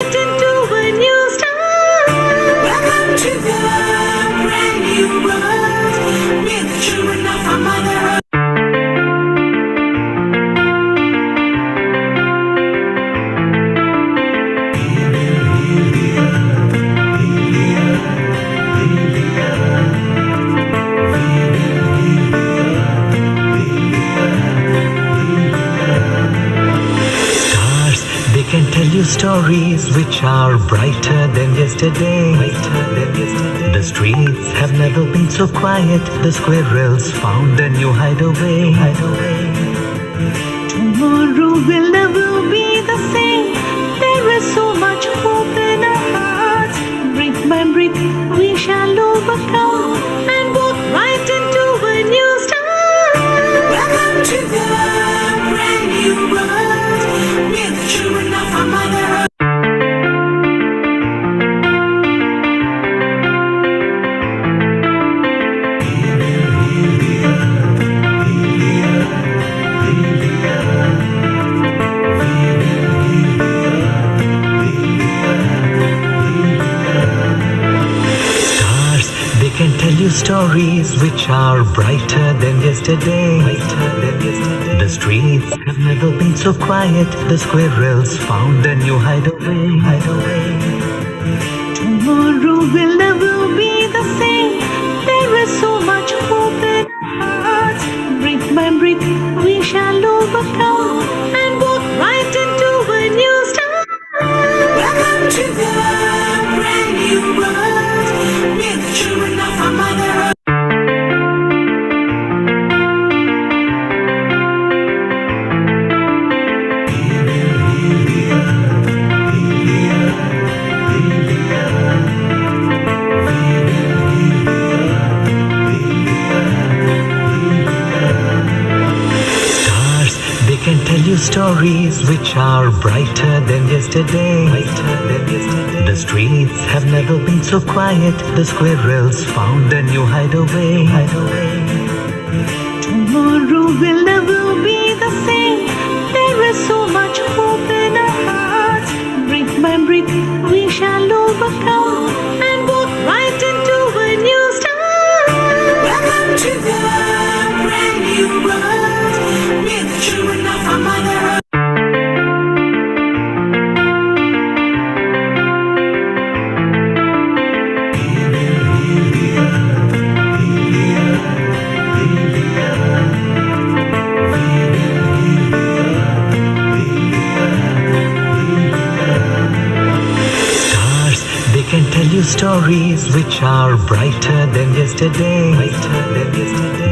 into a new start. Welcome to the brand new world. We're the children of our mother earth. Can tell you stories which are brighter than yesterday. The streets have never been so quiet. The squirrels found a new hideaway. Tomorrow will never be the same. There is so much hope in our hearts. Brick by brick we shall overcome and walk right into a new start. Welcome to the brand new world. We're the children of our mother earth. Can tell you stories which are brighter than yesterday. The streets have never been so quiet. The squirrels found a new hideaway. Tomorrow will never be the same. There is so much hope in our hearts. Brick by brick we shall overcome and walk right into a new start. Welcome to the brand new world. We're the children of our mother earth. Can tell you stories which are brighter than yesterday. The streets have never been so quiet. The squirrels found a new hideaway. Tomorrow will never be the same. There is so much hope in our hearts. Brick by brick we shall overcome and walk right into a new start. Welcome to the brand new world. We're the children of our mother earth. Can tell you stories which are brighter than yesterday.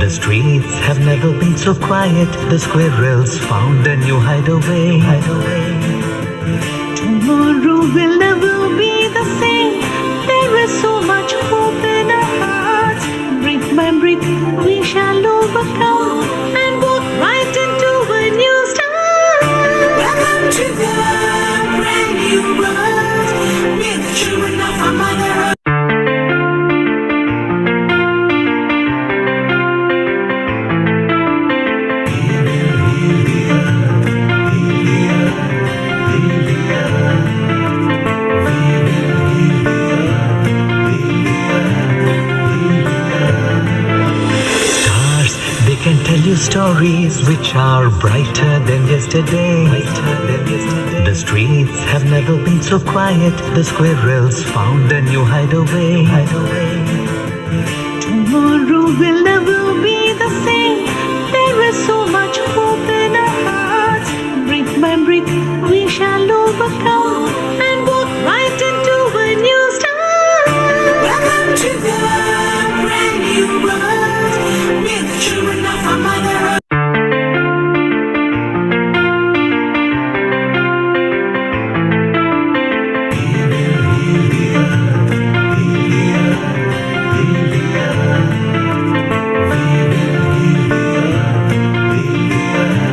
The streets have never been so quiet. The squirrels found a new hideaway. Tomorrow will never be the same. There is so much hope in our hearts. Brick by brick we shall overcome and walk right into a new start. Welcome to the brand new world. We're the children of our mother earth. Can tell you stories which are brighter than yesterday. The streets have never been so quiet. The squirrels found a new hideaway. Tomorrow will never be the same. There is so much hope in our hearts. Brick by brick we shall overcome and walk right into a new start. Welcome to the brand new world. We're the children of our mother earth. Tomorrow will never be the same. There is so much hope in our hearts. Brick by brick we shall overcome and walk right into a new start. Welcome to the brand new world. We're the children of our mother earth. So much hope in our hearts. Brick by brick we shall overcome and walk right into a new start. Welcome to the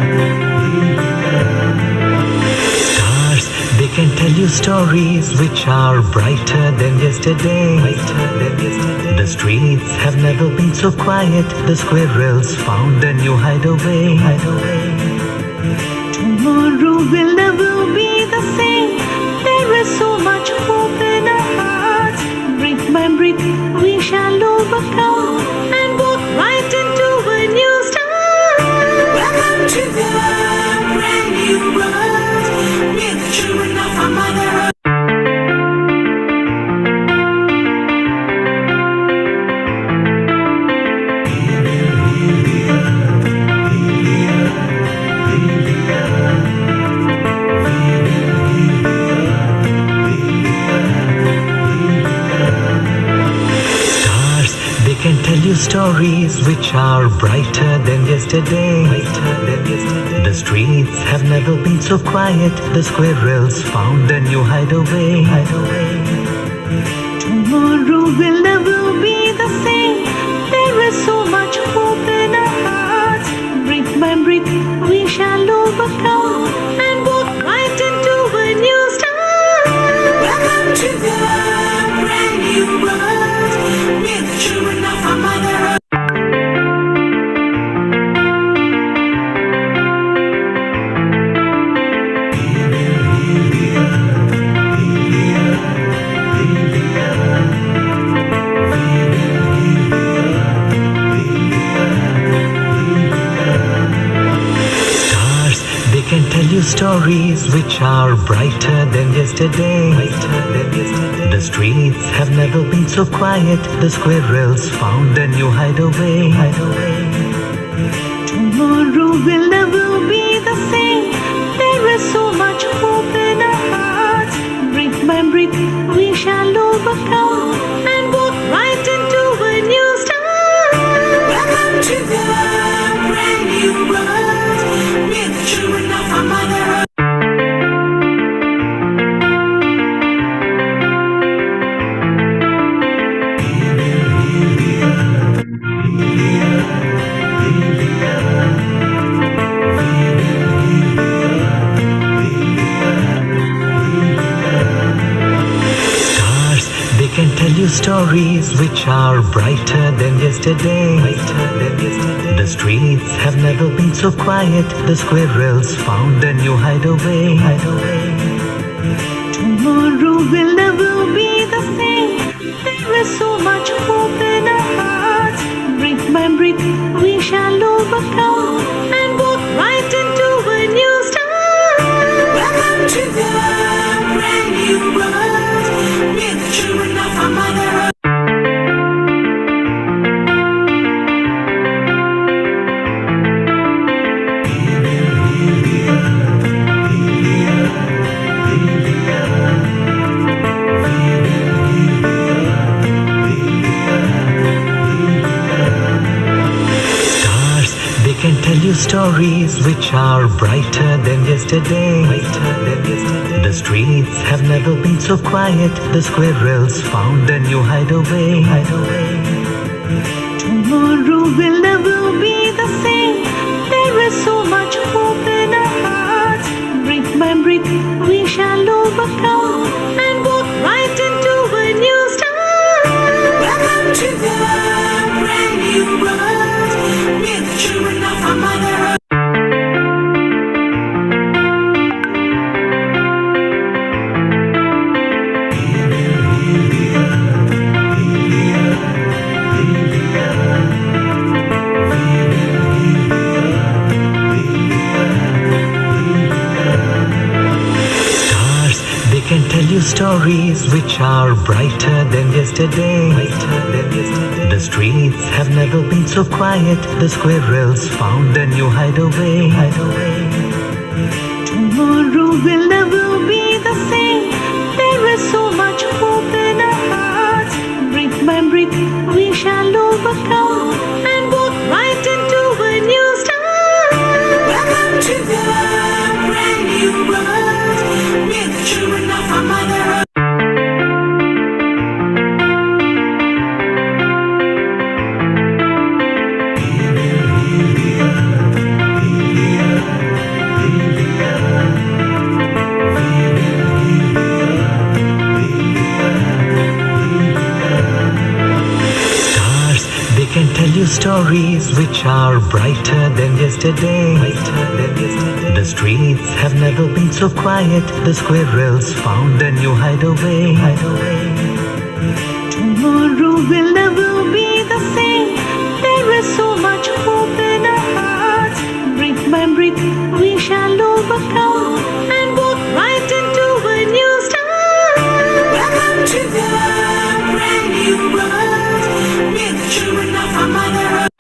brand new world. We're the children of our mother earth. Can tell you stories which are brighter than yesterday. The streets have never been so quiet. The squirrels found a new hideaway. Tomorrow will never be the same. There is so stories which are brighter than yesterday. The streets have never been so quiet. The squirrels found a new hideaway. Tomorrow will never be the same. There is so much hope in our hearts. Brick by brick, we shall overcome and walk right into a new start. Welcome to the brand new world. We're the children of our mother earth. Can tell you stories which are brighter than yesterday. The streets have never been so quiet. The squirrels found a new hideaway. Tomorrow will never be the same. There is so much hope in our hearts. Brick by brick, we shall overcome and walk right into a new start. Welcome to the brand new world. We're the children of our mother earth. Stars, they can tell you stories which are brighter than yesterday. The streets have never been so quiet. The squirrels found a new hideaway. Tomorrow will never be the same. There is so much hope in our hearts. Brick by brick, we shall overcome and walk right into a new start. Welcome to the brand new world. We're the children of our mother earth. Can tell you stories which are brighter than yesterday. The streets have never been so quiet. The squirrels found a new hideaway. Tomorrow will never be the same. There is so much hope in our hearts. Brick by brick, we shall overcome and walk right into a new start. Welcome to the brand new world. We're the children of our mother earth. Stars, they can tell you stories which are brighter than yesterday. The streets have never been so quiet. The squirrels found a new hideaway. Tomorrow will never be the same. There is so much hope in our hearts. Brick by brick, we shall overcome and walk right into a new start. Welcome to the brand new world. We're the children of our mother earth. Can tell you stories which are brighter than yesterday. The streets have never been so quiet. The squirrels found a new hideaway. Tomorrow will never be the same. There is so much hope in our hearts. Brick by brick, we shall overcome and walk right into a new start. Welcome to the brand new world. We're the children of our mother earth.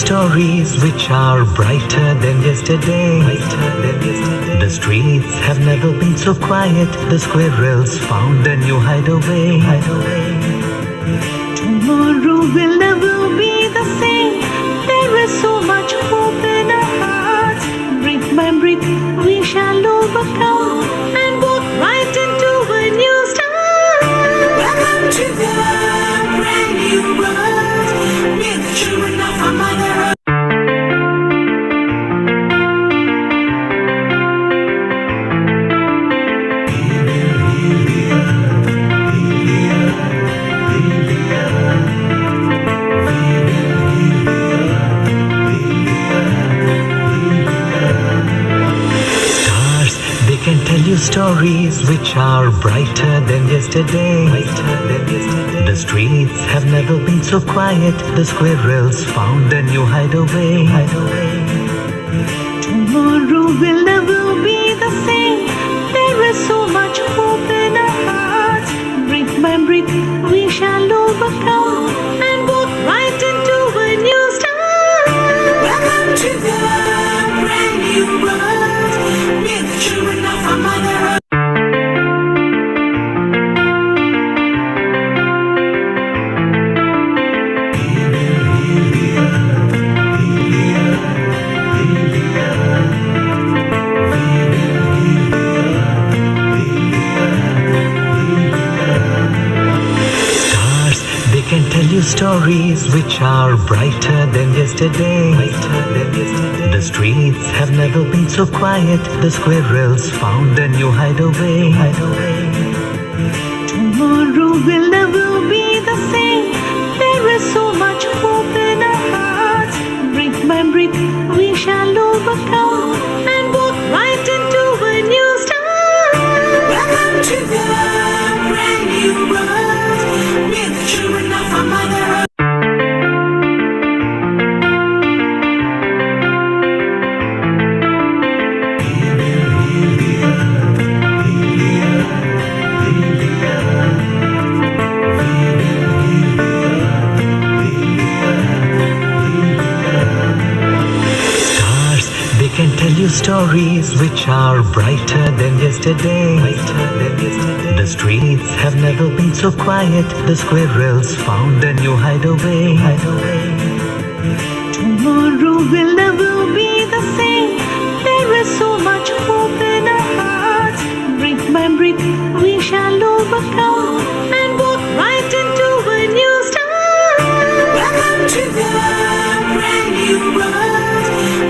stories which are brighter than yesterday. The streets have never been so quiet. The squirrels found a new hideaway. Tomorrow will never be the same. There is so much hope in our hearts. Brick by brick, we shall overcome and walk right into a new start. Welcome to the brand new world. We're the children of our mother earth. Can tell you stories which are brighter than yesterday. The streets have never been so quiet. The squirrels found a new hideaway. Tomorrow will never be the same. There is so much hope in our hearts. Brick by brick, we shall overcome and walk right into a new start. Welcome to the brand new world. We're the children of our mother earth. Can tell you stories which are brighter than yesterday. The streets have never been so quiet. The squirrels found a new hideaway. Tomorrow will never be the same. There is so much hope in our hearts. Brick by brick, we shall overcome and walk right into a new start. Welcome to the brand new world. We're the children of our mother earth. Can tell you stories which are brighter than yesterday. The streets have never been so quiet. The squirrels found a new hideaway. Tomorrow will never be the same. There is so much hope in our hearts. Brick by brick, we shall overcome and walk right into a new start. Welcome to the brand new world.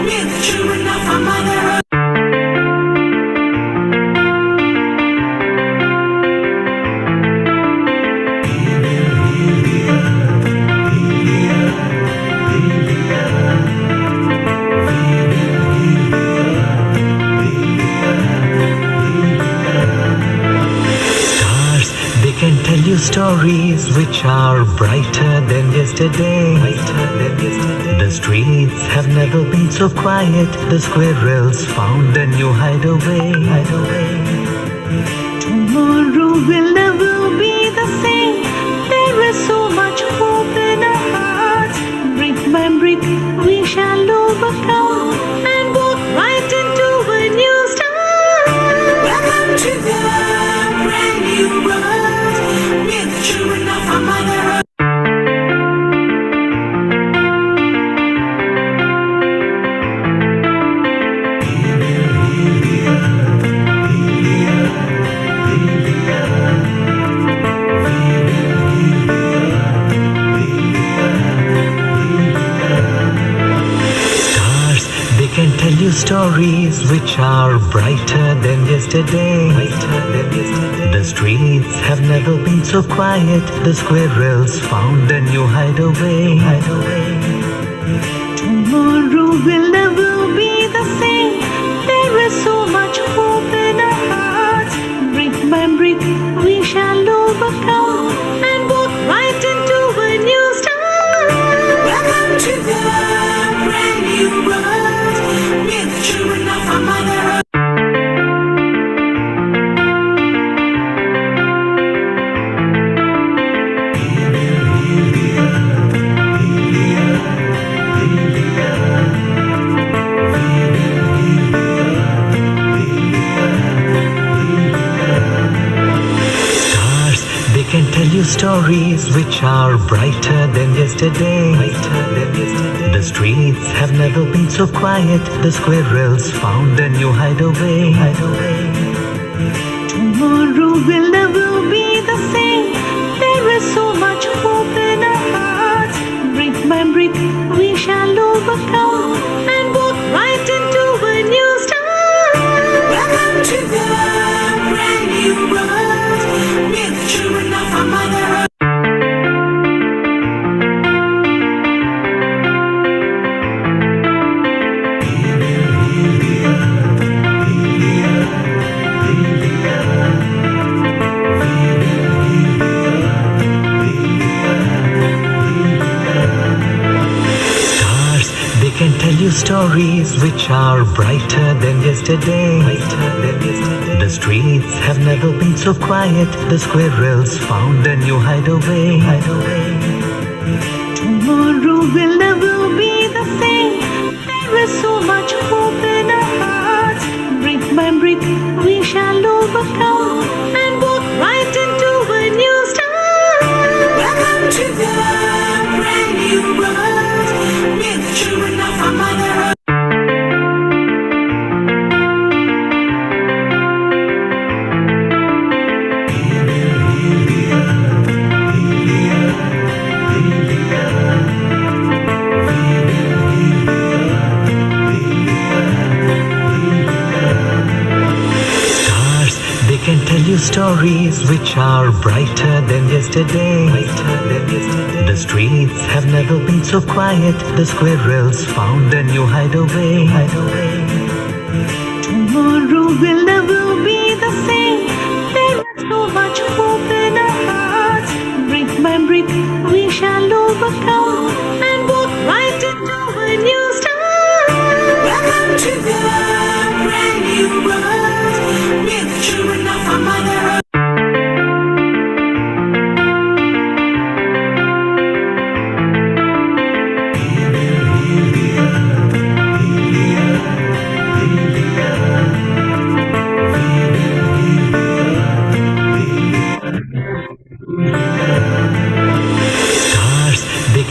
We're the children of our mother earth. Can tell you stories which are brighter than yesterday. The streets have never been so quiet. The squirrels found a new hideaway. Tomorrow will never be the same. There is so much hope in our hearts. Brick by brick, we shall overcome and walk right into a new start. Welcome to the brand new world. We're the children of our mother earth. Can tell you stories which are brighter than yesterday. The streets have never been so quiet. The squirrels found a new hideaway. Tomorrow will never be the same. There is so much hope in our hearts. Brick by brick, we shall overcome and walk right into a new start. Welcome to the brand new world. We're the children of our mother earth. India. you stories which are brighter than yesterday. The streets have never been so quiet. The squirrels found a new hideaway. Tomorrow will never be the same. There is so much hope in our hearts. Brick by brick, we shall overcome and walk right into a new start. Welcome to the brand new world with the children of our mother earth. Can tell you stories which are brighter than yesterday. The streets have never been so quiet. The squirrels found a new hideaway. Tomorrow will never be the same. There is so much hope in our hearts. Brick by brick, we shall overcome and walk right into a new start. Welcome to the brand new world with the children of our mother earth. Can tell you stories which are brighter than yesterday. The streets have never been so quiet. The squirrels found a new hideaway. Tomorrow will never be the same. There is so much hope in our hearts. Brick by brick, we shall overcome and walk right into a new start. Welcome to the brand new world with the children of our mother earth.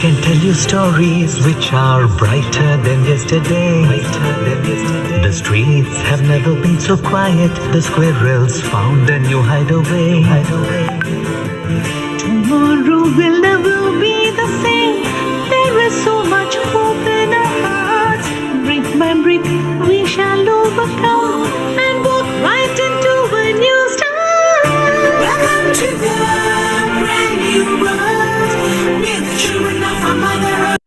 Can tell you stories which are brighter than yesterday. The streets have never been so quiet. The squirrels found a new hideaway. Tomorrow will never be the same. There is so much hope in our hearts. Brick by brick, we shall overcome and walk right into a new start. Welcome to the brand new world with the children of our mother earth.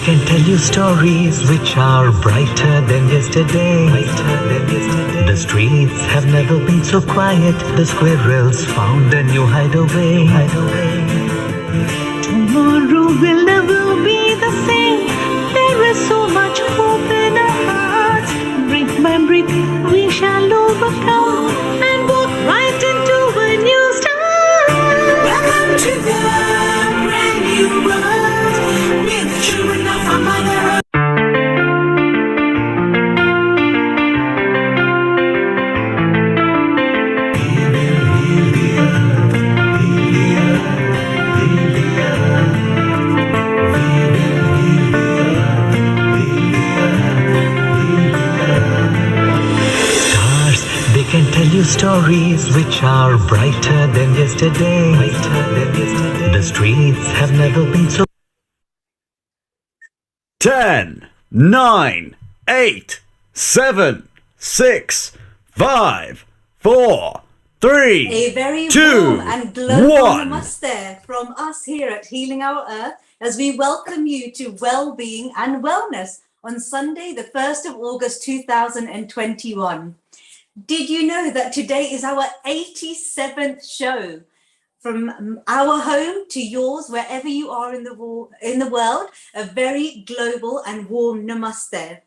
Can tell you stories which are brighter than yesterday. The streets have never been so quiet. The squirrels found a new hideaway. Tomorrow will never be the same. There is so much hope in our hearts. Brick by brick, we shall overcome and walk right into a new start. Welcome to the brand new world with the children of our mother earth. Can tell you stories which are brighter than yesterday. The streets have never been so. 10, 9, 8, 7, 6, 5, 4, 3, A very 2, warm and global 1. namaste from us here at Healing Our Earth as we welcome you to Wellbeing and Wellness on Sunday, the 1st of August 2021. Did you know that today is our 87th show? From our home to yours, wherever you are in the world, a very global and warm namaste.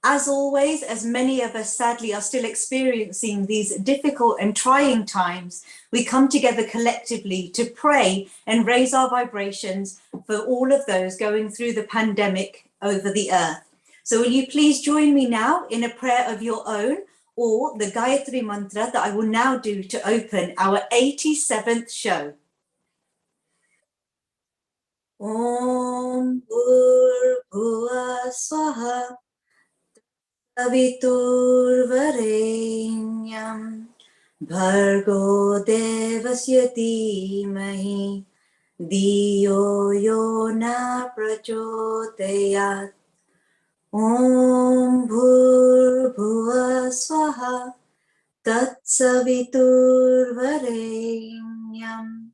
As always, as many of us sadly are still experiencing these difficult and trying times, we come together collectively to pray and raise our vibrations for all of those going through the pandemic over the earth. So will you please join me now in a prayer of your own, or the Gayatri Mantra that I will now do to open our 87th show. Om Bhurbhuva Swaha Saviturvarenyam Bhargo Devasya Dhimahi Diyo Yona Prachodayat. Om Bhurbhuva Swaha Tatsaviturvarenyam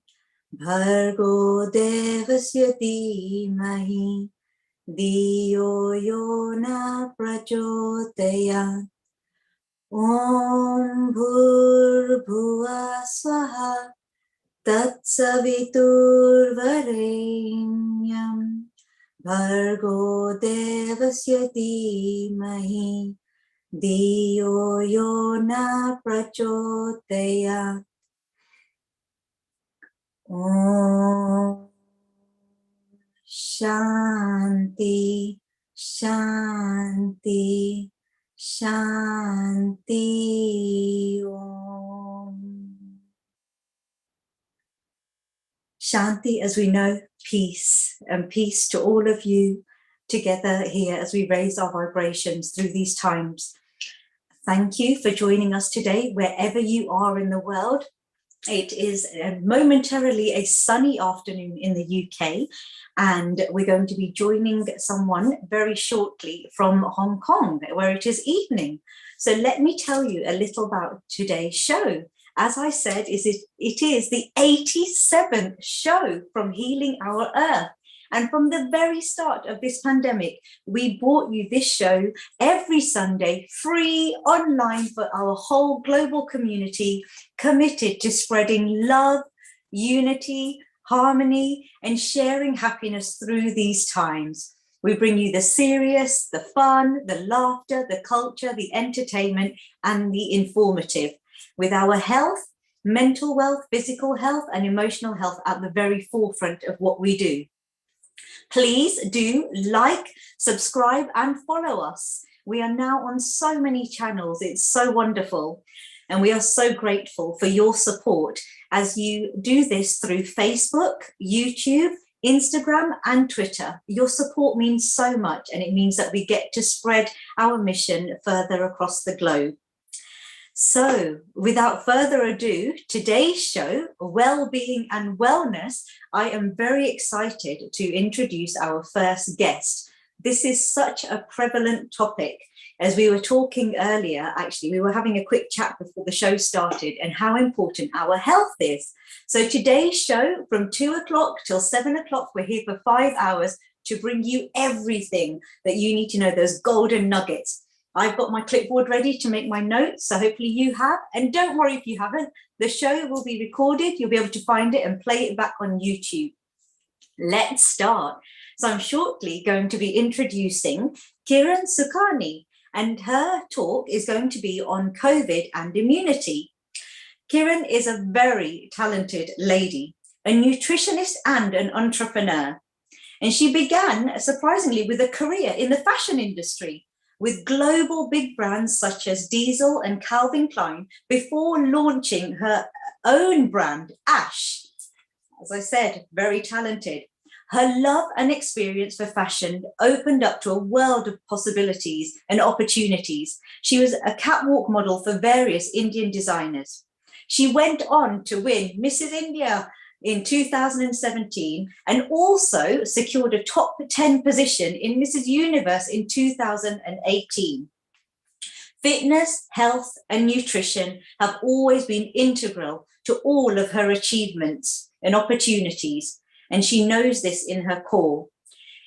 Bhargo Devasya Dhimahi Diyo Yona Prachodayat. Om Bhurbhuva Swaha Tatsaviturvarenyam Bhargo Devasya Dhimahi Diyo Yona Prachodayat. Om Shanti, Shanti, Shanti. Om. Shanti, as we know, peace, and peace to all of you together here as we raise our vibrations through these times. Thank you for joining us today, wherever you are in the world. It is momentarily a sunny afternoon in the UK, and we're going to be joining someone very shortly from Hong Kong, where it is evening. So let me tell you a little about today's show. As I said, it is the 87th show from Healing Our Earth. And from the very start of this pandemic, we brought you this show every Sunday, free online for our whole global community, committed to spreading love, unity, harmony, and sharing happiness through these times. We bring you the serious, the fun, the laughter, the culture, the entertainment, and the informative, with our health, mental wealth, physical health, and emotional health at the very forefront of what we do. Please do like, subscribe, and follow us. We are now on so many channels. It's so wonderful. And we are so grateful for your support as you do this through Facebook, YouTube, Instagram, and Twitter. Your support means so much, and it means that we get to spread our mission further across the globe. So without further ado, today's show, Wellbeing and Wellness, I am very excited to introduce our first guest. This is such a prevalent topic. As we were talking earlier, actually, we were having a quick chat before the show started and how important our health is. So today's show from 2 o'clock till 7 o'clock, we're here for 5 hours to bring you everything that you need to know, those golden nuggets. I've got my clipboard ready to make my notes, so hopefully you have. And don't worry if you haven't, the show will be recorded. You'll be able to find it and play it back on YouTube. Let's start. So I'm shortly going to be introducing Kiran Sukhani, and her talk is going to be on COVID and immunity. Kiran is a very talented lady, a nutritionist and an entrepreneur. And she began, surprisingly, with a career in the fashion industry, with global big brands such as Diesel and Calvin Klein, before launching her own brand, Ash. As I said, very talented. Her love and experience for fashion opened up to a world of possibilities and opportunities. She was a catwalk model for various Indian designers. She went on to win Mrs. India in 2017 and also secured a top 10 position in Mrs. Universe in 2018. Fitness, health, and nutrition have always been integral to all of her achievements and opportunities, and she knows this in her core.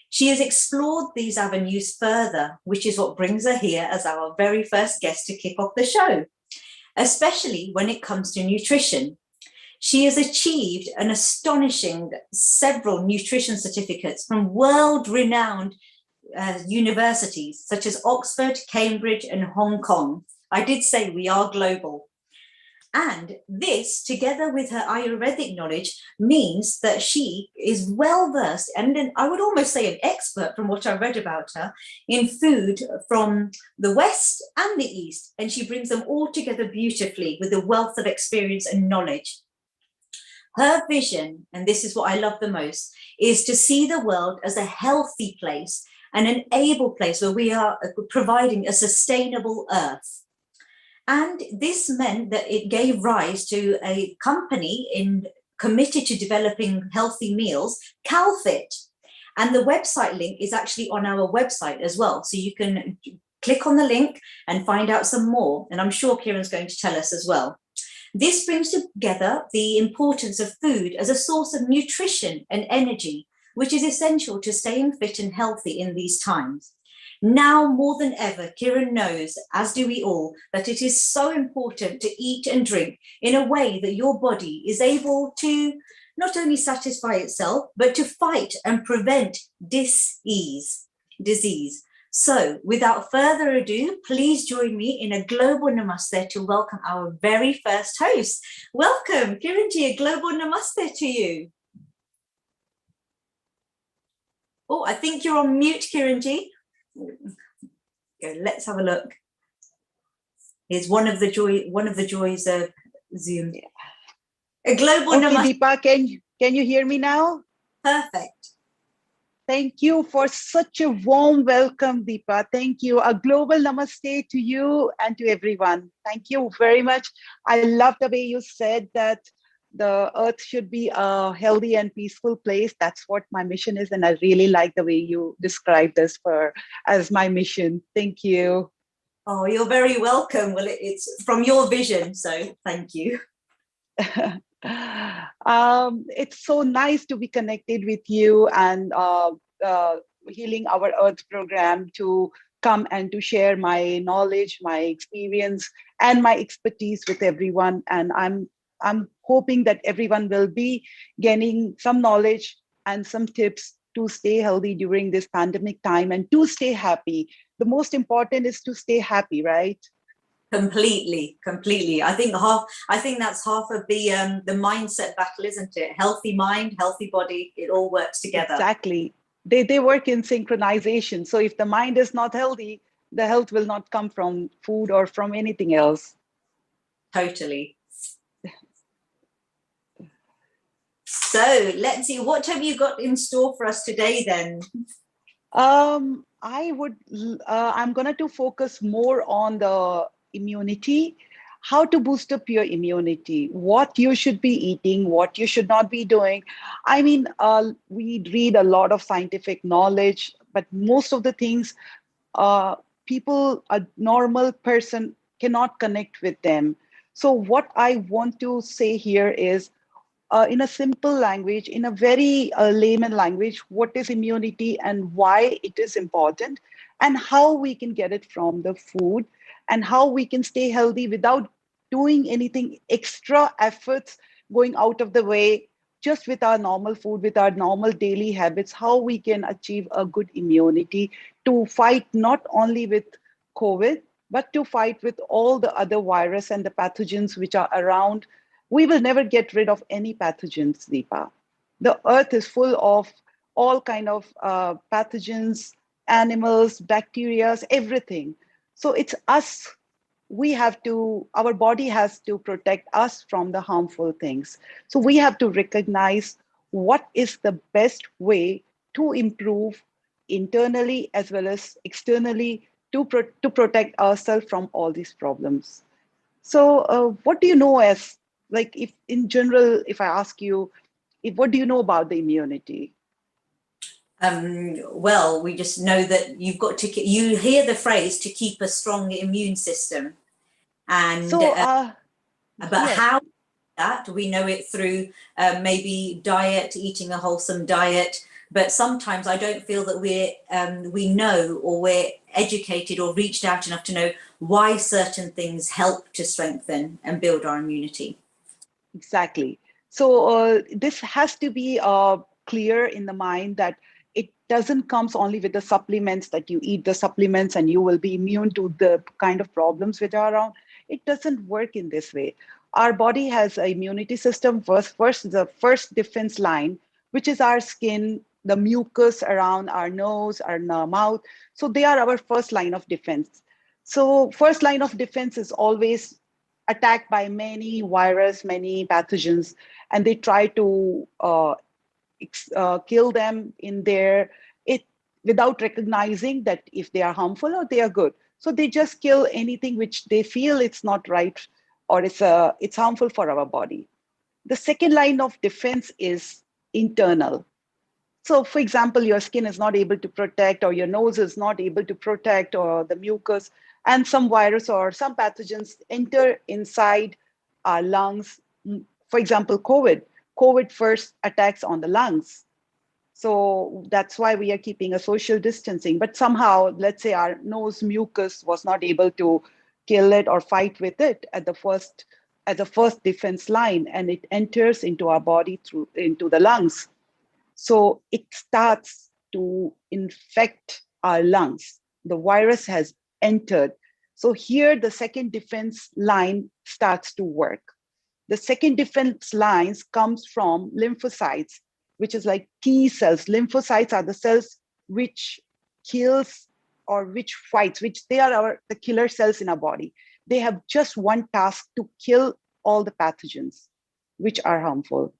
She has explored these avenues further, which is what brings her here as our very first guest to kick off the show, especially when it comes to nutrition. She has achieved an astonishing several nutrition certificates from world-renowned universities such as Oxford, Cambridge, and Hong Kong. I did say we are global. And this, together with her Ayurvedic knowledge, means that she is well versed, and I would almost say an expert from what I read about her, in food from the West and the East. And she brings them all together beautifully with a wealth of experience and knowledge. Her vision, and this is what I love the most, is to see the world as a healthy place and an able place where we are providing a sustainable earth. And this meant that it gave rise to a company committed to developing healthy meals, CalFit. And the website link is actually on our website as well. So you can click on the link and find out some more. And I'm sure Kieran's going to tell us as well. This brings together the importance of food as a source of nutrition and energy, which is essential to staying fit and healthy in these times. Now more than ever, Kieran knows, as do we all, that it is so important to eat and drink in a way that your body is able to not only satisfy itself, but to fight and prevent disease. So without further ado, please join me in a global namaste to welcome our very first host. Welcome, Kiranji, a global namaste to you. Oh, I think you're on mute, Kiranji. Okay, let's have a look. Here's one of the joys of Zoom. A global namaste. Deepa, can you hear me now? Perfect. Thank you for such a warm welcome, Deepa. Thank you. A global namaste to you and to everyone. Thank you very much. I love the way you said that the earth should be a healthy and peaceful place. That's what my mission is. And I really like the way you described this as my mission. Thank you. Oh, you're very welcome. Well, it's from your vision. So thank you. It's so nice to be connected with you and Healing Our Earth program to come and to share my knowledge, my experience, and my expertise with everyone. And I'm hoping that everyone will be gaining some knowledge and some tips to stay healthy during this pandemic time and to stay happy. The most important is to stay happy, right? Completely. I think that's half of the mindset battle, isn't it? Healthy mind, healthy body, it all works together. Exactly. They work in synchronization. So if the mind is not healthy, the health will not come from food or from anything else. Totally. So let's see, what have you got in store for us today then? I'm going to focus more on the immunity, how to boost up your immunity, what you should be eating, what you should not be doing. I mean, we read a lot of scientific knowledge, but most of the things, people, a normal person cannot connect with them. So what I want to say here is, in a simple language, in a very layman language, what is immunity and why it is important, and how we can get it from the food, and how we can stay healthy without doing anything extra efforts, going out of the way, just with our normal food, with our normal daily habits, how we can achieve a good immunity to fight not only with COVID, but to fight with all the other virus and the pathogens which are around. We will never get rid of any pathogens, Deepa. The earth is full of all kind of pathogens, animals, bacteria, everything. So it's us. Our body has to protect us from the harmful things. So we have to recognize what is the best way to improve internally as well as externally to protect ourselves from all these problems. So what do you know as, like, if in general, if I ask you, what do you know about the immunity? Well, we just know that you hear the phrase to keep a strong immune system. And so, but yes. how that we know it through maybe diet, eating a wholesome diet. But sometimes I don't feel that we know, or we're educated or reached out enough to know why certain things help to strengthen and build our immunity. Exactly. So this has to be clear in the mind that it doesn't comes only with the supplements that you eat the supplements and you will be immune to the kind of problems which are around. It doesn't work in this way. Our body has an immunity system. First, the first defense line, which is our skin, the mucus around our nose, our mouth. So they are our first line of defense. So first line of defense is always attacked by many virus, many pathogens, and they try to kill them in their it without recognizing that if they are harmful or they are good. So they just kill anything which they feel it's not right or it's harmful for our body. The second line of defense is internal. So, for example, your skin is not able to protect, or your nose is not able to protect, or the mucus, and some virus or some pathogens enter inside our lungs. For example, COVID. COVID first attacks on the lungs. So that's why we are keeping a social distancing. But somehow, let's say our nose mucus was not able to kill it or fight with it at the first as a first defense line, and it enters into our body through into the lungs. So it starts to infect our lungs. The virus has entered. So here the second defense line starts to work. The second defense lines comes from lymphocytes, which is like T cells. Lymphocytes are the cells which kills or which fights, which they are the killer cells in our body. They have just one task: to kill all the pathogens which are harmful.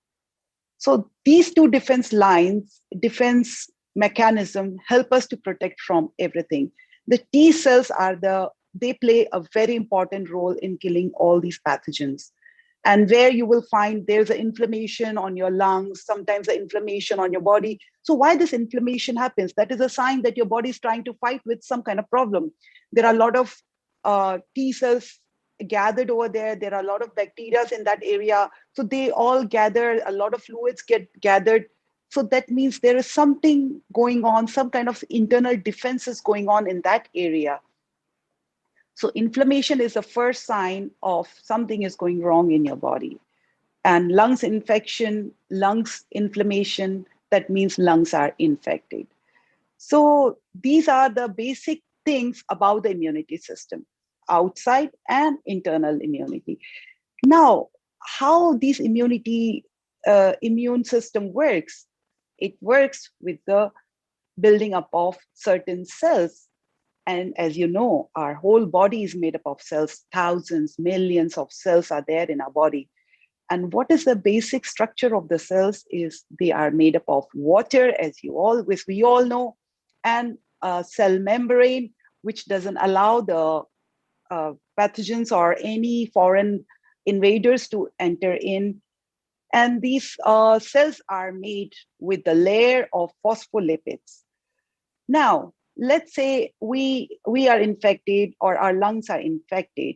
So these two defense lines, defense mechanism help us to protect from everything. The T cells they play a very important role in killing all these pathogens. And where you will find there's an inflammation on your lungs, sometimes an inflammation on your body. So why this inflammation happens? That is a sign that your body is trying to fight with some kind of problem. There are a lot of T cells gathered over there. There are a lot of bacteria in that area. So they all gather, a lot of fluids get gathered. So that means there is something going on, some kind of internal defenses going on in that area. So inflammation is the first sign of something is going wrong in your body. And lungs infection, lungs inflammation, that means lungs are infected. So these are the basic things about the immunity system, outside and internal immunity. Now, how this immune system works? It works with the building up of certain cells. And as you know, our whole body is made up of cells. Thousands, millions of cells are there in our body. And what is the basic structure of the cells is they are made up of water, as we all know, and a cell membrane, which doesn't allow the pathogens or any foreign invaders to enter in. And these cells are made with the layer of phospholipids. Now, let's say we are infected or our lungs are infected.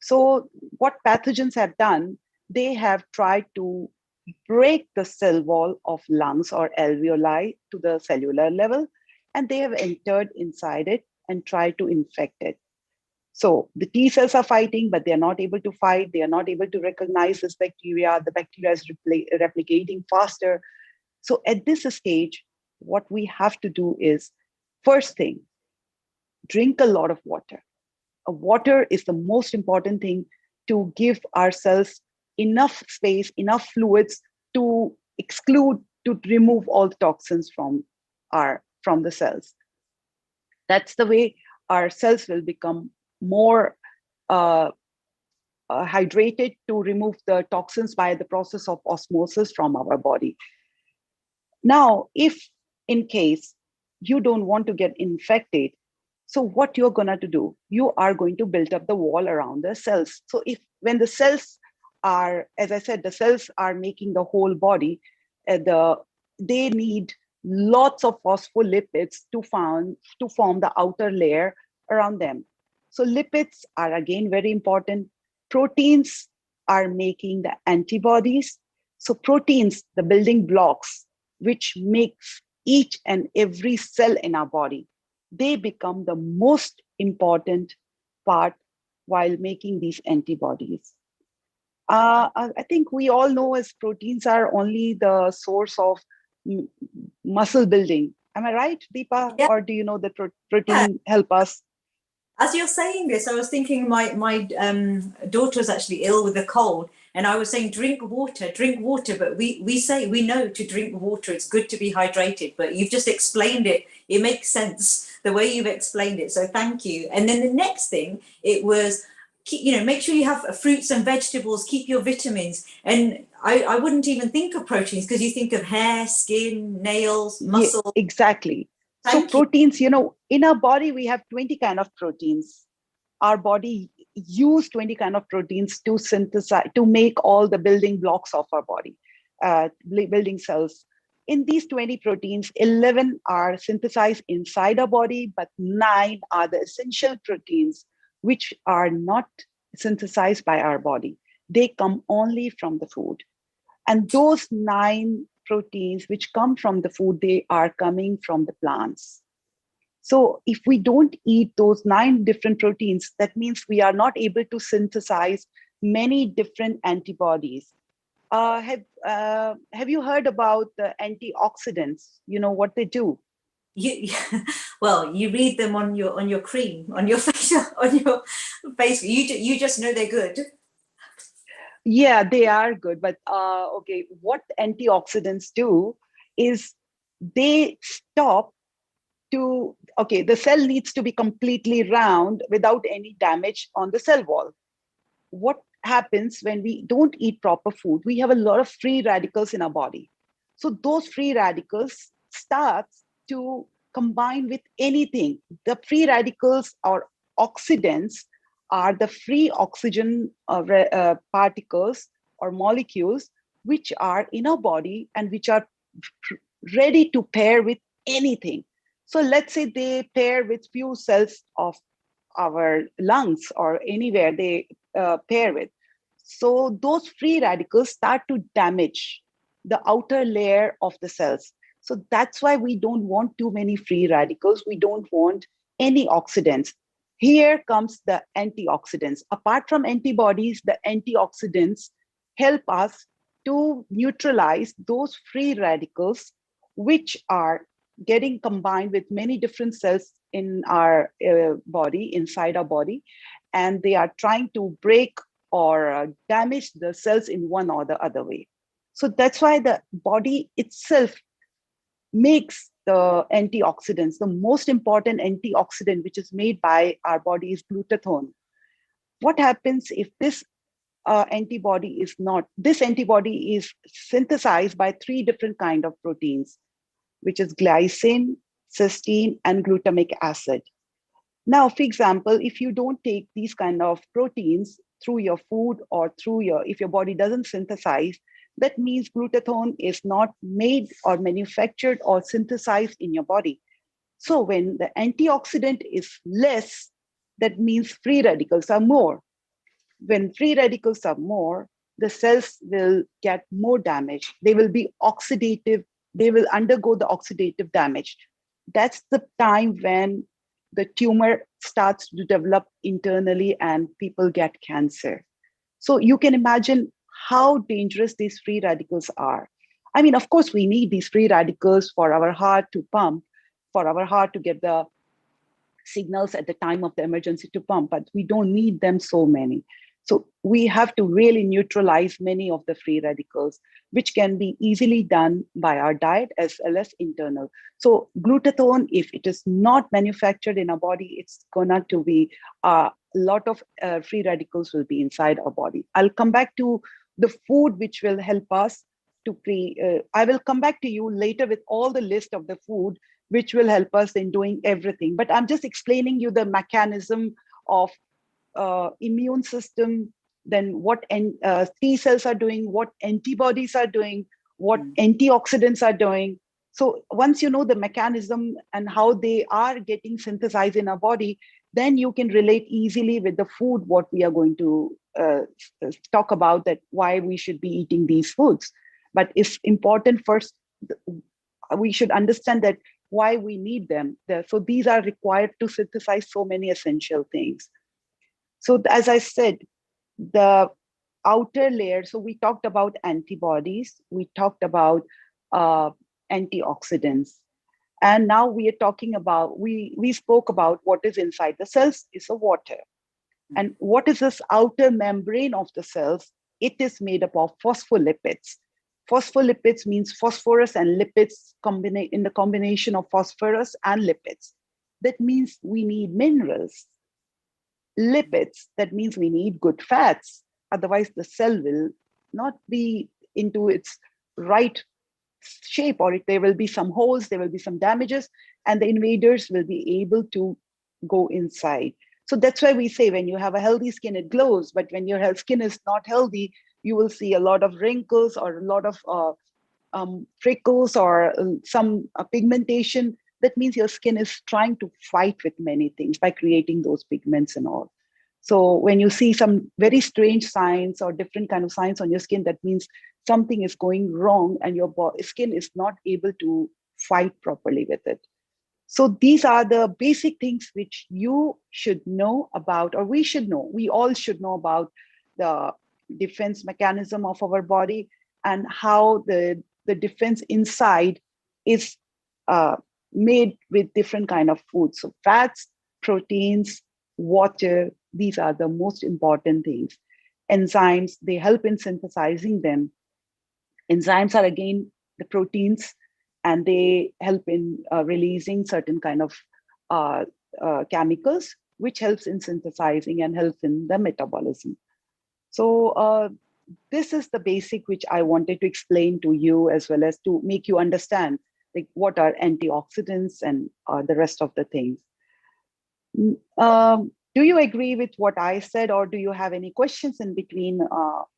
So what pathogens have done, they have tried to break the cell wall of lungs or alveoli to the cellular level, and they have entered inside it and tried to infect it. So the T cells are fighting, but they're not able to fight. They are not able to recognize this bacteria. The bacteria is replicating faster. So at this stage, what we have to do is, first thing, drink a lot of water. Water is the most important thing to give ourselves enough space, enough fluids to remove all the toxins from the cells. That's the way our cells will become more hydrated to remove the toxins by the process of osmosis from our body. Now, if in case you don't want to get infected, so what you're going to do, you are going to build up the wall around the cells. So when the cells are, as I said, the cells are making the whole body, they need lots of phospholipids to form the outer layer around them. So lipids are again very important. Proteins are making the antibodies. So proteins, the building blocks, which makes each and every cell in our body, they become the most important part while making these antibodies. I think we all know as proteins are only the source of muscle building. Am I right, Deepa? Yeah. Or do you know that protein help us? As you're saying this, I was thinking my daughter was actually ill with a cold, and I was saying drink water. But we say we know to drink water. It's good to be hydrated. But you've just explained it. It makes sense the way you've explained it. So thank you. And then the next thing it was, make sure you have fruits and vegetables. Keep your vitamins. And I wouldn't even think of proteins because you think of hair, skin, nails, Yeah, muscle. exactly. So Thank you. proteins, in our body, we have 20 kind of proteins. Our body use 20 kind of proteins to synthesize, to make all the building blocks of our body, building cells. In these 20 proteins, 11 are synthesized inside our body, but 9 are the essential proteins, which are not synthesized by our body. They come only from the food. And those 9 proteins which come from the food, they are coming from the plants. So if we don't eat those 9 different proteins, that means we are not able to many different antibodies. Have you heard about the antioxidants? You know what they do? You well, you read them on your cream, on your facial, on your face. You just know they're good. Yeah, they are good. But okay, what antioxidants do is they stop to, okay, the cell needs to be completely round without any damage on the cell wall. What happens when we don't eat proper food? We have a lot of free radicals in our body. So those free radicals start to combine with anything. The free radicals or oxidants are the free oxygen particles or molecules which are in our body and which are ready to pair with anything. So let's say they pair with few cells of our lungs or anywhere they pair with. So those free radicals start to damage the outer layer of the cells. So that's why we don't want too many free radicals. We don't want any oxidants. Here comes the antioxidants. Apart from antibodies, the antioxidants help us to neutralize those free radicals, which are getting combined with many different cells in our body, inside our body, and they are trying to break or damage the cells in one or the other way. So that's why the body itself makes the antioxidants. The most important antioxidant which is made by our body is glutathione. What happens if this antibody is synthesized by 3 different kind of proteins, which is glycine, cysteine, and glutamic acid. Now, for example, if you don't take these kind of proteins through your food or if your body doesn't synthesize, that means glutathione is not made or manufactured or synthesized in your body. So when the antioxidant is less, that means free radicals are more. When free radicals are more, the cells will get more damage. They will be oxidative. They will undergo the oxidative damage. That's the time when the tumor starts to develop internally and people get cancer. So you can imagine how dangerous these free radicals are. I mean, of course, we need these free radicals for our heart to pump, for our heart to get the signals at the time of the emergency to pump, but we don't need them so many. So we have to really neutralize many of the free radicals, which can be easily done by our diet as well as internal. So glutathione, if it is not manufactured in our body, it's gonna to be a lot of free radicals will be inside our body. I'll come back to the food which will help us to I will come back to you later with all the list of the food which will help us in doing everything. But I'm just explaining you the mechanism of immune system, then what T cells are doing, what antibodies are doing, what antioxidants are doing. So once you know the mechanism and how they are getting synthesized in our body, then you can relate easily with the food, what we are going to talk about, that why we should be eating these foods. But it's important first, we should understand that why we need them. So these are required to synthesize so many essential things. So as I said, the outer layer, so we talked about antibodies, we talked about antioxidants. And now we are talking about, we spoke about what is inside the cells is a water. And what is this outer membrane of the cells? It is made up of phospholipids. Phospholipids means phosphorus and lipids in the combination of phosphorus and lipids. That means we need minerals. Lipids, that means we need good fats. Otherwise, the cell will not be into its right shape, or there will be some holes, there will be some damages, and the invaders will be able to go inside. So that's why we say when you have a healthy skin, it glows. But when your skin is not healthy, you will see a lot of wrinkles or a lot of freckles or some pigmentation. That means your skin is trying to fight with many things by creating those pigments and all. So when you see some very strange signs or different kind of signs on your skin, that means something is going wrong and your skin is not able to fight properly with it. So these are the basic things which you should know about, or we should know. We all should know about the defense mechanism of our body and how the defense inside is made with different kind of foods. So fats, proteins, water, these are the most important things. Enzymes, they help in synthesizing them. Enzymes are again the proteins, and they help in releasing certain kind of chemicals, which helps in synthesizing and helps in the metabolism. So this is the basic which I wanted to explain to you, as well as to make you understand like what are antioxidants and the rest of the things. Do you agree with what I said, or do you have any questions in between?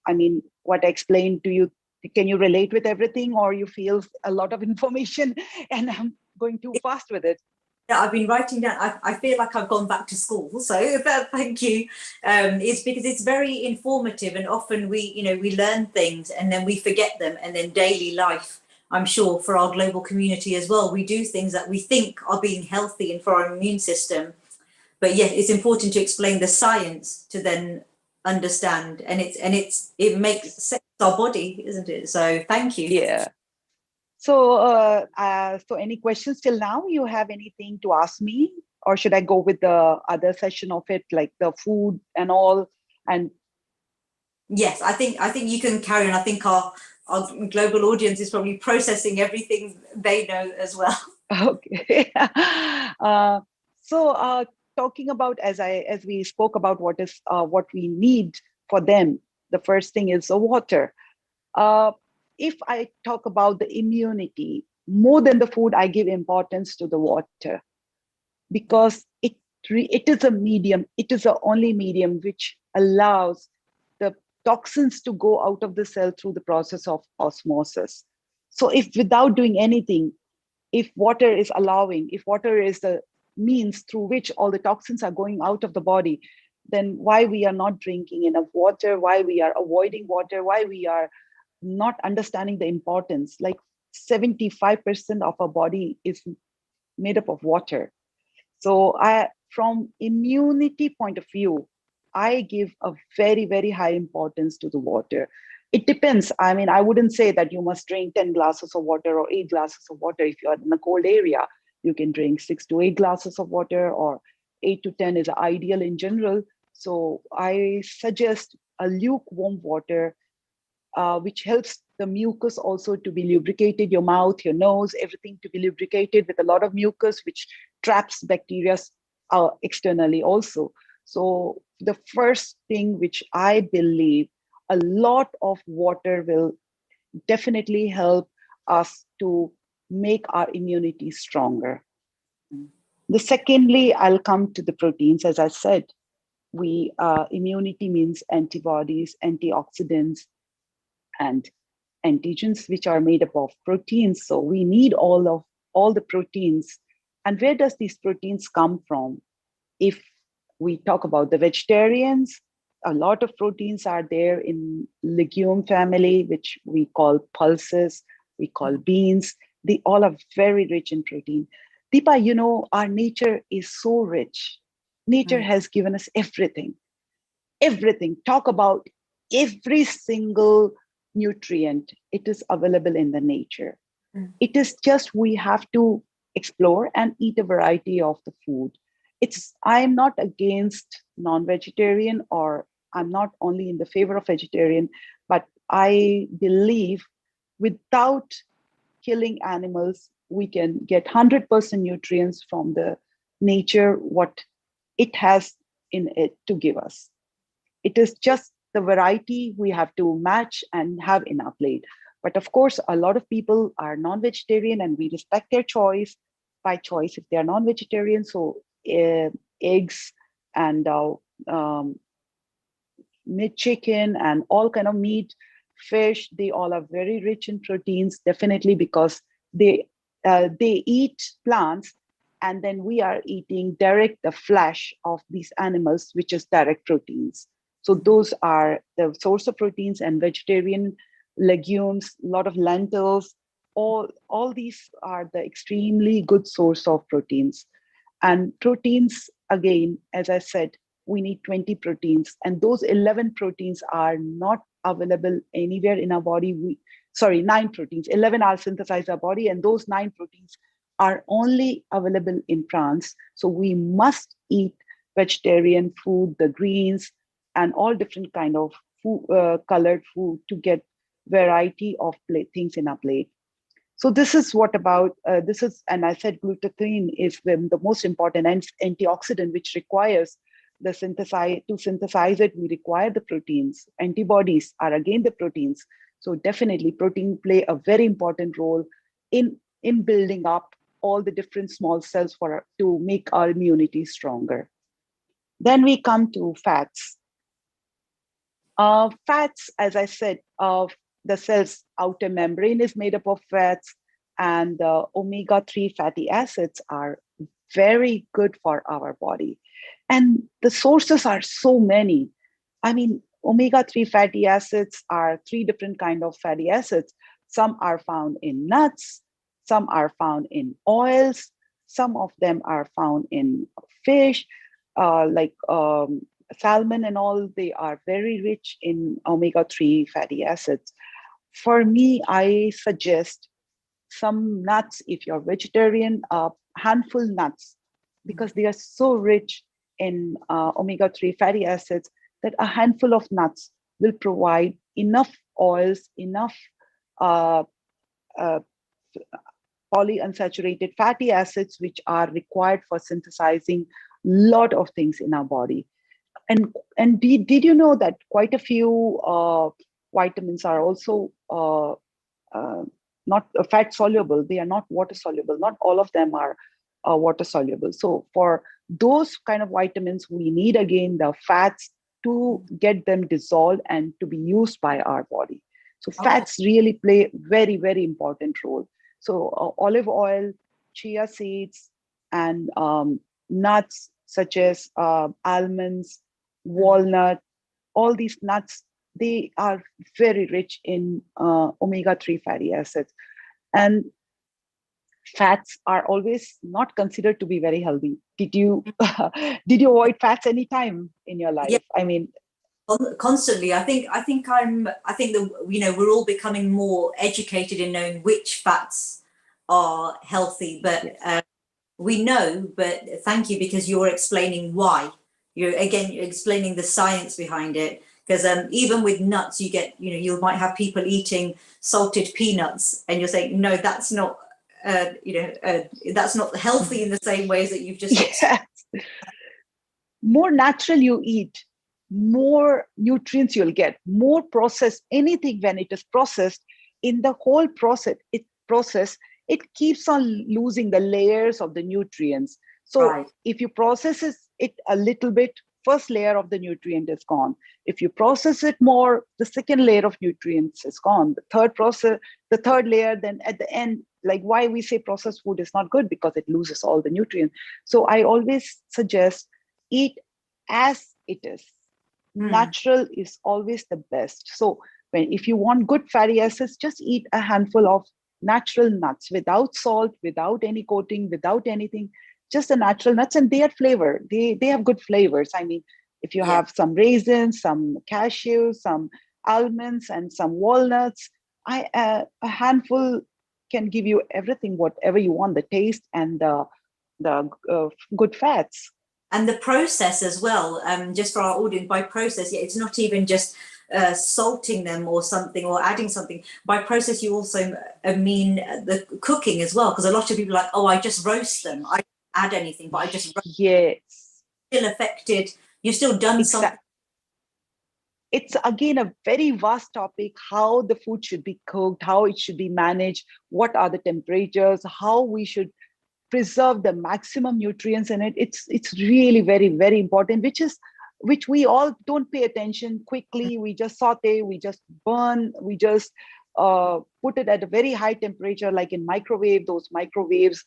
I mean, what I explained to you, can you relate with everything, or you feel a lot of information and I'm going too fast with it? Yeah, I've been writing down. I feel like I've gone back to school. So thank you. It's because it's very informative, and often we learn things and then we forget them, and then daily life, I'm sure for our global community as well, we do things that we think are being healthy and for our immune system. But yeah, it's important to explain the science to then understand, and it makes sense our body, isn't it? So thank you. Yeah. So so any questions till now? You have anything to ask me, or should I go with the other session of it, like the food and all? And yes, I think you can carry on. I think our global audience is probably processing everything they know as well. okay. So talking about, as we spoke about what we need for them, the first thing is the water. If I talk about the immunity, more than the food, I give importance to the water, because it is a medium. It is the only medium which allows the toxins to go out of the cell through the process of osmosis. So if without doing anything, if water is the means through which all the toxins are going out of the body, then why we are not drinking enough water, why we are avoiding water, why we are not understanding the importance. Like 75% of our body is made up of water. So from immunity point of view, I give a very, very high importance to the water. It depends. I mean, I wouldn't say that you must drink 10 glasses of water or 8 glasses of water. If you're in a cold area, you can drink 6 to 8 glasses of water, or 8 to 10 is ideal in general. So I suggest a lukewarm water, which helps the mucus also to be lubricated, your mouth, your nose, everything to be lubricated with a lot of mucus, which traps bacteria externally also. So the first thing which I believe, a lot of water will definitely help us to make our immunity stronger. The secondly, I'll come to the proteins. As I said, immunity means antibodies, antioxidants, and antigens, which are made up of proteins. So we need all the proteins. And where does these proteins come from? If we talk about the vegetarians, a lot of proteins are there in legume family, which we call pulses, we call beans. They all are very rich in protein. Deepa, our nature is so rich. Nature has given us everything. Everything. Talk about every single nutrient. It is available in the nature. It is just we have to explore and eat a variety of the food. I'm not against non-vegetarian, or I'm not only in the favor of vegetarian, but I believe without killing animals, we can get 100% nutrients from the nature, what it has in it to give us. It is just the variety we have to match and have in our plate. But of course, a lot of people are non-vegetarian and we respect their choice by choice if they are non-vegetarian. So eggs and meat, chicken and all kind of meat, fish, they all are very rich in proteins, definitely, because they eat plants, and then we are eating direct the flesh of these animals, which is direct proteins. So those are the source of proteins. And vegetarian legumes, a lot of lentils, all these are the extremely good source of proteins. And proteins, again, as I said, we need 20 proteins, and those 11 proteins are not available anywhere in our body. 9 proteins, 11 are synthesized in our body, and those 9 proteins are only available in plants. So we must eat vegetarian food, the greens, and all different kind of food, colored food, to get variety of things in our plate. So this is what about, and I said glutathione is the most important antioxidant, which requires to synthesize it, we require the proteins. Antibodies are again the proteins. So definitely protein play a very important role in building up all the different small cells to make our immunity stronger. Then we come to fats. Fats, as I said, the cell's outer membrane is made up of fats, and omega-3 fatty acids are very good for our body. And the sources are so many. I mean, omega-3 fatty acids are 3 different kinds of fatty acids. Some are found in nuts, some are found in oils, some of them are found in fish, like salmon and all. They are very rich in omega-3 fatty acids. For me, I suggest some nuts if you're vegetarian, handful nuts, because they are so rich in omega-3 fatty acids that a handful of nuts will provide enough oils, enough polyunsaturated fatty acids, which are required for synthesizing a lot of things in our body. And did you know that quite a few vitamins are also not fat soluble? They are not water soluble. Not all of them are water soluble. So for those kind of vitamins, we need again the fats to get them dissolved and to be used by our body. So fats really play very, very important role. So olive oil, chia seeds, and nuts such as almonds, walnut, all these nuts, they are very rich in omega-3 fatty acids. And fats are always not considered to be very healthy. Did you avoid fats anytime in your life? Yeah. I mean, Constantly. I think that we're all becoming more educated in knowing which fats are healthy, but we know. But thank you, because you're explaining why. You're explaining the science behind it. Because even with nuts, you might have people eating salted peanuts, and you're saying, no, that's not that's not healthy in the same ways that you've just explained. yes. More natural you eat, more nutrients you'll get. More processed, anything when it is processed, in the whole process, it keeps on losing the layers of the nutrients. So if you process it a little bit, first layer of the nutrient is gone. If you process it more, the second layer of nutrients is gone. The third layer, then at the end, like why we say processed food is not good, because it loses all the nutrients. So I always suggest eat as it is. Natural is always the best. So if you want good fatty acids, just eat a handful of natural nuts without salt, without any coating, without anything, just the natural nuts, and they have flavor. They have good flavors. I mean, if you have some raisins, some cashews, some almonds, and some walnuts, a handful can give you everything, whatever you want, the taste and the good fats. And the process as well, just for our audience, by process, yeah, it's not even just salting them or something or adding something. By process, you also mean the cooking as well, because a lot of people are like, oh, I just roast them. I don't add anything, but I just roast. Yes. Still affected. You've still done something. It's again a very vast topic, how the food should be cooked, how it should be managed, what are the temperatures, how we should preserve the maximum nutrients in it. It's really very, very important, which we all don't pay attention quickly. We just saute, we just burn, we just put it at a very high temperature, like in microwave. Those microwaves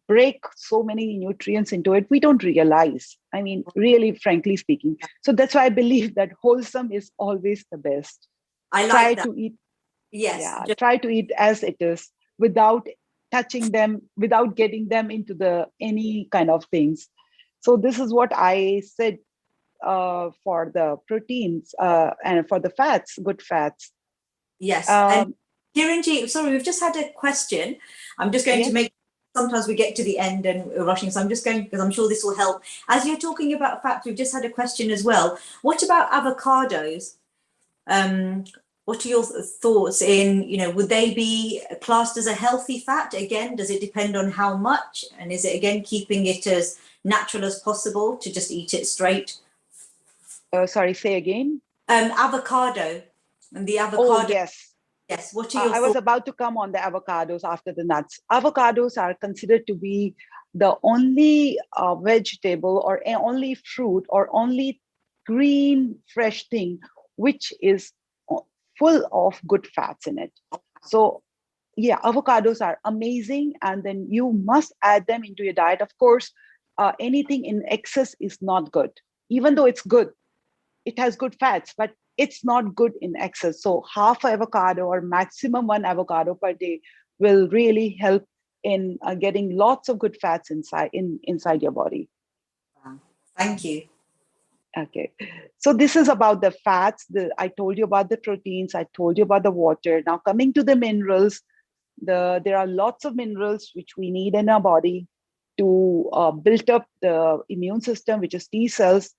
break so many nutrients into it. We don't realize. I mean, really, frankly speaking. So that's why I believe that wholesome is always the best. I like Try that. to eat. Yes. Yeah, try to eat as it is without touching them, without getting them into any kind of things. So this is what I said for the proteins and for the fats, good fats. Yes. And Kiranji, sorry, we've just had a question. I'm just going to make, sometimes we get to the end and we're rushing. So I'm just going, because I'm sure this will help. As you're talking about fats, we've just had a question as well. What about avocados? What are your thoughts in, would they be classed as a healthy fat? Again, does it depend on how much? And is it, again, keeping it as natural as possible to just eat it straight? Sorry, say again. Avocado. And the avocado. Oh, yes. Yes. What are your I was about to come on the avocados after the nuts. Avocados are considered to be the only vegetable or only fruit or only green, fresh thing which is full of good fats in it. So yeah, avocados are amazing, and then you must add them into your diet. Of course, anything in excess is not good. Even though it's good, it has good fats, but it's not good in excess. So half avocado or maximum one avocado per day will really help in getting lots of good fats inside your body. Thank you. Okay, so this is about the fats. I told you about the proteins. I told you about the water. Now coming to the minerals, there are lots of minerals which we need in our body to build up the immune system, which is T cells.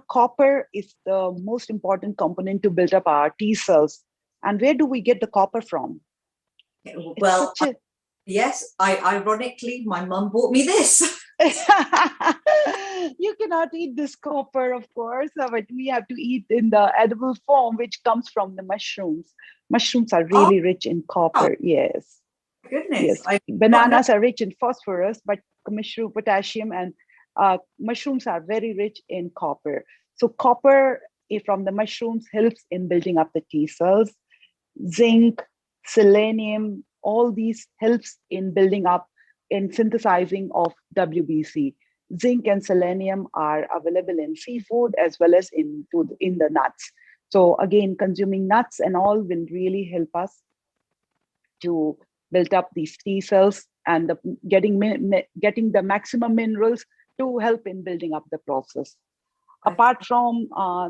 Copper is the most important component to build up our T cells. And where do we get the copper from? Well, yes, ironically, my mum bought me this. You cannot eat this copper, of course, but we have to eat in the edible form, which comes from the mushrooms. Mushrooms are really rich in copper. Yes. Goodness. Yes. Bananas are rich in phosphorus, but mushroom, potassium, and mushrooms are very rich in copper. So copper from the mushrooms helps in building up the T cells. Zinc, selenium, all these helps in building up, in synthesizing of WBC. Zinc and selenium are available in seafood as well as in the nuts. So again, consuming nuts and all will really help us to build up these T cells and getting the maximum minerals to help in building up the process. Apart from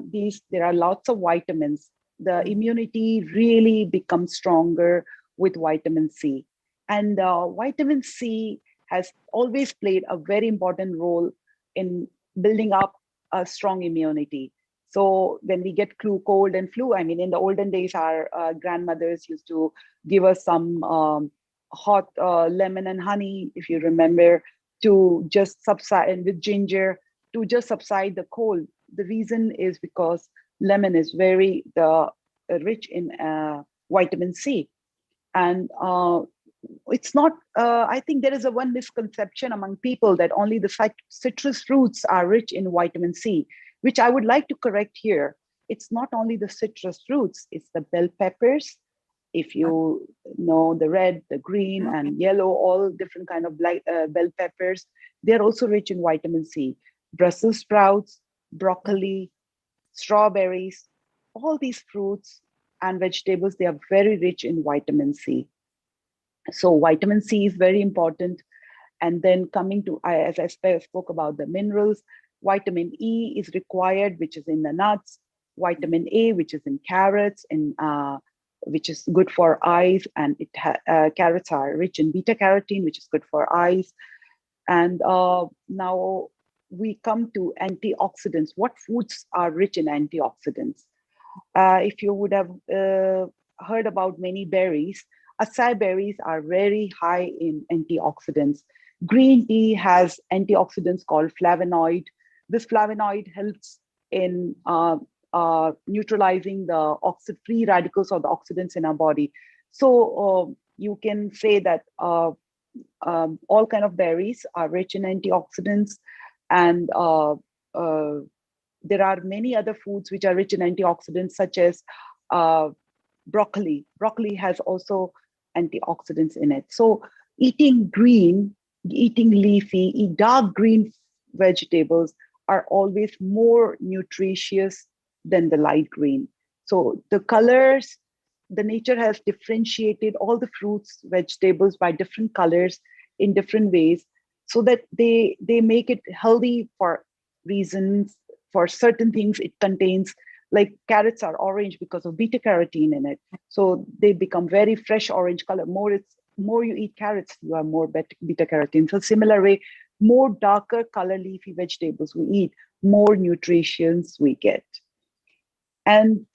these, there are lots of vitamins. The immunity really becomes stronger with vitamin C. And vitamin C has always played a very important role in building up a strong immunity. So when we get cold and flu, I mean, in the olden days, our grandmothers used to give us some hot lemon and honey, if you remember, to just subside, and with ginger, to just subside the cold. The reason is because lemon is very rich in vitamin C. And it's not, I think there is one misconception among people that only the citrus fruits are rich in vitamin C, which I would like to correct here. It's not only the citrus fruits, it's the bell peppers. If you know the red, the green, and yellow, all different kind of bell peppers, they're also rich in vitamin C. Brussels sprouts, broccoli, strawberries, all these fruits and vegetables, they are very rich in vitamin C. So vitamin C is very important. And then coming to, as I spoke about the minerals, vitamin E is required, which is in the nuts, vitamin A, which is in carrots, and which is good for eyes, and carrots are rich in beta carotene, which is good for eyes. And now we come to antioxidants. What foods are rich in antioxidants? If you would have heard about many berries, acai berries are very high in antioxidants. Green tea has antioxidants called flavonoid. This flavonoid helps in neutralizing the free radicals or the oxidants in our body. So you can say that all kind of berries are rich in antioxidants, and there are many other foods which are rich in antioxidants, such as broccoli. Broccoli has also antioxidants in it. So eating green, eating leafy, eat dark green vegetables are always more nutritious than the light green. So the colors, the nature has differentiated all the fruits, vegetables by different colors in different ways, so that they make it healthy for reasons, for certain things it contains. Like carrots are orange because of beta carotene in it, so they become very fresh orange color. More you eat carrots, you are more beta carotene. So similar way, more darker color leafy vegetables we eat, more nutrients we get. And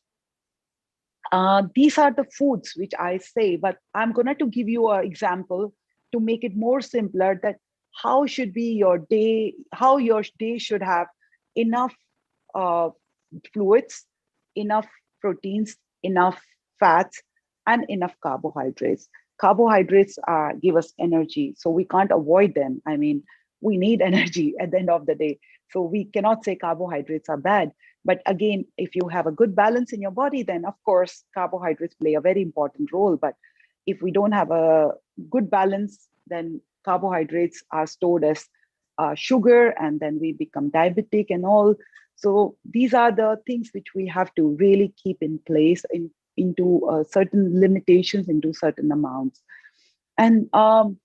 these are the foods which I say, but I'm going to give you an example to make it more simpler, that how should be your day, how your day should have enough fluids, enough proteins, enough fats, and enough carbohydrates. Carbohydrates give us energy, so we can't avoid them. I mean, we need energy at the end of the day. So we cannot say carbohydrates are bad. But again, if you have a good balance in your body, then of course, carbohydrates play a very important role. But if we don't have a good balance, then carbohydrates are stored as sugar, and then we become diabetic and all. So these are the things which we have to really keep in place into certain limitations, into certain amounts. And I'll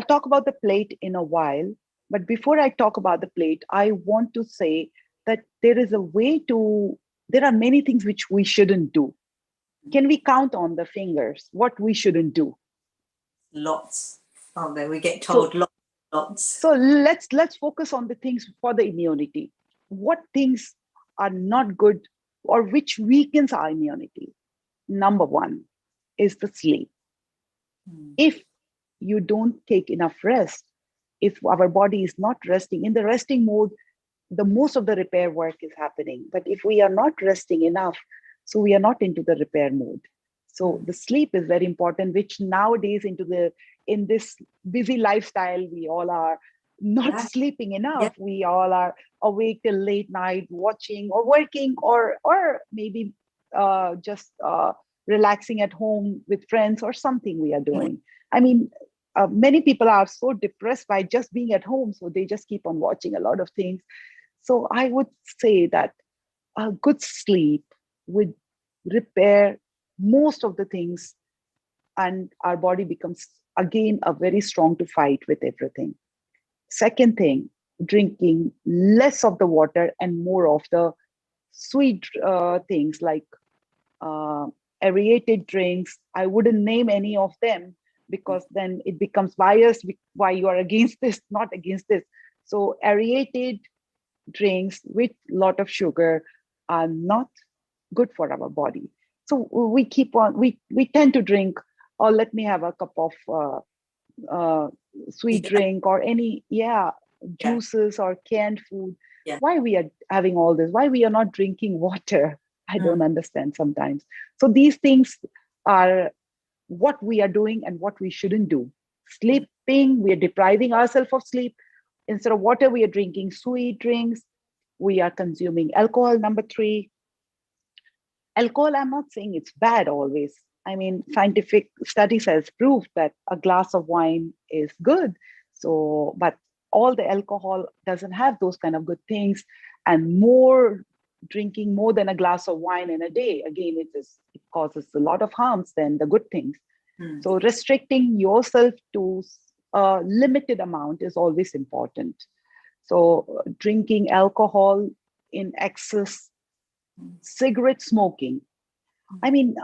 talk about the plate in a while. But before I talk about the plate, I want to say that there are many things which we shouldn't do. Can we count on the fingers what we shouldn't do? Lots. Oh, there we get told lots. So let's focus on the things for the immunity. What things are not good or which weakens our immunity? Number one is the sleep. If you don't take enough rest, if our body is not resting, in the resting mode, the most of the repair work is happening. But if we are not resting enough, so we are not into the repair mode. So the sleep is very important, which nowadays in this busy lifestyle, we all are not sleeping enough. We all are awake till late night, watching or working, or maybe just relaxing at home with friends or something we are doing. I mean, many people are so depressed by just being at home, so they just keep on watching a lot of things. So I would say that a good sleep would repair most of the things, and our body becomes again a very strong to fight with everything. Second thing, drinking less of the water and more of the sweet things like aerated drinks. I wouldn't name any of them because then it becomes biased why you are against this, not against this. So aerated drinks with a lot of sugar are not good for our body. So we tend to drink, or let me have a cup of sweet drink or any juices or canned food. Why we are having all this? Why we are not drinking water? I don't understand sometimes. So these things are what we are doing and what we shouldn't do. Sleeping, we are depriving ourselves of sleep. Instead of water, we are drinking sweet drinks. We are consuming alcohol. Number three, alcohol, I'm not saying it's bad always. I mean, scientific studies has proved that a glass of wine is good. So, but all the alcohol doesn't have those kind of good things. And drinking more than a glass of wine in a day, again, it causes a lot of harms than the good things. So restricting yourself to a limited amount is always important. So drinking alcohol in excess, cigarette smoking. I mean,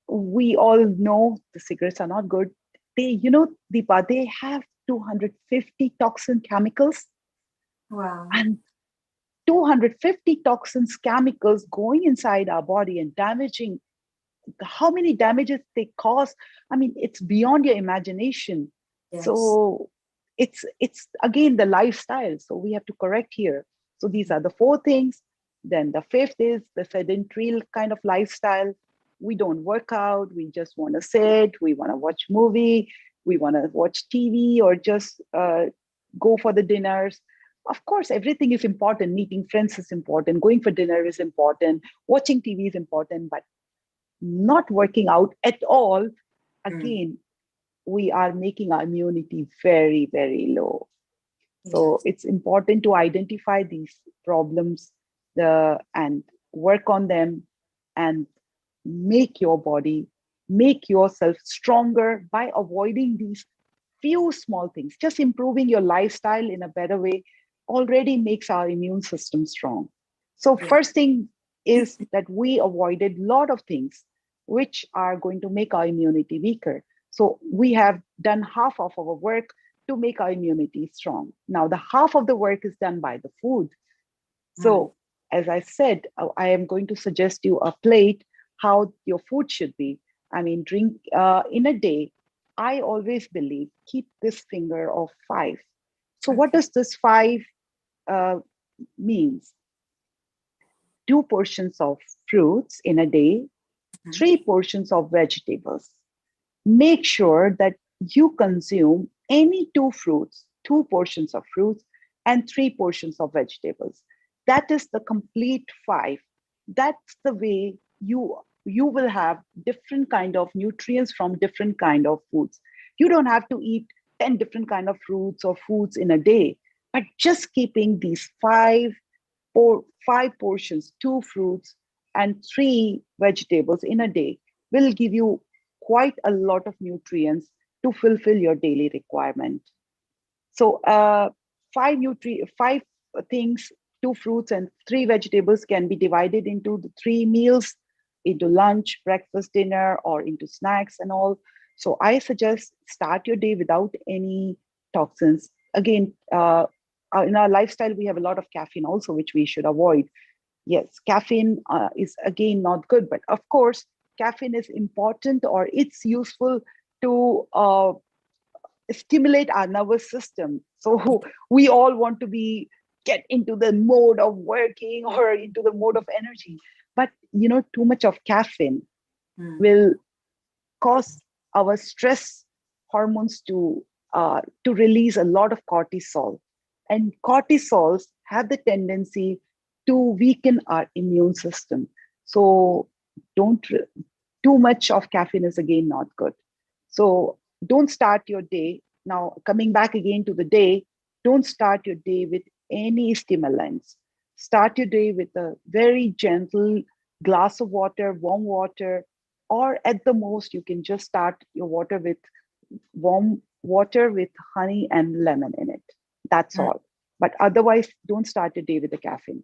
we all know the cigarettes are not good. Deepa, they have 250 toxin chemicals, Wow. and 250 toxins chemicals going inside our body and damaging. How many damages they cause, I mean, it's beyond your imagination. Yes. So it's again the lifestyle, so we have to correct here. So these are the four things. Then the fifth is the sedentary kind of lifestyle. We don't work out, we just want to sit, we want to watch movie, we want to watch TV, or just go for the dinners. Of course, everything is important. Meeting friends is important, going for dinner is important, watching TV is important, but not working out at all, Mm. again, we are making our immunity very, very low. So Yes. it's important to identify these problems, and work on them, and make your body, make yourself stronger by avoiding these few small things. Just improving your lifestyle in a better way already makes our immune system strong. So Yeah. first thing is that we avoided a lot of things which are going to make our immunity weaker. So we have done half of our work to make our immunity strong. Now the half of the work is done by the food. Mm. So as I said, I am going to suggest you a plate, how your food should be. I mean, drink in a day. I always believe keep this finger of five. So what Okay. does this five uh, means? 2 portions of fruits in a day, Mm. 3 portions of vegetables. Make sure that you consume any 2 fruits, 2 portions of fruits, and 3 portions of vegetables. That is the complete five. That's the way you will have different kind of nutrients from different kind of foods. You don't have to eat 10 different kind of fruits or foods in a day, but just keeping these or 5 portions, 2 fruits, and 3 vegetables in a day will give you quite a lot of nutrients to fulfill your daily requirement. So, five things, 2 fruits and 3 vegetables can be divided into the 3 meals, into lunch, breakfast, dinner, or into snacks and all. So, I suggest start your day without any toxins. Again, in our lifestyle, we have a lot of caffeine also, which we should avoid. Yes, caffeine is again not good, but of course, caffeine is important, or it's useful to stimulate our nervous system. So we all want to be get into the mode of working or into the mode of energy. But too much of caffeine Mm. will cause our stress hormones to release a lot of cortisol, and cortisols have the tendency to weaken our immune system. So don't too much of caffeine is again not good. So don't start your day. Now, coming back again to the day, don't start your day with any stimulants. Start your day with a very gentle glass of water, warm water, or at the most, you can just start your water with warm water with honey and lemon in it. That's Mm. all. But otherwise, don't start your day with the caffeine.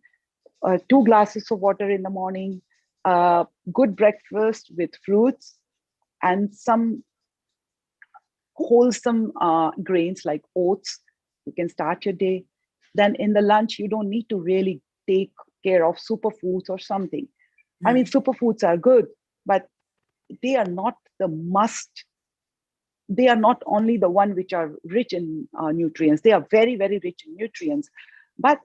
2 glasses of water in the morning, good breakfast with fruits, and some wholesome grains like oats. You can start your day. Then in the lunch, you don't need to really take care of superfoods or something. I mean, Mm. superfoods are good, but they are not the must. They are not only the one which are rich in nutrients. They are very, very rich in nutrients. But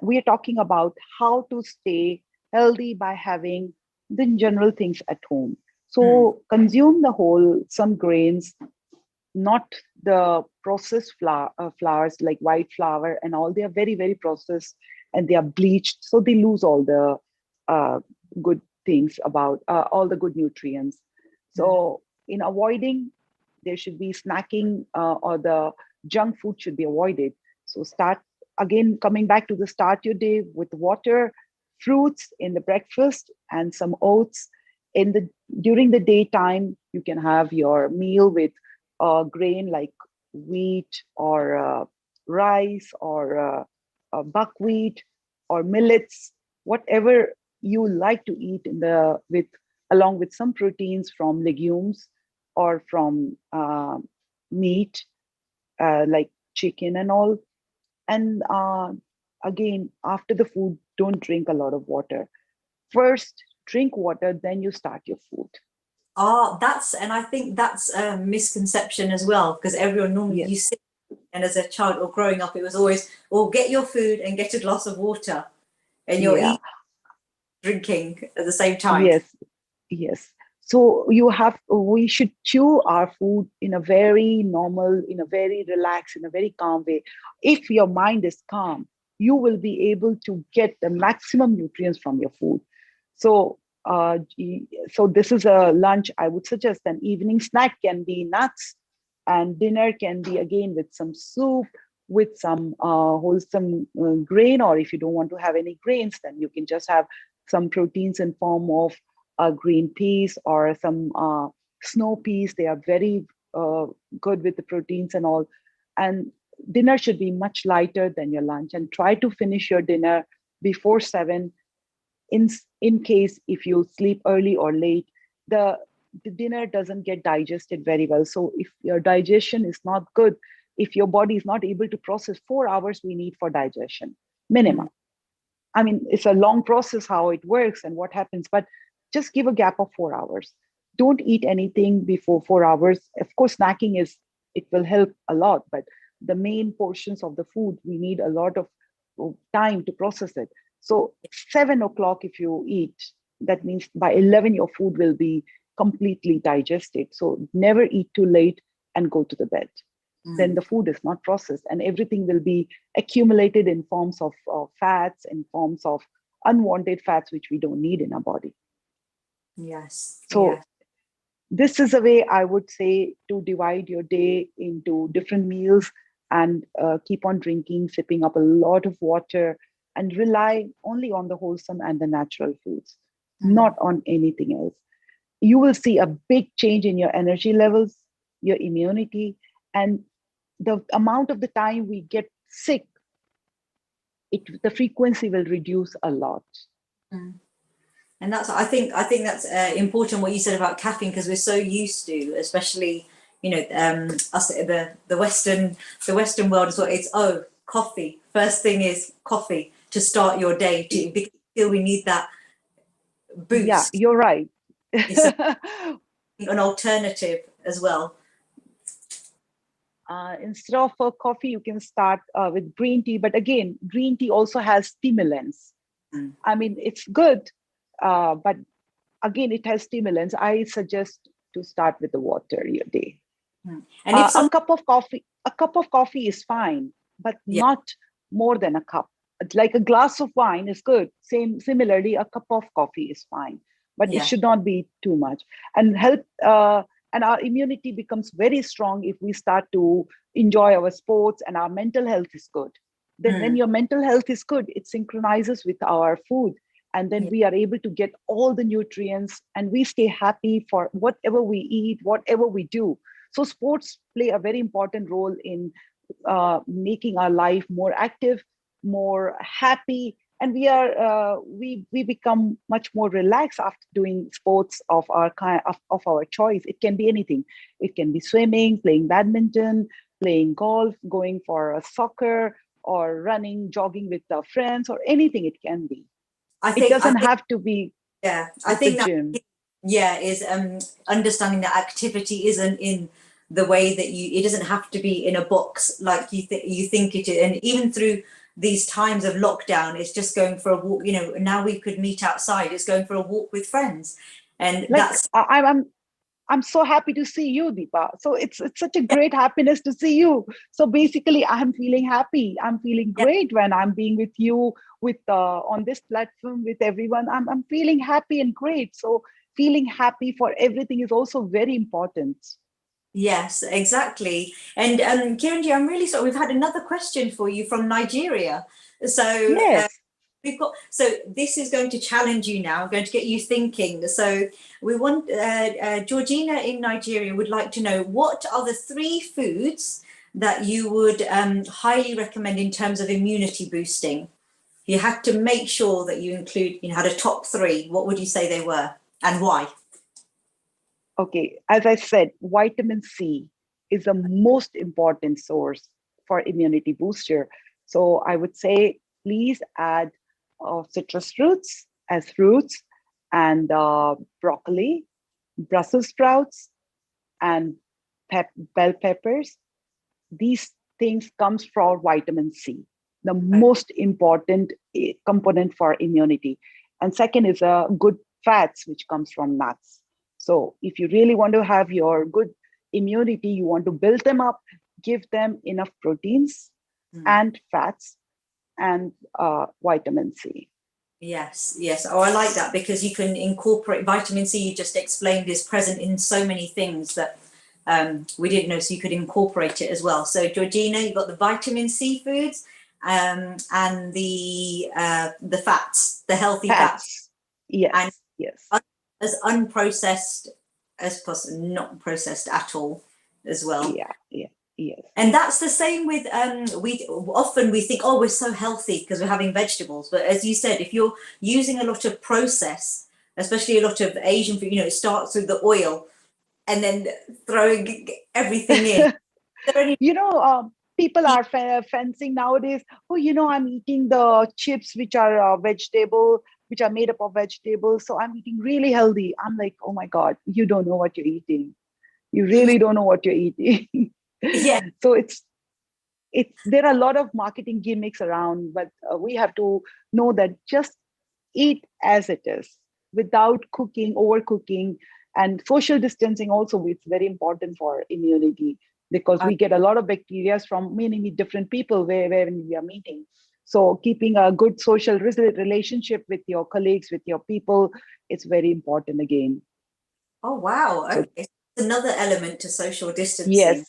we are talking about how to stay healthy by having the general things at home. Mm. So consume the whole some grains, not the processed flours like white flour and all. They are very, very processed, and they are bleached, so they lose all the uh, good things about all the good nutrients. Mm. So in avoiding, there should be snacking, or the junk food should be avoided. So start again, coming back to the start your day with water, fruits in the breakfast, and some oats in the during the daytime. You can have your meal with grain like wheat, or rice, or buckwheat, or millets, whatever you like to eat in the with along with some proteins from legumes or from meat, like chicken and all. And again, after the food, don't drink a lot of water. First, drink water, then you start your food. And I think that's a misconception as well, because everyone normally Yes. you sit, and as a child or growing up, it was always, well, get your food and get a glass of water, and you're Yeah. eating, drinking at the same time. Yes. Yes. So we should chew our food in a very normal, in a very relaxed, in a very calm way. If your mind is calm, you will be able to get the maximum nutrients from your food. So, so this is a lunch. I would suggest an evening snack can be nuts, and dinner can be again with some soup, with some wholesome grain. Or if you don't want to have any grains, then you can just have some proteins in form of green peas or some snow peas. They are very good with the proteins and all. And dinner should be much lighter than your lunch, and try to finish your dinner before 7. In case if you sleep early or late, the dinner doesn't get digested very well. So if your digestion is not good, if your body is not able to process, 4 hours we need for digestion minimum. I mean, it's a long process how it works and what happens, but just give a gap of 4 hours. Don't eat anything before 4 hours. Of course, snacking it will help a lot, but the main portions of the food, we need a lot of time to process it. So 7 o'clock, if you eat, that means by 11, your food will be completely digested. So never eat too late and go to the bed. Then the food is not processed, and everything will be accumulated in forms of fats, in forms of unwanted fats, which we don't need in our body. Yes. So Yes. this is a way I would say to divide your day into different meals, and keep on drinking, sipping up a lot of water, and rely only on the wholesome and the natural foods, not on anything else. You will see a big change in your energy levels, your immunity, and the amount of the time we get sick, the frequency will reduce a lot. And that's, I think that's important what you said about caffeine, because we're so used to, especially, us, the Western world as well. It's, coffee. First thing is coffee to start your day, because feel we need that Yeah, boost. you're right. It's an alternative as well. Instead of coffee, you can start with green tea. But again, green tea also has stimulants. I mean, it's good, but again, it has stimulants. I suggest to start with the water your day. And if A cup of coffee is fine, but not more than a cup. Like a glass of wine is good. Similarly, a cup of coffee is fine, but it should not be too much. And and our immunity becomes very strong if we start to enjoy our sports, and our mental health is good. Then when your mental health is good, it synchronizes with our food, and then we are able to get all the nutrients, and we stay happy for whatever we eat, whatever we do. So sports play a very important role in making our life more active, more happy, and we become much more relaxed after doing sports of our kind, of our choice. It can be anything. It can be swimming, playing badminton, playing golf, going for a soccer, or running, jogging with our friends, or anything it can be. It doesn't have to be the gym. Is understanding that activity isn't in the way that it doesn't have to be in a box like you think it is. And even through these times of lockdown, it's just going for a walk. Now we could meet outside. It's going for a walk with friends, and like, that's. I'm so happy to see you, Deepa. So it's such a great happiness to see you. So basically, I'm feeling happy. I'm feeling great when I'm being with you, with on this platform with everyone. I'm feeling happy and great. So feeling happy for everything is also very important. Yes, exactly. And Kiranji, I'm really sorry. We've had another question for you from Nigeria. So Yes. so this is going to challenge you now. I'm going to get you thinking. So we want Georgina in Nigeria would like to know, what are the 3 foods that you would highly recommend in terms of immunity boosting? You had to make sure that you include, had a top 3. What would you say they were? and why? Okay, as I said, vitamin C is the most important source for immunity booster. So I would say please add citrus fruits as fruits, and broccoli, Brussels sprouts, and bell peppers. These things comes from vitamin C, the most important component for immunity. And second is good fats, which comes from nuts. So if you really want to have your good immunity, you want to build them up, give them enough proteins and fats and vitamin C. Yes, yes. Oh, I like that, because you can incorporate vitamin C. You just explained is present in so many things that we didn't know, so you could incorporate it as well. So Georgina, you've got the vitamin C foods, and the fats, the healthy fats, Yes, and yes. as unprocessed as possible, not processed at all, as well. Yeah, yeah, yes. And that's the same with we think, oh, we're so healthy because we're having vegetables, but as you said, if you're using a lot of process, especially a lot of Asian food, it starts with the oil and then throwing everything in. People are fencing nowadays. Oh, I'm eating the chips which are vegetable, which are made up of vegetables. So I'm eating really healthy. I'm like, oh my God, you don't know what you're eating. You really don't know what you're eating. Yeah. So there are a lot of marketing gimmicks around, but we have to know that just eat as it is without cooking, overcooking, and social distancing also. It's very important for immunity, because we get a lot of bacteria from many different people where we are meeting. So keeping a good social relationship with your colleagues, with your people, it's very important again. Oh, wow. Okay. Another element to social distancing. Yes.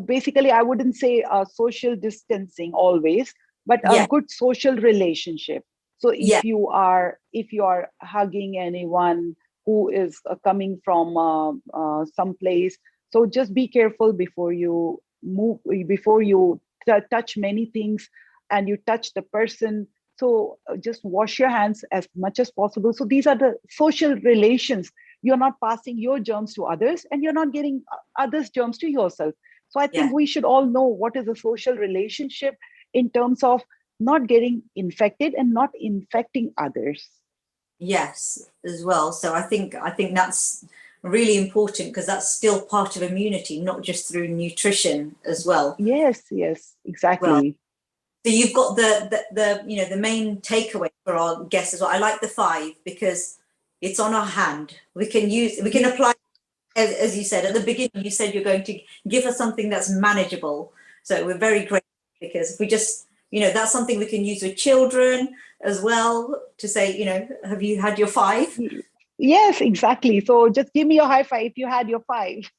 Basically, I wouldn't say social distancing always, but a good social relationship. So if you are hugging anyone who is coming from some place, so just be careful before you move, before you touch many things, and you touch the person. So just wash your hands as much as possible. So these are the social relations. You're not passing your germs to others, and you're not getting others' germs to yourself. So I think we should all know what is a social relationship in terms of not getting infected and not infecting others. Yes, as well. So I think that's really important, because that's still part of immunity, not just through nutrition as well. Yes, exactly. So you've got the main takeaway for our guests as well. I like the 5 because it's on our hand. We can apply, as you said at the beginning. You said you're going to give us something that's manageable. So we're very grateful, because if we just, that's something we can use with children as well, to say, have you had your 5? Yes, exactly. So just give me your high five if you had your 5.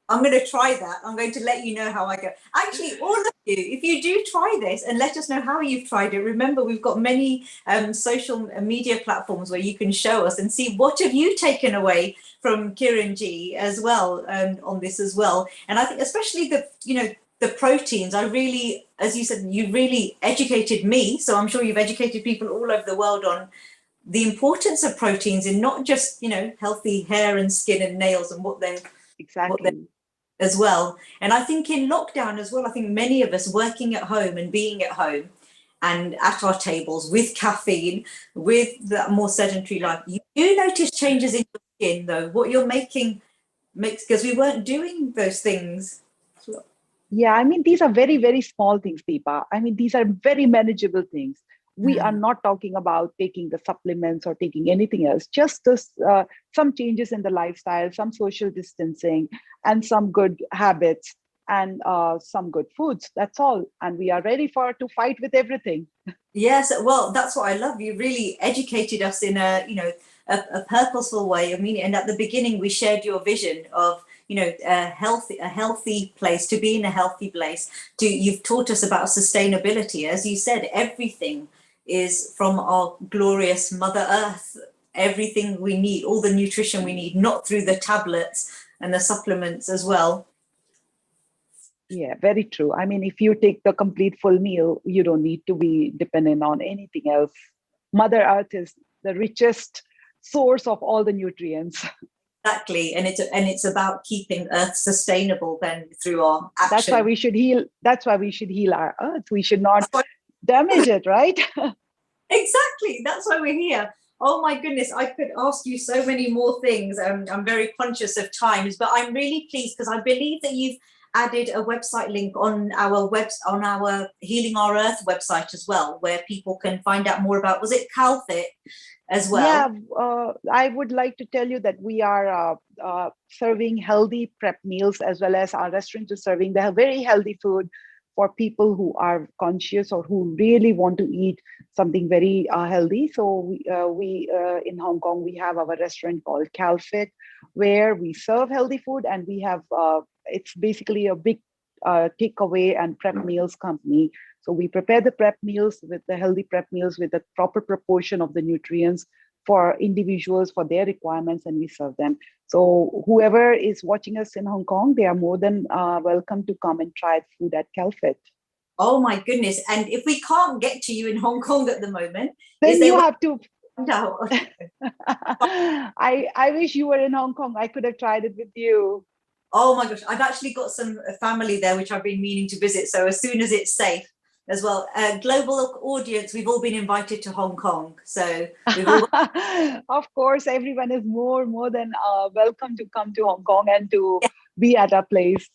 I'm going to try that. I'm going to let you know how I go. Actually, all of you, if you do try this and let us know how you've tried it, remember we've got many social media platforms where you can show us and see what have you taken away from Kiranji as well, on this as well. And I think especially the proteins, I really, as you said, you really educated me. So I'm sure you've educated people all over the world on the importance of proteins in not just, healthy hair and skin and nails and what they're as well. And I think in lockdown as well, I think many of us working at home and being at home and at our tables with caffeine, with that more sedentary life, you do notice changes in your skin, though. What you're making makes, because we weren't doing those things. Yeah, I mean, these are very, very small things, Deepa. I mean, these are very manageable things. We are not talking about taking the supplements or taking anything else, just this, some changes in the lifestyle, some social distancing, and some good habits, and some good foods. That's all. And we are ready to fight with everything. Yes, well, that's what I love. You really educated us in a purposeful way. I mean, and at the beginning we shared your vision of, a healthy place, to be in a healthy place. You've taught us about sustainability. As you said, everything is from our glorious Mother Earth. Everything we need, all the nutrition we need, not through the tablets and the supplements as well. Yeah, very true. I mean, if you take the complete full meal, you don't need to be dependent on anything else. Mother Earth is the richest source of all the nutrients. Exactly, and it's about keeping Earth sustainable then through our action. That's why we should heal. That's why we should heal our Earth. We should not damage it, right? Exactly, that's why we're here. Oh my goodness, I could ask you so many more things. I'm very conscious of times, but I'm really pleased because I believe that you've added a website link on our Healing Our Earth website as well, where people can find out more about. Was it CalFit as well? Yeah, I would like to tell you that we are serving healthy prep meals, as well as our restaurant is serving the very healthy food for people who are conscious or who really want to eat something very healthy. So we in Hong Kong, we have our restaurant called CalFit, where we serve healthy food, and we have it's basically a big takeaway and prep meals company. So we prepare the prep meals with the healthy prep meals with the proper proportion of the nutrients for individuals for their requirements, and we serve them. So whoever is watching us in Hong Kong, they are more than welcome to come and try food at CalFit. Oh my goodness! And if we can't get to you in Hong Kong at the moment, then you have to. No. I wish you were in Hong Kong. I could have tried it with you. Oh my gosh, I've actually got some family there which I've been meaning to visit. So as soon as it's safe as well. Global audience, we've all been invited to Hong Kong. So we've all of course, everyone is more than welcome to come to Hong Kong and to be at our place.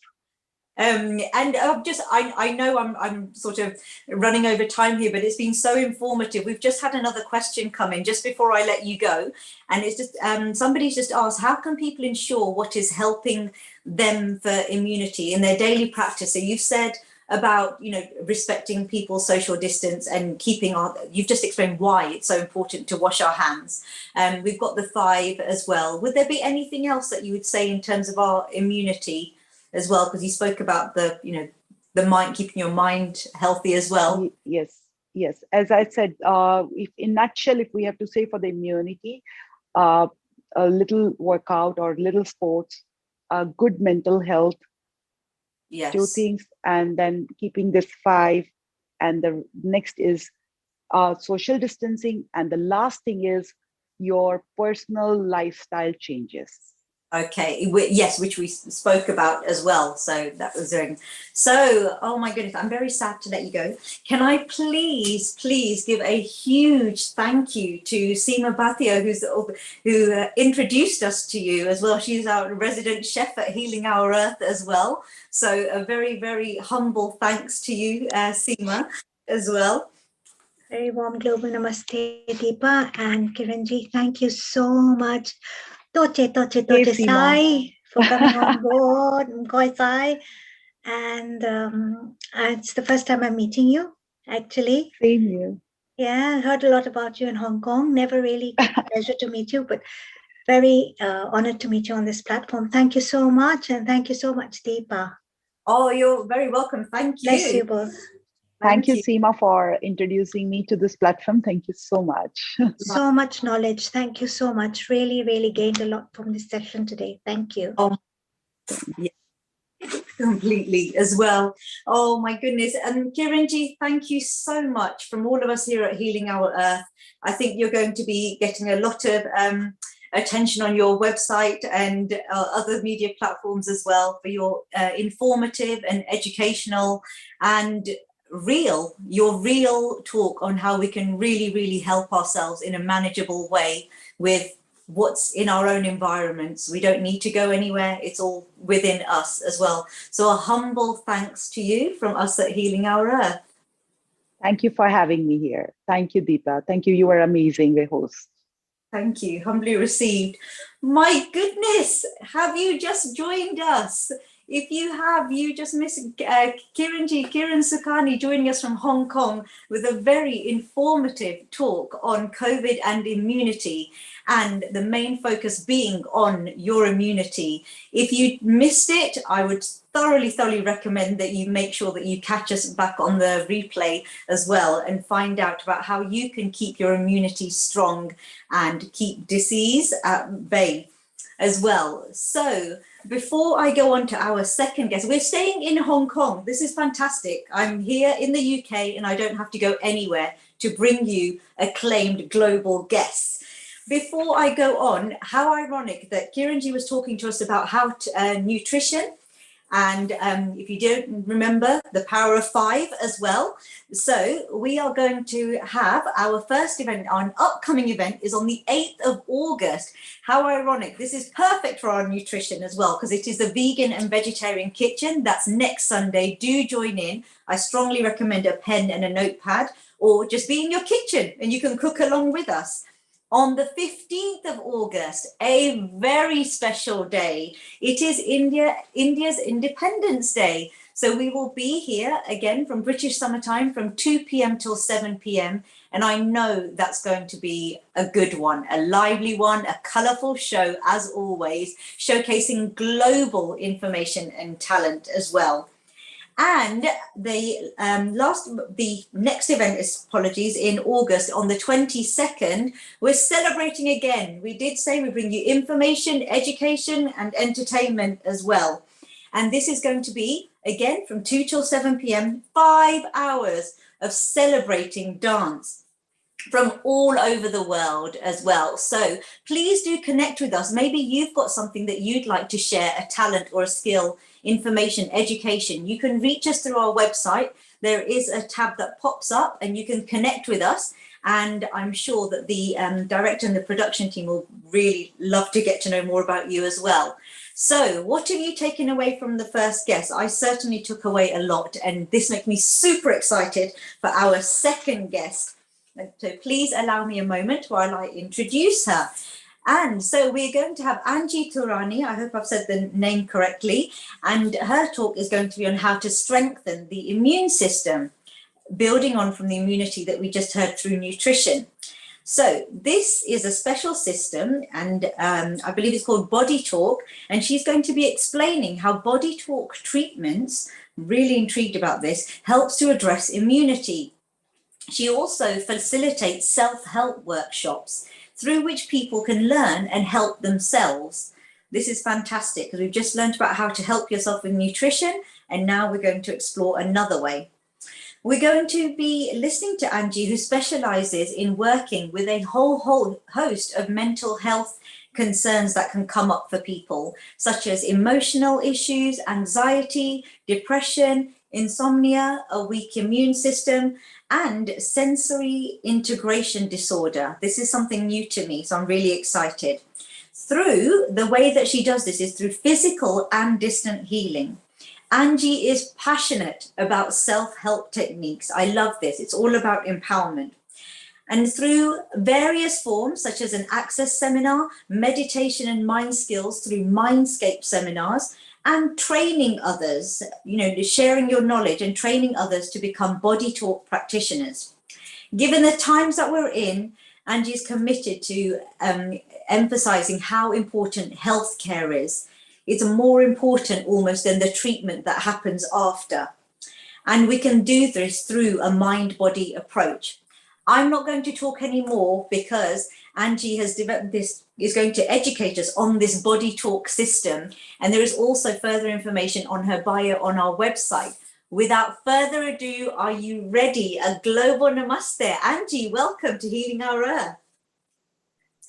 And I know I'm sort of running over time here, but it's been so informative. We've just had another question come in just before I let you go, and it's just somebody's just asked, how can people ensure what is helping them for immunity in their daily practice? So you've said about, you know, respecting people's social distance and keeping you've just explained why it's so important to wash our hands. We've got the 5 as well. Would there be anything else that you would say in terms of our immunity as well? Because you spoke about the, you know, the mind, keeping your mind healthy as well. Yes. As I said, if in nutshell, if we have to say for the immunity, a little workout or little sports, good mental health, Yes. 2 things, and then keeping this 5, and the next is social distancing, and the last thing is your personal lifestyle changes. Okay, yes, which we spoke about as well. So that was so, oh my goodness, I'm very sad to let you go. Can I please give a huge thank you to Seema Bhatia, who introduced us to you as well. She's our resident chef at Healing Our Earth as well. So a very, very humble thanks to you, Seema, as well. Very warm global namaste, Deepa and Kiranji. Thank you so much. Toche Sai for coming on board, Mkoi Sai. And it's the first time I'm meeting you, actually. Same here. Yeah, I heard a lot about you in Hong Kong. Never really got the pleasure to meet you, but very honored to meet you on this platform. Thank you so much. And thank you so much, Deepa. Oh, you're very welcome. Thank you. Bless you both. Thank you, Seema, for introducing me to this platform. Thank you so much. So much knowledge. Thank you so much. Really, really gained a lot from this session today. Thank you. Oh, yeah, completely as well. Oh my goodness. And Kiranji, thank you so much from all of us here at Healing Our Earth. I think you're going to be getting a lot of attention on your website and other media platforms as well for your informative and educational and your real talk on how we can really help ourselves in a manageable way with what's in our own environments. We don't need to go anywhere. It's all within us as well. So a humble thanks to you from us at Healing Our Earth. Thank you for having me here. Thank you, Deepa. Thank you. You were amazing, the host. Thank you. Humbly received. My goodness, have you just joined us? If you have, you just missed Kiran Sukhani joining us from Hong Kong with a very informative talk on COVID and immunity, and the main focus being on your immunity. If you missed it, I would thoroughly recommend that you make sure that you catch us back on the replay as well and find out about how you can keep your immunity strong and keep disease at bay as well. So Before I go on to our second guest, we're staying in Hong Kong. This is fantastic. I'm here in the UK and I don't have to go anywhere to bring you acclaimed global guests. Before I go on, how ironic that Kiranji was talking to us about how nutrition. And if you don't remember, the power of 5 as well. So we are going to have our first event, our upcoming event is on the 8th of August. How ironic. This is perfect for our nutrition as well, because it is the vegan and vegetarian kitchen. That's next Sunday. Do join in. I strongly recommend a pen and a notepad, or just be in your kitchen and you can cook along with us. On the 15th of August, a very special day. It is India's Independence Day. So we will be here again from British summertime from 2 p.m. till 7 p.m. And I know that's going to be a good one, a lively one, a colourful show as always, showcasing global information and talent as well. And the next event is, apologies, in August on the 22nd, we're celebrating again. We did say we bring you information, education and entertainment as well. And this is going to be, again, from 2 till 7 p.m, 5 hours of celebrating dance from all over the world as well. So please do connect with us. Maybe you've got something that you'd like to share, a talent or a skill, information, education. You can reach us through our website. There is a tab that pops up and you can connect with us. And I'm sure that the director and the production team will really love to get to know more about you as well. So what have you taken away from the first guest? I certainly took away a lot, and this makes me super excited for our second guest. So please allow me a moment while I introduce her. And so we're going to have Angie Turani, I hope I've said the name correctly, and her talk is going to be on how to strengthen the immune system, building on from the immunity that we just heard through nutrition. So this is a special system, and I believe it's called Body Talk, and she's going to be explaining how Body Talk treatments, really intrigued about this, helps to address immunity. She also facilitates self-help workshops through which people can learn and help themselves. This is fantastic because we've just learned about how to help yourself with nutrition, and now we're going to explore another way. We're going to be listening to Angie, who specializes in working with a whole host of mental health concerns that can come up for people, such as emotional issues, anxiety, depression, insomnia, a weak immune system, and sensory integration disorder. This is something new to me, so I'm really excited. Through the way that she does this is through physical and distant healing. Angie is passionate about self-help techniques. I love this. It's all about empowerment. And through various forms, such as an access seminar, meditation and mind skills through Mindscape seminars, and training others, sharing your knowledge and training others to become Body Talk practitioners. Given the times that we're in, Angie is committed to emphasizing how important healthcare is. It's more important almost than the treatment that happens after. And we can do this through a mind-body approach. I'm not going to talk anymore because Angie has developed this, is going to educate us on this Body Talk system. And there is also further information on her bio on our website. Without further ado, are you ready? A global namaste. Angie, welcome to Healing Our Earth.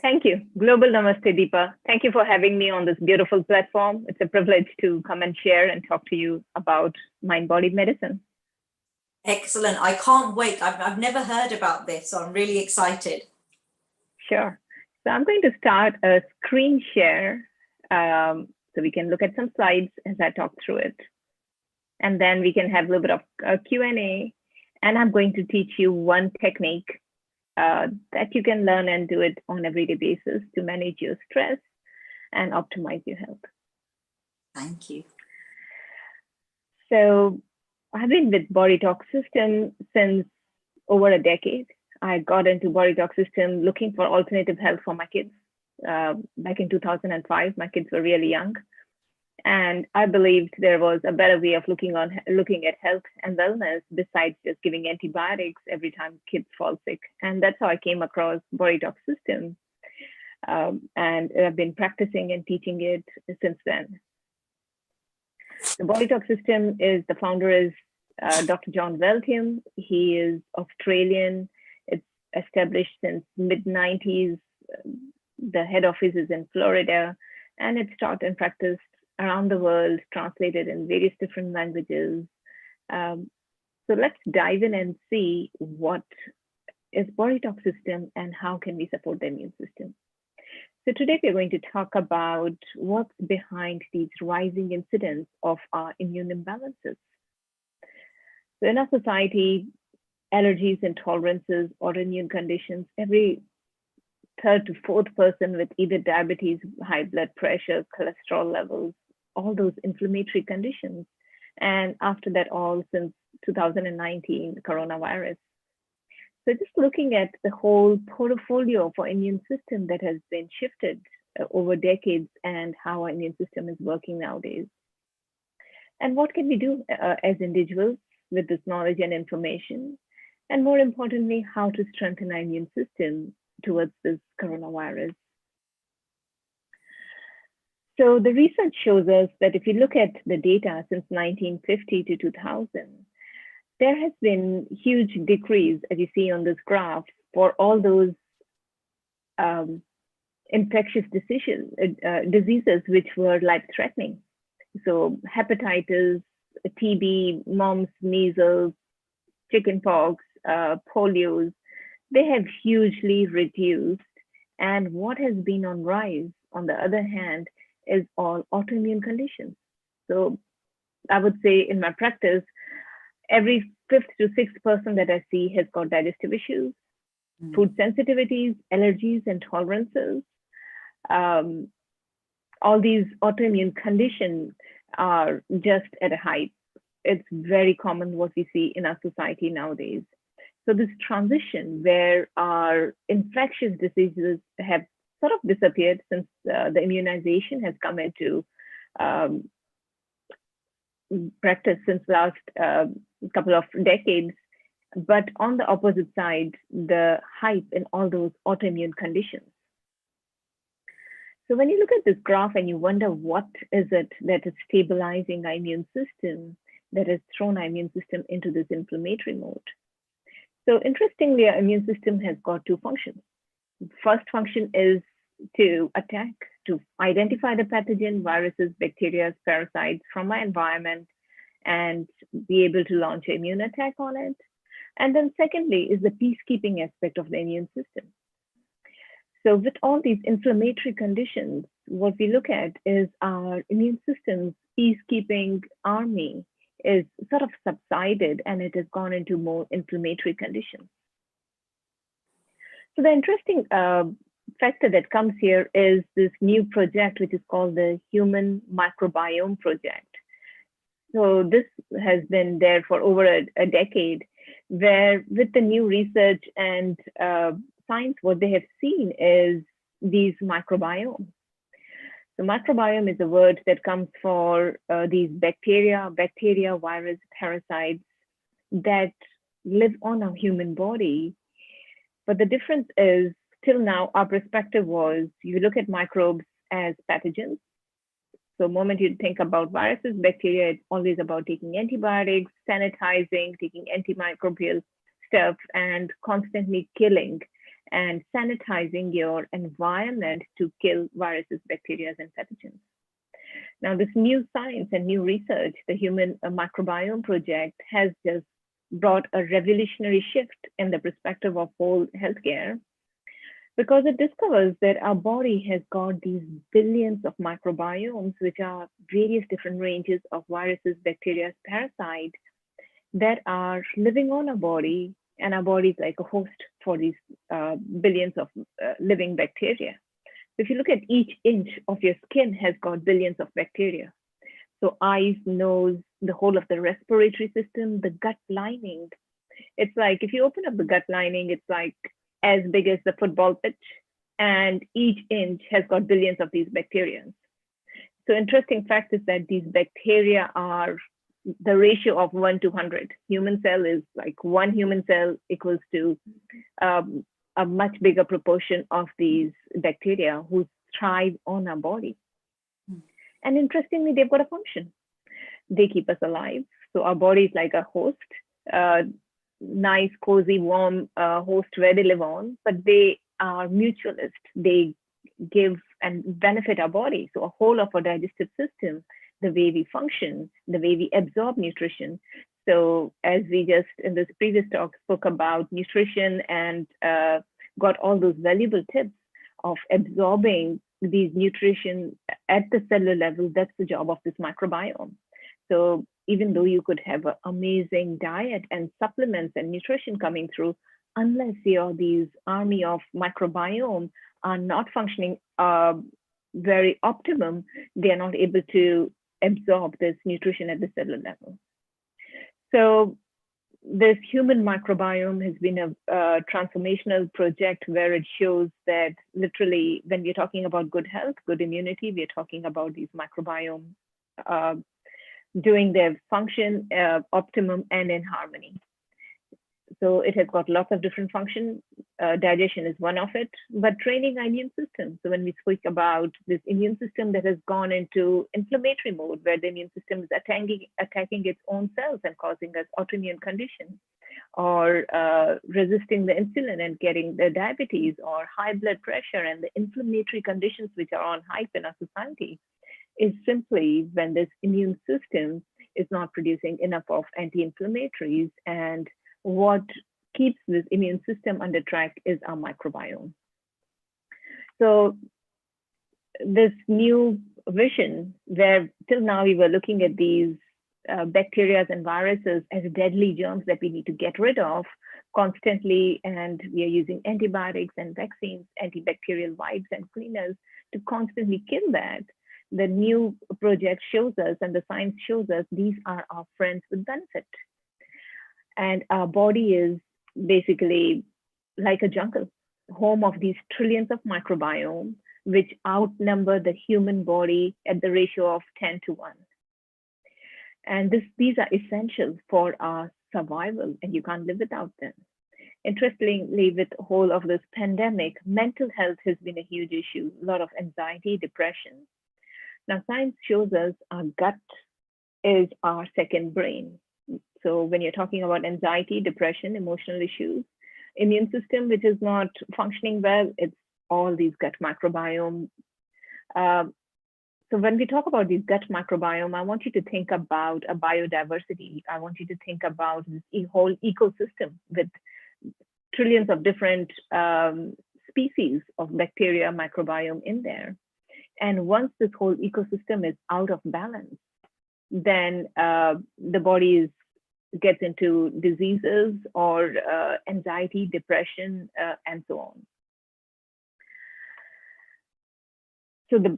Thank you. Global Namaste, Deepa. Thank you for having me on this beautiful platform. It's a privilege to come and share and talk to you about mind-body medicine. Excellent. I can't wait. I've never heard about this, so I'm really excited. Sure. So I'm going to start a screen share so we can look at some slides as I talk through it. And then we can have a little bit of a Q&A. And I'm going to teach you one technique that you can learn and do it on an everyday basis to manage your stress and optimize your health. Thank you. So I've been with Body Talk System since over a decade. I got into Body Talk System looking for alternative health for my kids. Back in 2005, my kids were really young. And I believed there was a better way of looking at health and wellness besides just giving antibiotics every time kids fall sick. And that's how I came across Body Talk System. And I've been practicing and teaching it since then. The body talk system is, the founder is Dr. John Weltham. He is Australian. It's established since mid-90s. The head office is in Florida, and it's taught and practiced around the world, translated in various different languages. So let's dive in and see what is body talk system and how can we support the immune system. So today we're going to talk about what's behind these rising incidents of our immune imbalances. So in our society, allergies, intolerances, autoimmune conditions, every third to fourth person with either diabetes, high blood pressure, cholesterol levels, all those inflammatory conditions. And after that, all since 2019, coronavirus. So just looking at the whole portfolio for immune system that has been shifted over decades and how our immune system is working nowadays. And what can we do as individuals with this knowledge and information? And more importantly, how to strengthen our immune system towards this coronavirus. So the research shows us that if you look at the data since 1950 to 2000, there has been huge decrease, as you see on this graph, for all those infectious diseases which were life-threatening. So hepatitis, TB, mumps, measles, chickenpox, polios, they have hugely reduced. And what has been on rise, on the other hand, is all autoimmune conditions. So I would say in my practice, every fifth to sixth person that I see has got digestive issues, food sensitivities, allergies, intolerances. All these autoimmune conditions are just at a height. It's very common what we see in our society nowadays. So this transition where our infectious diseases have sort of disappeared since the immunization has come into practice since last couple of decades. But on the opposite side, the hype in all those autoimmune conditions. So when you look at this graph and you wonder what is it that is stabilizing our immune system, that has thrown our immune system into this inflammatory mode. So interestingly, our immune system has got two functions. First function is to attack, to identify the pathogen, viruses, bacteria, parasites from my environment, and be able to launch an immune attack on it. And then secondly is the peacekeeping aspect of the immune system. So with all these inflammatory conditions, what we look at is our immune system's peacekeeping army is sort of subsided and it has gone into more inflammatory conditions. So the interesting factor that comes here is this new project, which is called the Human Microbiome Project. So this has been there for over a decade, where with the new research and science, what they have seen is these microbiomes. So microbiome is a word that comes for these bacteria, virus, parasites that live on our human body. But the difference is, till now, our perspective was, you look at microbes as pathogens. So the moment you think about viruses, bacteria, it's always about taking antibiotics, sanitizing, taking antimicrobial stuff, and constantly killing and sanitizing your environment to kill viruses, bacteria, and pathogens. Now, this new science and new research, the Human Microbiome Project, has just brought a revolutionary shift in the perspective of whole healthcare, because it discovers that our body has got these billions of microbiomes, which are various different ranges of viruses, bacteria, parasites that are living on our body, and our body is like a host for these billions of living bacteria. If you look at each inch of your skin has got billions of bacteria. So eyes, nose, the whole of the respiratory system, the gut lining. It's like, if you open up the gut lining, it's like as big as the football pitch, and each inch has got billions of these bacteria. So interesting fact is that these bacteria are the ratio of 1 to 100. Human cell is like one human cell equals to a much bigger proportion of these bacteria who thrive on our body. And interestingly, they've got a function. They keep us alive. So our body is like a host, nice, cozy, warm host where they live on, but they are mutualist. They give and benefit our body. So a whole of our digestive system, the way we function, the way we absorb nutrition. So as we just in this previous talk spoke about nutrition and got all those valuable tips of absorbing these nutrition at the cellular level, that's the job of this microbiome. So even though you could have an amazing diet and supplements and nutrition coming through, unless these army of microbiome are not functioning very optimum, they are not able to absorb this nutrition at the cellular level. So this human microbiome has been a transformational project where it shows that literally when we're talking about good health, good immunity, we're talking about these microbiome doing their function optimum and in harmony. So it has got lots of different functions. Digestion is one of it, but training our immune system. So when we speak about this immune system that has gone into inflammatory mode, where the immune system is attacking its own cells and causing us autoimmune conditions, or resisting the insulin and getting the diabetes or high blood pressure and the inflammatory conditions which are on hype in our society, is simply when this immune system is not producing enough of anti-inflammatories, and what keeps this immune system under track is our microbiome. So this new vision, where till now we were looking at these bacteria and viruses as deadly germs that we need to get rid of constantly, and we are using antibiotics and vaccines, antibacterial wipes and cleaners to constantly kill that. The new project shows us, and the science shows us, these are our friends with benefit. And our body is basically like a jungle, home of these trillions of microbiome, which outnumber the human body at the ratio of 10:1. And these are essential for our survival, and you can't live without them. Interestingly, with the whole of this pandemic, mental health has been a huge issue, a lot of anxiety, depression. Now, science shows us our gut is our second brain. So when you're talking about anxiety, depression, emotional issues, immune system, which is not functioning well, it's all these gut microbiome. So when we talk about these gut microbiome, I want you to think about a biodiversity. I want you to think about this whole ecosystem with trillions of different species of bacteria microbiome in there. And once this whole ecosystem is out of balance, then the body gets into diseases or anxiety, depression, and so on. So the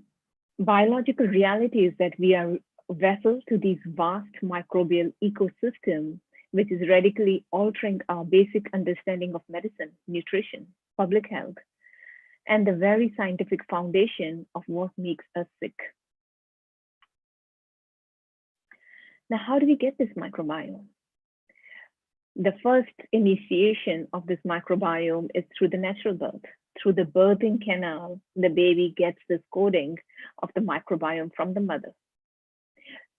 biological reality is that we are vessels to these vast microbial ecosystem, which is radically altering our basic understanding of medicine, nutrition, public health, and the very scientific foundation of what makes us sick. Now, how do we get this microbiome? The first initiation of this microbiome is through the natural birth. Through the birthing canal, the baby gets this coding of the microbiome from the mother.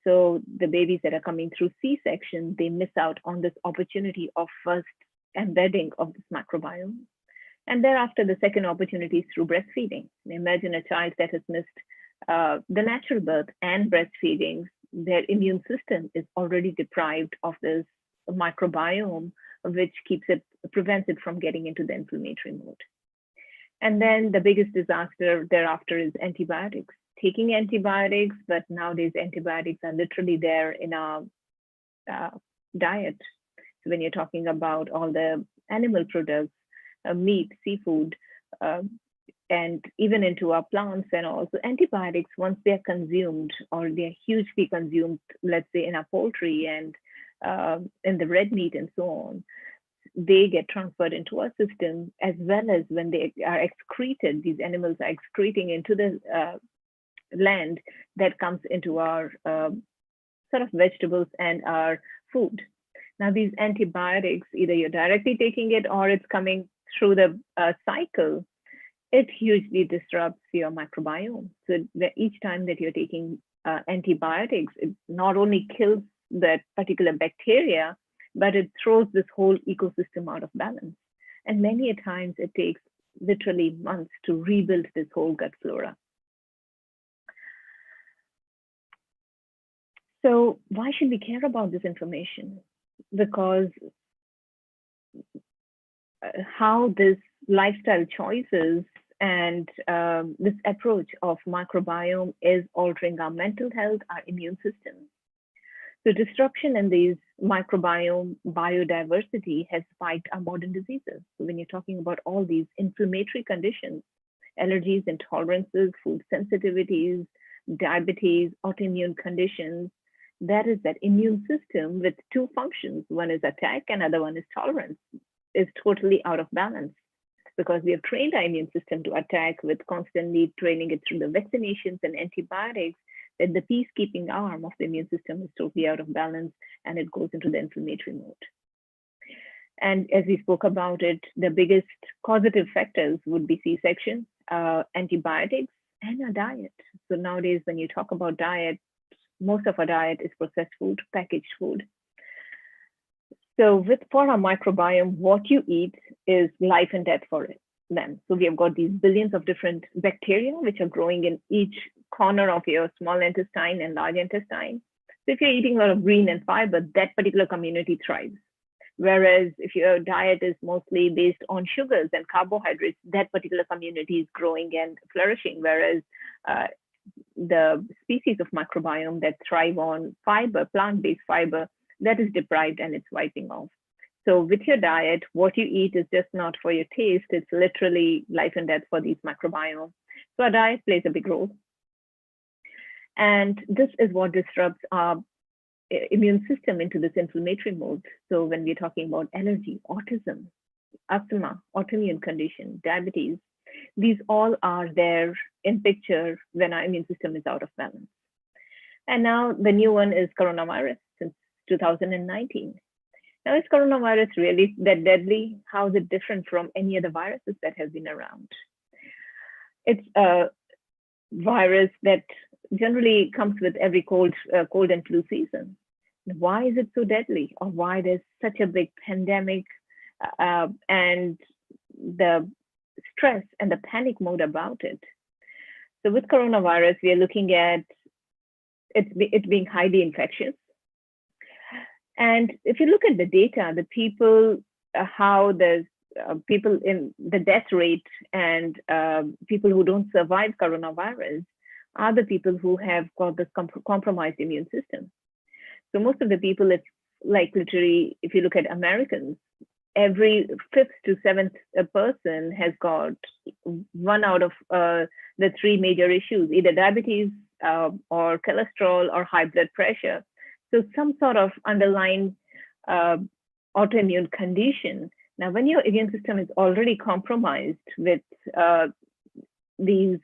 So the babies that are coming through C-section, they miss out on this opportunity of first embedding of this microbiome. And thereafter, the second opportunity is through breastfeeding. Imagine a child that has missed the natural birth and breastfeeding. Their immune system is already deprived of this microbiome, which prevents it from getting into the inflammatory mode. And then the biggest disaster thereafter is antibiotics. Taking antibiotics, but nowadays antibiotics are literally there in our diet. So when you're talking about all the animal products, meat, seafood, and even into our plants and also antibiotics, once they're consumed or they're hugely consumed, let's say in our poultry and in the red meat and so on, they get transferred into our system, as well as when they are excreted, these animals are excreting into the land that comes into our sort of vegetables and our food. Now, these antibiotics, either you're directly taking it or it's coming through the cycle, it hugely disrupts your microbiome. So each time that you're taking antibiotics, it not only kills that particular bacteria, but it throws this whole ecosystem out of balance. And many a times it takes literally months to rebuild this whole gut flora. So why should we care about this information? Because how this lifestyle choices and this approach of microbiome is altering our mental health, our immune system. So disruption in these microbiome biodiversity has spiked our modern diseases. So when you're talking about all these inflammatory conditions, allergies, intolerances, food sensitivities, diabetes, autoimmune conditions, that is that immune system with two functions. One is attack and other one is tolerance, is totally out of balance, because we have trained our immune system to attack with constantly training it through the vaccinations and antibiotics, that the peacekeeping arm of the immune system is totally out of balance and it goes into the inflammatory mode. And as we spoke about it, the biggest causative factors would be C-section, antibiotics, and our diet. So nowadays, when you talk about diet, most of our diet is processed food, packaged food. So for our microbiome, what you eat is life and death for them. So we have got these billions of different bacteria which are growing in each corner of your small intestine and large intestine. So if you're eating a lot of green and fiber, that particular community thrives. Whereas if your diet is mostly based on sugars and carbohydrates, that particular community is growing and flourishing. Whereas the species of microbiome that thrive on fiber, plant-based fiber, that is deprived and it's wiping off. So with your diet, what you eat is just not for your taste, it's literally life and death for these microbiome. So our diet plays a big role. And this is what disrupts our immune system into this inflammatory mode. So when we're talking about allergy, autism, asthma, autoimmune condition, diabetes, these all are there in picture when our immune system is out of balance. And now the new one is coronavirus since 2019. Now, is coronavirus really that deadly? How is it different from any other viruses that have been around? It's a virus that generally comes with every cold and flu season. Why is it so deadly? Or why there's such a big pandemic and the stress and the panic mode about it? So with coronavirus, we are looking at it being highly infectious. And if you look at the data, the people, how there's people in the death rate and people who don't survive coronavirus are the people who have got this compromised immune system. So most of the people, it's like literally, if you look at Americans, every 5th to 7th person has got one out of the 3 major issues, either diabetes or cholesterol or high blood pressure. So some sort of underlying autoimmune condition. Now, when your immune system is already compromised with these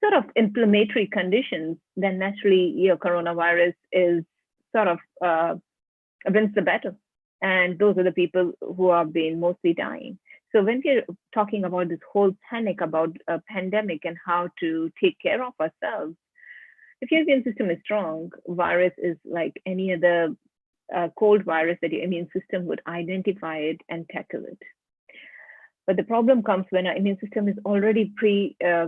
sort of inflammatory conditions, then naturally your coronavirus is sort of wins the battle. And those are the people who have been mostly dying. So when we're talking about this whole panic about a pandemic and how to take care of ourselves, if your immune system is strong, virus is like any other cold virus that your immune system would identify it and tackle it. But the problem comes when our immune system is already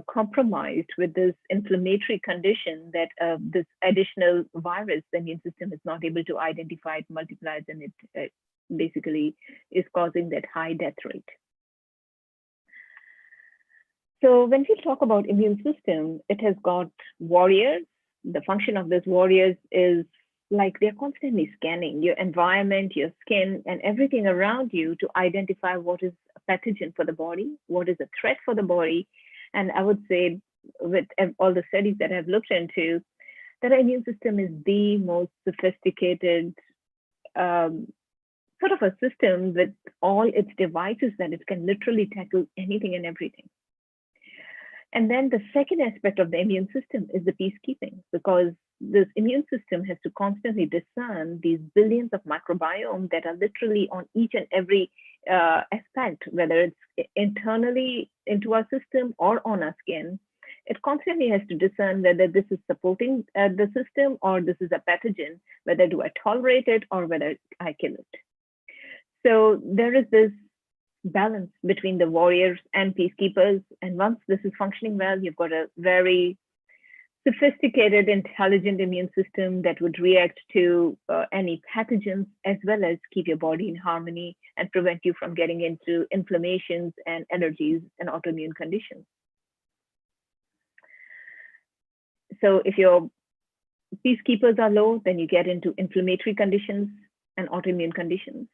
compromised with this inflammatory condition that this additional virus, the immune system is not able to identify it, multiplies, and it basically is causing that high death rate. So when we talk about immune system, it has got warriors. The function of these warriors is like they're constantly scanning your environment, your skin, and everything around you to identify what is a pathogen for the body, what is a threat for the body. And I would say with all the studies that I've looked into, that our immune system is the most sophisticated sort of a system with all its devices that it can literally tackle anything and everything. And then the second aspect of the immune system is the peacekeeping, because this immune system has to constantly discern these billions of microbiome that are literally on each and every aspect, whether it's internally into our system or on our skin. it constantly has to discern whether this is supporting the system or this is a pathogen, whether do I tolerate it or whether I kill it. So there is this balance between the warriors and peacekeepers. And once this is functioning well, you've got a very sophisticated, intelligent immune system that would react to any pathogens, as well as keep your body in harmony and prevent you from getting into inflammations and allergies and autoimmune conditions. So if your peacekeepers are low, then you get into inflammatory conditions and autoimmune conditions.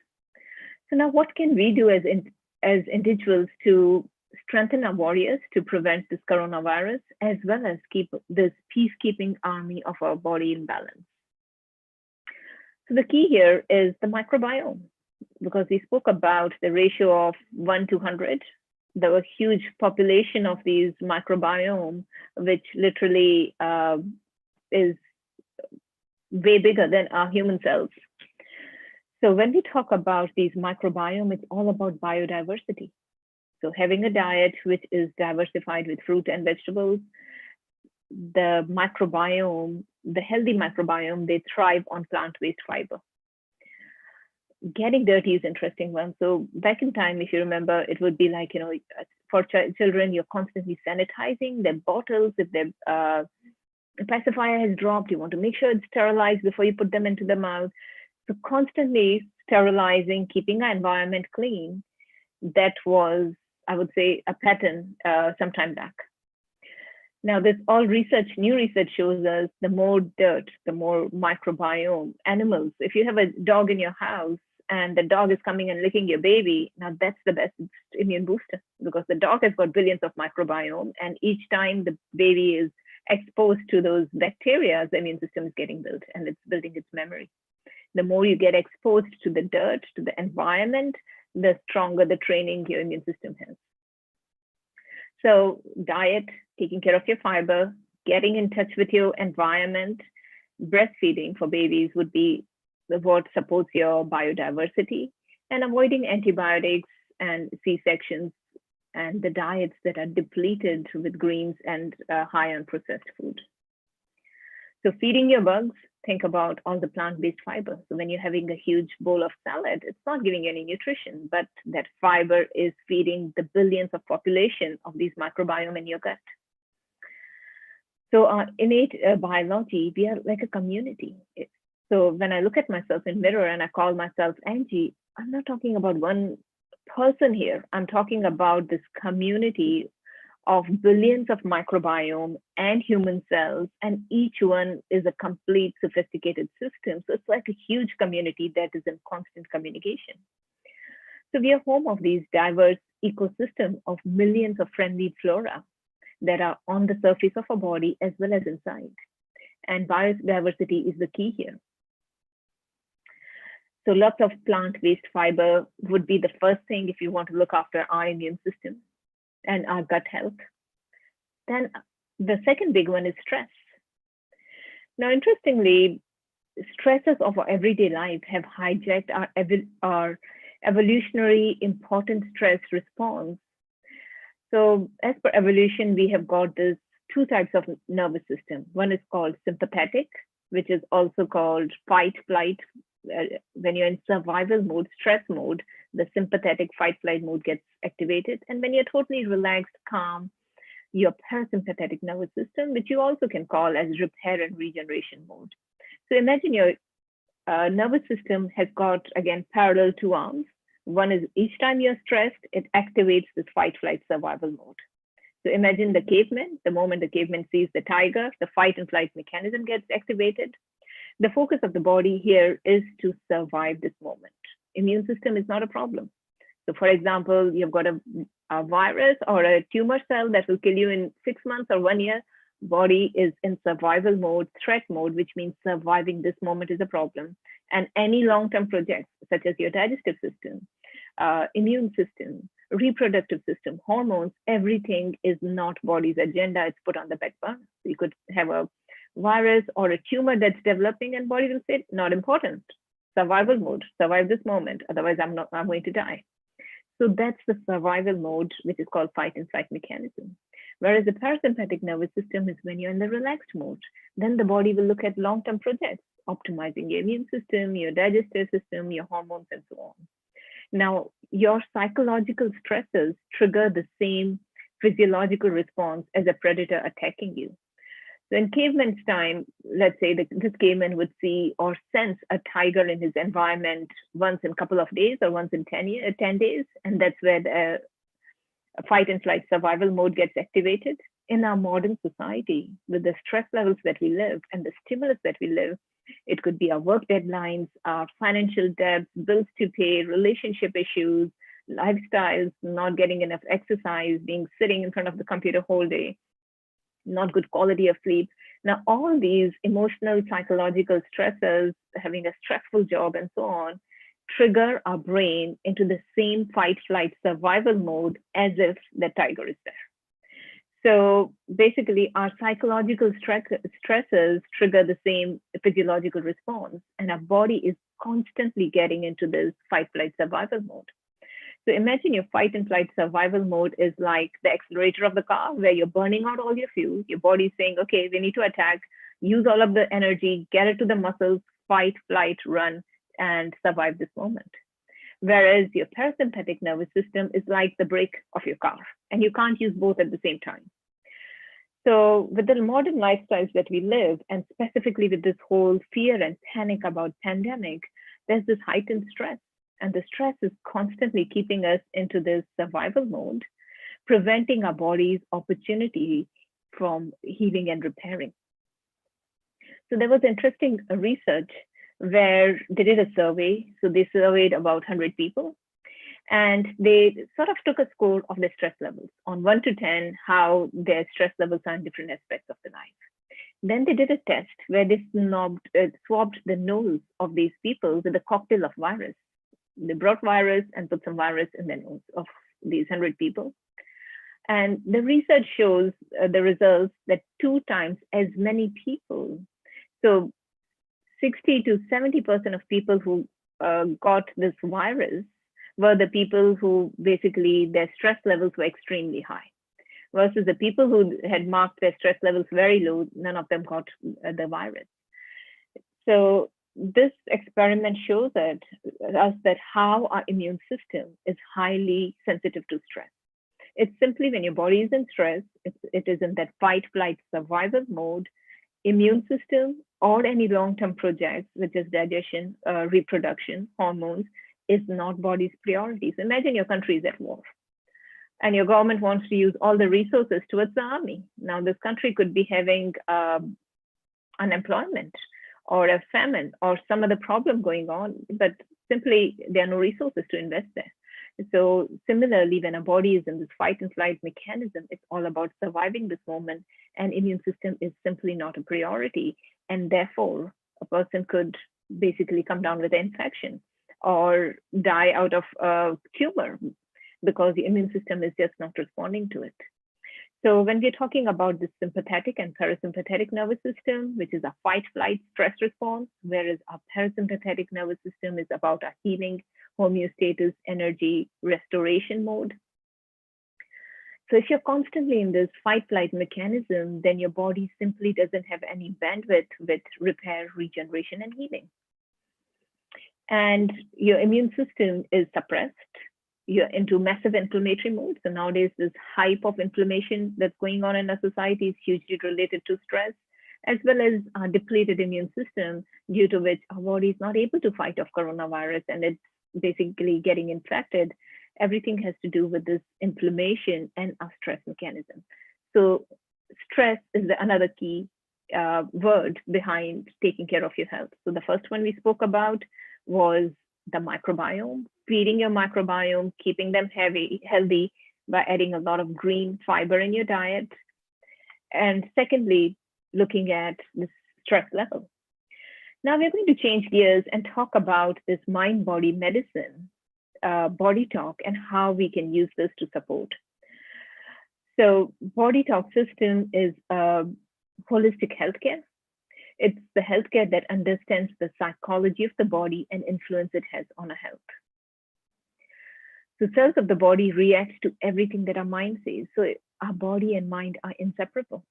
So now what can we do as individuals to strengthen our warriors to prevent this coronavirus, as well as keep this peacekeeping army of our body in balance? So the key here is the microbiome, because we spoke about the ratio of 1 to 100. There was a huge population of these microbiome, which literally is way bigger than our human cells. So when we talk about these microbiome, it's all about biodiversity. So having a diet which is diversified with fruit and vegetables, the microbiome, the healthy microbiome, they thrive on plant-based fiber. Getting dirty is interesting one. So back in time, if you remember, it would be like, for children, you're constantly sanitizing their bottles. If their pacifier has dropped, you want to make sure it's sterilized before you put them into the mouth. So constantly sterilizing, keeping our environment clean, that was, I would say, a pattern some time back. Now, this all new research shows us the more dirt, the more microbiome animals. If you have a dog in your house and the dog is coming and licking your baby, now that's the best immune booster, because the dog has got billions of microbiome, and each time the baby is exposed to those bacteria, the immune system is getting built and it's building its memory. The more you get exposed to the dirt, to the environment, the stronger the training your immune system has. So diet, taking care of your fiber, getting in touch with your environment, breastfeeding for babies would be what supports your biodiversity, and avoiding antibiotics and C-sections and the diets that are depleted with greens and high on processed food. So feeding your bugs, think about all the plant-based fiber. So when you're having a huge bowl of salad, it's not giving you any nutrition, but that fiber is feeding the billions of population of these microbiome in your gut. So our innate biology, we are like a community. So when I look at myself in mirror and I call myself Angie, I'm not talking about one person here. I'm talking about this community of billions of microbiome and human cells, and each one is a complete sophisticated system. So it's like a huge community that is in constant communication. So we are home of these diverse ecosystem of millions of friendly flora that are on the surface of our body as well as inside. And biodiversity is the key here. So lots of plant-based fiber would be the first thing if you want to look after our immune system and our gut health. Then the second big one is stress. Now, interestingly, stresses of our everyday life have hijacked our evolutionary important stress response. So as per evolution, we have got this two types of nervous system. One is called sympathetic, which is also called fight, flight. When you're in survival mode, stress mode, the sympathetic fight, flight mode gets activated. And when you're totally relaxed, calm, your parasympathetic nervous system, which you also can call as repair and regeneration mode. So imagine your nervous system has got, again, parallel two arms. One is each time you're stressed, it activates this fight, flight, survival mode. So imagine the caveman. The moment the caveman sees the tiger, the fight and flight mechanism gets activated. The focus of the body here is to survive this moment. Immune system is not a problem. So for example, you've got a virus or a tumor cell that will kill you in 6 months or 1 year. Body is in survival mode, threat mode, which means surviving this moment is a problem. And any long-term projects, such as your digestive system, immune system, reproductive system, hormones, everything is not body's agenda. It's put on the back burner. You could have a virus or a tumor that's developing and body will say, not important, survival mode, survive this moment, otherwise I'm going to die. So that's the survival mode, which is called fight and flight mechanism. Whereas the parasympathetic nervous system is when you're in the relaxed mode. Then the body will look at long-term projects, optimizing your immune system, your digestive system, your hormones, and so on. Now, your psychological stresses trigger the same physiological response as a predator attacking you. So in caveman's time, let's say this caveman would see or sense a tiger in his environment once in a couple of days or once in 10 days, and that's where the fight and flight survival mode gets activated. In our modern society, with the stress levels that we live and the stimulus that we live, it could be our work deadlines, our financial debts, bills to pay, relationship issues, lifestyles, not getting enough exercise, being sitting in front of the computer whole day, not good quality of sleep. Now, all these emotional, psychological stresses, having a stressful job and so on, trigger our brain into the same fight, flight, survival mode as if the tiger is there. So basically, our psychological stresses trigger the same physiological response, and our body is constantly getting into this fight, flight, survival mode. So imagine your fight and flight survival mode is like the accelerator of the car, where you're burning out all your fuel. Your body's saying, okay, we need to attack, use all of the energy, get it to the muscles, fight, flight, run, and survive this moment. Whereas your parasympathetic nervous system is like the brake of your car, and you can't use both at the same time. So with the modern lifestyles that we live, and specifically with this whole fear and panic about pandemic, there's this heightened stress. And the stress is constantly keeping us into this survival mode, preventing our body's opportunity from healing and repairing. So there was interesting research where they did a survey. So they surveyed about 100 people, and they sort of took a score of their stress levels on 1 to 10, how their stress levels are in different aspects of the life. Then they did a test where they swabbed the nose of these people with a cocktail of virus. They brought virus and put some virus in the nose of these 100 people. And the research shows the results that 2 times as many people, so 60 to 70% of people who got this virus were the people who basically their stress levels were extremely high, versus the people who had marked their stress levels very low, none of them got the virus. So this experiment shows us that how our immune system is highly sensitive to stress. It's simply when your body is in stress, it is in that fight, flight, survival mode, immune system or any long-term projects, which is digestion, reproduction, hormones, is not body's priorities. Imagine your country is at war and your government wants to use all the resources towards the army. Now this country could be having unemployment or a famine or some other problem going on, but simply there are no resources to invest there. So similarly, when a body is in this fight and flight mechanism, it's all about surviving this moment, and immune system is simply not a priority. And therefore, a person could basically come down with an infection or die out of a tumor because the immune system is just not responding to it. So when we're talking about the sympathetic and parasympathetic nervous system, which is a fight, flight, stress response, whereas our parasympathetic nervous system is about our healing, homeostasis, energy, restoration mode. So if you're constantly in this fight, flight mechanism, then your body simply doesn't have any bandwidth with repair, regeneration, and healing. And your immune system is suppressed. You're into massive inflammatory mode. So nowadays, this hype of inflammation that's going on in our society is hugely related to stress, as well as our depleted immune system, due to which our body is not able to fight off coronavirus and it's basically getting infected. Everything has to do with this inflammation and our stress mechanism. So stress is another key word behind taking care of your health. So the first one we spoke about was the microbiome, feeding your microbiome, keeping them healthy by adding a lot of green fiber in your diet. And secondly, looking at the stress level. Now we're going to change gears and talk about this mind-body medicine, Body Talk, and how we can use this to support. So Body Talk system is holistic healthcare. It's the healthcare that understands the psychology of the body and influence it has on our health. So cells of the body react to everything that our mind says. So our body and mind are inseparable.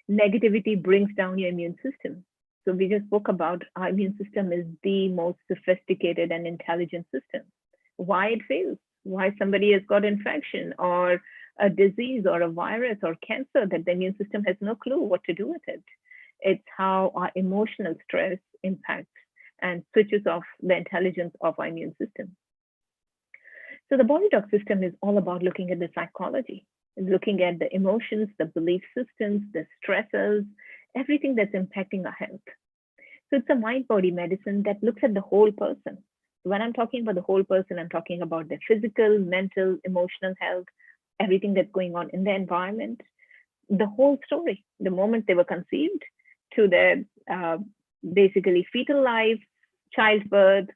Negativity brings down your immune system. So we just spoke about our immune system is the most sophisticated and intelligent system. Why it fails, why somebody has got infection or a disease or a virus or cancer that the immune system has no clue what to do with it. It's how our emotional stress impacts and switches off the intelligence of our immune system. So the body talk system is all about looking at the psychology, looking at the emotions, the belief systems, the stressors, everything that's impacting our health. So it's a mind-body medicine that looks at the whole person. When I'm talking about the whole person, I'm talking about their physical, mental, emotional health, everything that's going on in the environment, the whole story, the moment they were conceived to their basically fetal life, childbirth.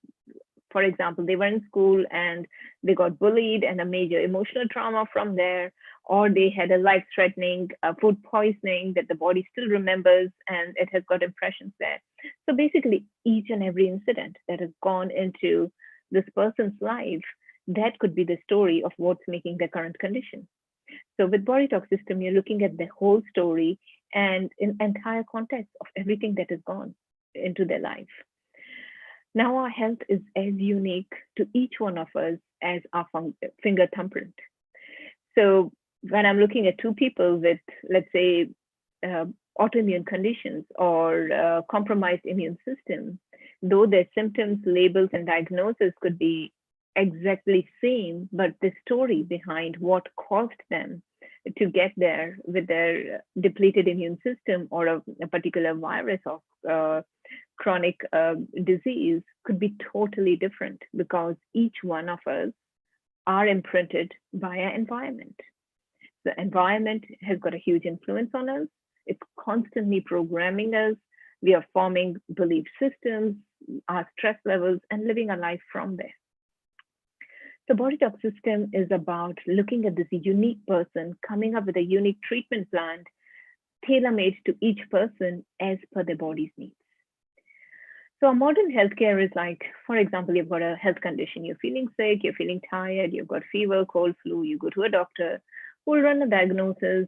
For example, they were in school and they got bullied and a major emotional trauma from there, or they had a life-threatening food poisoning that the body still remembers and it has got impressions there. So basically, each and every incident that has gone into this person's life, that could be the story of what's making their current condition. So with Body Talk System, you're looking at the whole story and in entire context of everything that has gone into their life. Now our health is as unique to each one of us as our finger thumbprint. So when I'm looking at two people with, let's say, autoimmune conditions or compromised immune system, though their symptoms, labels, and diagnosis could be exactly same, but the story behind what caused them to get there with their depleted immune system or a particular virus or chronic disease could be totally different, because each one of us are imprinted by our environment. The environment has got a huge influence on us. It's constantly programming us. We are forming belief systems, our stress levels, and living our life from there. The Body Talk System is about looking at this unique person, coming up with a unique treatment plan, tailor-made to each person as per their body's needs. So a modern healthcare is like, for example, you've got a health condition, you're feeling sick, you're feeling tired, you've got fever, cold, flu, you go to a doctor who will run a diagnosis,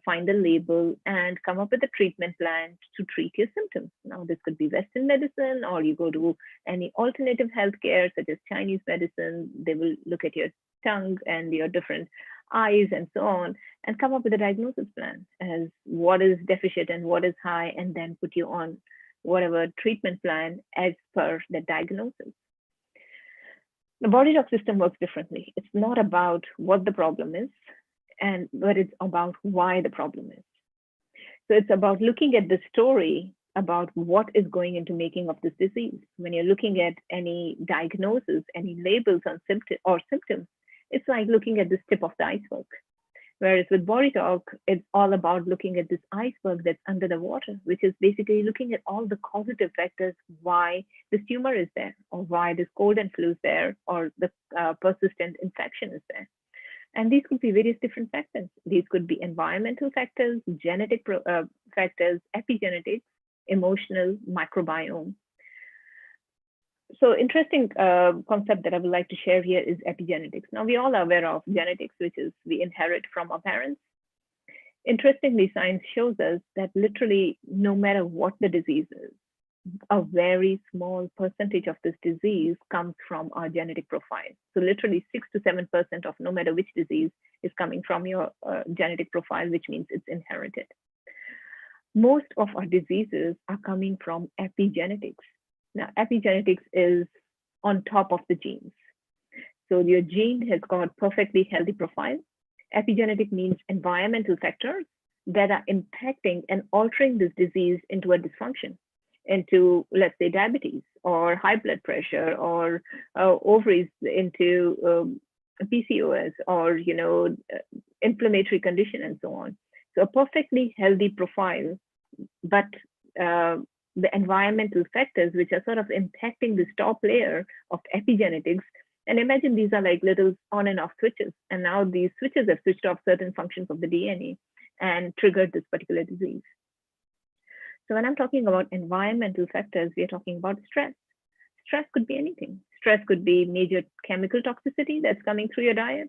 find a label, and come up with a treatment plan to treat your symptoms. Now, this could be Western medicine, or you go to any alternative healthcare, such as Chinese medicine. They will look at your tongue and your different eyes and so on, and come up with a diagnosis plan as what is deficient and what is high, and then put you on whatever treatment plan as per the diagnosis. The Body Talk System works differently. It's not about what the problem is, but it's about why the problem is. So it's about looking at the story about what is going into making of this disease. When you're looking at any diagnosis, any labels on symptoms, it's like looking at the tip of the iceberg. Whereas with Body Talk, it's all about looking at this iceberg that's under the water, which is basically looking at all the causative factors why this tumor is there, or why this cold and flu is there, or the persistent infection is there. And these could be various different factors. These could be environmental factors, genetic factors, epigenetics, emotional, microbiome. So interesting concept that I would like to share here is epigenetics. Now, we all are aware of genetics, which is we inherit from our parents. Interestingly, science shows us that literally no matter what the disease is, a very small percentage of this disease comes from our genetic profile. So literally 6 to 7% of no matter which disease is coming from your genetic profile, which means it's inherited. Most of our diseases are coming from epigenetics. Now, epigenetics is on top of the genes. So your gene has got perfectly healthy profile. Epigenetic means environmental factors that are impacting and altering this disease into a dysfunction, into, let's say, diabetes or high blood pressure, or ovaries into PCOS, or inflammatory condition and so on. So a perfectly healthy profile, but the environmental factors which are sort of impacting this top layer of epigenetics. And imagine these are like little on and off switches. And now these switches have switched off certain functions of the DNA and triggered this particular disease. So when I'm talking about environmental factors, we are talking about stress. Stress could be anything. Stress could be major chemical toxicity that's coming through your diet,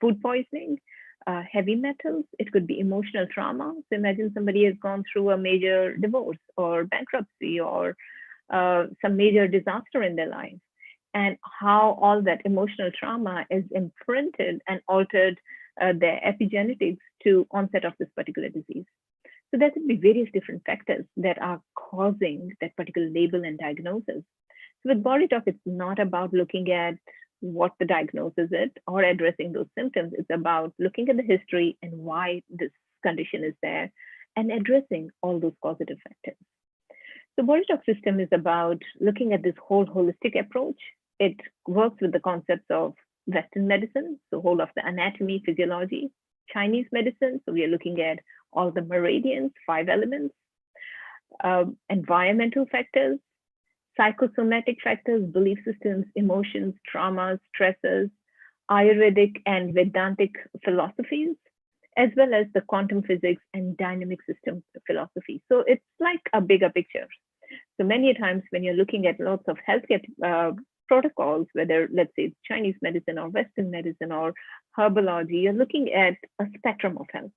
food poisoning, heavy metals. It could be emotional trauma. So imagine somebody has gone through a major divorce or bankruptcy or some major disaster in their life, and how all that emotional trauma is imprinted and altered their epigenetics to onset of this particular disease. So there could be various different factors that are causing that particular label and diagnosis. So with Body Talk, it's not about looking at what the diagnosis is or addressing those symptoms. It's about looking at the history and why this condition is there and addressing all those causative factors. The Body Talk system is about looking at this whole holistic approach. It works with the concepts of Western medicine, so whole of the anatomy, physiology, Chinese medicine, so we are looking at all the meridians, 5 elements, environmental factors, psychosomatic factors, belief systems, emotions, traumas, stresses, Ayurvedic and Vedantic philosophies, as well as the quantum physics and dynamic system philosophy. So it's like a bigger picture. So many times when you're looking at lots of healthcare protocols, whether let's say it's Chinese medicine or Western medicine or herbology, you're looking at a spectrum of health.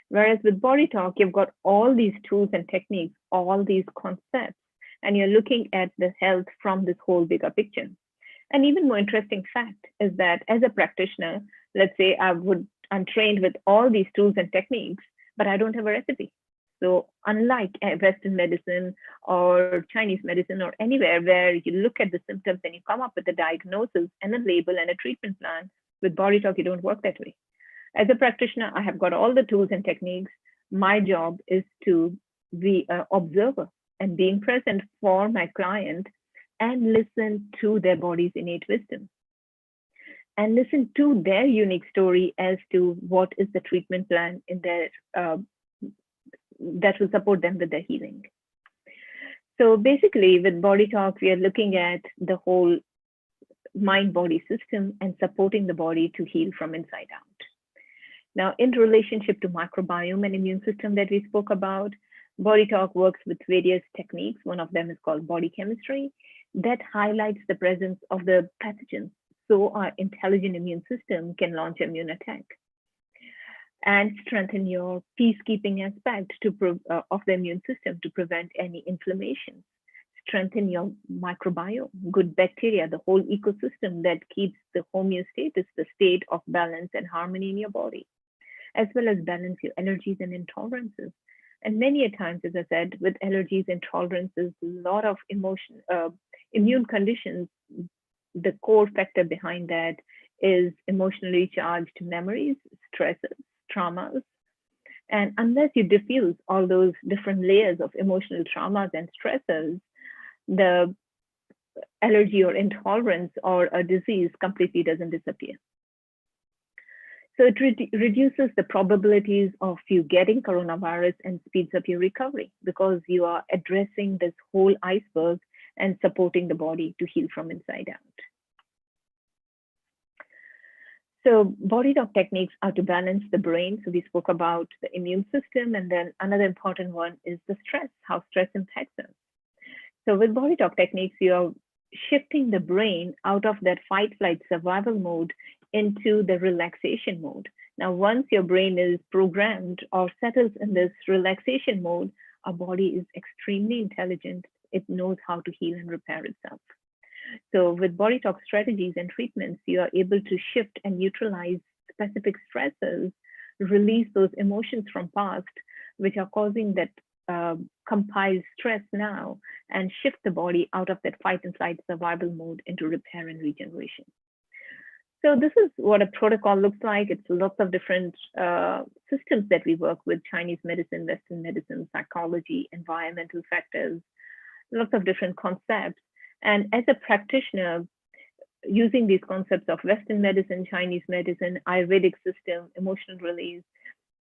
Whereas with Body Talk, you've got all these tools and techniques, all these concepts, and you're looking at the health from this whole bigger picture. An even more interesting fact is that as a practitioner, let's say I'm trained with all these tools and techniques, but I don't have a recipe. So unlike Western medicine or Chinese medicine or anywhere where you look at the symptoms and you come up with a diagnosis and a label and a treatment plan, with Body Talk, you don't work that way. As a practitioner, I have got all the tools and techniques. My job is to be an observer and being present for my client and listen to their body's innate wisdom and listen to their unique story as to what is the treatment plan in their that will support them with their healing. So basically with Body Talk, we are looking at the whole mind-body system and supporting the body to heal from inside out. Now, in relationship to microbiome and immune system that we spoke about, Body Talk works with various techniques. One of them is called body chemistry that highlights the presence of the pathogens so our intelligent immune system can launch immune attack and strengthen your peacekeeping aspect of the immune system to prevent any inflammation. Strengthen your microbiome, good bacteria, the whole ecosystem that keeps the homeostasis, the state of balance and harmony in your body, as well as balance your allergies and intolerances. And many a times, as I said, with allergies, intolerances, a lot of immune conditions, the core factor behind that is emotionally charged memories, stresses, traumas. And unless you diffuse all those different layers of emotional traumas and stresses, the allergy or intolerance or a disease completely doesn't disappear. So it reduces the probabilities of you getting coronavirus and speeds up your recovery because you are addressing this whole iceberg and supporting the body to heal from inside out. So Body Talk techniques are to balance the brain. So we spoke about the immune system, and then another important one is the stress, how stress impacts us. So with Body Talk techniques, you are shifting the brain out of that fight, flight, survival mode into the relaxation mode. Now, once your brain is programmed or settles in this relaxation mode, our body is extremely intelligent. It knows how to heal and repair itself. So with Body Talk strategies and treatments, you are able to shift and neutralize specific stresses, release those emotions from past, which are causing that compiled stress now, and shift the body out of that fight and flight survival mode into repair and regeneration. So this is what a protocol looks like. It's lots of different systems that we work with: Chinese medicine, Western medicine, psychology, environmental factors, lots of different concepts. And as a practitioner, using these concepts of Western medicine, Chinese medicine, Ayurvedic system, emotional release,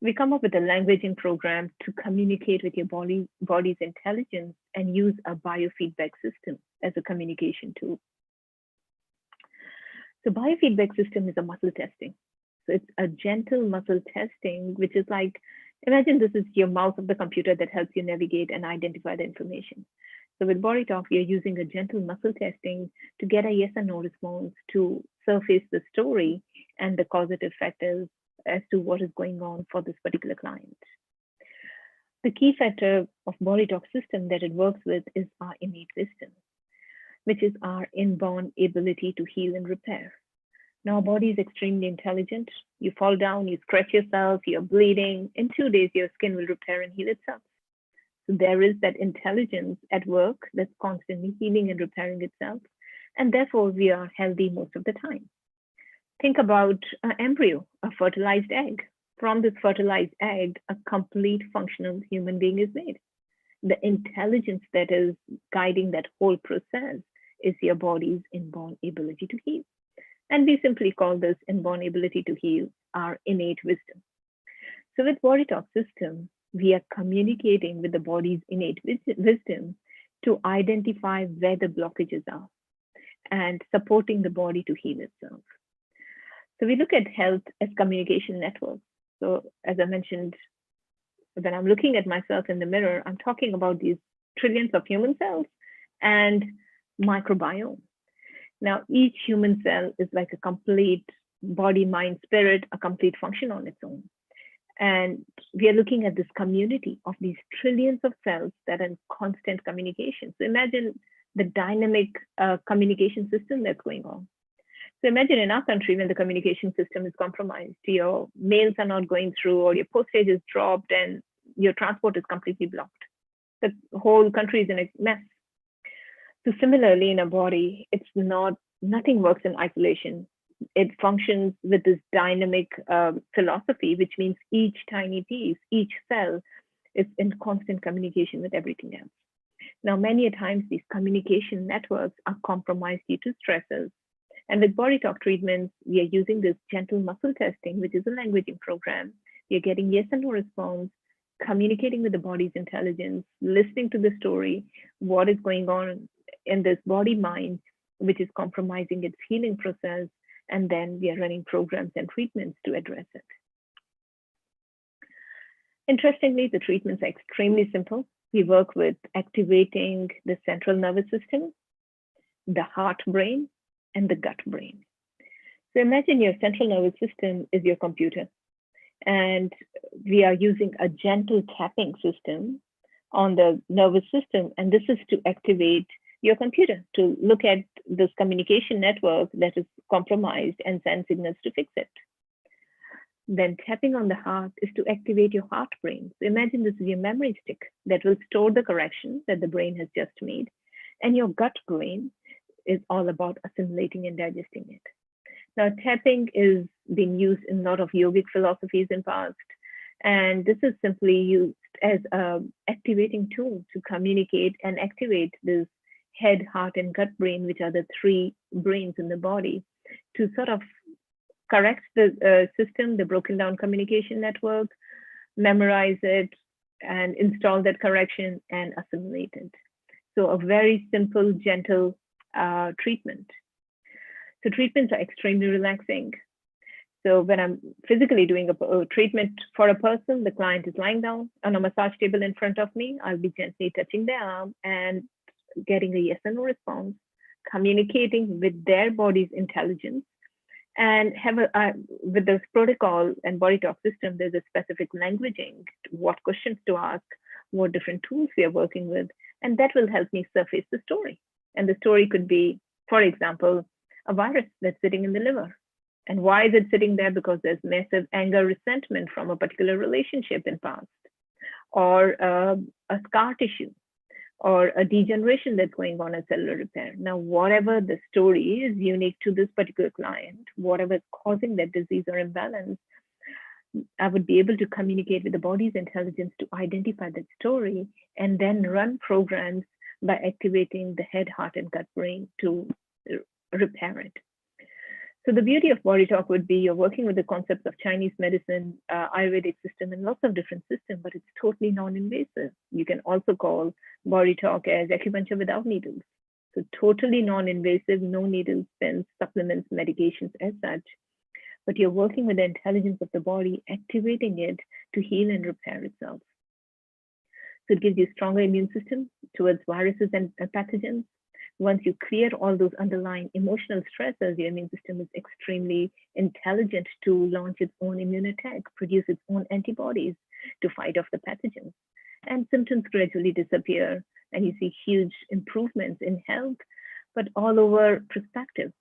we come up with a languaging program to communicate with your body's intelligence and use a biofeedback system as a communication tool. So biofeedback system is a muscle testing. So it's a gentle muscle testing, which is like, imagine this is your mouse of the computer that helps you navigate and identify the information. So with Body Talk, we are using a gentle muscle testing to get a yes or no response to surface the story and the causative factors as to what is going on for this particular client. The key factor of body talk system that it works with is our innate wisdom, which is our inborn ability to heal and repair. Now, our body is extremely intelligent. You fall down, you scratch yourself, you're bleeding. In 2 days, your skin will repair and heal itself. So there is that intelligence at work that's constantly healing and repairing itself. And therefore, we are healthy most of the time. Think about an embryo, a fertilized egg. From this fertilized egg, a complete functional human being is made. The intelligence that is guiding that whole process is your body's inborn ability to heal. And we simply call this inborn ability to heal our innate wisdom. So with Body Talk system, we are communicating with the body's innate wisdom to identify where the blockages are and supporting the body to heal itself. So we look at health as communication networks. So as I mentioned, when I'm looking at myself in the mirror, I'm talking about these trillions of human cells and microbiome. Now, each human cell is like a complete body, mind, spirit, a complete function on its own. And we are looking at this community of these trillions of cells that are in constant communication. So imagine the dynamic communication system that's going on. So imagine in our country, when the communication system is compromised, your mails are not going through, or your postage is dropped, and your transport is completely blocked. The whole country is in a mess. So similarly, in a body, it's nothing works in isolation. It functions with this dynamic philosophy, which means each tiny piece, each cell is in constant communication with everything else. Now, many a times these communication networks are compromised due to stresses. And with Body Talk treatments, we are using this gentle muscle testing, which is a languaging program. We are getting yes and no response, communicating with the body's intelligence, listening to the story, what is going on in this body mind, which is compromising its healing process. And then we are running programs and treatments to address it. Interestingly, the treatments are extremely simple. We work with activating the central nervous system, the heart brain, and the gut brain. So imagine your central nervous system is your computer, and we are using a gentle tapping system on the nervous system, and this is to activate your computer to look at this communication network that is compromised and send signals to fix it. Then tapping on the heart is to activate your heart brain. So imagine this is your memory stick that will store the correction that the brain has just made, and your gut brain is all about assimilating and digesting it. Now, tapping is being used in a lot of yogic philosophies in past, and this is simply used as an activating tool to communicate and activate this head, heart, and gut brain, which are the three brains in the body, to sort of correct the system, the broken down communication network, memorize it, and install that correction and assimilate it. So a very simple, gentle treatment. So treatments are extremely relaxing. So when I'm physically doing a treatment for a person, the client is lying down on a massage table in front of me. I'll be gently touching their arm and getting a yes or no response, communicating with their body's intelligence, and have with this protocol and Body Talk system, there's a specific languaging, what questions to ask, what different tools we are working with, and that will help me surface the story. And the story could be, for example, a virus that's sitting in the liver. And why is it sitting there? Because there's massive anger, resentment from a particular relationship in past, or a scar tissue, or a degeneration that's going on in cellular repair. Now, whatever the story is unique to this particular client, whatever is causing that disease or imbalance, I would be able to communicate with the body's intelligence to identify that story and then run programs by activating the head, heart, and gut brain to repair it. So the beauty of Body Talk would be you're working with the concepts of Chinese medicine, Ayurvedic system, and lots of different systems, but it's totally non-invasive. You can also call Body Talk as acupuncture without needles. So totally non-invasive, no needles, pens, supplements, medications as such. But you're working with the intelligence of the body, activating it to heal and repair itself. So it gives you a stronger immune system towards viruses and pathogens, Once you clear all those underlying emotional stresses, your immune system is extremely intelligent to launch its own immune attack, produce its own antibodies to fight off the pathogens. And symptoms gradually disappear, and you see huge improvements in health, but all over perspective.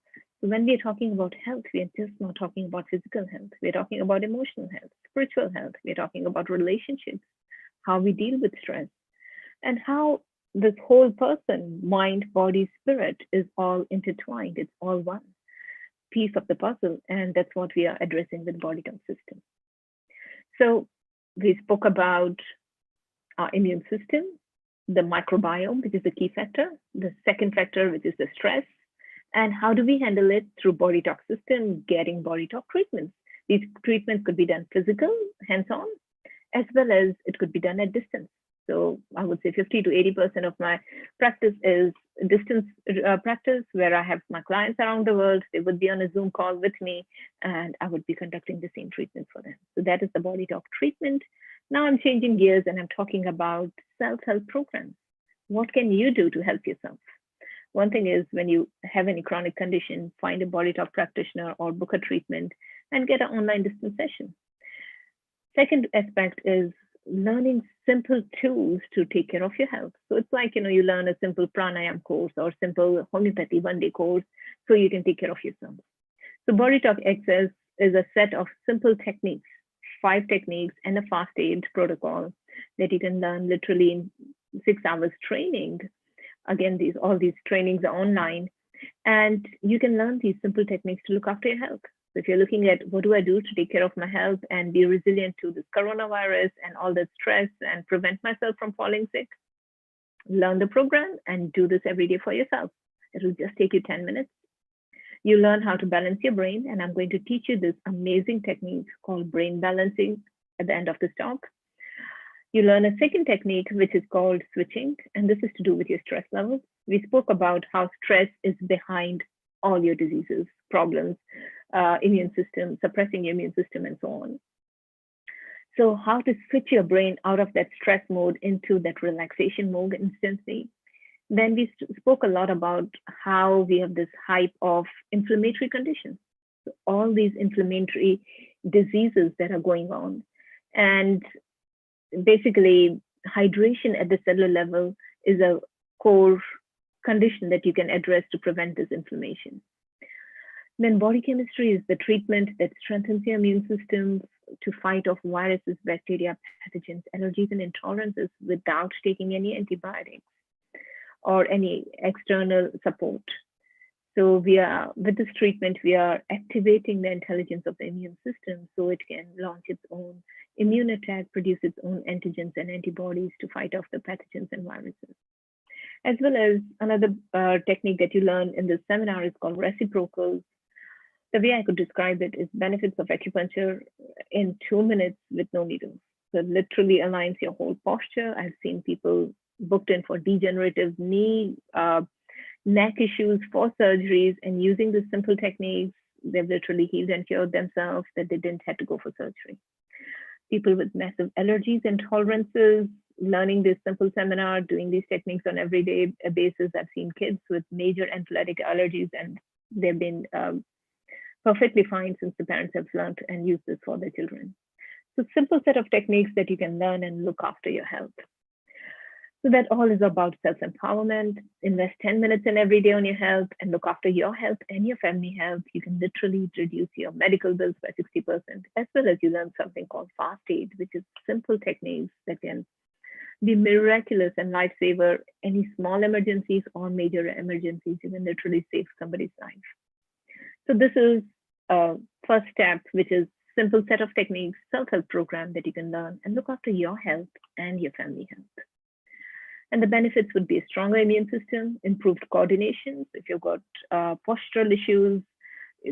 So when we are talking about health, we are just not talking about physical health. We're talking about emotional health, spiritual health. We're talking about relationships, how we deal with stress, and how this whole person, mind, body, spirit, is all intertwined. It's all one piece of the puzzle. And that's what we are addressing with Body Talk System. So we spoke about our immune system, the microbiome, which is the key factor, the second factor, which is the stress, and how do we handle it through Body Talk System, getting Body Talk treatments. These treatments could be done physical, hands-on, as well as it could be done at distance. So I would say 50 to 80% of my practice is distance practice, where I have my clients around the world. They would be on a Zoom call with me, and I would be conducting the same treatment for them. So that is the Body Talk treatment. Now I'm changing gears and I'm talking about self-help programs. What can you do to help yourself? One thing is, when you have any chronic condition, find a Body Talk practitioner or book a treatment and get an online distance session. Second aspect is learning simple tools to take care of your health. So it's like, you learn a simple pranayam course or simple homeopathy one-day course so you can take care of yourself. So Body Talk Access is a set of simple techniques, 5 techniques and a fast aid protocol that you can learn literally in 6 hours training. Again, all these trainings are online, and you can learn these simple techniques to look after your health. So if you're looking at what do I do to take care of my health and be resilient to this coronavirus and all the stress and prevent myself from falling sick, learn the program and do this every day for yourself. It will just take you 10 minutes. You learn how to balance your brain, and I'm going to teach you this amazing technique called brain balancing at the end of this talk. You learn a second technique, which is called switching, and this is to do with your stress levels. We spoke about how stress is behind all your diseases, problems, immune system, suppressing your immune system, and so on. So how to switch your brain out of that stress mode into that relaxation mode instantly. Then we spoke a lot about how we have this hype of inflammatory conditions. So all these inflammatory diseases that are going on. And basically, hydration at the cellular level is a core condition that you can address to prevent this inflammation. Then body chemistry is the treatment that strengthens your immune system to fight off viruses, bacteria, pathogens, allergies, and intolerances without taking any antibiotics or any external support. So with this treatment, we are activating the intelligence of the immune system so it can launch its own immune attack, produce its own antigens and antibodies to fight off the pathogens and viruses. As well as another technique that you learn in this seminar is called reciprocals. The way I could describe it is benefits of acupuncture in 2 minutes with no needles. So it literally aligns your whole posture. I've seen people booked in for degenerative knee, neck issues for surgeries, and using the simple techniques, they've literally healed and cured themselves that they didn't have to go for surgery. People with massive allergies and tolerances, learning this simple seminar, doing these techniques on everyday basis. I've seen kids with major anaphylactic allergies, and they've been perfectly fine since the parents have learned and used this for their children. So simple set of techniques that you can learn and look after your health. So that all is about self-empowerment. Invest 10 minutes in every day on your health and look after your health and your family health. You can literally reduce your medical bills by 60%, as well as you learn something called fast aid, which is simple techniques that can be miraculous and lifesaver. Any small emergencies or major emergencies, you can literally save somebody's life. So this is a first step, which is simple set of techniques, self-help program that you can learn and look after your health and your family health. And the benefits would be a stronger immune system, improved coordination. If you've got postural issues,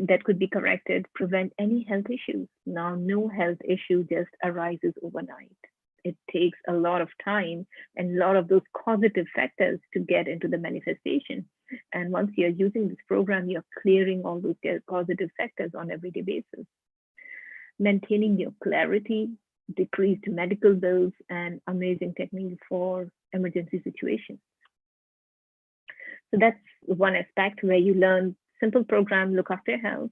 that could be corrected, prevent any health issues. Now, no health issue just arises overnight. It takes a lot of time and a lot of those causative factors to get into the manifestation. And once you're using this program, you're clearing all those causative factors on an everyday basis. Maintaining your clarity, decreased medical bills, and amazing techniques for emergency situations. So that's one aspect where you learn simple program, look after your health.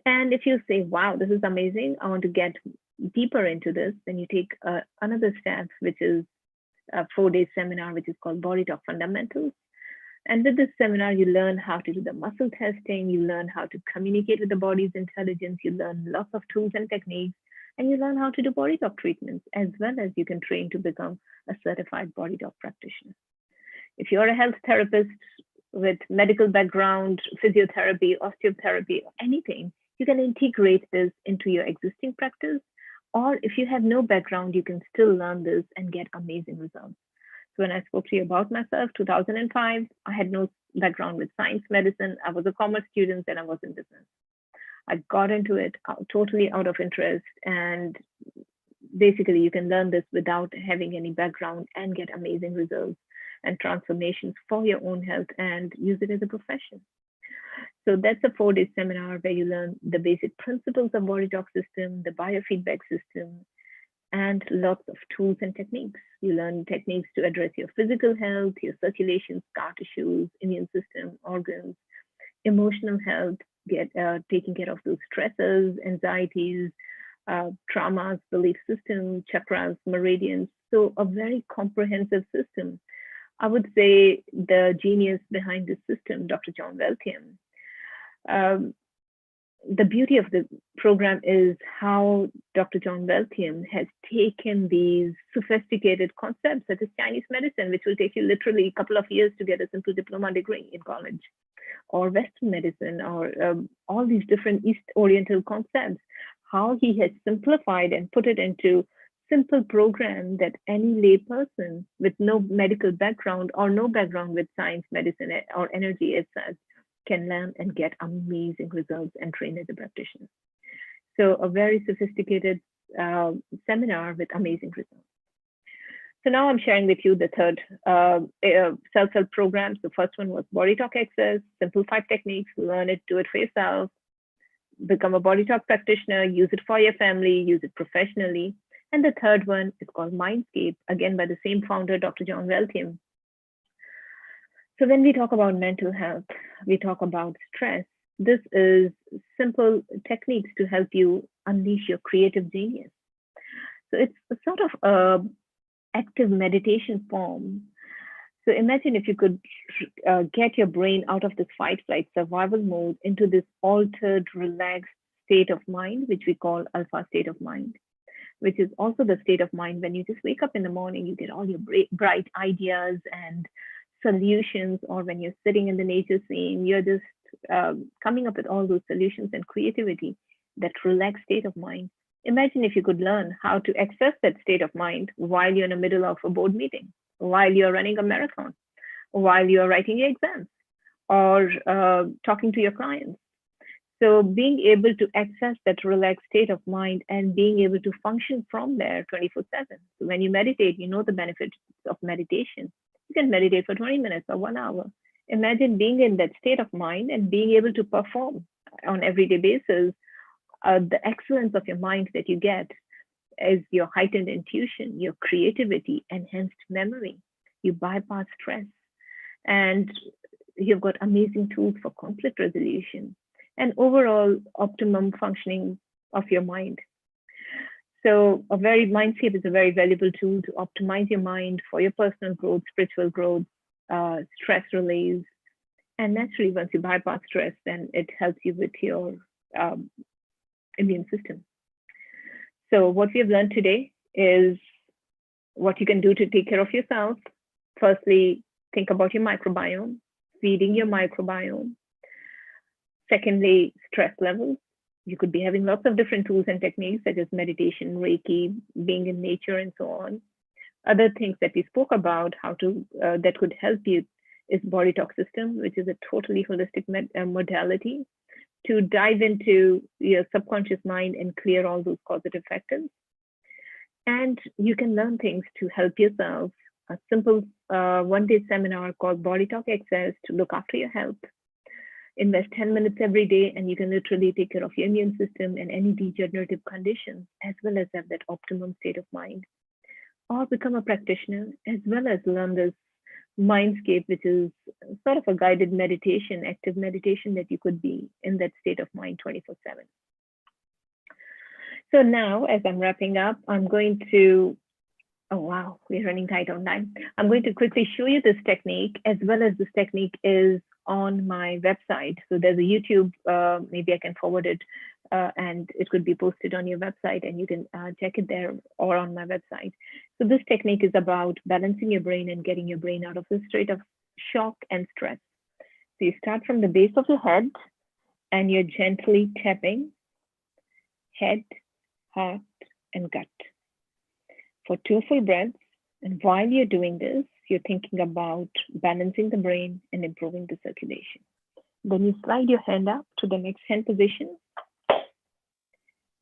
And if you say, wow, this is amazing, I want to get deeper into this, then you take another step, which is a 4-day seminar, which is called Body Talk Fundamentals. And with this seminar, you learn how to do the muscle testing, you learn how to communicate with the body's intelligence, you learn lots of tools and techniques, and you learn how to do body talk treatments, as well as you can train to become a certified body talk practitioner. If you're a health therapist with medical background, physiotherapy, osteotherapy, or anything, you can integrate this into your existing practice. Or if you have no background, you can still learn this and get amazing results. So when I spoke to you about myself, 2005, I had no background with science, medicine. I was a commerce student and I was in business. I got into it totally out of interest. And basically, you can learn this without having any background and get amazing results and transformations for your own health and use it as a profession. So that's a 4-day seminar where you learn the basic principles of body talk system, the biofeedback system, and lots of tools and techniques. You learn techniques to address your physical health, your circulation, scar tissues, immune system, organs, emotional health, taking care of those stresses, anxieties, traumas, belief systems, chakras, meridians. So a very comprehensive system. I would say the genius behind this system, Dr. John Weltium. The beauty of the program is how Dr. John Weltium has taken these sophisticated concepts such as Chinese medicine, which will take you literally a couple of years to get a simple diploma degree in college, or Western medicine, or all these different East Oriental concepts, how he has simplified and put it into simple program that any lay person with no medical background or no background with science, medicine, or energy as such can learn and get amazing results and train as a practitioner. So a very sophisticated seminar with amazing results. So now I'm sharing with you the third self-help programs. The first one was Body Talk Access, simple 5 techniques, learn it, do it for yourself, become a body talk practitioner, use it for your family, use it professionally. And the third one is called Mindscape, again by the same founder, Dr. John Weltium. So when we talk about mental health, we talk about stress. This is simple techniques to help you unleash your creative genius. So it's a sort of active meditation form. So imagine if you could get your brain out of this fight, flight, survival mode into this altered, relaxed state of mind, which we call alpha state of mind, which is also the state of mind when you just wake up in the morning, you get all your bright ideas and solutions, or when you're sitting in the nature scene, you're just coming up with all those solutions and creativity, that relaxed state of mind. Imagine if you could learn how to access that state of mind while you're in the middle of a board meeting, while you're running a marathon, while you're writing your exams, or talking to your clients. So being able to access that relaxed state of mind and being able to function from there 24/7. So when you meditate, you know the benefits of meditation. You can meditate for 20 minutes or 1 hour. Imagine being in that state of mind and being able to perform on everyday basis. The excellence of your mind that you get is your heightened intuition, your creativity, enhanced memory. You bypass stress, and you've got amazing tools for conflict resolution and overall optimum functioning of your mind. So Mindscape is a very valuable tool to optimize your mind for your personal growth, spiritual growth, stress release. And naturally, once you bypass stress, then it helps you with your immune system. So what we have learned today is what you can do to take care of yourself. Firstly, think about your microbiome, feeding your microbiome. Secondly, stress levels. You could be having lots of different tools and techniques such as meditation, Reiki, being in nature, and so on. Other things that we spoke about, how to that could help you, is Body Talk System, which is a totally holistic modality to dive into your subconscious mind and clear all those causative factors. And you can learn things to help yourself. A simple 1-day seminar called Body Talk Access to look after your health. Invest 10 minutes every day, and you can literally take care of your immune system and any degenerative conditions, as well as have that optimum state of mind. Or become a practitioner, as well as learn this mindscape, which is sort of a guided meditation, active meditation, that you could be in that state of mind 24/7. So now, as I'm wrapping up, I'm going to, oh wow, we're running tight on time. I'm going to quickly show you this technique, as well as this technique is on my website. So there's a YouTube, maybe I can forward it, and it could be posted on your website, and you can check it there or on my website. So this technique is about balancing your brain and getting your brain out of the state of shock and stress. So you start from the base of your head, and you're gently tapping head, heart, and gut for 2 full breaths. And while you're doing this, you're thinking about balancing the brain and improving the circulation. Then you slide your hand up to the next hand position.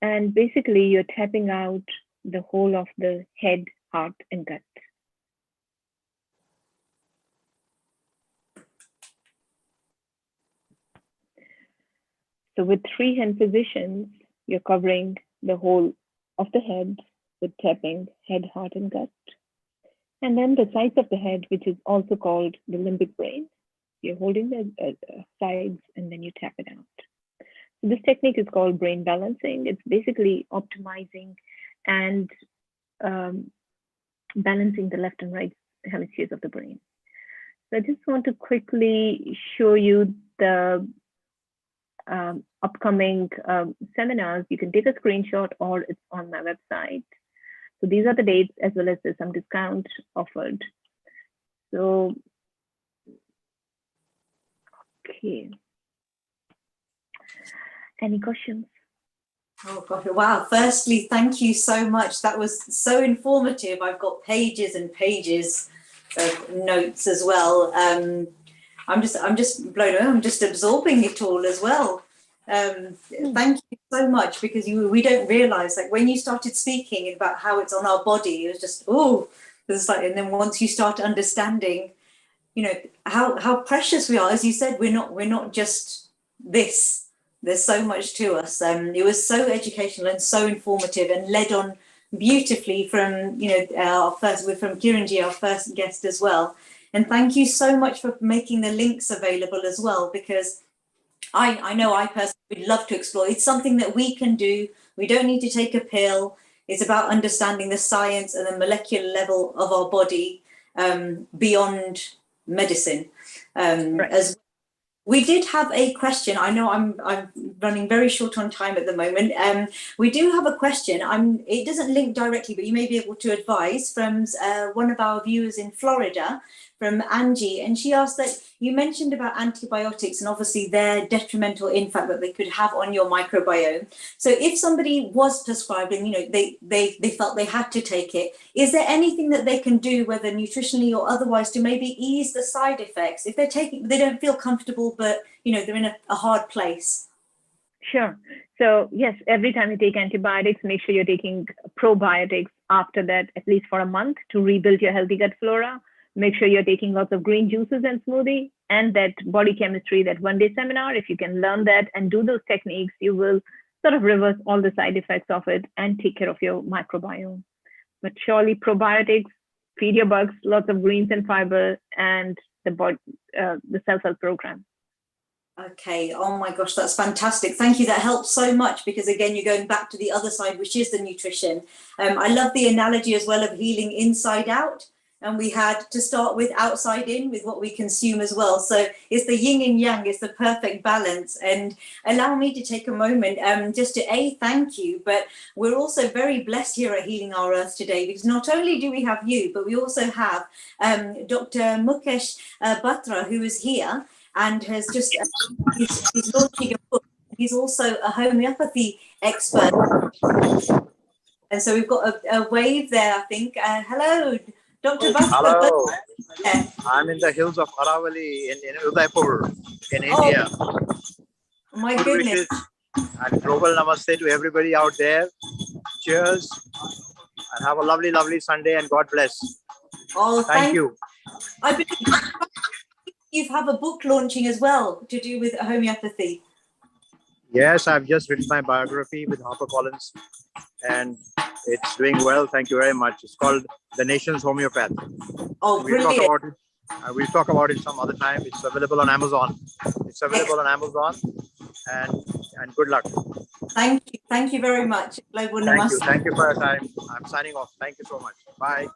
And basically you're tapping out the whole of the head, heart, and gut. So with 3 hand positions, you're covering the whole of the head with tapping head, heart, and gut. And then the sides of the head, which is also called the limbic brain. You're holding the sides and then you tap it out. So this technique is called brain balancing. It's basically optimizing and balancing the left and right hemispheres of the brain. So I just want to quickly show you the upcoming seminars. You can take a screenshot or it's on my website. So these are the dates, as well as there's some discount offered. So, okay. Any questions? Oh God, wow. Firstly, thank you so much. That was so informative. I've got pages and pages of notes as well. I'm just blown away. I'm just absorbing it all as well. Thank you so much, because we don't realize, like, when you started speaking about how it's on our body, it was just, oh, it's like, and then once you start understanding, you know, how precious we are, as you said, we're not just this. There's so much to us. It was so educational and so informative, and led on beautifully from, you know, from Kiranji, our first guest as well. And thank you so much for making the links available as well, because I know I personally would love to explore. It's something that we can do. We don't need to take a pill. It's about understanding the science and the molecular level of our body beyond medicine. Right. As we did have a question. I know I'm running very short on time at the moment. We do have a question. It doesn't link directly, but you may be able to advise, from one of our viewers in Florida, from Angie. And she asked that you mentioned about antibiotics and obviously their detrimental impact that they could have on your microbiome. So if somebody was prescribed and, you know, they felt they had to take it, is there anything that they can do, whether nutritionally or otherwise, to maybe ease the side effects if they don't feel comfortable, but, you know, they're in a hard place? Sure. So yes, every time you take antibiotics, make sure you're taking probiotics after that, at least for a month, to rebuild your healthy gut flora. Make sure you're taking lots of green juices and smoothie, and that body chemistry, that 1-day seminar. If you can learn that and do those techniques, you will sort of reverse all the side effects of it and take care of your microbiome. But surely probiotics, feed your bugs, lots of greens and fiber, and the self-help program. Okay. Oh my gosh, that's fantastic. Thank you. That helps so much, because again, you're going back to the other side, which is the nutrition. I love the analogy as well of healing inside out. And we had to start with outside in, with what we consume as well. So it's the yin and yang, it's the perfect balance. And allow me to take a moment just to thank you, but we're also very blessed here at Healing Our Earth today, because not only do we have you, but we also have Dr. Mukesh Batra, who is here and has just, he's launching a book. He's also a homeopathy expert. And so we've got a wave there, I think. Hello, Dr. Batra. Hello, I'm in the hills of Aravali in Udaipur, in India. My Good goodness. wishes and global namaste to everybody out there. Cheers and have a lovely, lovely Sunday, and God bless. Oh, Thank you. I believe you have a book launching as well to do with homeopathy. Yes, I've just written my biography with HarperCollins, and it's doing well. Thank you very much. It's called The Nation's Homeopath. Oh, We'll talk brilliant. about it We'll talk about it some other time. It's available on Amazon. It's available on Amazon. And good luck. Thank you very much. Global Thank you. Namaste. Thank you for your time. I'm signing off. Thank you so much. Bye.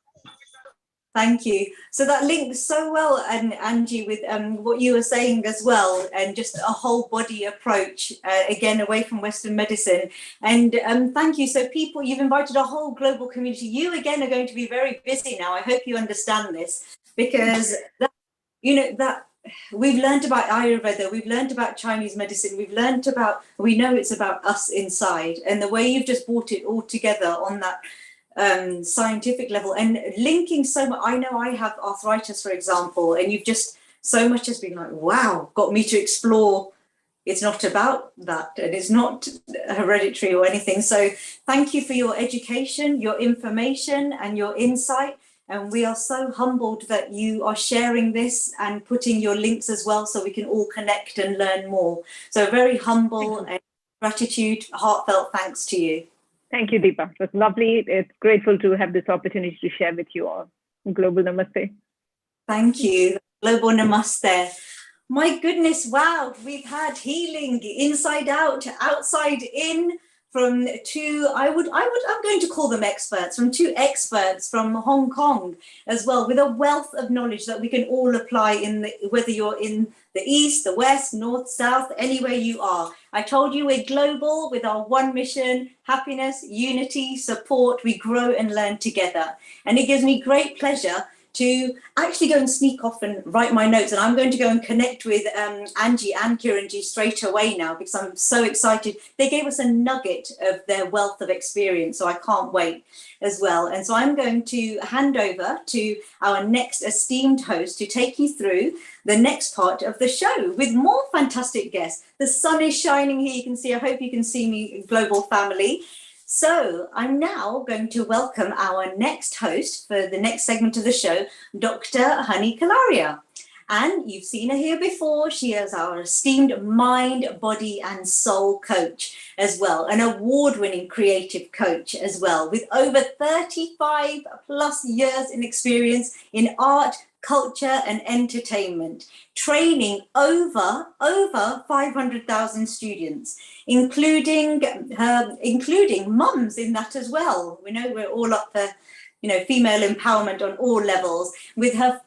Thank you. So that links so well, and Angie, with what you were saying as well, and just a whole body approach, again, away from Western medicine. And thank you. So people, you've invited a whole global community. You, again, are going to be very busy now. I hope you understand this, because that, that we've learned about Ayurveda, we've learned about Chinese medicine, we know it's about us inside. And the way you've just brought it all together on that scientific level and linking so much. I know I have arthritis, for example, and you've just so much has been like, wow, got me to explore. It's not about that, and it's not hereditary or anything. So thank you for your education, your information, and your insight. And we are so humbled that you are sharing this and putting your links as well, so we can all connect and learn more. So very humble and gratitude, heartfelt thanks to you. Thank you, Deepa. It was lovely. It's grateful to have this opportunity to share with you all. Global Namaste. Thank you. Global Namaste. My goodness, wow, we've had healing inside out, outside in, from two, I'm going to call them experts, from two experts from Hong Kong as well, with a wealth of knowledge that we can all apply whether you're in the East, the West, North, South, anywhere you are. I told you we're global with our one mission: happiness, unity, support. We grow and learn together. And it gives me great pleasure to actually go and sneak off and write my notes. And I'm going to go and connect with Angie and Kiranji straight away now, because I'm so excited. They gave us a nugget of their wealth of experience, so I can't wait as well. And so I'm going to hand over to our next esteemed host to take you through the next part of the show with more fantastic guests. The sun is shining here, you can see. I hope you can see me, global family. So I'm now going to welcome our next host for the next segment of the show, Dr. Honey Kalaria. And you've seen her here before. She is our esteemed mind, body and soul coach as well, an award-winning creative coach as well, with over 35 plus years in experience in art, culture and entertainment, training over 500,000 students, including mums in that as well. We know we're all up for female empowerment on all levels, with her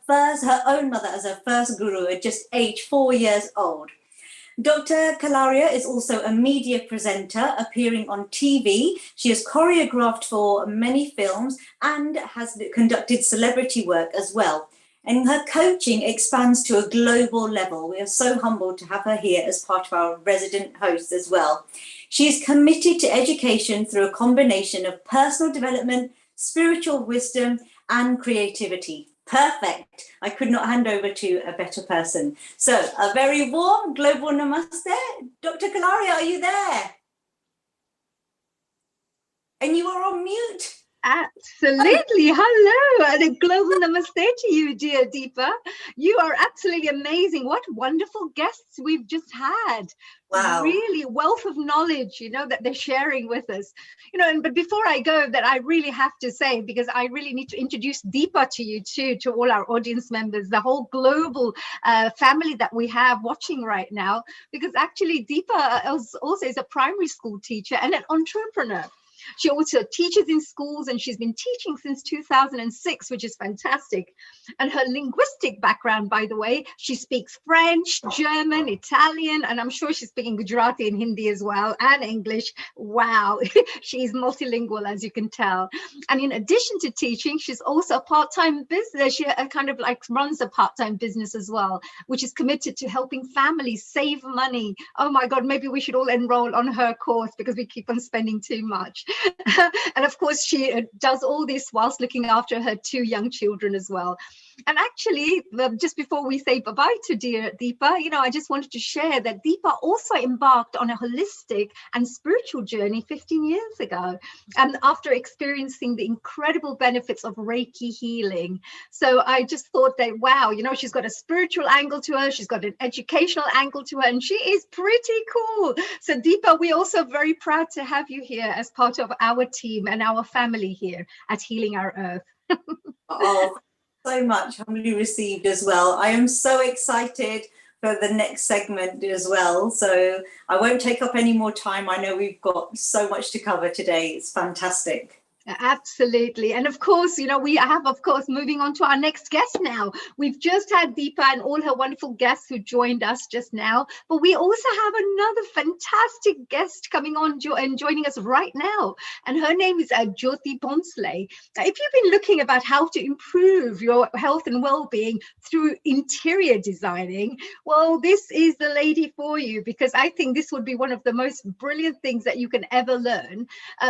own mother as her first guru at just age 4 years old. Dr. Kalaria is also a media presenter appearing on TV. She has choreographed for many films and has conducted celebrity work as well. And her coaching expands to a global level. We are so humbled to have her here as part of our resident host as well. She is committed to education through a combination of personal development, spiritual wisdom, and creativity. Perfect. I could not hand over to a better person. So a very warm global namaste. Dr. Kalaria, are you there? And you are on mute. Absolutely. Hello, and a global namaste to you, dear Deepa. You are absolutely amazing. What wonderful guests we've just had. Wow. Really wealth of knowledge, that they're sharing with us. But before I go, that I really have to say, because I really need to introduce Deepa to you too, to all our audience members, the whole global family that we have watching right now, because actually Deepa also is a primary school teacher and an entrepreneur. She also teaches in schools, and she's been teaching since 2006, which is fantastic. And her linguistic background, by the way, she speaks French, German, Italian, and I'm sure she's speaking Gujarati and Hindi as well, and English. Wow, she's multilingual, as you can tell. And in addition to teaching, she's also a part-time business. She kind of like runs a part-time business as well, which is committed to helping families save money. Oh my God, maybe we should all enroll on her course, because we keep on spending too much. And of course, she does all this whilst looking after her 2 young children as well. And actually, just before we say bye-bye to dear Deepa, I just wanted to share that Deepa also embarked on a holistic and spiritual journey 15 years ago, and after experiencing the incredible benefits of Reiki healing. So I just thought that, wow, she's got a spiritual angle to her, she's got an educational angle to her, and she is pretty cool. So Deepa, we're also very proud to have you here as part of our team and our family here at Healing Our Earth. Oh, So much, humbly received as well. I am so excited for the next segment as well. So I won't take up any more time. I know we've got so much to cover today. It's fantastic. Absolutely. And of course, you know, we have, of course, moving on to our next guest now. We've just had Deepa and all her wonderful guests who joined us just now, but we also have another fantastic guest coming on and joining us right now. And her name is Jyoti Bonsle. Now, if you've been looking about how to improve your health and well-being through interior designing, well, this is the lady for you, because I think this would be one of the most brilliant things that you can ever learn,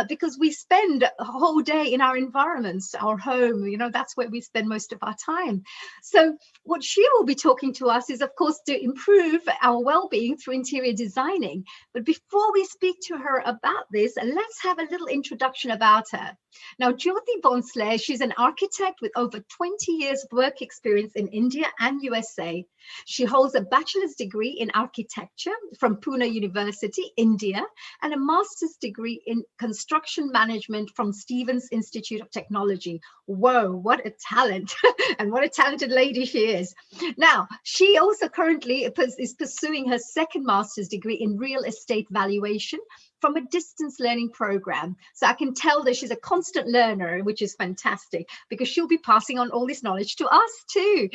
because we spend a whole day in our environments, our home, you know, that's where we spend most of our time. So what she will be talking to us is, of course, to improve our well-being through interior designing. But before we speak to her about this, let's have a little introduction about her. Now, Jyoti Bonsle, she's an architect with over 20 years of work experience in India and USA. She holds a bachelor's degree in architecture from Pune University, India, and a master's degree in construction management from Stevens Institute of Technology. Whoa, what a talent. And what a talented lady she is. Now, she also currently is pursuing her second master's degree in real estate valuation from a distance learning program. So I can tell that she's a constant learner, which is fantastic, because she'll be passing on all this knowledge to us too.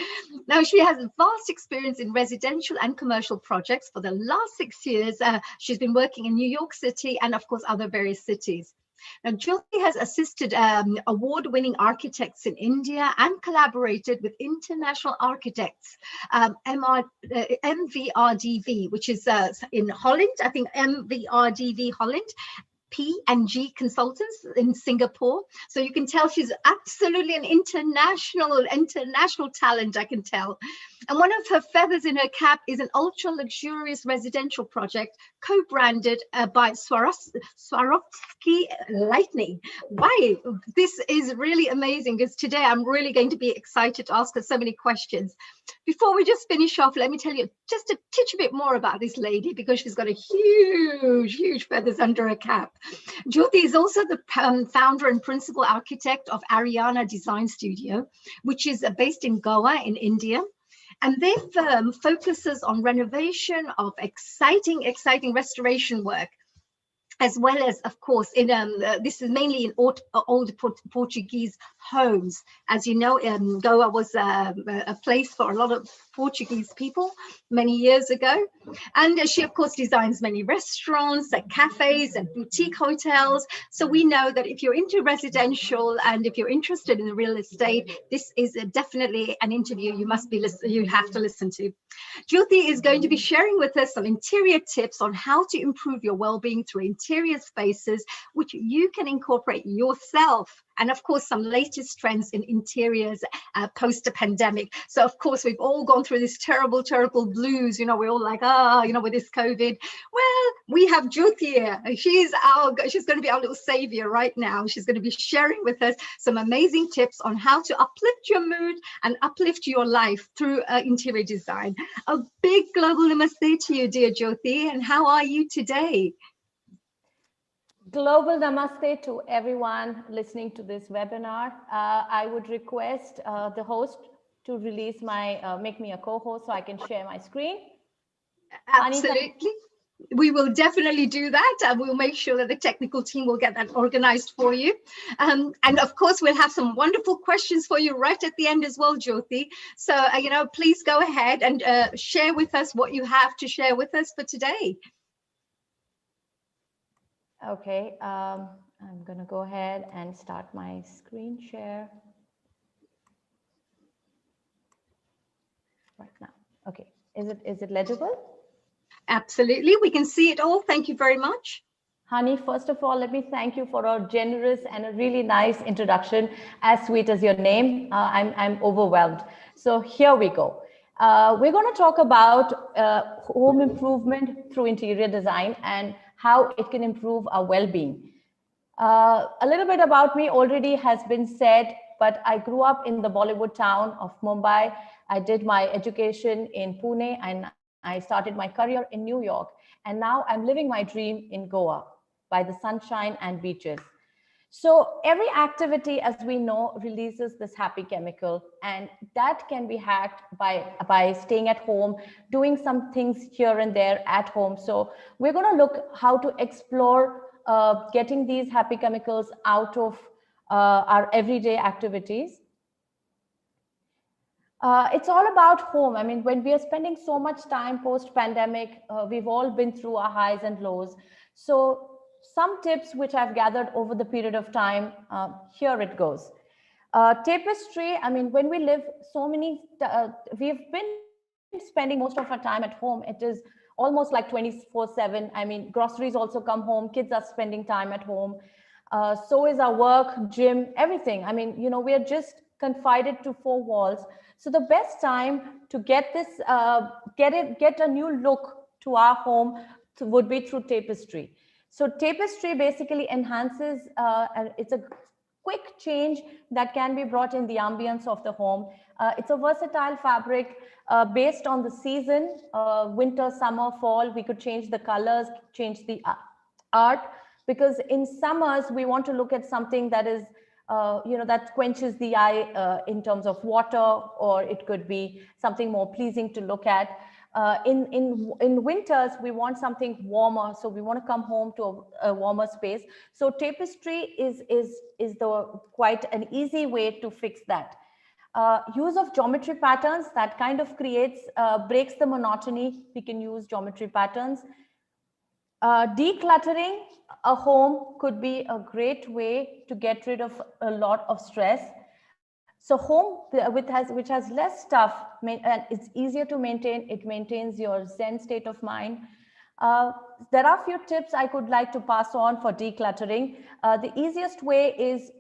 Now, she has vast experience in residential and commercial projects. For the last 6 years, she's been working in New York City and, of course, other various cities. Now, Jyoti has assisted award-winning architects in India and collaborated with international architects, MVRDV, which is in Holland, I think MVRDV Holland, P&G Consultants in Singapore. So you can tell she's absolutely an international talent, I can tell. And one of her feathers in her cap is an ultra luxurious residential project co-branded by Swarovski Lightning. Why? This is really amazing, because today I'm really going to be excited to ask her so many questions. Before we just finish off, let me tell you just a titch bit more about this lady, because she's got a huge feathers under her cap. Jyoti is also the founder and principal architect of Ariana Design Studio, which is based in Goa in India. And their firm focuses on renovation of exciting restoration work, as well as, of course, in this is mainly in old Portuguese homes. As you know, Goa was a place for a lot of Portuguese people many years ago. And she, of course, designs many restaurants, cafes and boutique hotels. So we know that if you're into residential and if you're interested in real estate, this is definitely an interview you have to listen to. Jyoti is going to be sharing with us some interior tips on how to improve your well-being through interior spaces, which you can incorporate yourself. And of course, some latest trends in interiors post-pandemic. So of course, we've all gone through this terrible blues. You know, we're all like, you know, with this COVID. Well, we have Jyoti here. She's going to be our little savior right now. She's going to be sharing with us some amazing tips on how to uplift your mood and uplift your life through interior design. A big global namaste to you, dear Jyoti. And how are you today? Global namaste to everyone listening to this webinar. I would request the host to release make me a co-host so I can share my screen. Absolutely. Anita? We will definitely do that, and we'll make sure that the technical team will get that organized for you. And of course, we'll have some wonderful questions for you right at the end as well, Jyoti. So, you know, please go ahead and share with us what you have to share with us for today. Okay, I'm going to go ahead and start my screen share right now. Okay, is it legible? Absolutely, we can see it all. Thank you very much. Hani, first of all, let me thank you for a generous and a really nice introduction, as sweet as your name. I'm overwhelmed. So here we go. We're going to talk about home improvement through interior design and how it can improve our well-being. A little bit about me already has been said, but I grew up in the Bollywood town of Mumbai. I did my education in Pune and I started my career in New York. And now I'm living my dream in Goa by the sunshine and beaches. So every activity, as we know, releases this happy chemical, and that can be hacked by staying at home, doing some things here and there at home. So we're going to look how to explore getting these happy chemicals out of our everyday activities. It's all about home. I mean, when we are spending so much time post-pandemic, we've all been through our highs and lows. So some tips which I've gathered over the period of time, here it goes. Tapestry, I mean, when we live we've been spending most of our time at home. It is almost like 24/7. I mean, groceries also come home, kids are spending time at home. So is our work, gym, everything. I mean, you know, we are just confided to four walls. So the best time to get this, get a new look to our home would be through tapestry. So tapestry basically enhances, it's a quick change that can be brought in the ambience of the home. It's a versatile fabric based on the season, winter, summer, fall. We could change the colors, change the art, because in summers we want to look at something that is that quenches the eye in terms of water, or it could be something more pleasing to look at. In winters, we want something warmer, so we want to come home to a warmer space. So tapestry is quite an easy way to fix that. Use of geometry patterns, that kind of breaks the monotony. We can use geometry patterns. Decluttering a home could be a great way to get rid of a lot of stress. So home which has less stuff, and it's easier to maintain, it maintains your Zen state of mind. There are a few tips I could like to pass on for decluttering. The easiest way is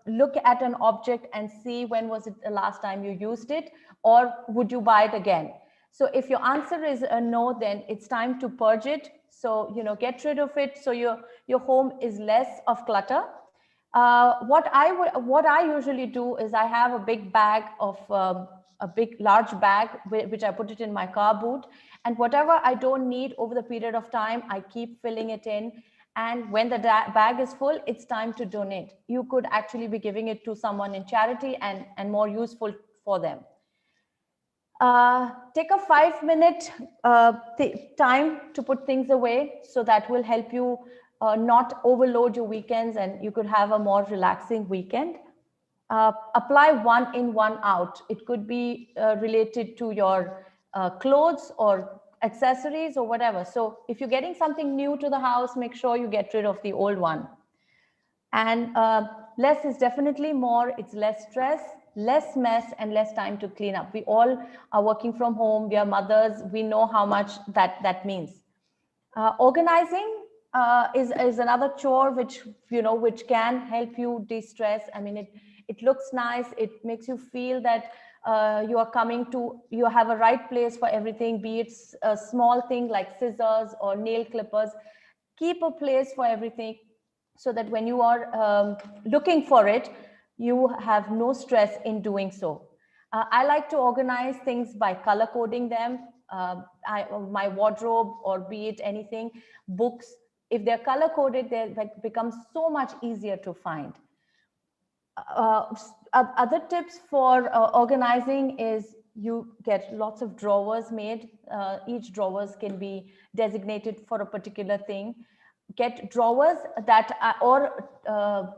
look at an object and see when was it the last time you used it, or would you buy it again? So if your answer is a no, then it's time to purge it. So, get rid of it, so your home is less of clutter. What I usually do is I have a big bag of large bag, which I put it in my car boot, and whatever I don't need over the period of time, I keep filling it in. And when the bag is full, it's time to donate. You could actually be giving it to someone in charity and more useful for them. Take a 5-minute time to put things away, so that will help you not overload your weekends, and you could have a more relaxing weekend. Apply one in, one out. It could be related to your clothes or accessories or whatever. So if you're getting something new to the house, make sure you get rid of the old one. And less is definitely more. It's less stress, less mess, and less time to clean up. We all are working from home. We are mothers. We know how much that means. Organizing is another chore which can help you de-stress. I mean, it looks nice. It makes you feel that you have a right place for everything, be it a small thing like scissors or nail clippers. Keep a place for everything, so that when you are looking for it, you have no stress in doing so. I like to organize things by color coding them. My wardrobe, or be it anything, books, if they're color coded, they become so much easier to find. Other tips for organizing is you get lots of drawers made. Each drawers can be designated for a particular thing. Get drawers or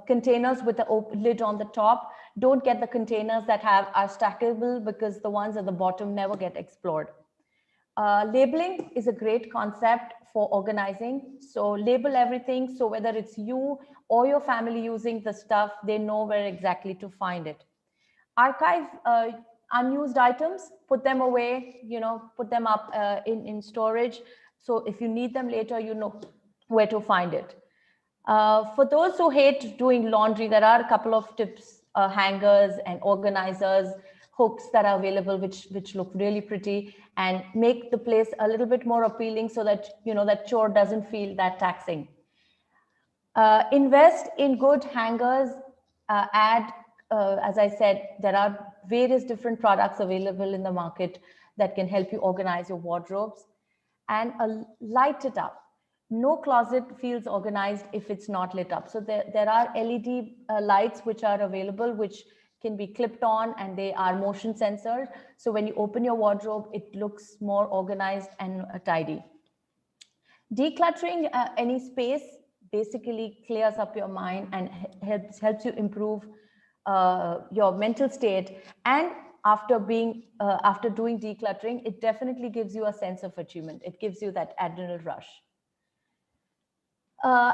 containers with the lid on the top. Don't get the containers that are stackable, because the ones at the bottom never get explored. Labeling is a great concept for organizing. So label everything, so whether it's you or your family using the stuff, they know where exactly to find it. Archive unused items, put them away, put them up in storage. So if you need them later, you know where to find it. For those who hate doing laundry, there are a couple of tips, hangers and organizers, hooks that are available, which look really pretty and make the place a little bit more appealing, so that that chore doesn't feel that taxing. Invest in good hangers. As I said, there are various different products available in the market that can help you organize your wardrobes. And light it up. No closet feels organized if it's not lit up. So there are LED lights which are available, which can be clipped on, and they are motion sensors. So when you open your wardrobe, it looks more organized and tidy. Decluttering any space basically clears up your mind and helps you improve your mental state. And after doing decluttering, it definitely gives you a sense of achievement. It gives you that adrenaline rush. Uh,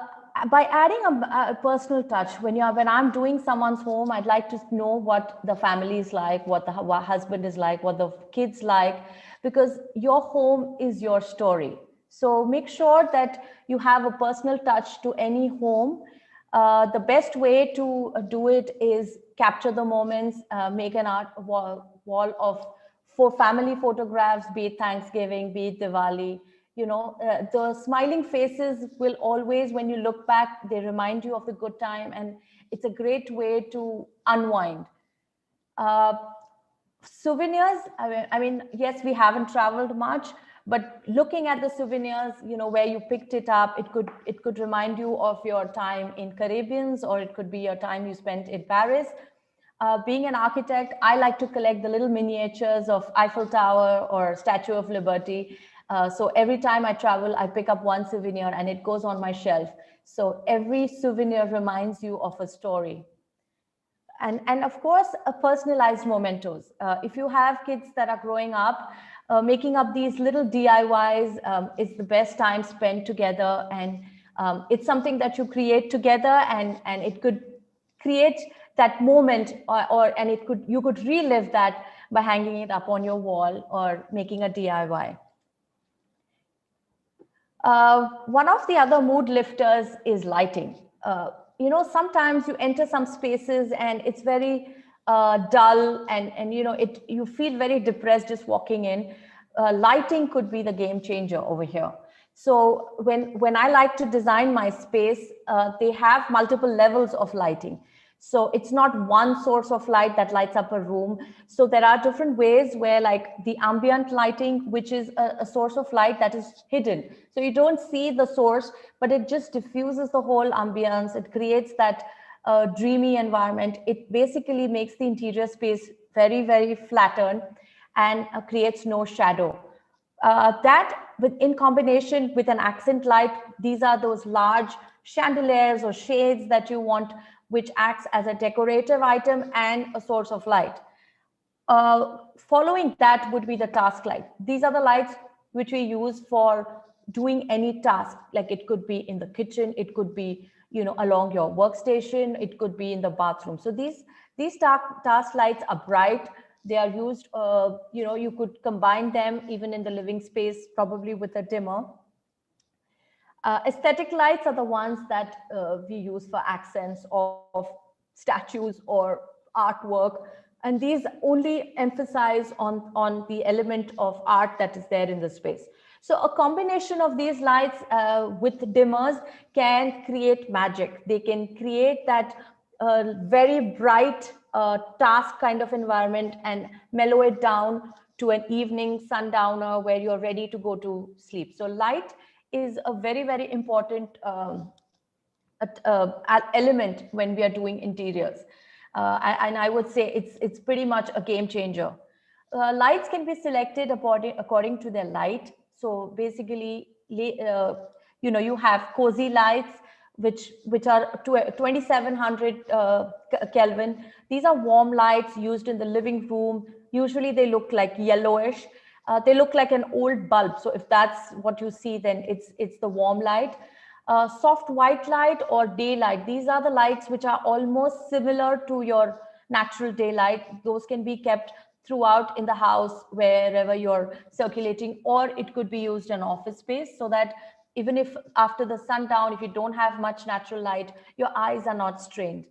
by adding a personal touch, when I'm doing someone's home, I'd like to know what the family is like, what the husband is like, what the kids like, because your home is your story. So make sure that you have a personal touch to any home. The best way to do it is capture the moments, make an art wall of family photographs, be it Thanksgiving, be it Diwali. The smiling faces will always, when you look back, they remind you of the good time, and it's a great way to unwind. Souvenirs, I mean, yes, we haven't traveled much, but looking at the souvenirs, where you picked it up, it could remind you of your time in Caribbeans, or it could be your time you spent in Paris. Being an architect, I like to collect the little miniatures of Eiffel Tower or Statue of Liberty. So every time I travel, I pick up one souvenir and it goes on my shelf. So every souvenir reminds you of a story. And of course, a personalized mementos. If you have kids that are growing up, making up these little DIYs is the best time spent together. And it's something that you create together, and it could create that moment, and you could relive that by hanging it up on your wall or making a DIY. One of the other mood lifters is lighting. Sometimes you enter some spaces and it's very dull, and you feel very depressed just walking in. Lighting could be the game changer over here. So when I like to design my space, they have multiple levels of lighting. So it's not one source of light that lights up a room. So there are different ways where, like the ambient lighting, which is a source of light that is hidden. So you don't see the source, but it just diffuses the whole ambience. It creates that dreamy environment. It basically makes the interior space very, very flattened and creates no shadow. In combination with an accent light, these are those large chandeliers or shades that you want, which acts as a decorative item and a source of light. Following that would be the task light. These are the lights which we use for doing any task. Like it could be in the kitchen, it could be along your workstation, it could be in the bathroom. So these task lights are bright. They are used, you could combine them even in the living space, probably with a dimmer. Aesthetic lights are the ones that we use for accents of statues or artwork. And these only emphasize on the element of art that is there in the space. So a combination of these lights with dimmers can create magic. They can create that very bright task kind of environment and mellow it down to an evening sundowner where you're ready to go to sleep. So light is a very, very important element when we are doing interiors. And I would say it's pretty much a game changer. Lights can be selected according to their light. So basically, you have cozy lights, which are 2700 Kelvin. These are warm lights used in the living room. Usually they look like yellowish. They look like an old bulb. So if that's what you see, then it's the warm light. Soft white light or daylight. These are the lights which are almost similar to your natural daylight. Those can be kept throughout in the house, wherever you're circulating, or it could be used in office space, so that even if after the sundown, if you don't have much natural light, your eyes are not strained.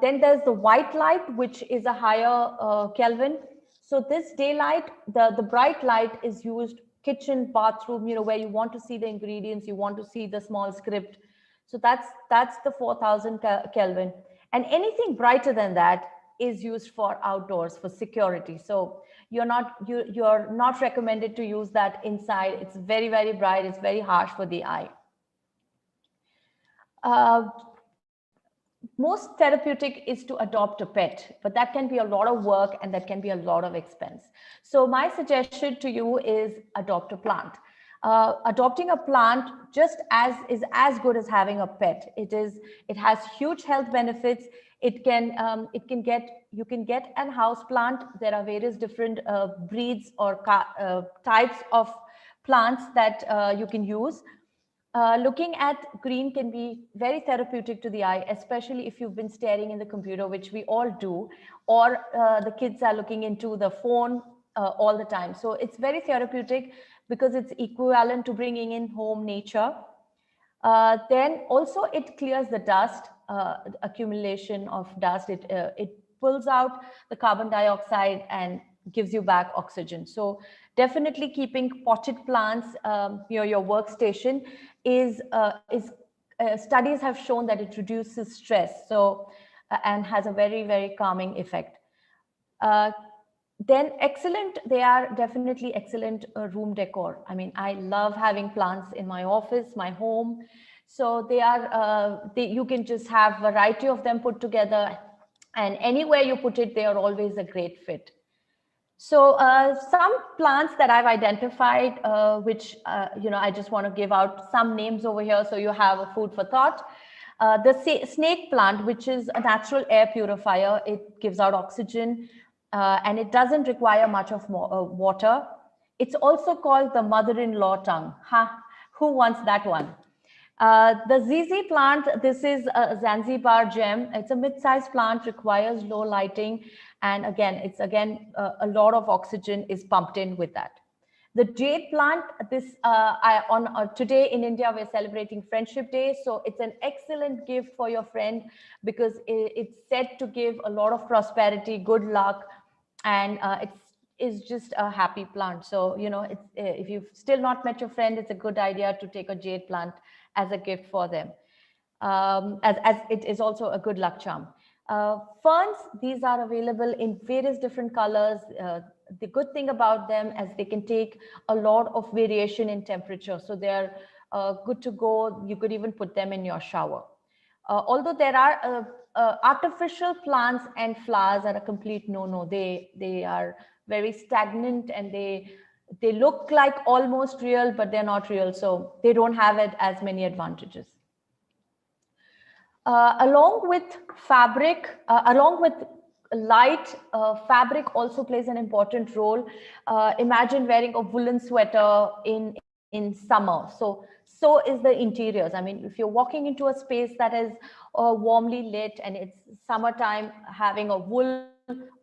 Then there's the white light, which is a higher Kelvin. So this daylight, the bright light is used kitchen, bathroom, where you want to see the ingredients, you want to see the small script. So that's the 4000 Kelvin. And anything brighter than that is used for outdoors, for security. So you're not recommended to use that inside. It's very, very bright. It's very harsh for the eye. most therapeutic is to adopt a pet, but that can be a lot of work and that can be a lot of expense. So my suggestion to you is adopt a plant. Adopting a plant is as good as having a pet. It has huge health benefits. You can get an house plant. There are various different breeds or types of plants that you can use. Looking at green can be very therapeutic to the eye, especially if you've been staring in the computer, which we all do, or the kids are looking into the phone all the time. So it's very therapeutic because it's equivalent to bringing in home nature. Then also it clears the dust, accumulation of dust. It pulls out the carbon dioxide and gives you back oxygen. So definitely keeping potted plants near your workstation studies have shown that it reduces stress. So and has a very, very calming effect. Then they are definitely excellent room decor. I mean, I love having plants in my office, my home. So you can just have a variety of them put together, and anywhere you put it, they are always a great fit. So some plants that I've identified, which I just want to give out some names over here so you have a food for thought. The snake plant, which is a natural air purifier, it gives out oxygen and it doesn't require much of water. It's also called the mother-in-law tongue. Who wants that one? The ZZ plant, this is a Zanzibar gem. It's a mid-sized plant, requires low lighting. And again, a lot of oxygen is pumped in with that. The jade plant, today in India, we're celebrating Friendship Day. So it's an excellent gift for your friend because it's said to give a lot of prosperity, good luck, and it's just a happy plant. So, if you've still not met your friend, it's a good idea to take a jade plant as a gift for them, as it is also a good luck charm. Ferns, these are available in various different colors. The good thing about them is they can take a lot of variation in temperature. So they're good to go. You could even put them in your shower. Although there are artificial plants and flowers are a complete no-no. They are very stagnant and they look like almost real, but they're not real. So they don't have as many advantages. Along with fabric, along with light, fabric also plays an important role. Imagine wearing a woolen sweater in summer. So is the interiors. I mean, if you're walking into a space that is warmly lit and it's summertime, having a wool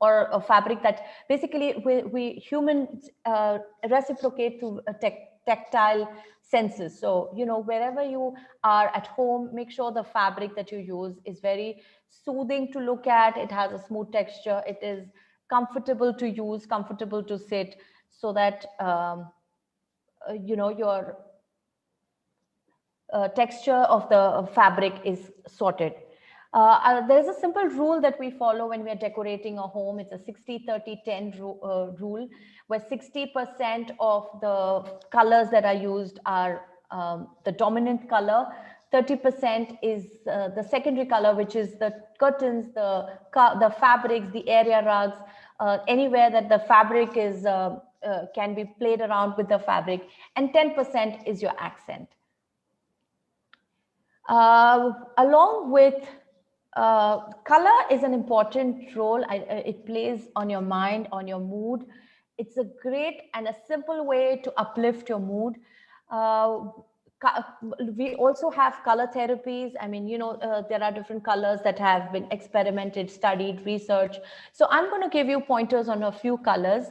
or a fabric that basically we humans reciprocate through tactile senses. So, wherever you are at home, make sure the fabric that you use is very soothing to look at. It has a smooth texture. It is comfortable to use, comfortable to sit, so that, your texture of the fabric is sorted. There's a simple rule that we follow when we're decorating a home. It's a 60-30-10 rule, where 60% of the colors that are used are the dominant color. 30% is the secondary color, which is the curtains, the fabrics, the area rugs, anywhere that the fabric is can be played around with the fabric, and 10% is your accent. Along with color is an important role. It plays on your mind, on your mood. It's a great and a simple way to uplift your mood. We also have color therapies. I mean, there are different colors that have been experimented, studied, researched. So I'm going to give you pointers on a few colors.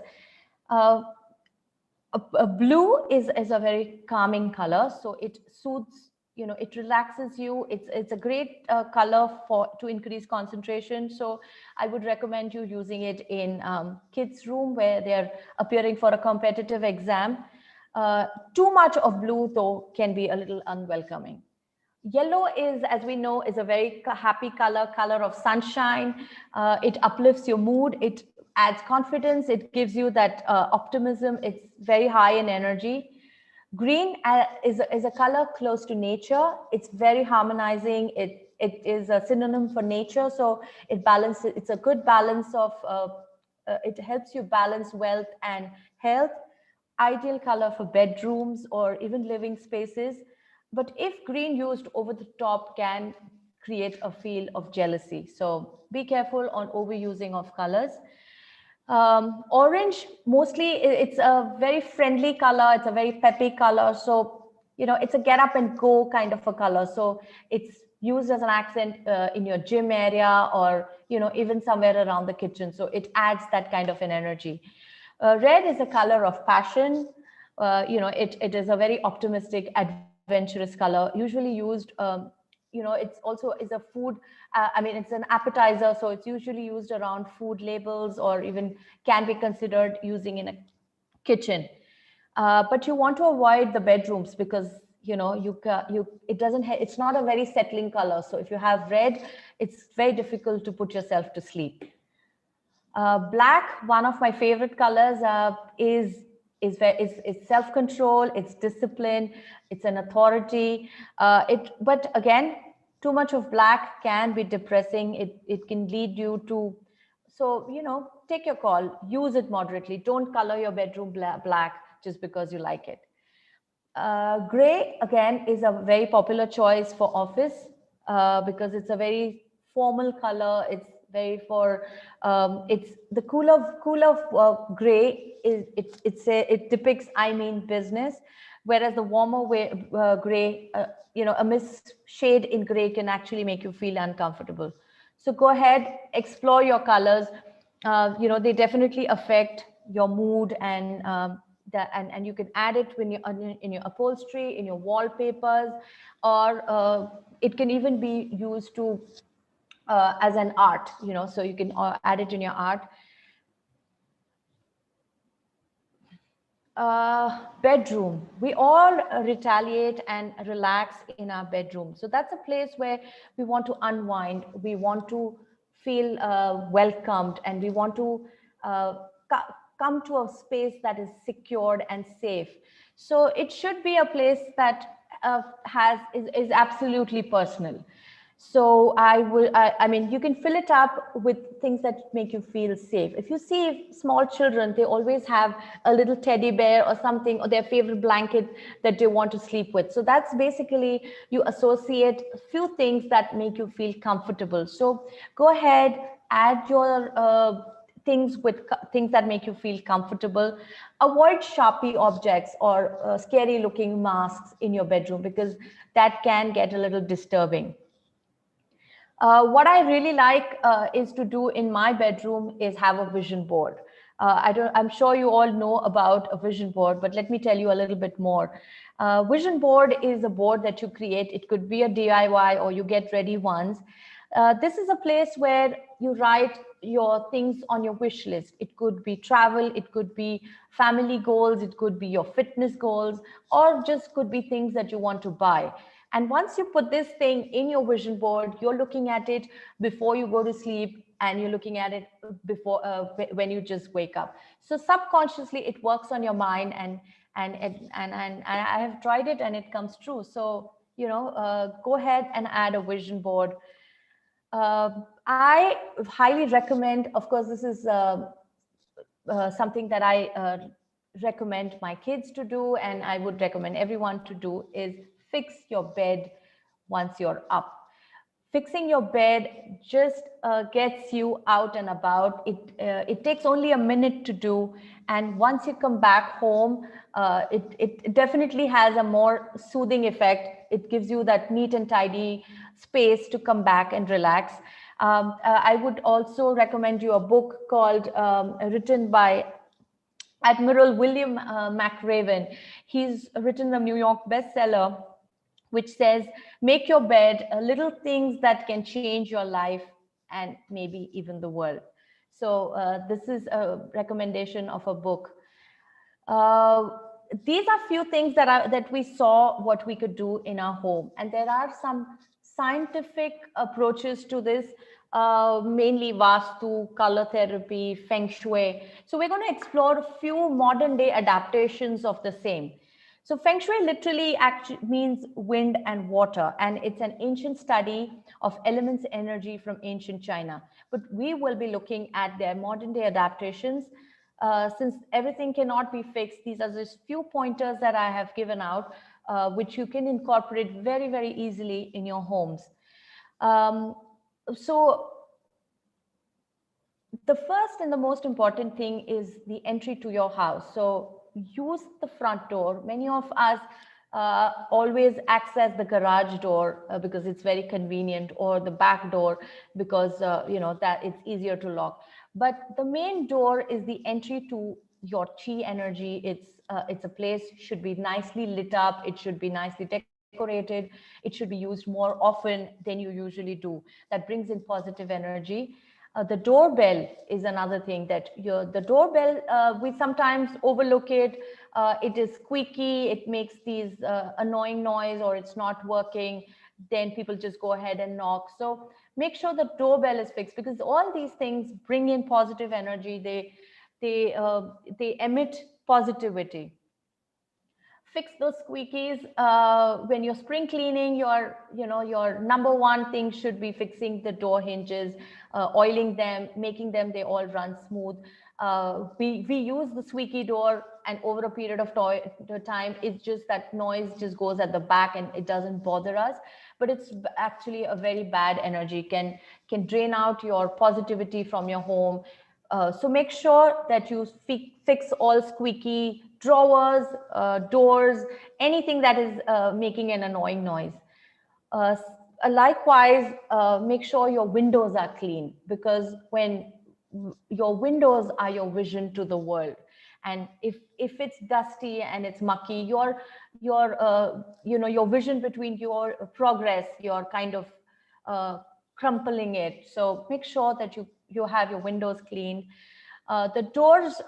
Blue is a very calming color. So it soothes, it relaxes you. It's a great color to increase concentration. So I would recommend you using it in kids' room where they're appearing for a competitive exam. Too much of blue, though, can be a little unwelcoming. Yellow is, as we know, is a very happy color of sunshine. It uplifts your mood. It adds confidence. It gives you that optimism. It's very high in energy. Green is a color close to nature. It's very harmonizing. It is a synonym for nature. So it balances, it's a good balance of, it helps you balance wealth and health. Ideal color for bedrooms or even living spaces. But if green used over the top can create a feel of jealousy. So be careful on overusing of colors. Orange, mostly it's a very friendly color. It's a very peppy color. So, you know, it's a get up and go kind of a color. So it's used as an accent in your gym area or, you know, even somewhere around the kitchen. So it adds that kind of an energy. Red is a color of passion. You know, it is a very optimistic, adventurous color, usually used, you know, it's also is a food, I mean, it's an appetizer. So it's usually used around food labels or even can be considered using in a kitchen. But you want to avoid the bedrooms because, you know, it doesn't, it's not a very settling color. So if you have red, it's very difficult to put yourself to sleep. Black, one of my favorite colors, is self-control, it's discipline, it's an authority. But again, too much of black can be depressing. It can lead you to, so, you know, take your call, use it moderately. Don't color your bedroom black just because you like it. Gray, again, is a very popular choice for office because it's a very formal color. It's very for, it's the cooler gray is, it depicts, I mean, business, whereas the warmer way, gray, you know, a mist shade in gray can actually make you feel uncomfortable. So go ahead, explore your colors. You know, they definitely affect your mood and and you can add it when you in your upholstery, in your wallpapers, or it can even be used to as an art, you know, so you can add it in your art. Bedroom. We all retaliate and relax in our bedroom. So that's a place where we want to unwind. We want to feel welcomed, and we want to uh, come to a space that is secured and safe. So it should be a place that is absolutely personal. So I mean, you can fill it up with things that make you feel safe. If you see small children, they always have a little teddy bear or something, or their favorite blanket that they want to sleep with. So that's basically, you associate a few things that make you feel comfortable. So go ahead, add your things with things that make you feel comfortable. Avoid Sharpie objects or scary looking masks in your bedroom because that can get a little disturbing. What I really like is to do in my bedroom is have a vision board. I'm sure you all know about a vision board, but let me tell you a little bit more. Vision board is a board that you create. It could be a DIY or you get ready ones. This is a place where you write your things on your wish list. It could be travel, it could be family goals, it could be your fitness goals, or just could be things that you want to buy. And once you put this thing in your vision board, you're looking at it before you go to sleep, and you're looking at it before when you just wake up. So subconsciously, it works on your mind, and I have tried it, and it comes true. So you know, go ahead and add a vision board. I highly recommend. Of course, this is something that I recommend my kids to do, and I would recommend everyone to do, is fix your bed once you're up. Fixing your bed just gets you out and about. It takes only a minute to do, and once you come back home, it definitely has a more soothing effect. It gives you that neat and tidy space to come back and relax. I would also recommend you a book called written by Admiral William McRaven. He's written the New York bestseller, which says, make your bed, little things that can change your life and maybe even the world. So this is a recommendation of a book. These are few things that we saw what we could do in our home. And there are some scientific approaches to this, mainly Vastu, color therapy, Feng Shui. So we're going to explore a few modern day adaptations of the same. So Feng Shui literally actually means wind and water, and it's an ancient study of elements energy from ancient China. But we will be looking at their modern day adaptations. Since everything cannot be fixed, these are just few pointers that I have given out, which you can incorporate very, very easily in your homes. So the first and the most important thing is the entry to your house. So use the front door. Many of us always access the garage door because it's very convenient, or the back door because that it's easier to lock. But the main door is the entry to your chi energy. It's a place, should be nicely lit up. It should be nicely decorated. It should be used more often than you usually do. That brings in positive energy. The doorbell is another thing that the doorbell, we sometimes overlook it. It is squeaky, it makes these annoying noise, or it's not working. Then people just go ahead and knock. So make sure the doorbell is fixed, because all these things bring in positive energy. They emit positivity. Fix those squeakies when you're spring cleaning. Your number one thing should be fixing the door hinges, oiling them, making them they all run smooth. We use the squeaky door, and over a period of time, it's just that noise just goes at the back and it doesn't bother us. But it's actually a very bad energy, can drain out your positivity from your home. So make sure that you fix all squeaky drawers, doors, anything that is making an annoying noise. Likewise, make sure your windows are clean, because when your windows are your vision to the world, and if it's dusty and it's mucky, your vision between your progress, you're kind of crumpling it. So make sure that you have your windows clean. The doors,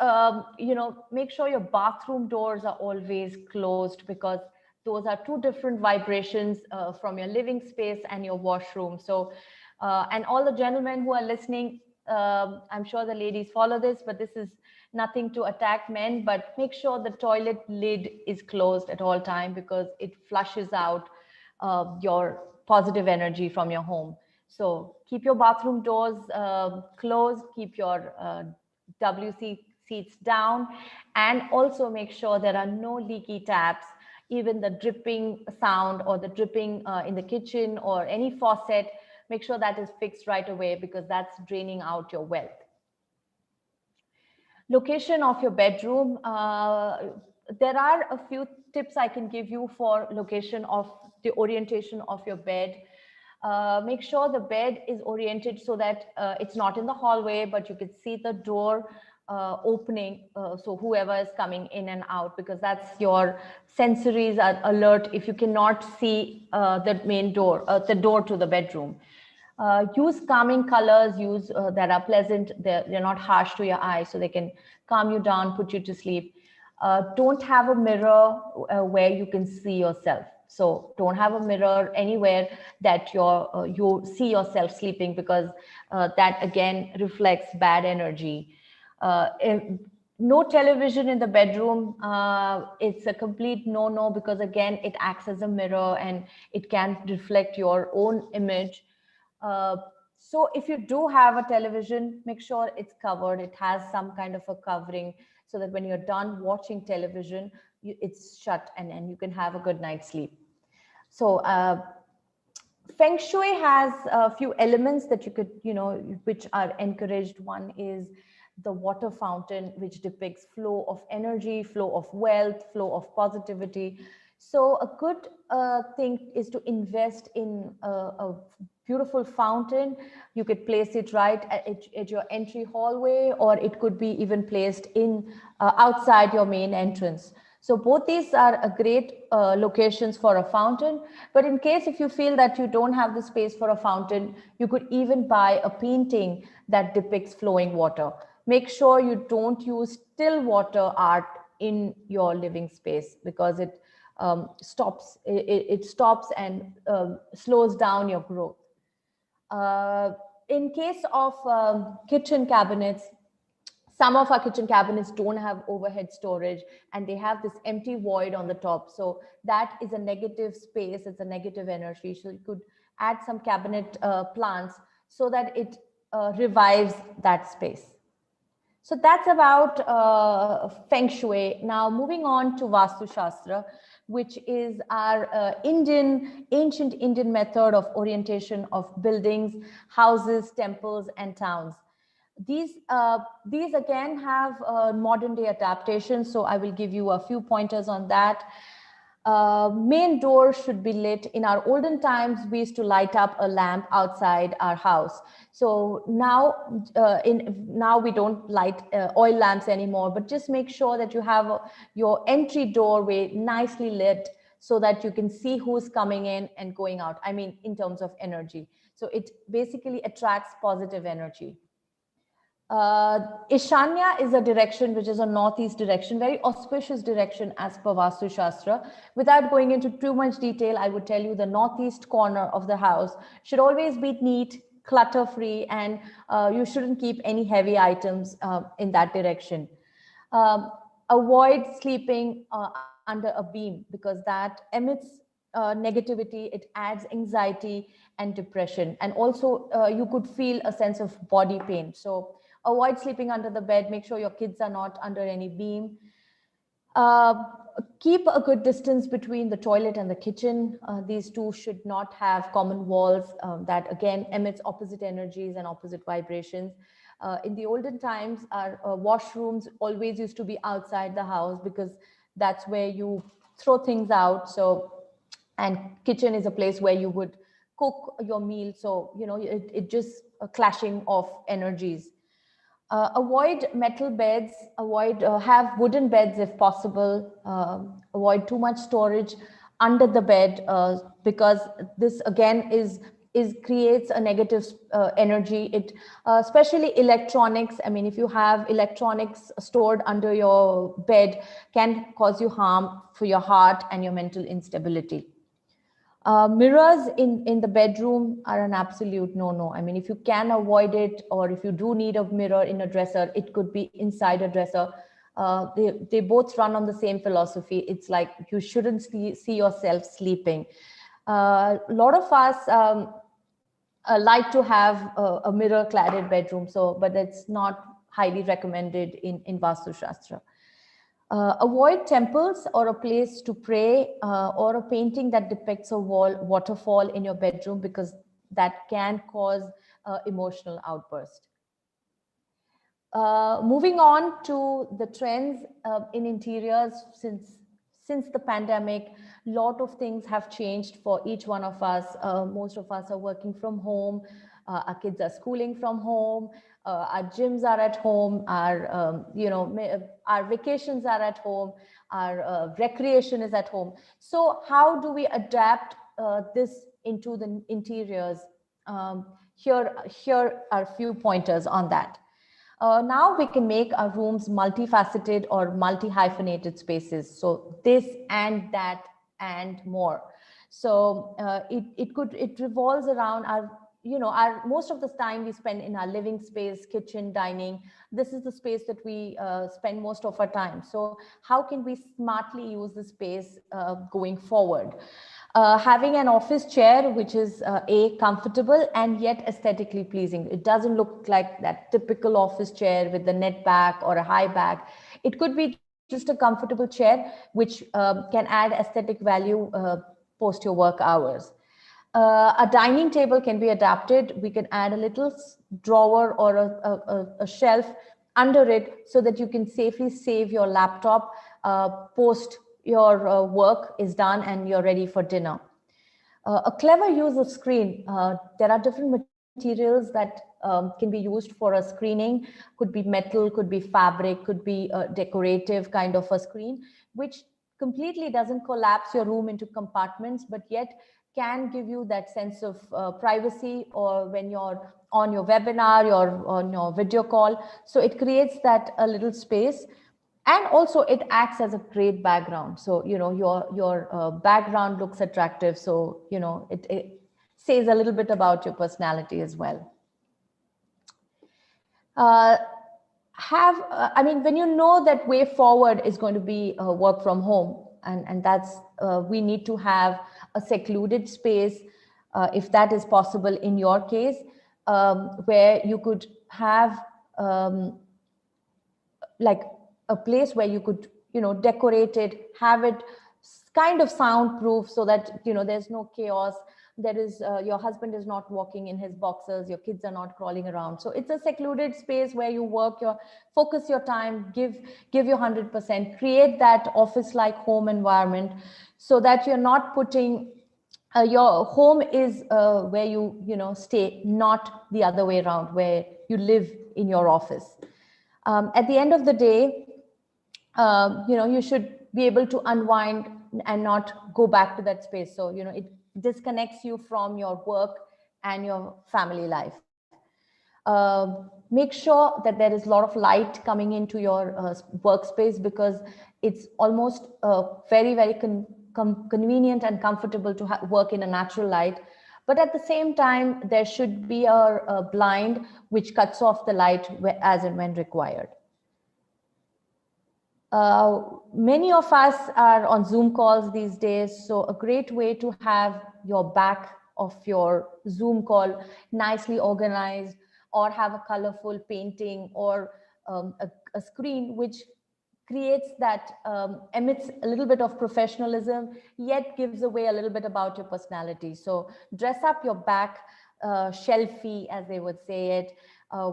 make sure your bathroom doors are always closed, because those are two different vibrations from your living space and your washroom. So, and all the gentlemen who are listening, I'm sure the ladies follow this, but this is nothing to attack men, but make sure the toilet lid is closed at all time, because it flushes out your positive energy from your home. So keep your bathroom doors closed, keep your WC seats down, and also make sure there are no leaky taps. Even the dripping sound or the dripping in the kitchen or any faucet, make sure that is fixed right away, because that's draining out your wealth. Location of your bedroom. There are a few tips I can give you for location of the orientation of your bed. Make sure the bed is oriented so that it's not in the hallway, but you can see the door opening. So whoever is coming in and out, because that's your sensories are alert if you cannot see the main door, the door to the bedroom. Use calming colors, use that are pleasant. They're not harsh to your eyes, so they can calm you down, put you to sleep. Don't have a mirror where you can see yourself. So don't have a mirror anywhere that you see yourself sleeping, because that again reflects bad energy. No television in the bedroom. It's a complete no-no, because again, it acts as a mirror and it can reflect your own image. So if you do have a television, make sure it's covered. It has some kind of a covering, so that when you're done watching television, it's shut, and you can have a good night's sleep. So Feng Shui has a few elements that you could, which are encouraged. One is the water fountain, which depicts flow of energy, flow of wealth, flow of positivity. So a good thing is to invest in a beautiful fountain. You could place it right at your entry hallway, or it could be even placed in outside your main entrance. So both these are a great locations for a fountain. But in case if you feel that you don't have the space for a fountain, you could even buy a painting that depicts flowing water. Make sure you don't use still water art in your living space, because it stops and slows down your growth. In case of kitchen cabinets, Some of our kitchen cabinets don't have overhead storage and they have this empty void on the top. So that is a negative space, it's a negative energy. So you could add some cabinet plants so that it revives that space. So that's about Feng Shui. Now moving on to Vastu Shastra, which is our ancient Indian method of orientation of buildings, houses, temples, and towns. These again have modern day adaptations. So I will give you a few pointers on that. Main door should be lit. In our olden times, we used to light up a lamp outside our house. So now, now we don't light oil lamps anymore, but just make sure that you have your entry doorway nicely lit so that you can see who's coming in and going out. I mean, in terms of energy. So it basically attracts positive energy. Ishanya is a direction which is a northeast direction, very auspicious direction as per Vastu Shastra. Without going into too much detail, I would tell you the northeast corner of the house should always be neat, clutter free, and you shouldn't keep any heavy items in that direction. Avoid sleeping under a beam because that emits negativity, it adds anxiety and depression. And also you could feel a sense of body pain. So avoid sleeping under the bed. Make sure your kids are not under any beam. Keep a good distance between the toilet and the kitchen. These two should not have common walls. That again emits opposite energies and opposite vibrations. In the olden times, our washrooms always used to be outside the house because that's where you throw things out. So, and kitchen is a place where you would cook your meal. So, you know, it just a clashing of energies. Avoid metal beds, have wooden beds if possible, avoid too much storage under the bed because this again creates a negative energy. It especially electronics. I mean, if you have electronics stored under your bed, can cause you harm for your heart and your mental instability. Mirrors in the bedroom are an absolute no-no. I mean, if you can avoid it, or if you do need a mirror in a dresser, it could be inside a dresser. They both run on the same philosophy. It's like you shouldn't see yourself sleeping. A lot of us like to have a mirror-cladded bedroom, but it's not highly recommended in Vastu Shastra. Avoid temples or a place to pray or a painting that depicts a waterfall in your bedroom because that can cause emotional outburst. Moving on to the trends in interiors since the pandemic, a lot of things have changed for each one of us. Most of us are working from home. Our kids are schooling from home. Our gyms are at home. Our vacations are at home. Our recreation is at home. So how do we adapt this into the interiors? Here are a few pointers on that. Now we can make our rooms multifaceted or multi-hyphenated spaces. So this and that and more. So it revolves around most of the time we spend in our living space, kitchen, dining. This is the space that we spend most of our time. So how can we smartly use the space going forward? Having an office chair, which is comfortable and yet aesthetically pleasing. It doesn't look like that typical office chair with the net back or a high back. It could be just a comfortable chair, which can add aesthetic value post your work hours. A dining table can be adapted. We can add a little drawer or a shelf under it so that you can safely save your laptop post your work is done and you're ready for dinner. A clever use of screen. There are different materials that can be used for a screening. Could be metal, could be fabric, could be a decorative kind of a screen, which completely doesn't collapse your room into compartments, but yet can give you that sense of privacy, or when you're on your webinar or on your video call. So it creates that a little space. And also it acts as a great background. So, your background looks attractive. So, it says a little bit about your personality as well. have, I mean, when you know that way forward is going to be work from home, and that's, we need to have a secluded space, if that is possible in your case, where you could have like a place where you could, you know, decorate it, have it kind of soundproof, so that, you know, there's no chaos. There is, your husband is not walking in his boxers, your kids are not crawling around. So it's a secluded space where you work your, focus your time, give your 100%, create that office-like home environment, so that you're not putting, your home is where you know, stay, not the other way around, where you live in your office. At the end of the day, you know, you should be able to unwind and not go back to that space. So, you know, it disconnects you from your work and your family life. Make sure that there is a lot of light coming into your workspace, because it's almost very convenient and comfortable to work in a natural light. But at the same time, there should be a blind which cuts off the light as and when required. Many of us are on Zoom calls these days, so a great way to have your back of your Zoom call nicely organized, or have a colorful painting, or a screen which creates that, emits a little bit of professionalism, yet gives away a little bit about your personality. So dress up your back, shelfie, as they would say it,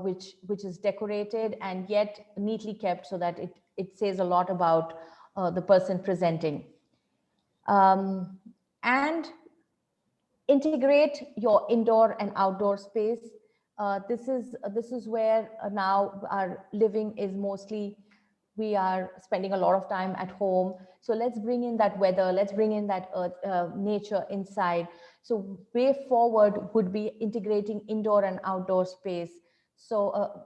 which is decorated and yet neatly kept, so that it says a lot about the person presenting. And integrate your indoor and outdoor space. This is where now our living is mostly, we are spending a lot of time at home. So let's bring in that weather, let's bring in that nature inside. So way forward would be integrating indoor and outdoor space. So,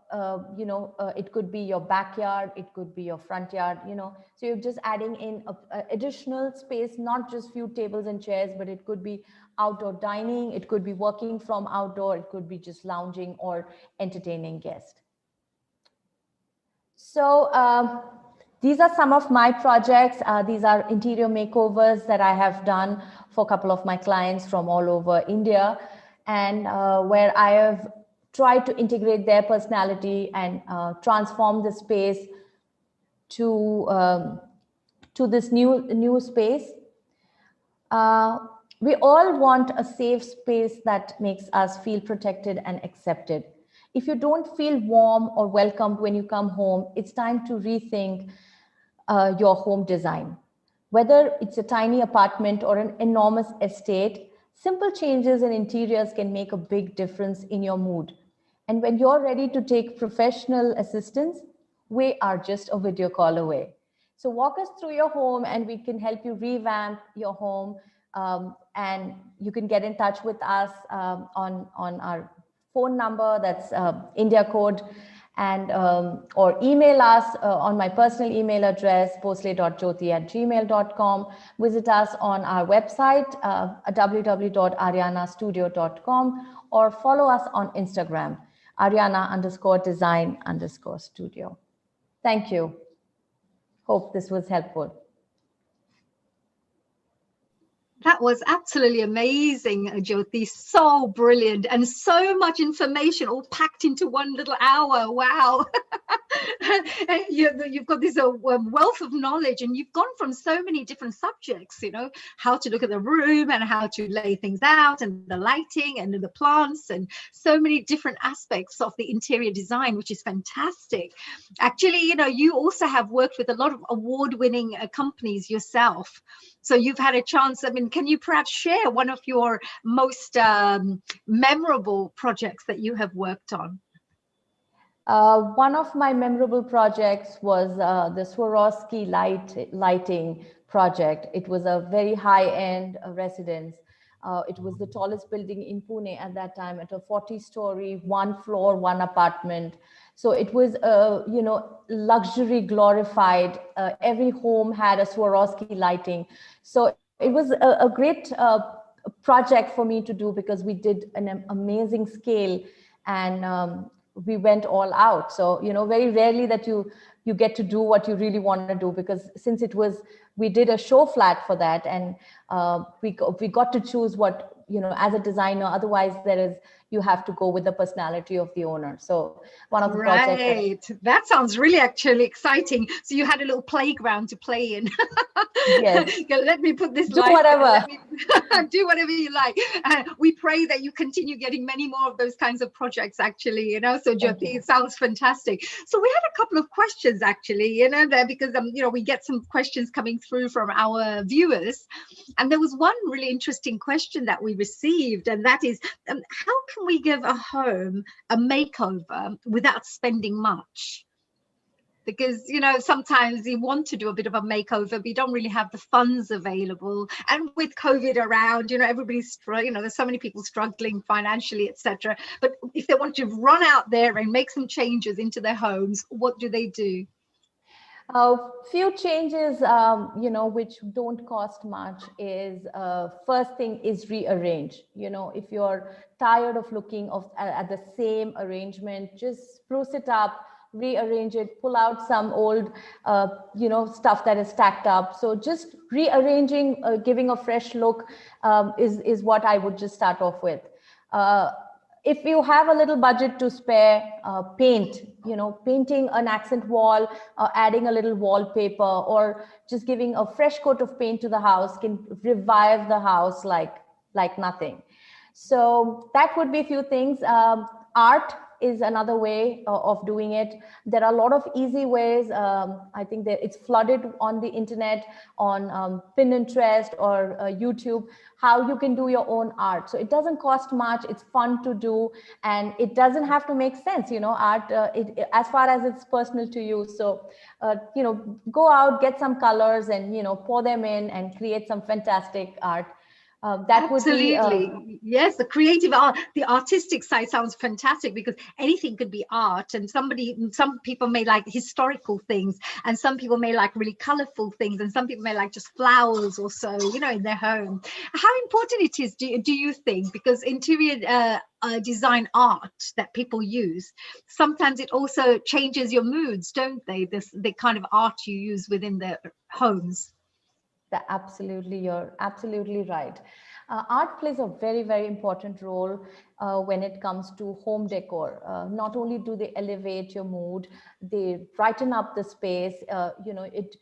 you know, it could be your backyard, it could be your front yard, you know, so you're just adding in a additional space, not just few tables and chairs, but it could be outdoor dining, it could be working from outdoor, it could be just lounging or entertaining guests. So these are some of my projects. These are interior makeovers that I have done for a couple of my clients from all over India, and where I have tried to integrate their personality and transform the space to this new space. We all want a safe space that makes us feel protected and accepted. If you don't feel warm or welcomed when you come home, it's time to rethink your home design. Whether it's a tiny apartment or an enormous estate, simple changes in interiors can make a big difference in your mood. And when you're ready to take professional assistance, we are just a video call away. So walk us through your home and we can help you revamp your home. And you can get in touch with us on our phone number, that's India code, and or email us on my personal email address, posle.jyoti@gmail.com. Visit us on our website, www.arianastudio.com, or follow us on Instagram, Ariana_design_studio. Thank you. Hope this was helpful. That was absolutely amazing, Jyoti. So brilliant, and so much information all packed into one little hour. Wow. You've got this wealth of knowledge, and you've gone from so many different subjects, you know, how to look at the room and how to lay things out, and the lighting and the plants, and so many different aspects of the interior design, which is fantastic. Actually, you know, you also have worked with a lot of award-winning companies yourself. So you've had a chance, I mean, can you perhaps share one of your most memorable projects that you have worked on? One of my memorable projects was the Swarovski lighting project. It was a very high-end residence. It was the tallest building in Pune at that time, at a 40-story, one floor, one apartment. So it was, you know, luxury glorified. Every home had a Swarovski lighting. So it was a great project for me to do, because we did an amazing scale, and we went all out. So, you know, very rarely that you get to do what you really want to do, because since we did a show flat for that, and we got to choose what, you know, as a designer. Otherwise you have to go with the personality of the owner. So one of the projects. Right. That sounds really actually exciting. So you had a little playground to play in. Yes. Let me put this Do light whatever. Let me do whatever you like. We pray that you continue getting many more of those kinds of projects, actually, you know. So Jyoti, it sounds fantastic. So we had a couple of questions, actually, you know, there, because you know, we get some questions coming through from our viewers, and there was one really interesting question that we received, and that is, how can we give a home a makeover without spending much? Because, you know, sometimes you want to do a bit of a makeover, but you don't really have the funds available. And with COVID around, you know, everybody's, you know, there's so many people struggling financially, etc. But if they want to run out there and make some changes into their homes, what do they do? Few changes, you know, which don't cost much is, first thing is rearrange. You know, if you're tired of looking at the same arrangement, just spruce it up, rearrange it, pull out some old, you know, stuff that is stacked up. So just rearranging, giving a fresh look is what I would just start off with. If you have a little budget to spare, paint, you know, painting an accent wall, adding a little wallpaper, or just giving a fresh coat of paint to the house can revive the house like nothing. So that would be a few things. Art is another way of doing it. There are a lot of easy ways. I think that it's flooded on the internet, on Pinterest or YouTube, how you can do your own art. So it doesn't cost much, it's fun to do, and it doesn't have to make sense, you know, art, as far as it's personal to you. So, you know, go out, get some colors and, you know, pour them in and create some fantastic art. That Absolutely. would be yes, the creative art, the artistic side sounds fantastic, because anything could be art, and some people may like historical things, and some people may like really colorful things, and some people may like just flowers or so, you know, in their home. How important it is, do you think, because interior design art that people use, sometimes it also changes your moods, don't they, the kind of art you use within their homes? Absolutely, you're absolutely right. Art plays a very, very important role when it comes to home decor. Not only do they elevate your mood, they brighten up the space. You know, it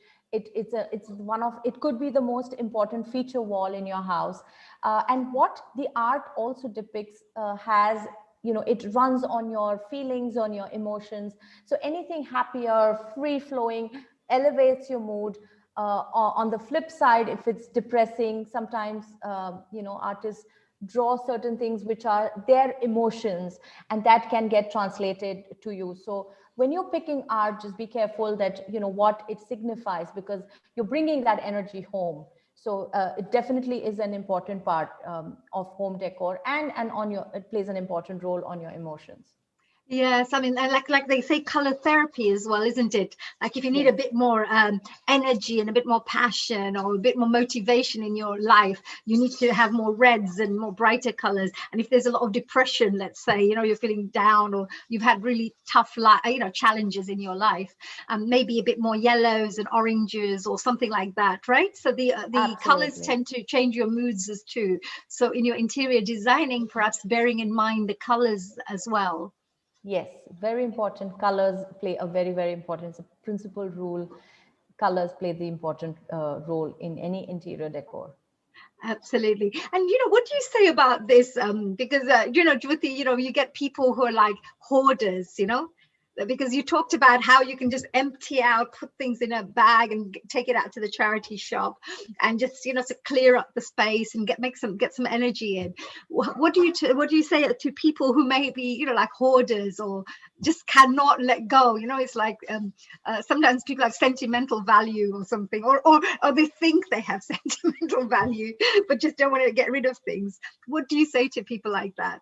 could be the most important feature wall in your house. And what the art also depicts has, you know, it runs on your feelings, on your emotions. So anything happier, free flowing, elevates your mood. On the flip side, if it's depressing, sometimes, you know, artists draw certain things which are their emotions, and that can get translated to you. So when you're picking art, just be careful that, you know, what it signifies, because you're bringing that energy home. So it definitely is an important part of home decor, and it plays an important role on your emotions. Yes, I mean, and like they say, color therapy as well, isn't it? Like if you need Yes. a bit more energy and a bit more passion or a bit more motivation in your life, you need to have more reds and more brighter colors. And if there's a lot of depression, let's say, you know, you're feeling down, or you've had really tough, you know, challenges in your life, maybe a bit more yellows and oranges or something like that, right? So the colors tend to change your moods as too. So in your interior designing, perhaps bearing in mind the colors as well. Yes, very important. Colors play a very, very important, it's a principal rule. Colors play the important role in any interior decor. Absolutely. And, you know, what do you say about this? Because, you know, Jyoti, you know, you get people who are like hoarders, you know, because you talked about how you can just empty out, put things in a bag and take it out to the charity shop and just, you know, to clear up the space and get some energy in. What do you say to people who may be, you know, like hoarders or just cannot let go? You know, it's like sometimes people have sentimental value or something, or they think they have sentimental value, but just don't want to get rid of things. What do you say to people like that?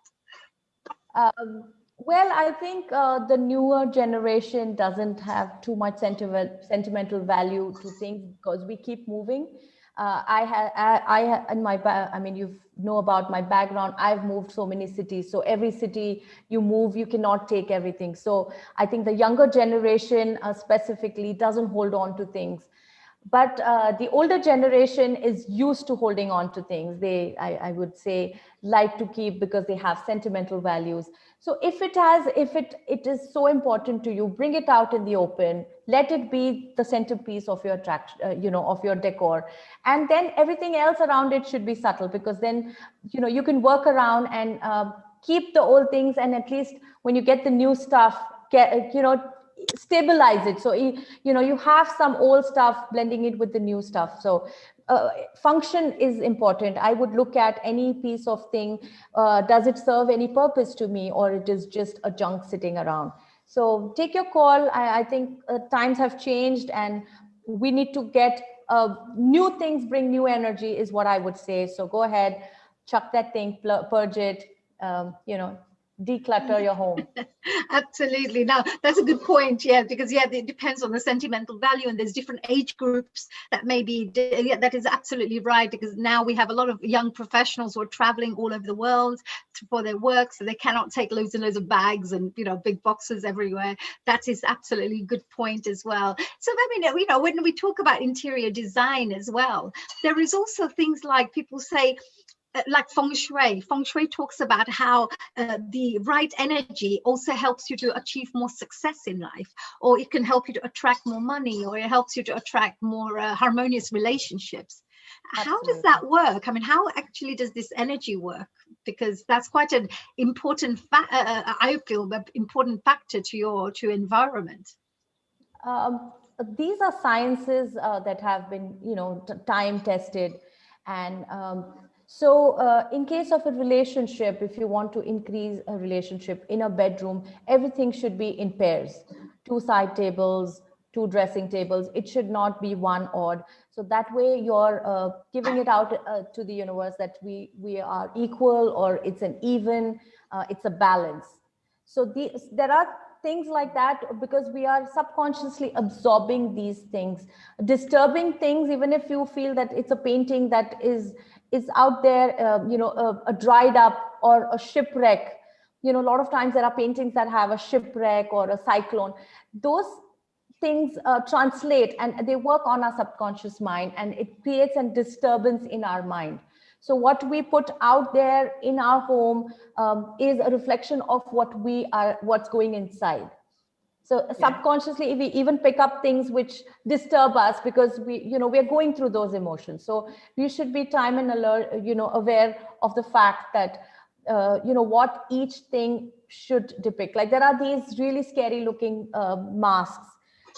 Well, I think the newer generation doesn't have too much sentimental value to things, because we keep moving. I mean, you know about my background. I've moved so many cities. So every city you move, you cannot take everything. So I think the younger generation specifically doesn't hold on to things. But the older generation is used to holding on to things. I would say, like to keep because they have sentimental values. So if it is so important to you, bring it out in the open. Let it be the centerpiece of your attraction, of your decor, and then everything else around it should be subtle, because then you can work around and keep the old things, and at least when you get the new stuff, stabilize it. So you have some old stuff blending it with the new stuff. So function is important. I would look at any piece of thing. Does it serve any purpose to me, or it is just a junk sitting around? So take your call. I think times have changed, and we need to get new things, bring new energy, is what I would say. So go ahead, chuck that thing, purge it, declutter your home. Absolutely. Now, that's a good point. Yeah, because it depends on the sentimental value, and there's different age groups that maybe. Yeah, that is absolutely right. Because now we have a lot of young professionals who are traveling all over the world for their work, so they cannot take loads and loads of bags and big boxes everywhere. That is absolutely a good point as well. So I mean, when we talk about interior design as well, there is also things like people say, like feng shui. Feng shui talks about how the right energy also helps you to achieve more success in life, or it can help you to attract more money, or it helps you to attract more harmonious relationships. How does that work? I mean, how actually does this energy work? Because that's quite an important, I feel, important factor to your environment. These are sciences that have been, time tested. And in case of a relationship, if you want to increase a relationship in a bedroom, everything should be in pairs, two side tables, two dressing tables. It should not be one odd. So that way you're giving it out to the universe that we are equal, or it's an even, it's a balance. So there are things like that, because we are subconsciously absorbing these things, disturbing things. Even if you feel that it's a painting that is out there, a dried up or a shipwreck. A lot of times there are paintings that have a shipwreck or a cyclone. Those things translate, and they work on our subconscious mind, and it creates a disturbance in our mind. So what we put out there in our home is a reflection of what's going inside. So subconsciously, we even pick up things which disturb us, because we're going through those emotions. So you should be time and alert, aware of the fact that, what each thing should depict. Like there are these really scary looking masks.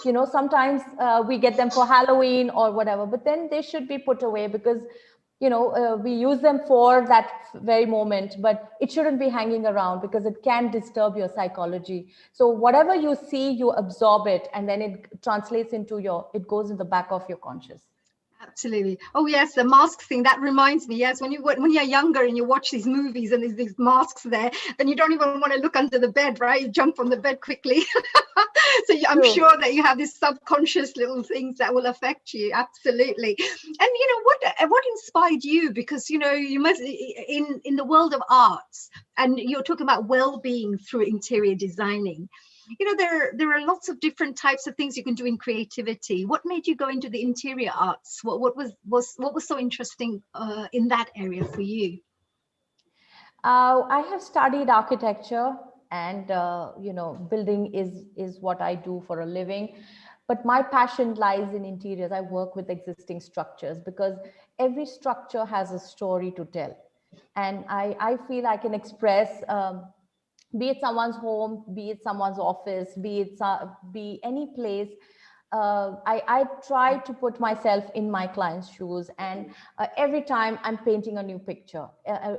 Sometimes we get them for Halloween or whatever, but then they should be put away, because we use them for that very moment, but it shouldn't be hanging around, because it can disturb your psychology. So whatever you see, you absorb it, and then it translates into it goes in the back of your conscious. Absolutely. Oh yes, the mask thing, that reminds me. Yes, when you're younger and you watch these movies and there's these masks there, then you don't even want to look under the bed, right? You jump from the bed quickly. So I'm sure that you have these subconscious little things that will affect you. Absolutely. And what inspired you? Because you must, in the world of arts, and you're talking about well-being through interior designing. There are lots of different types of things you can do in creativity. What made you go into the interior arts? What was so interesting in that area for you? I have studied architecture, and building is what I do for a living. But my passion lies in interiors. I work with existing structures, because every structure has a story to tell, and I feel I can express. Be it someone's home, be it someone's office, be any place. I try to put myself in my client's shoes, and every time I'm painting a new picture,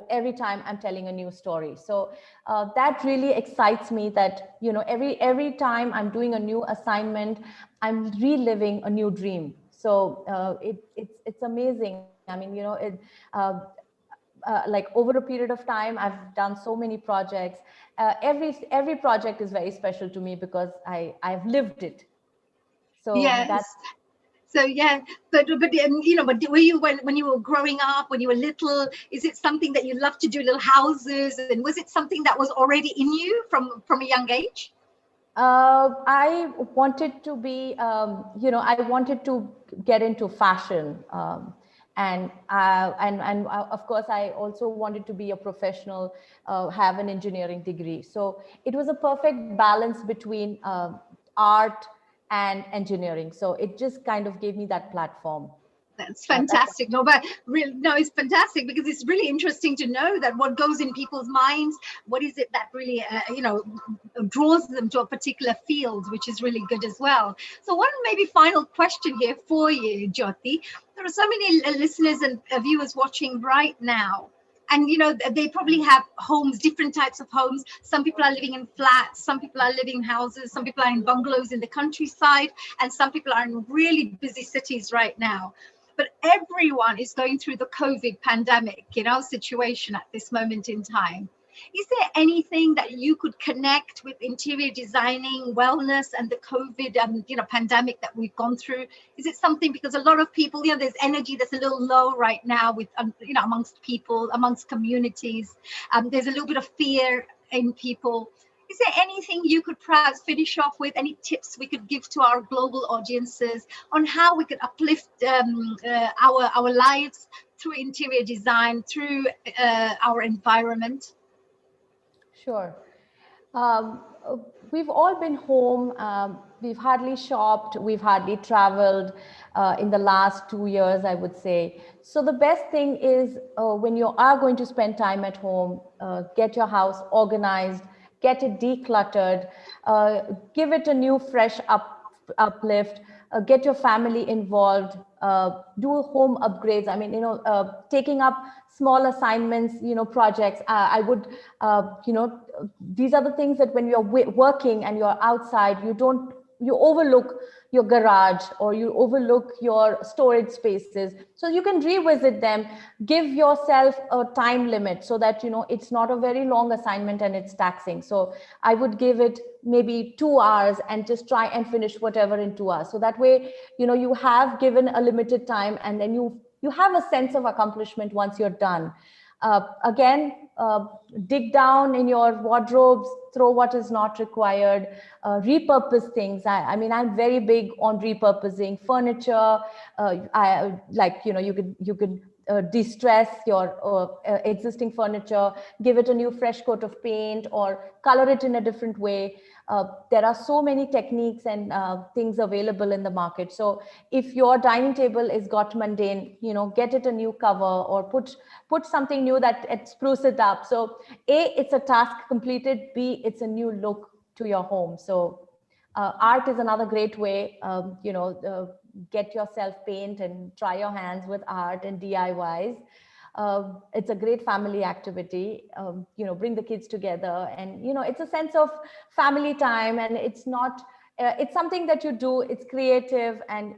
every time I'm telling a new story. So that really excites me, that every time I'm doing a new assignment, I'm reliving a new dream. So it's amazing. I mean, like over a period of time, I've done so many projects. Every project is very special to me, because I've lived it. So Yes. that's So yeah, but you know, but were you when you were growing up, when you were little, is it something that you loved to do, little houses, and was it something that was already in you from a young age? I wanted to be, I wanted to get into fashion, and of course, I also wanted to be a professional, have an engineering degree. So it was a perfect balance between art and engineering. So it just kind of gave me that platform. That's That's fantastic. No, but really, no, it's fantastic because it's really interesting to know that what goes in people's minds, what is it that really, draws them to a particular field, which is really good as well. So one maybe final question here for you, Jyoti. There are so many listeners and viewers watching right now. And you know they probably have homes, different types of homes. Some people are living in flats, some people are living in houses, some people are in bungalows in the countryside, and some people are in really busy cities right now. But everyone is going through the COVID pandemic, situation at this moment in time. Is there anything that you could connect with interior designing, wellness, and the COVID, pandemic that we've gone through? Is it something, because a lot of people, there's energy that's a little low right now with, amongst people, amongst communities. There's a little bit of fear in people. Is there anything you could perhaps finish off with, any tips we could give to our global audiences on how we could uplift our lives through interior design, through our environment? Sure. Um, uh, we've all been home. We've hardly shopped. We've hardly traveled in the last 2 years, I would say. So the best thing is when you are going to spend time at home, get your house organized, get it decluttered, give it a new, fresh uplift. Get your family involved, do home upgrades. I mean, taking up small assignments, projects. I would, these are the things that when you're working and you're outside, you overlook your garage or you overlook your storage spaces. So you can revisit them, give yourself a time limit so that, it's not a very long assignment and it's taxing. So I would give it maybe 2 hours and just try and finish whatever in 2 hours. So that way, you have given a limited time and then you have a sense of accomplishment once you're done. Again, dig down in your wardrobes, throw what is not required, repurpose things. I mean, I'm very big on repurposing furniture. You could de-stress your existing furniture, give it a new fresh coat of paint or color it in a different way. There are so many techniques and things available in the market. So if your dining table is got mundane, get it a new cover or put something new that it spruce it up. So A, it's a task completed. B, it's a new look to your home. So art is another great way. Get yourself paint and try your hands with art and DIYs. It's a great family activity. Bring the kids together, and it's a sense of family time, and it's not. It's something that you do. It's creative, and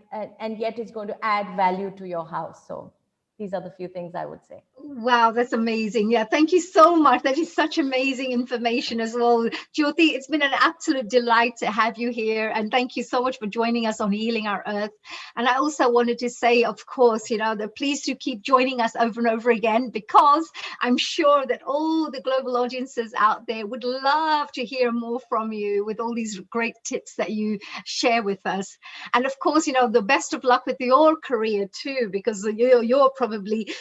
yet it's going to add value to your house. So these are the few things I would say. Wow, that's amazing. Yeah, thank you so much. That is such amazing information as well. Jyoti, it's been an absolute delight to have you here. And thank you so much for joining us on Healing Our Earth. And I also wanted to say, of course, that please do keep joining us over and over again, because I'm sure that all the global audiences out there would love to hear more from you with all these great tips that you share with us. And of course, the best of luck with your career too, because you're probably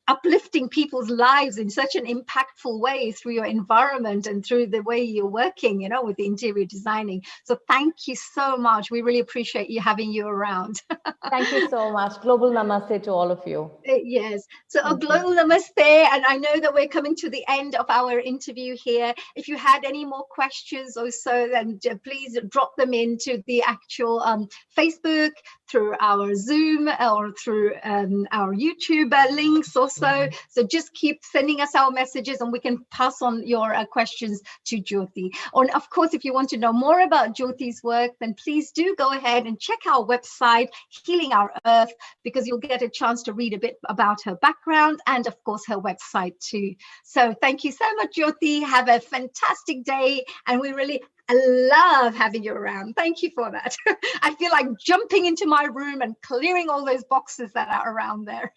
uplifting people's lives in such an impactful way through your environment and through the way you're working, with the interior designing. So thank you so much. We really appreciate having you around. Thank you so much. Global namaste to all of you. Yes. So a global namaste. And I know that we're coming to the end of our interview here. If you had any more questions or so, then please drop them into the actual Facebook, through our Zoom, or through our YouTube. YouTube links also. So just keep sending us our messages and we can pass on your questions to Jyoti. And of course, if you want to know more about Jyoti's work, then please do go ahead and check our website, Healing Our Earth, because you'll get a chance to read a bit about her background and of course her website too. So thank you so much, Jyoti. Have a fantastic day, and we really love having you around. Thank you for that. I feel like jumping into my room and clearing all those boxes that are around there.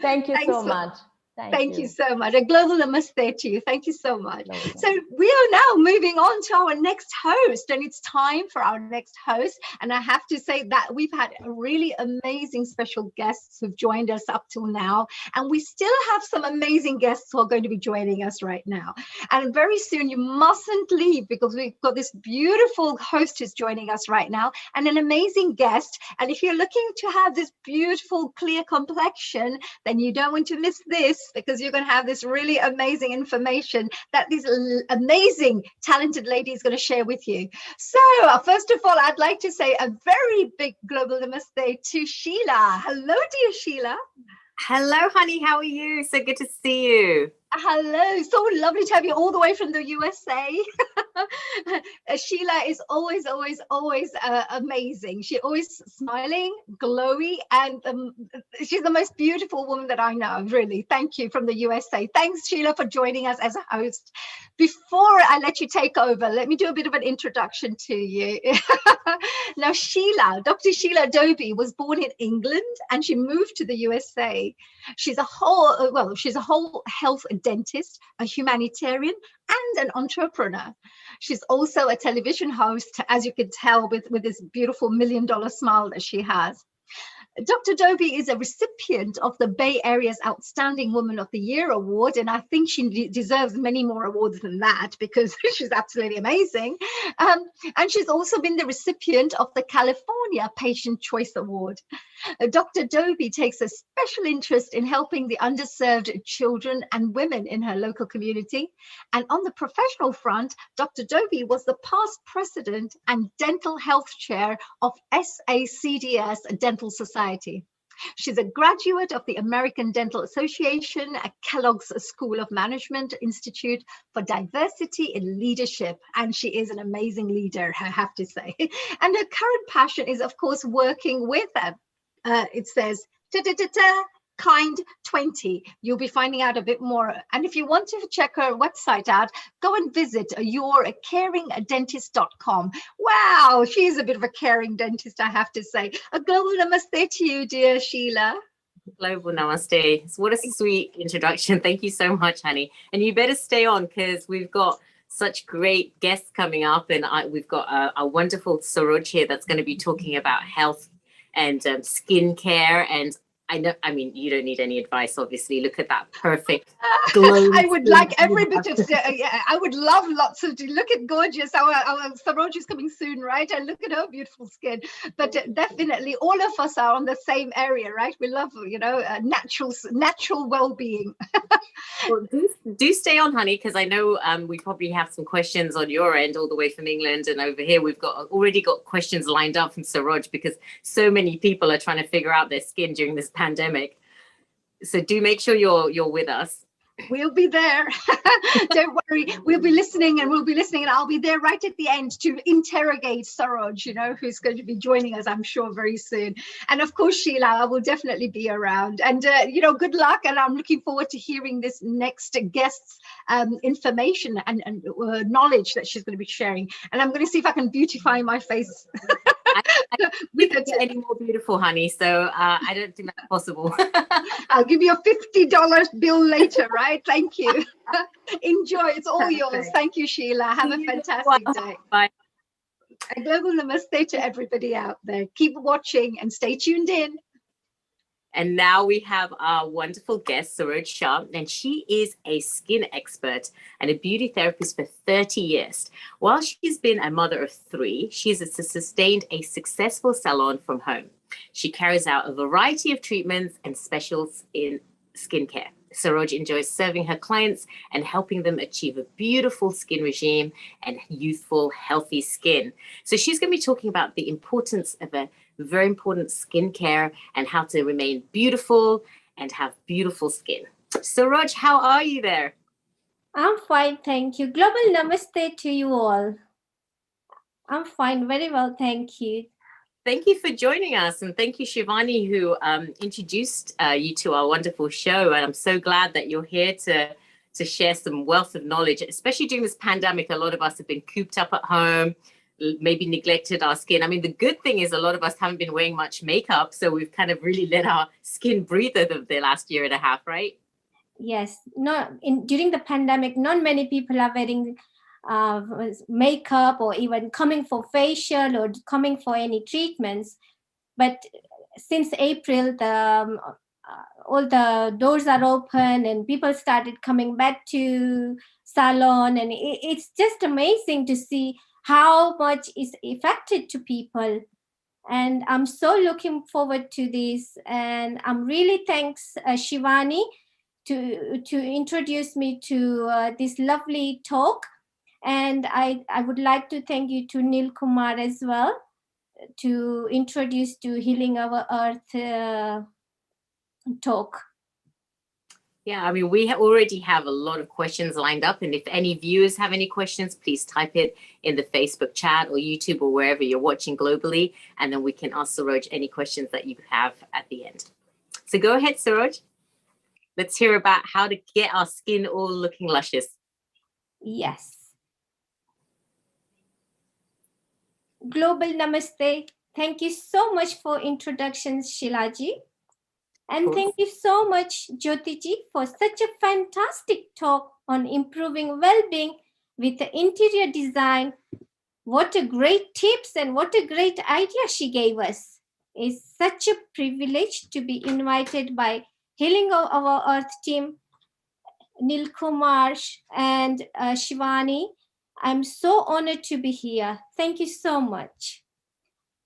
Thank you so much. Thank you so much. A global namaste to you. Thank you so much. So we are now moving on to our next host, and it's time for our next host. And I have to say that we've had really amazing special guests who've joined us up till now. And we still have some amazing guests who are going to be joining us right now. And very soon you mustn't leave, because we've got this beautiful host who's joining us right now and an amazing guest. And if you're looking to have this beautiful, clear complexion, then you don't want to miss this, because you're going to have this really amazing information that this amazing talented lady is going to share with you. So first of all, I'd like to say a very big global namaste to Sheila. Hello, dear Sheila. Hello, honey. How are you? So good to see you. Hello, so lovely to have you all the way from the USA. Sheila is always amazing. She's always smiling, glowy, and she's the most beautiful woman that I know, really. Thank you, from the USA. Thanks, Sheila, for joining us as a host. Before I let you take over, let me do a bit of an introduction to you. Now, Sheila, Dr. Sheila Dobie was born in England and she moved to the USA. She's a whole health dentist, a humanitarian, and an entrepreneur. She's also a television host, as you can tell with this beautiful $1 million smile that she has. Dr. Dobie is a recipient of the Bay Area's Outstanding Woman of the Year Award, and I think she deserves many more awards than that, because she's absolutely amazing. And she's also been the recipient of the California Patient Choice Award. Dr. Dobie takes a special interest in helping the underserved children and women in her local community. And on the professional front, Dr. Dobie was the past president and dental health chair of SACDS Dental Society. She's a graduate of the American Dental Association at Kellogg's School of Management Institute for Diversity in Leadership, and she is an amazing leader, I have to say. And her current passion is, of course, working with it says Kind 20. You'll be finding out a bit more. And if you want to check her website out, go and visit yourcaringdentist.com. Wow, she's a bit of a caring dentist, I have to say. A global namaste to you, dear Sheila. Global namaste. What a sweet introduction. Thank you so much, honey. And you better stay on, because we've got such great guests coming up, and we've got a wonderful Saroj here that's going to be talking about health and skincare. And I mean, you don't need any advice, obviously. Look at that perfect glow. I would like every bit of, I would love lots of, look at gorgeous, our Saroj is coming soon, right? And look at her beautiful skin. But definitely all of us are on the same area, right? We love, natural well-being. Well, do stay on, honey, because I know we probably have some questions on your end all the way from England, and over here we've already got questions lined up from Saroj, because so many people are trying to figure out their skin during this pandemic. So do make sure you're with us. We'll be there. Don't worry. We'll be listening, and I'll be there right at the end to interrogate Saroj, who's going to be joining us, I'm sure, very soon. And of course, Sheila, I will definitely be around. And, good luck. And I'm looking forward to hearing this next guest's information and knowledge that she's going to be sharing. And I'm going to see if I can beautify my face. We can't get any more beautiful, honey. So I don't think that's possible. I'll give you a $50 bill later, right? Thank you. Enjoy. It's all yours. Thank you, Sheila. Have a fantastic day. Bye. A global namaste to everybody out there. Keep watching and stay tuned in. And now we have our wonderful guest, Saroj Shah, and she is a skin expert and a beauty therapist for 30 years. While she's been a mother of 3, she's sustained a successful salon from home. She carries out a variety of treatments and specials in skincare. Saroj enjoys serving her clients and helping them achieve a beautiful skin regime and youthful, healthy skin. So she's going to be talking about the importance of a very important skincare and how to remain beautiful and have beautiful skin. Suraj, how are you there? I'm fine, thank you. Global namaste to you all. I'm fine, very well, thank you. Thank you for joining us. And thank you, Shivani, who introduced you to our wonderful show. And I'm so glad that you're here to share some wealth of knowledge, especially during this pandemic. A lot of us have been cooped up at home, maybe neglected our skin. I mean, the good thing is a lot of us haven't been wearing much makeup. So we've kind of really let our skin breathe over the last year and a half, right? Yes, during the pandemic, not many people are wearing makeup or even coming for facial or coming for any treatments. But since April, all the doors are open and people started coming back to salon, and it's just amazing to see how much is affected to people. And I'm so looking forward to this, and I'm really thanks Shivani to introduce me to this lovely talk. And I would like to thank you to Neil Kumar as well to introduce to Healing Our Earth talk. Yeah, I mean, we already have a lot of questions lined up. And if any viewers have any questions, please type it in the Facebook chat or YouTube or wherever you're watching globally. And then we can ask Suraj any questions that you have at the end. So go ahead, Suraj. Let's hear about how to get our skin all looking luscious. Yes. Global Namaste. Thank you so much for introductions, Shilaji. And thank you so much, Jyotiji, for such a fantastic talk on improving well-being with the interior design. What a great tips and what a great idea she gave us. It's such a privilege to be invited by Healing of Our Earth team, Nil Kumar and Shivani. I'm so honored to be here. Thank you so much.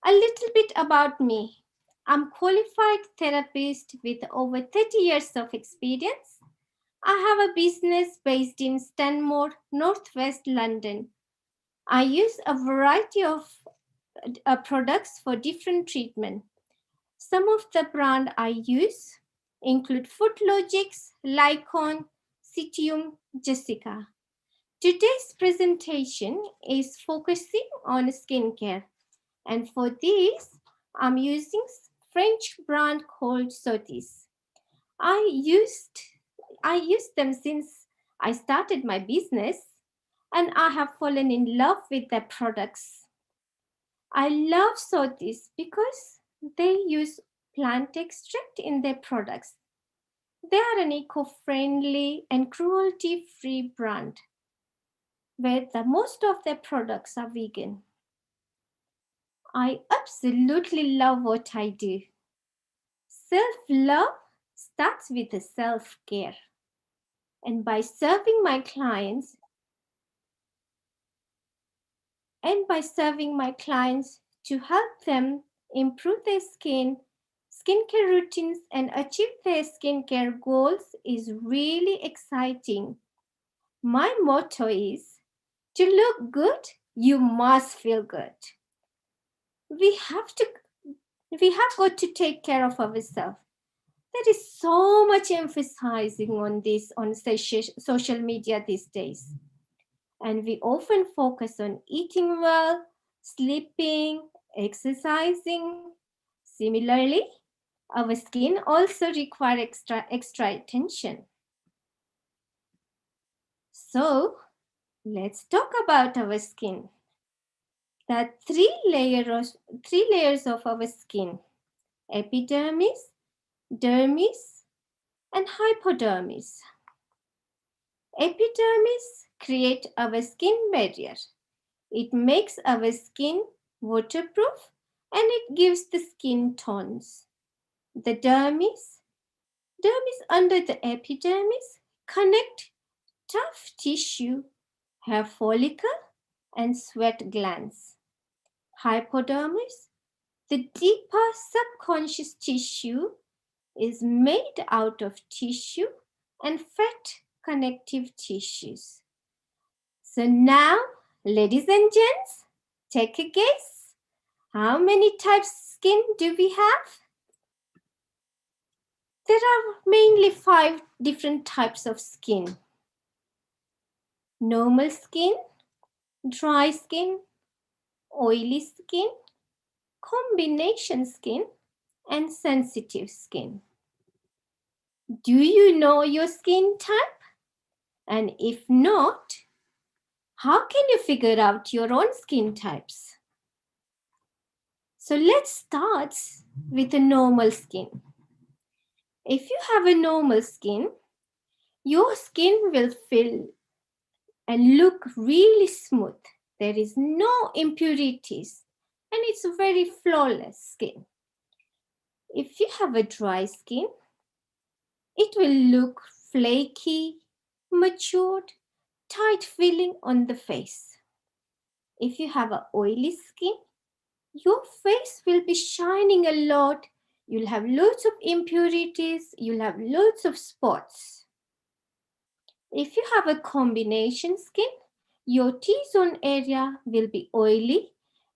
A little bit about me. I'm qualified therapist with over 30 years of experience. I have a business based in Stanmore, Northwest London. I use a variety of products for different treatment. Some of the brand I use include Footlogix, Lycon, Citium, Jessica. Today's presentation is focusing on skincare. And for this, I'm using French brand called Sotis. I used them since I started my business, and I have fallen in love with their products. I love Sotis because they use plant extract in their products. They are an eco-friendly and cruelty-free brand where most of their products are vegan. I absolutely love what I do. Self-love starts with self-care. And by serving my clients to help them improve their skincare routines and achieve their skincare goals is really exciting. My motto is, to look good, you must feel good. We have got to take care of ourselves. There is so much emphasizing on this on social media these days. And we often focus on eating well, sleeping, exercising. Similarly, our skin also requires extra attention. So let's talk about our skin. There are three layers of our skin: epidermis, dermis, and hypodermis. Epidermis creates our skin barrier. It makes our skin waterproof and it gives the skin tones. The dermis under the epidermis connect tough tissue, hair follicle, and sweat glands. Hypodermis, the deeper subconscious tissue, is made out of tissue and fat connective tissues. So now, ladies and gents, take a guess. How many types of skin do we have? There are mainly 5 different types of skin. Normal skin, dry skin, oily skin, combination skin, and sensitive skin. Do you know your skin type? And if not, how can you figure out your own skin types? So let's start with a normal skin. If you have a normal skin, your skin will feel and look really smooth. There is no impurities and it's a very flawless skin. If you have a dry skin, it will look flaky, matured, tight feeling on the face. If you have an oily skin, your face will be shining a lot. You'll have lots of impurities. You'll have lots of spots. If you have a combination skin, your T-zone area will be oily,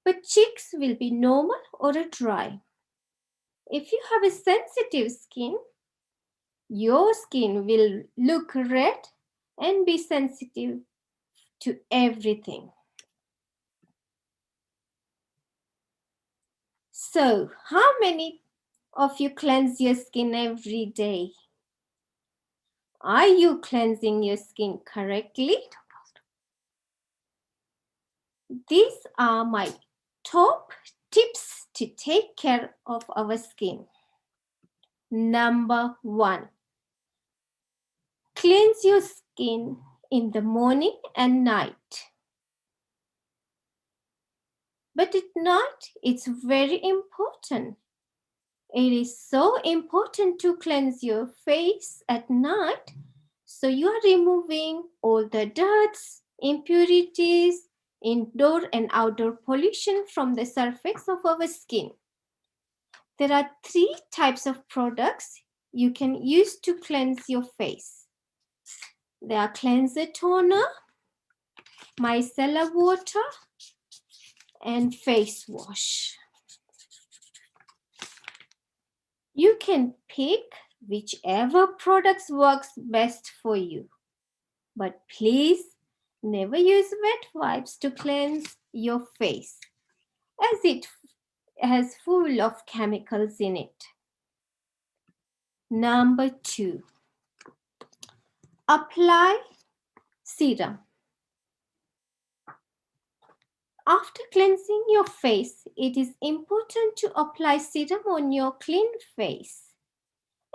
but cheeks will be normal or dry. If you have a sensitive skin, your skin will look red and be sensitive to everything. So, how many of you cleanse your skin every day? Are you cleansing your skin correctly? These are my top tips to take care of our skin. Number 1, cleanse your skin in the morning and night. But at night, it's very important. It is so important to cleanse your face at night. So you are removing all the dirts, impurities, indoor and outdoor pollution from the surface of our skin. There are 3 types of products you can use to cleanse your face. They are cleanser toner, micellar water, and face wash. You can pick whichever products works best for you. But please never use wet wipes to cleanse your face, as it has full of chemicals in it. Number 2, apply serum. After cleansing your face, it is important to apply serum on your clean face,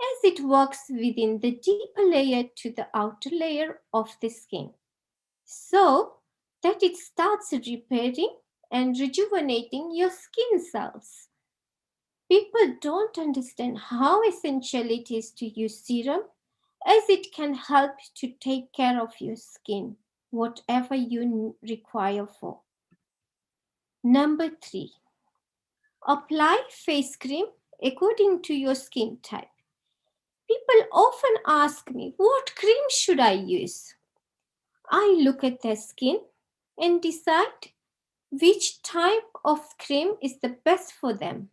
as it works within the deeper layer to the outer layer of the skin, so that it starts repairing and rejuvenating your skin cells. People don't understand how essential it is to use serum, as it can help to take care of your skin, whatever you require for. Number 3, apply face cream according to your skin type. People often ask me, what cream should I use? I look at their skin and decide which type of cream is the best for them.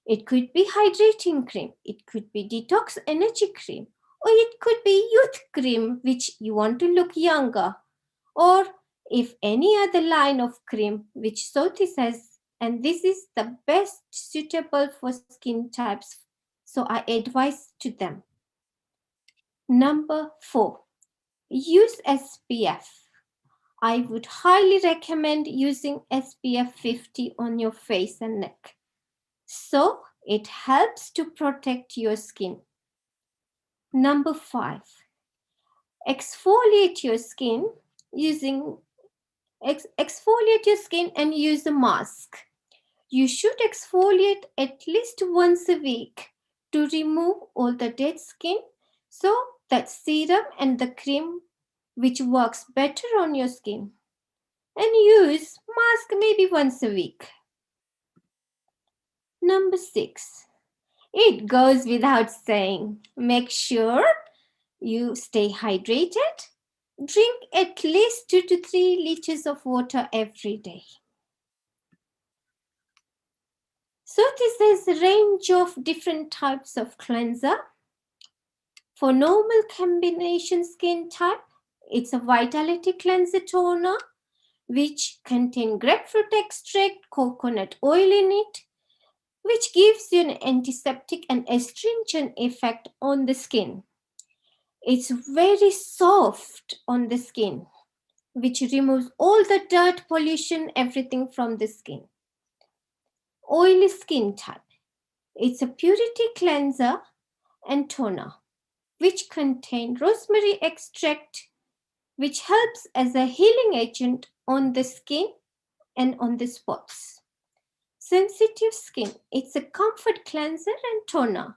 It could be hydrating cream, it could be detox energy cream, or it could be youth cream, which you want to look younger, or if any other line of cream which Soti says, and this is the best suitable for skin types, so I advise to them. Number 4, use SPF. I would highly recommend using SPF 50 on your face and neck. So it helps to protect your skin. Number 5, exfoliate your skin exfoliate your skin and use a mask. You should exfoliate at least once a week to remove all the dead skin, so that serum and the cream which works better on your skin. And use mask maybe once a week. Number 6, it goes without saying, make sure you stay hydrated. Drink at least 2 to 3 liters of water every day. So this is a range of different types of cleanser. For normal combination skin type, it's a vitality cleanser toner, which contain grapefruit extract, coconut oil in it, which gives you an antiseptic and astringent effect on the skin. It's very soft on the skin, which removes all the dirt, pollution, everything from the skin. Oily skin type. It's a purity cleanser and toner, which contain rosemary extract, which helps as a healing agent on the skin and on the spots. Sensitive skin, it's a comfort cleanser and toner.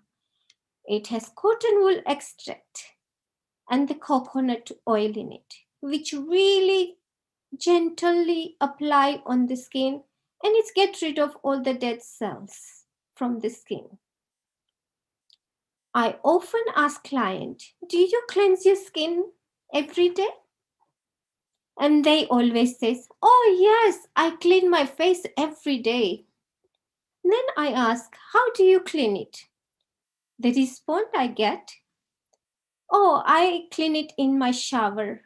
It has cotton wool extract and the coconut oil in it, which really gently apply on the skin, and it gets rid of all the dead cells from the skin. I often ask client, do you cleanse your skin every day? And they always says, oh yes, I clean my face every day. Then I ask, how do you clean it? The response I get, oh, I clean it in my shower.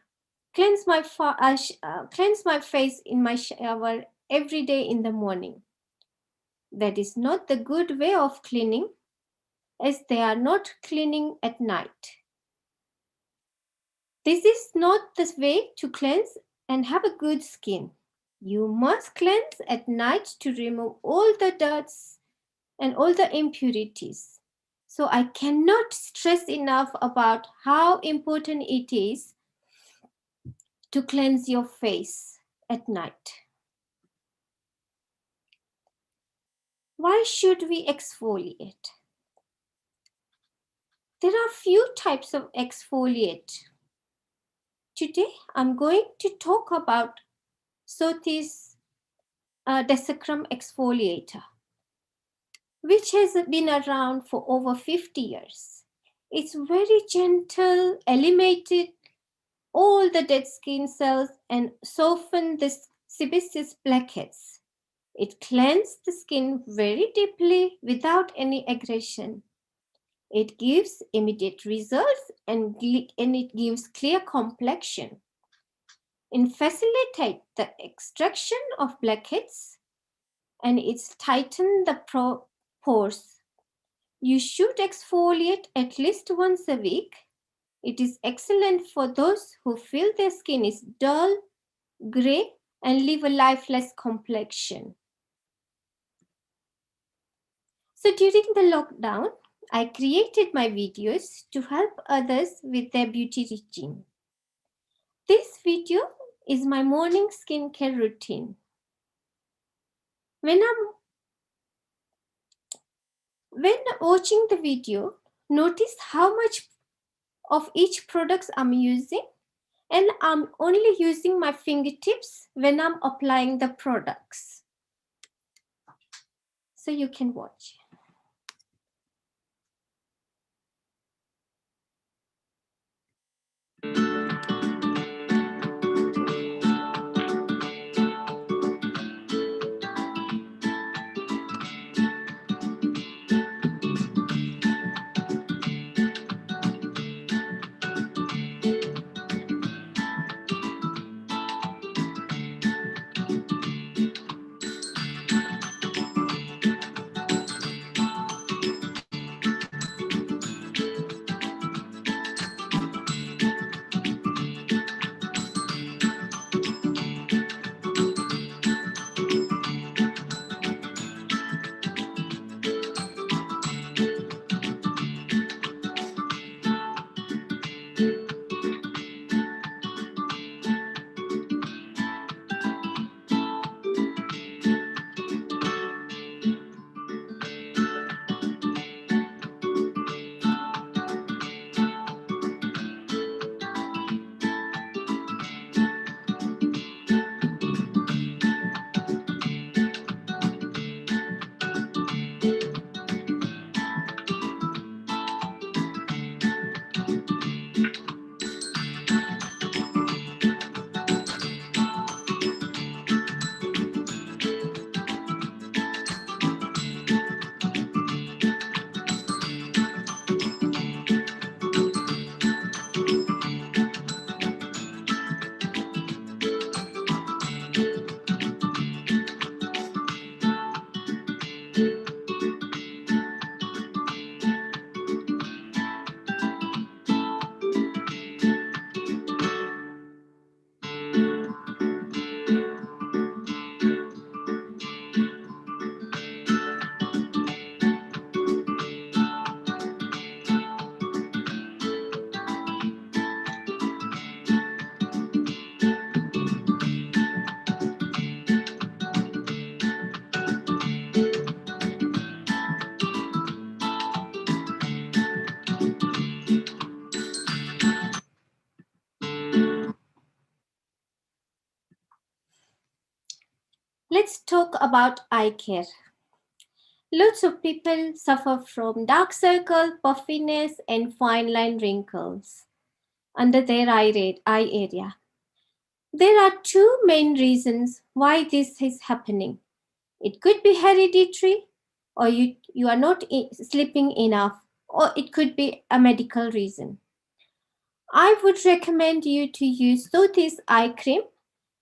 Cleanse my face in my shower every day in the morning. That is not the good way of cleaning, as they are not cleaning at night. This is not the way to cleanse and have a good skin. You must cleanse at night to remove all the dirts and all the impurities. So I cannot stress enough about how important it is to cleanse your face at night. Why should we exfoliate? There are few types of exfoliate. Today, I'm going to talk about Sothis Desicrum exfoliator, which has been around for over 50 years. It's very gentle, eliminated all the dead skin cells and soften the sebaceous blackheads. It cleanses the skin very deeply without any aggression. It gives immediate results and it gives clear complexion. It facilitates the extraction of blackheads and it's tighten the pores. You should exfoliate at least once a week. It is excellent for those who feel their skin is dull, gray, and leave a lifeless complexion. So during the lockdown, I created my videos to help others with their beauty regime. This video is my morning skincare routine. When watching the video, notice how much of each product I'm using, and I'm only using my fingertips when I'm applying the products. So you can watch. let's talk about eye care. Lots of people suffer from dark circle, puffiness, and fine line wrinkles under their eye area. There are two main reasons why this is happening. It could be hereditary, or you are not sleeping enough, or it could be a medical reason. I would recommend you to use Soothis eye cream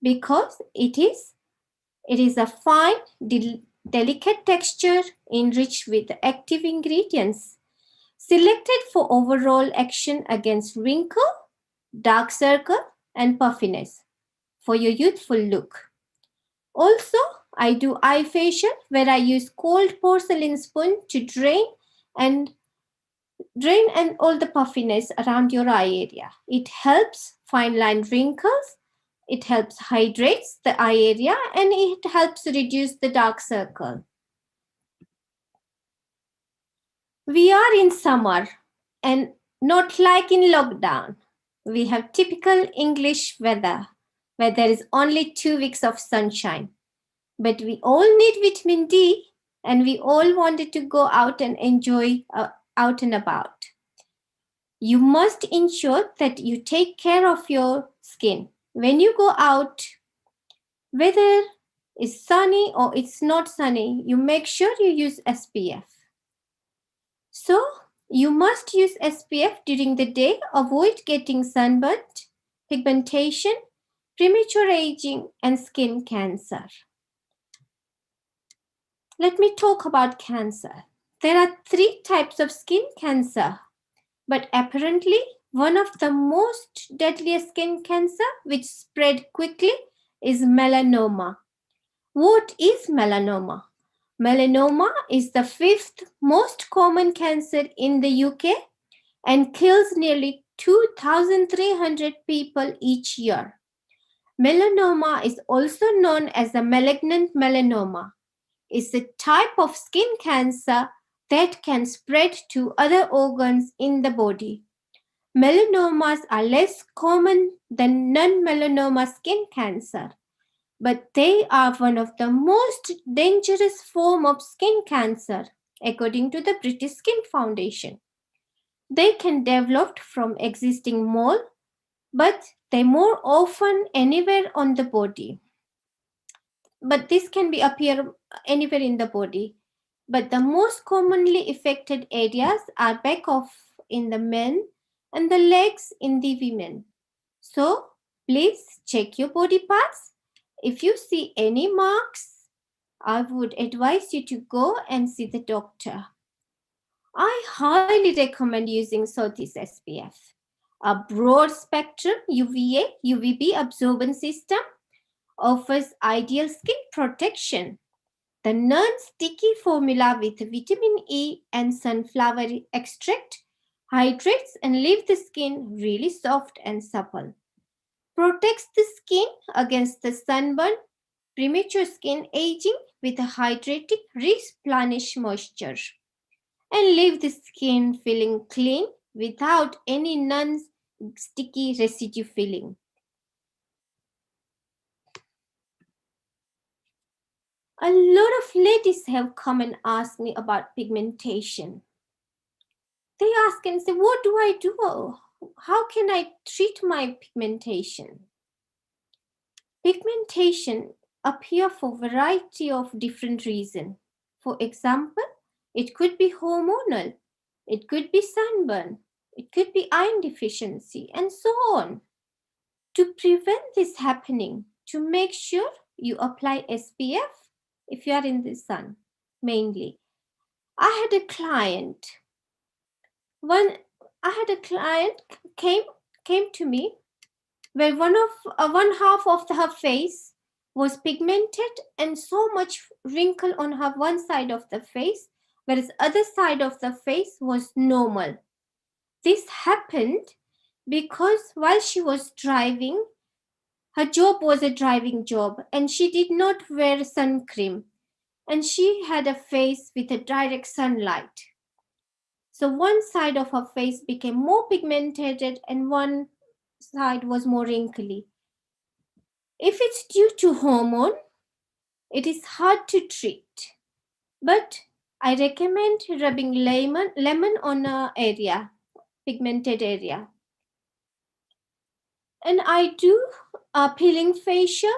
because it is a fine, delicate texture enriched with active ingredients selected for overall action against wrinkle, dark circle, and puffiness for your youthful look. Also, I do eye facial where I use cold porcelain spoon to and drain all the puffiness around your eye area. It helps fine line wrinkles, it helps hydrates the eye area, and it helps reduce the dark circle. We are in summer and not like in lockdown. We have typical English weather where there is only 2 weeks of sunshine. But we all need vitamin D and we all wanted to go out and enjoy out and about. You must ensure that you take care of your skin. When you go out, whether it's sunny or it's not sunny, you make sure you use SPF. So you must use SPF during the day. Avoid getting sunburnt, pigmentation, premature aging, and skin cancer. Let me talk about cancer. There are 3 types of skin cancer, but apparently one of the most deadliest skin cancer which spread quickly is melanoma. What is melanoma? Melanoma is the 5th most common cancer in the UK and kills nearly 2,300 people each year. Melanoma is also known as a malignant melanoma. It's a type of skin cancer that can spread to other organs in the body. Melanomas are less common than non-melanoma skin cancer, but they are one of the most dangerous form of skin cancer, according to the British Skin Foundation. They can develop from existing mole, but they more often anywhere on the body. But this can be appear anywhere in the body. But the most commonly affected areas are back of in the men and the legs in the women. So please check your body parts. If you see any marks, I would advise you to go and see the doctor. I highly recommend using Soothis SPF. A broad spectrum UVA, UVB absorbance system offers ideal skin protection. The non-sticky formula with vitamin E and sunflower extract hydrates and leaves the skin really soft and supple. Protects the skin against the sunburn, premature skin aging with a hydrating, replenish moisture. And leave the skin feeling clean without any non-sticky residue feeling. A lot of ladies have come and asked me about pigmentation. They ask and say, what do I do? How can I treat my pigmentation? Pigmentation appear for variety of different reasons. For example, it could be hormonal, it could be sunburn, it could be iron deficiency, and so on. To prevent this happening, to make sure you apply SPF if you are in the sun, mainly. I had a client came to me where one half of her face was pigmented and so much wrinkle on her one side of the face, whereas other side of the face was normal. This happened because while she was driving, her job was a driving job and she did not wear sun cream and she had a face with a direct sunlight. So one side of her face became more pigmented and one side was more wrinkly. If it's due to hormone, It is hard to treat, but I recommend rubbing lemon on a area, pigmented area. And I do a peeling facial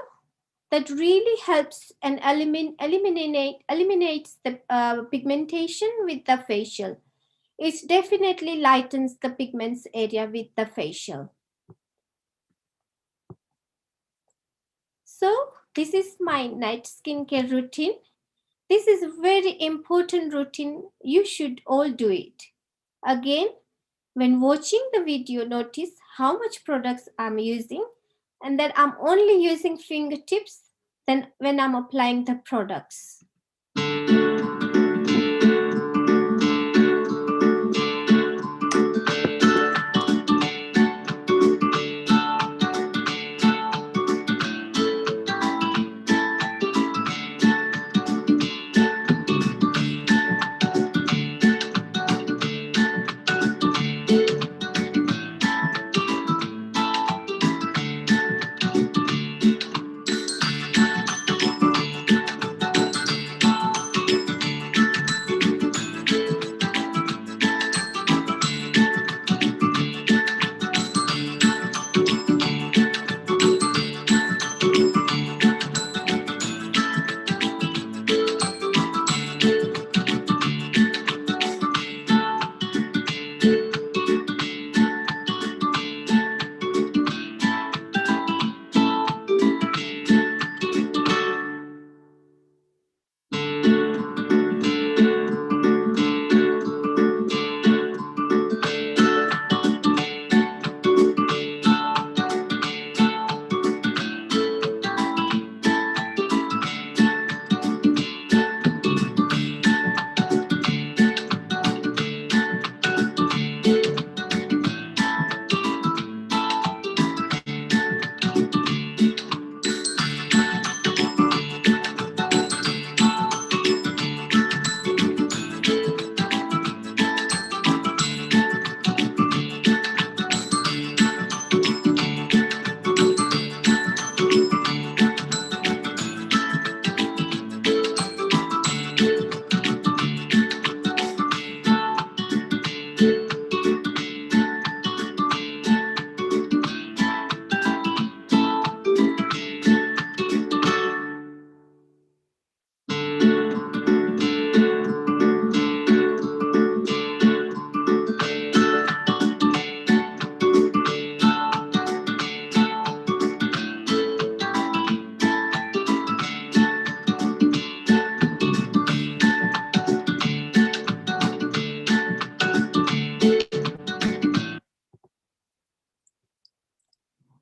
that really helps and eliminates the pigmentation with the facial. It definitely lightens the pigments area with the facial. So this is my night skincare routine. This is a very important routine. You should all do it. Again, when watching the video, notice how much products I'm using and that I'm only using fingertips then when I'm applying the products.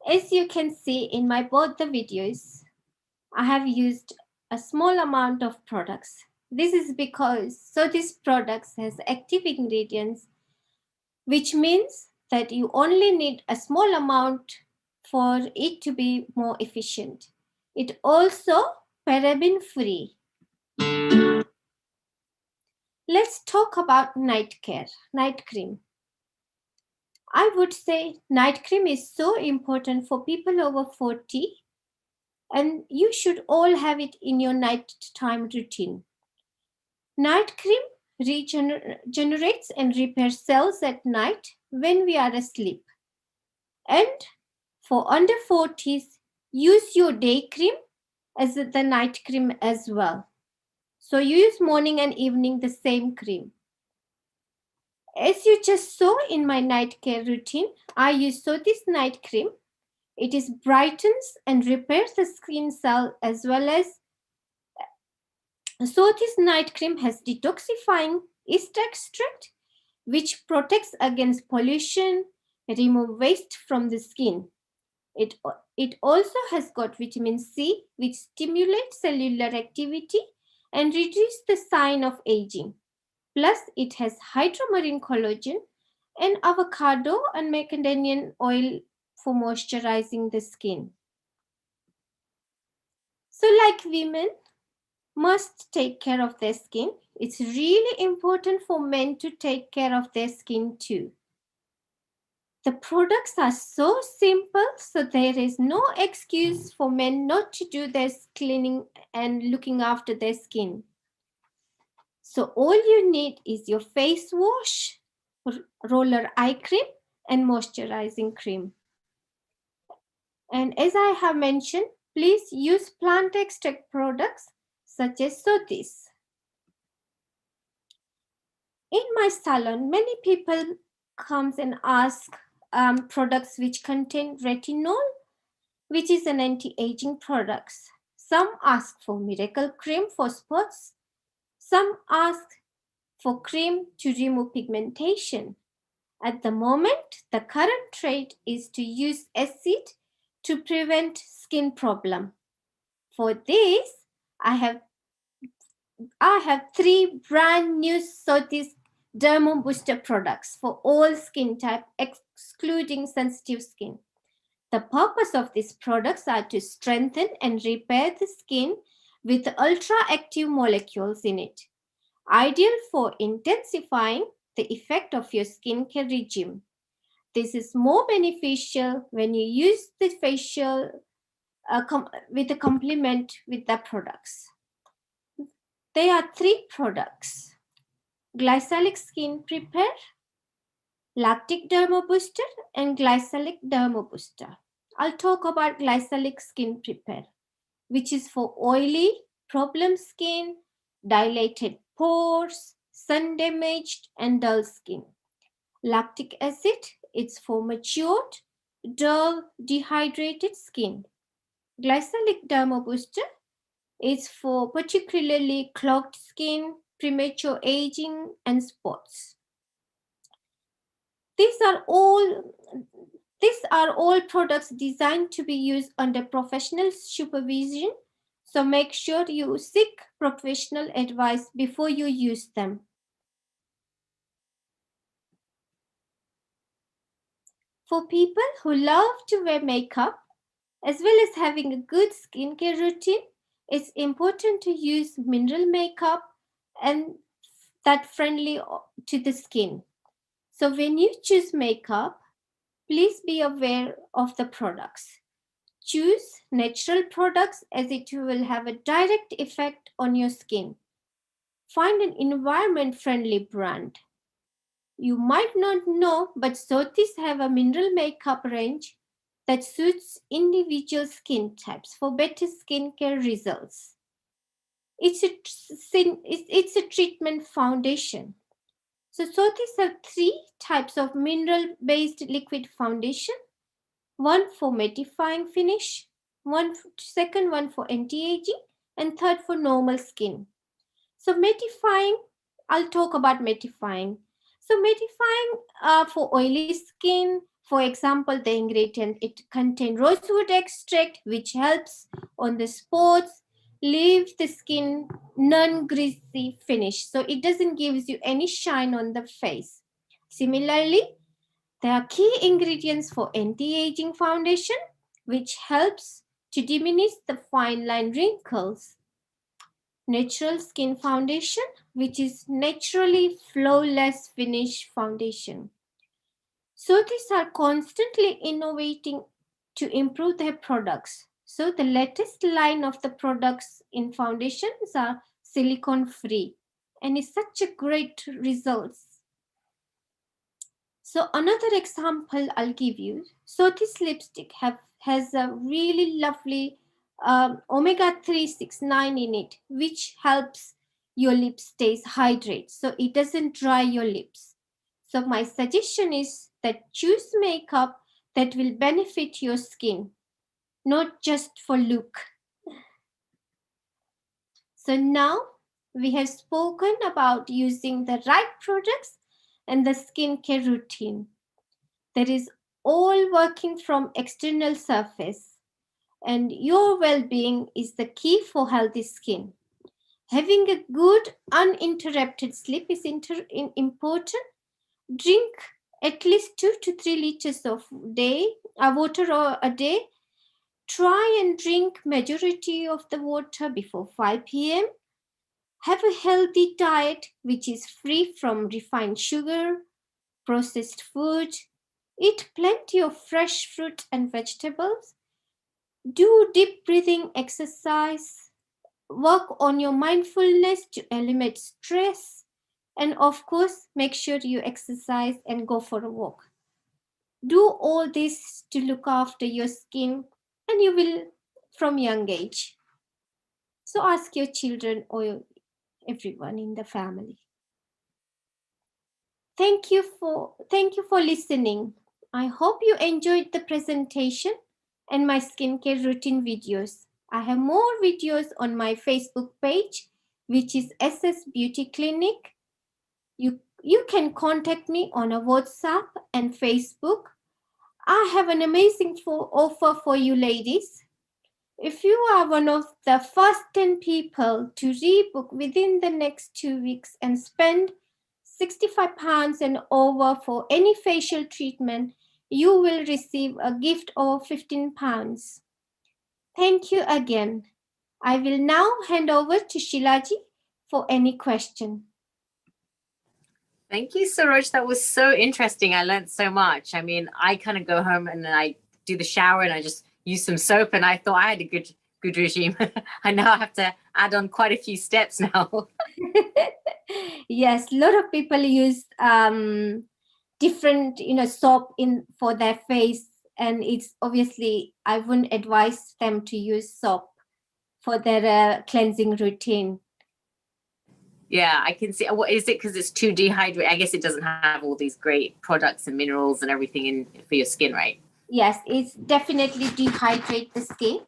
As you can see in my both the videos, I have used a small amount of products. This is because these products has active ingredients, which means that you only need a small amount for it to be more efficient. It also paraben free. Let's talk about night cream. I would say night cream is so important for people over 40, and you should all have it in your nighttime routine. Night cream regenerates and repairs cells at night when we are asleep. And for under 40s, use your day cream as the night cream as well. So you use morning and evening the same cream. As you just saw in my night care routine, I use this night cream. It is brightens and repairs the skin cell as well as this night cream has detoxifying yeast extract which protects against pollution, remove waste from the skin. It also has got vitamin C which stimulates cellular activity and reduces the sign of aging. Plus, it has hydromarine collagen and avocado and macadamia oil for moisturizing the skin. So, like women must take care of their skin, it's really important for men to take care of their skin too. The products are so simple, so there is no excuse for men not to do their cleaning and looking after their skin. So all you need is your face wash, roller eye cream, and moisturizing cream. And as I have mentioned, please use plant extract products such as Sotis. In my salon, many people comes and ask products which contain retinol, which is an anti-aging products. Some ask for miracle cream for spots. Some ask for cream to remove pigmentation. At the moment, the current trend is to use acid to prevent skin problem. For this, I have 3 brand new Sotis Dermo Booster products for all skin type, excluding sensitive skin. The purpose of these products are to strengthen and repair the skin with ultra-active molecules in it, ideal for intensifying the effect of your skincare regime. This is more beneficial when you use the facial with a complement with the products. There are 3 products: Glycolic Skin Prepare, Lactic Dermo Booster, and Glycolic Dermo Booster. I'll talk about Glycolic Skin Prepare, which is for oily, problem skin, dilated pores, sun damaged, and dull skin. Lactic acid, it's for matured, dull, dehydrated skin. Glycolic Dermo Booster is for particularly clogged skin, premature aging, and spots. These are all products designed to be used under professional supervision, so make sure you seek professional advice before you use them. For people who love to wear makeup, as well as having a good skincare routine, it's important to use mineral makeup and that friendly to the skin. So when you choose makeup, please be aware of the products. Choose natural products as it will have a direct effect on your skin. Find an environment-friendly brand. You might not know, but Sotis have a mineral makeup range that suits individual skin types for better skincare results. It's a treatment foundation. So Sotis have 3 types of mineral-based liquid foundation. One for mattifying finish, second one for anti-aging, and third for normal skin. So mattifying, I'll talk about mattifying. So mattifying for oily skin, for example, the ingredient, it contains rosewood extract, which helps on the spots, leave the skin non-greasy finish. So it doesn't give you any shine on the face. Similarly, there are key ingredients for anti-aging foundation, which helps to diminish the fine line wrinkles. Natural skin foundation, which is naturally flawless finish foundation. Sotis are constantly innovating to improve their products. So the latest line of the products in foundations are silicone free, and it's such a great results. So another example I'll give you, Sotis lipstick has a really lovely omega-3 6-9 in it, which helps your lips stays hydrated, so it doesn't dry your lips. So my suggestion is that choose makeup that will benefit your skin, not just for look. So now we have spoken about using the right products and the skincare routine. That is all working from external surface, and your well-being is the key for healthy skin. Having a good uninterrupted sleep is important. Drink at least 2 to 3 liters of water a day. Try and drink majority of the water before 5 p.m. Have a healthy diet which is free from refined sugar, processed food, Eat plenty of fresh fruit and vegetables. Do deep breathing exercise. Work on your mindfulness to eliminate stress. And of course, make sure you exercise and go for a walk. Do all this to look after your skin, and you will from young age. So ask your children or everyone in the family. Thank you for listening. I hope you enjoyed the presentation and my skincare routine videos. I have more videos on my Facebook page, which is SS Beauty Clinic. You can contact me on a WhatsApp and Facebook. I have an amazing offer for you ladies. If you are one of the first 10 people to rebook within the next 2 weeks and spend £65 and over for any facial treatment, you will receive a gift of £15. Thank you again. I will now hand over to Shilaji for any question. Thank you, Saroj. That was so interesting. I learned so much. I mean, I kind of go home and then I do the shower and I just use some soap, and I thought I had a good regime. I now have to add on quite a few steps now. Yes, a lot of people use different soap in for their face, and it's obviously I wouldn't advise them to use soap for their cleansing routine. Yeah, I can see. What is it? Because it's too dehydrated. I guess it doesn't have all these great products and minerals and everything in for your skin, right? Yes, it's definitely dehydrate the skin.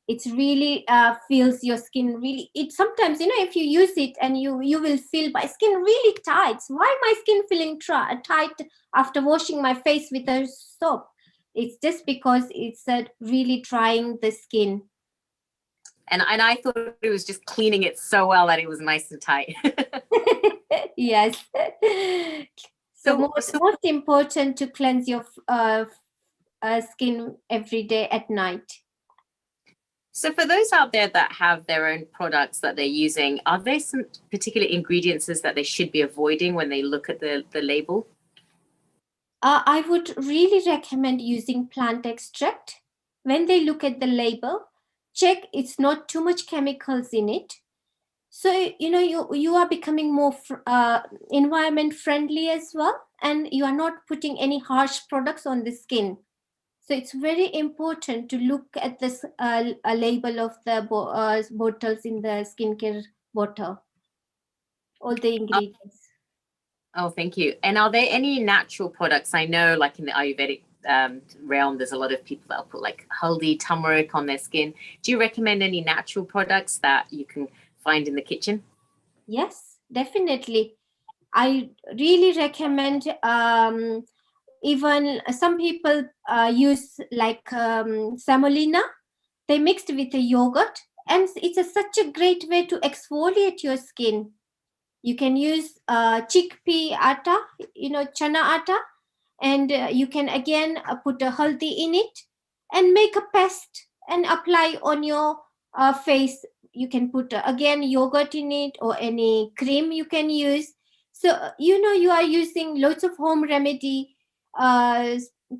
It's really feels your skin really. It sometimes if you use it and you will feel my skin really tight. Why my skin feeling tight after washing my face with a soap? It's just because it's really drying the skin. And I thought it was just cleaning it so well that it was nice and tight. Yes. So most important to cleanse your skin every day at night. So for those out there that have their own products that they're using, are there some particular ingredients that they should be avoiding when they look at the label? I would really recommend using plant extract. When they look at the label, check it's not too much chemicals in it. So you are becoming more environment friendly as well, and you are not putting any harsh products on the skin. So it's very important to look at this a label of the bottles in the skincare bottle, all the ingredients. Oh, thank you. And are there any natural products? I know, like in the Ayurvedic realm, there's a lot of people that'll put like haldi, turmeric on their skin. Do you recommend any natural products that you can find in the kitchen? Yes, definitely. I really recommend. Even some people use like semolina. They mixed with a yogurt, and it's such a great way to exfoliate your skin. You can use chickpea atta, chana atta, and you can again put a haldi in it and make a paste and apply on your face. You can put again yogurt in it or any cream you can use. So you are using lots of home remedy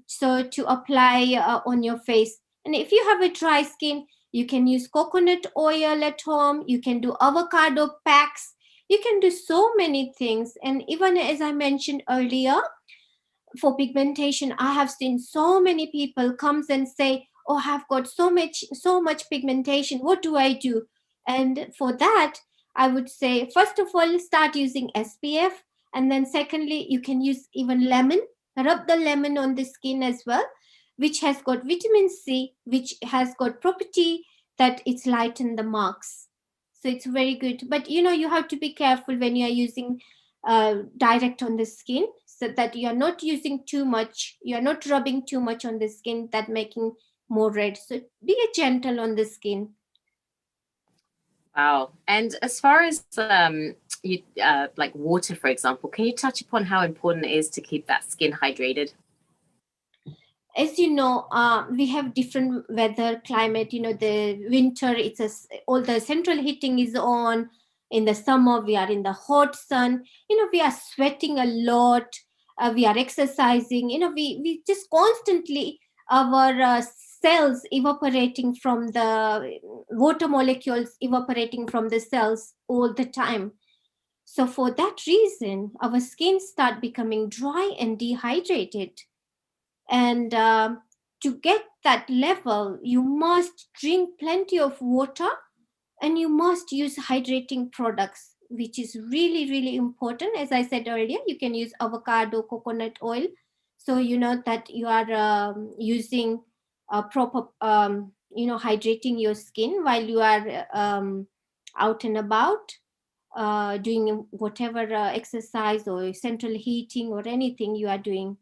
so to apply on your face. And if you have a dry skin, you can use coconut oil at home. You can do avocado packs. You can do so many things. And even as I mentioned earlier, for pigmentation, I have seen so many people comes and say, oh, I've got so much pigmentation, what do I do? And for that, I would say, first of all, start using SPF, and then secondly, you can use even lemon. Rub the lemon on the skin as well, which has got vitamin C, which has got property that it's lighten the marks. So it's very good. But you have to be careful when you are using direct on the skin, so that you are not using too much, you are not rubbing too much on the skin, that making more red. So be gentle on the skin. Wow. And as far as you like water, for example, can you touch upon how important it is to keep that skin hydrated? As you know, we have different weather climate. The winter, all the central heating is on. In the summer, we are in the hot sun. We are sweating a lot. we are exercising, we just constantly, our cells evaporating from the water molecules evaporating from the cells all the time. So for that reason, our skin start becoming dry and dehydrated. And to get that level, you must drink plenty of water and you must use hydrating products, which is really, really important. As I said earlier, you can use avocado, coconut oil. So you know that you are using proper, hydrating your skin while you are out and about, doing whatever exercise or central heating or anything you are doing,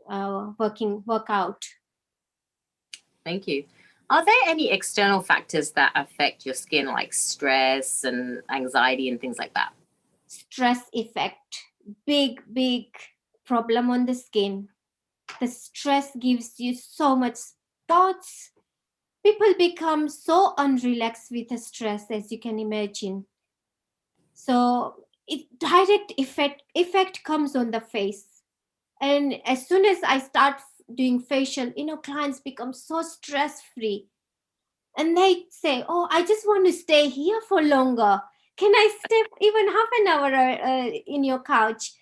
workout. Thank you. Are there any external factors that affect your skin, like stress and anxiety and things like that? Stress effect, big problem on the skin. The stress gives you so much spots. People become so unrelaxed with the stress, as you can imagine. So direct effect comes on the face. And as soon as I start doing facial, clients become so stress free. And they say, oh, I just want to stay here for longer. Can I stay even half an hour in your couch?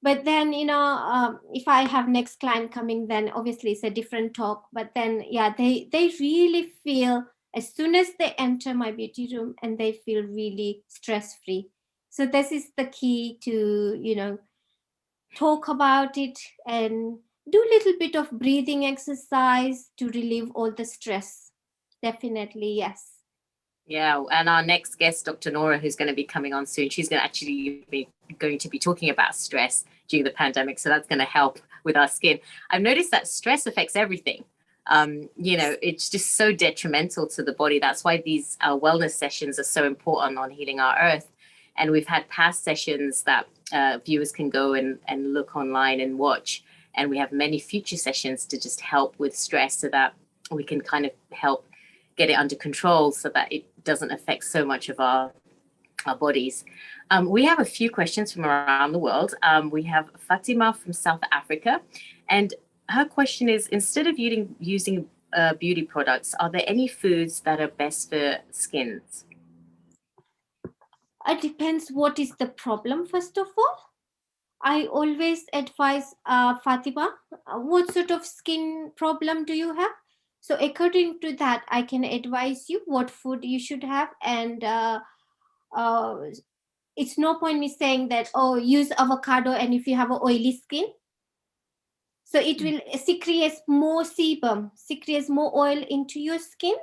But then, if I have next client coming, then obviously it's a different talk. But then, yeah, they really feel as soon as they enter my beauty room, and they feel really stress free. So this is the key to, talk about it and do a little bit of breathing exercise to relieve all the stress. Definitely, yes. Yeah, and our next guest, Dr. Nora, who's going to be coming on soon, she's going to be talking about stress during the pandemic. So that's going to help with our skin. I've noticed that stress affects everything. It's just so detrimental to the body. That's why these wellness sessions are so important on Healing Our Earth. And we've had past sessions that viewers can go and look online and watch. And we have many future sessions to just help with stress so that we can kind of help get it under control so that it doesn't affect so much of our bodies. We have a few questions from around the world. We have Fatima from South Africa, and her question is, instead of using beauty products, are there any foods that are best for skins? It depends what is the problem, first of all. I always advise Fatima, what sort of skin problem do you have? So according to that, I can advise you what food you should have. And it's no point me saying that, oh, use avocado, and if you have an oily skin, so it will secrete more sebum, secretes more oil into your skin.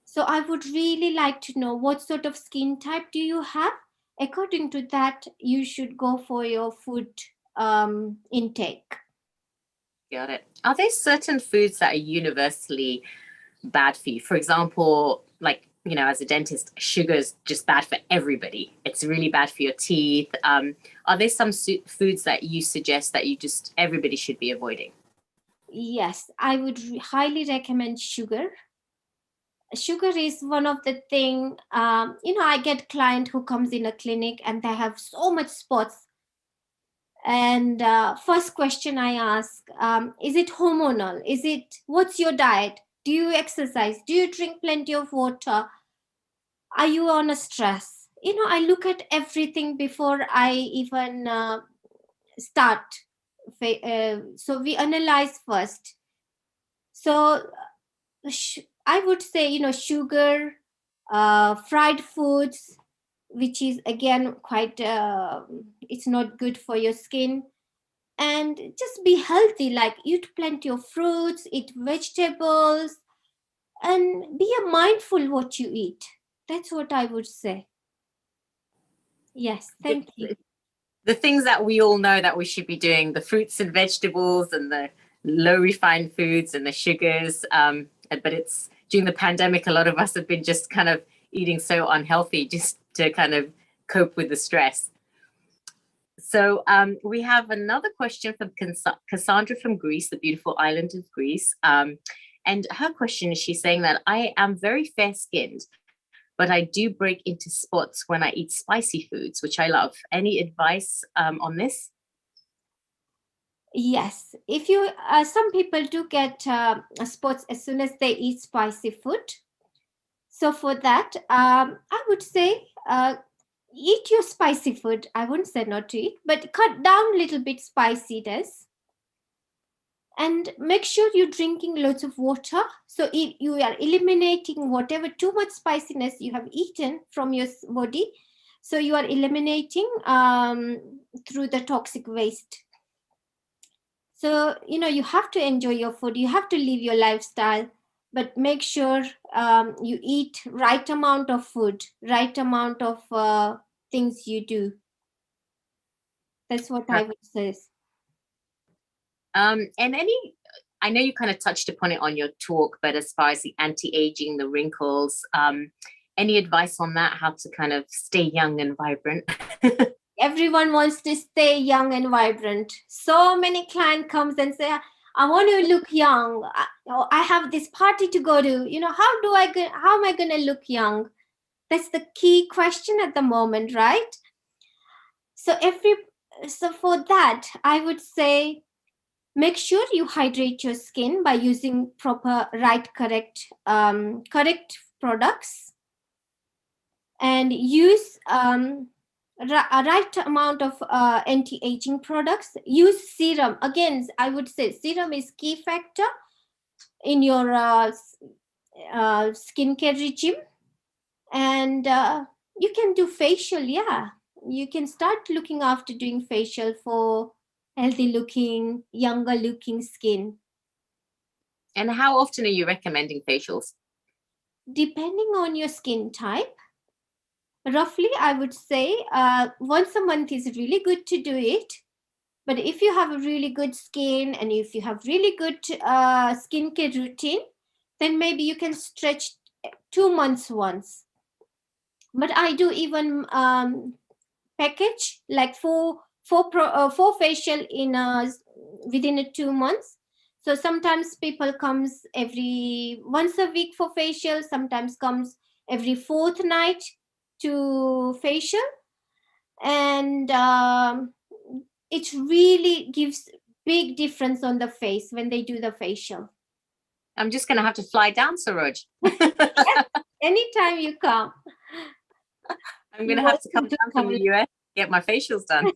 So I would really like to know what sort of skin type do you have? According to that, you should go for your food intake. Got it. Are there certain foods that are universally bad for you? For example, like, as a dentist, sugar is just bad for everybody. It's really bad for your teeth. Are there some foods that you suggest that everybody should be avoiding? Yes, I would highly recommend sugar. Sugar is one of the thing, I get client who comes in a clinic and they have so much spots. And first question I ask, is it hormonal? What's your diet? Do you exercise? Do you drink plenty of water? Are you on a stress? I look at everything before I even start. So we analyze first. So I would say, sugar, fried foods, which is again quite, it's not good for your skin. And just be healthy, like eat plenty of fruits, eat vegetables, and be mindful what you eat. That's what I would say. Yes, thank you. The things that we all know that we should be doing, the fruits and vegetables and the low refined foods and the sugars. But it's during the pandemic, a lot of us have been just kind of eating so unhealthy just to kind of cope with the stress. So we have another question from Cassandra from Greece, the beautiful island of Greece. And her question is, she's saying that I am very fair skinned, but I do break into spots when I eat spicy foods, which I love. Any advice on this? Yes, if you some people do get spots as soon as they eat spicy food. So for that, I would say eat your spicy food. I wouldn't say not to eat, but cut down a little bit spiciness. And make sure you're drinking lots of water. So you are eliminating whatever too much spiciness you have eaten from your body. So you are eliminating through the toxic waste. So, you have to enjoy your food. You have to live your lifestyle, but make sure you eat right amount of food, right amount of things you do. That's what I would say. And I know you kind of touched upon it on your talk, but as far as the anti-aging, the wrinkles, any advice on that? How to kind of stay young and vibrant? Everyone wants to stay young and vibrant. So many clients comes and say, I want to look young. I have this party to go to. How am I going to look young? That's the key question at the moment, right? So for that, I would say make sure you hydrate your skin by using correct products, and use a right amount of anti-aging products. Use serum. Again, I would say serum is key factor in your skincare regime. And you can do facial. You can start looking after doing facial for healthy looking, younger looking skin. And how often are you recommending facials? Depending on your skin type, roughly I would say once a month is really good to do it. But if you have a really good skin and if you have really good skincare routine, then maybe you can stretch 2 months once. But I do even package like four facial in within 2 months. So sometimes people comes every once a week for facial, sometimes comes every fortnight to facial, and it really gives big difference on the face when they do the facial. I'm just going to have to fly down, Saroj. Anytime you come. I'm going to have to come down from the US, get my facials done.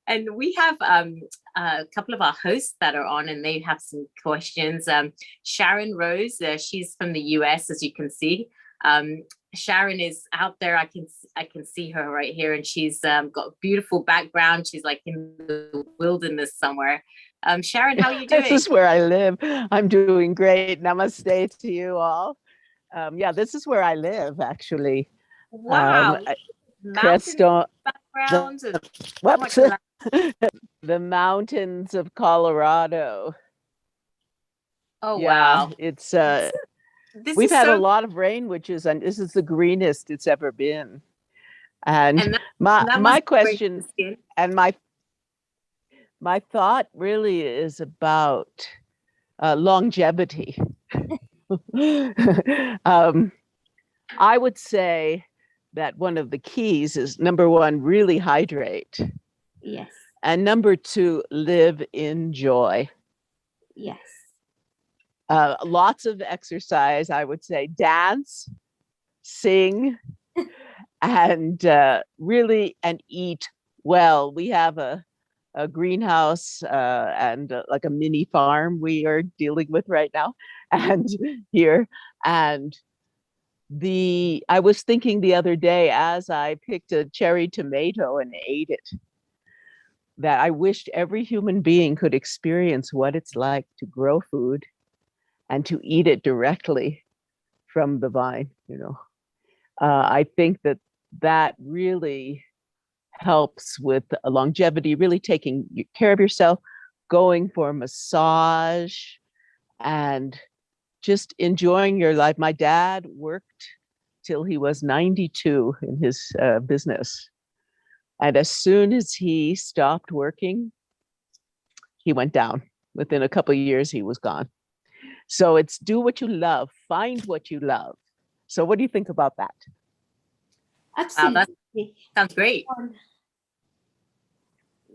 And we have a couple of our hosts that are on, and they have some questions. Sharon Rose, she's from the US, as you can see. Sharon is out there. I can see her right here, and she's got a beautiful background. She's like in the wilderness somewhere. Sharon, how are you doing? This is where I live. I'm doing great. Namaste to you all. Yeah, this is where I live, actually. Wow. Crestone backgrounds. The mountains of Colorado. Oh, yeah, wow. It's we've had a lot of rain, and this is the greenest it's ever been. And my question and my thought really is about longevity. I would say that one of the keys is, number one, really hydrate. Yes. And number two, live in joy. Yes. Lots of exercise, I would say, dance, sing, and really, and eat well. We have a greenhouse and like a mini farm we are dealing with right now, and here. And I was thinking the other day as I picked a cherry tomato and ate it, that I wished every human being could experience what it's like to grow food and to eat it directly from the vine. I think that really helps with longevity, really taking care of yourself, going for a massage, and just enjoying your life. My dad worked till he was 92 in his business. And as soon as he stopped working, he went down. Within a couple of years, he was gone. So it's do what you love, find what you love. So what do you think about that? Absolutely. That sounds great.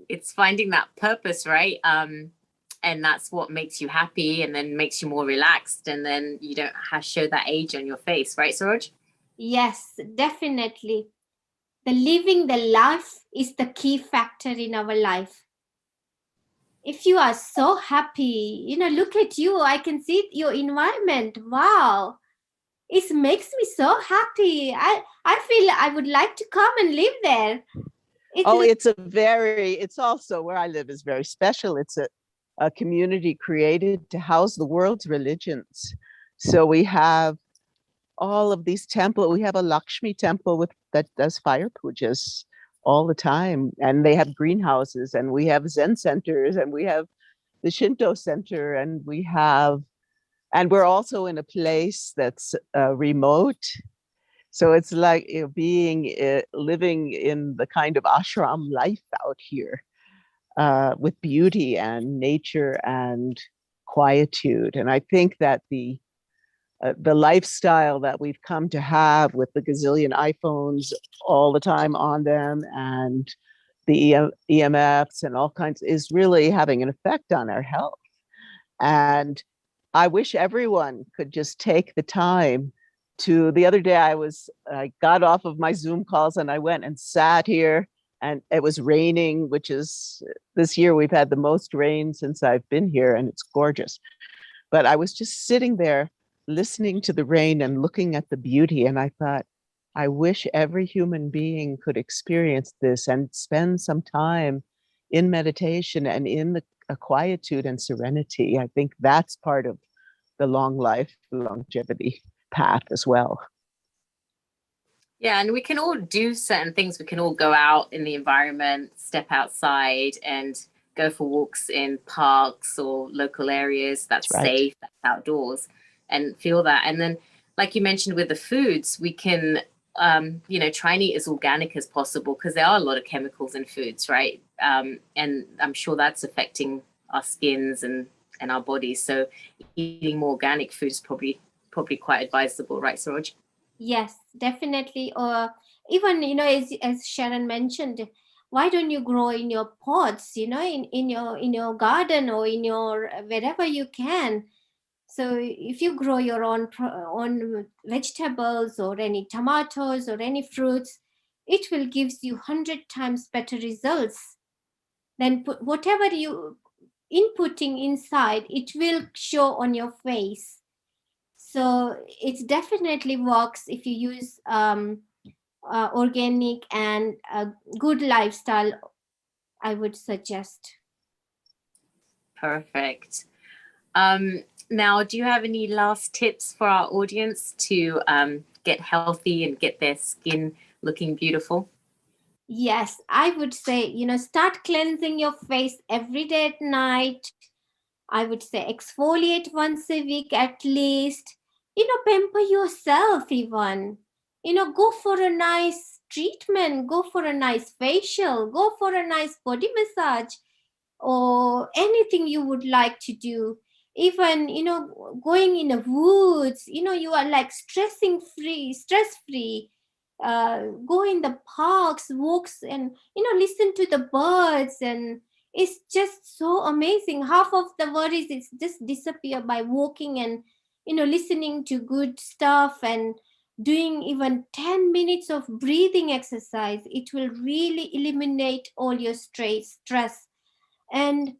it's finding that purpose, right? And that's what makes you happy, and then makes you more relaxed, and then you don't show that age on your face, right, Suraj? Yes, definitely. The living the life is the key factor in our life. If you are so happy, look at you. I can see your environment. Wow. It makes me so happy. I feel I would like to come and live there. It's also where I live is very special. It's a community created to house the world's religions. So we have all of these temples. We have a Lakshmi temple that does fire pujas all the time, and they have greenhouses, and we have Zen centers, and we have the Shinto center, and we're also in a place that's remote. So it's like living in the kind of ashram life out here, with beauty and nature and quietude. And I think that the lifestyle that we've come to have with the gazillion iPhones all the time on them, and the EMFs and all kinds, is really having an effect on our health. And I wish everyone could just take the time the other day I got off of my Zoom calls and I went and sat here, and it was raining, which is, this year we've had the most rain since I've been here, and it's gorgeous. But I was just sitting there listening to the rain and looking at the beauty. And I thought, I wish every human being could experience this and spend some time in meditation and in a quietude and serenity. I think that's part of the long life, longevity path as well. Yeah, and we can all do certain things. We can all go out in the environment, step outside, and go for walks in parks or local areas that's right. safe, that's outdoors, and feel that. And then, like you mentioned with the foods, we can, try and eat as organic as possible, because there are a lot of chemicals in foods, right? And I'm sure that's affecting our skins and our bodies. So eating more organic food is probably quite advisable, right, Suraj? Yes, definitely. Or even, as Sharon mentioned, why don't you grow in your pots, in your garden, or in your wherever you can. So if you grow your own vegetables or any tomatoes or any fruits, it will give you 100 times better results than whatever you inputting inside. It will show on your face. So it definitely works if you use organic and a good lifestyle, I would suggest. Perfect. Now, do you have any last tips for our audience to get healthy and get their skin looking beautiful? Yes, I would say, start cleansing your face every day at night. I would say exfoliate once a week at least. Pamper yourself even. Go for a nice treatment, go for a nice facial, go for a nice body massage, or anything you would like to do. Even, going in the woods, you are like stress free. Go in the parks, walks, and, listen to the birds, and it's just so amazing. Half of the worries is just disappear by walking and, listening to good stuff, and doing even 10 minutes of breathing exercise. It will really eliminate all your stress, and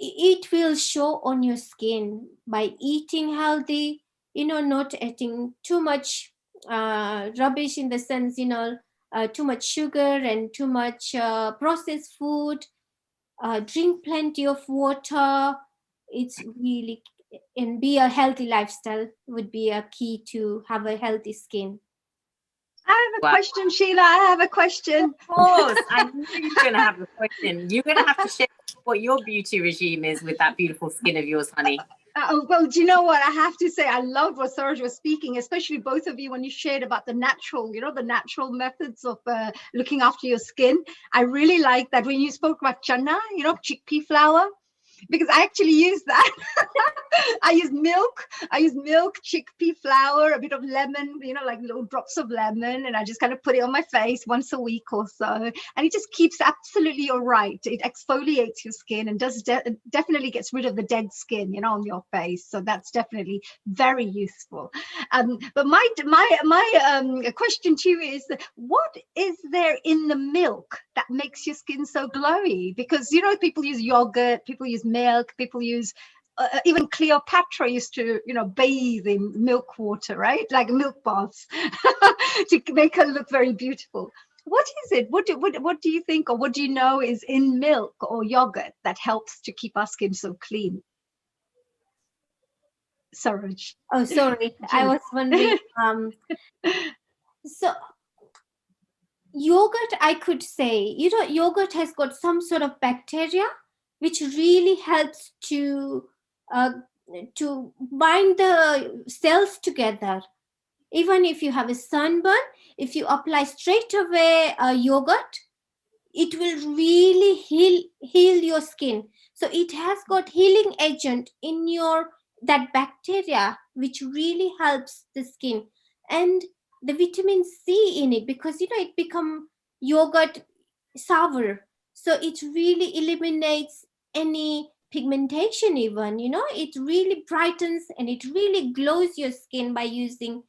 it will show on your skin by eating healthy, not eating too much rubbish, in the sense, too much sugar and too much processed food. Drink plenty of water. It's really, and be a healthy lifestyle would be a key to have a healthy skin. I have a question, Sheila. I have a question. Of course. I knew you were going to have a question. You're going to have to share what your beauty regime is with that beautiful skin of yours, honey. Well, do you know what? I have to say, I love what Suraj was speaking, especially both of you when you shared about the natural methods of looking after your skin. I really like that when you spoke about chana, chickpea flour. because I actually use that. I use milk, chickpea flour, a bit of lemon, like little drops of lemon, and I just kind of put it on my face once a week or so. And it just keeps absolutely all right. It exfoliates your skin and definitely gets rid of the dead skin, on your face. So that's definitely very useful. But my question to you is, what is there in the milk that makes your skin so glowy? Because people use yogurt, people use milk, people use even Cleopatra used to bathe in milk water, right, like milk baths to make her look very beautiful. What is it? What do you think, or what do you know is in milk or yogurt that helps to keep our skin so clean? Saroj. Oh, sorry, I was wondering. So yogurt, I could say, yogurt has got some sort of bacteria which really helps to bind the cells together. Even if you have a sunburn, if you apply straight away yogurt, it will really heal your skin. So it has got healing agent in that bacteria, which really helps the skin. And the vitamin C in it, because it become yogurt sour, so it really eliminates any pigmentation. Even it really brightens and it really glows your skin by using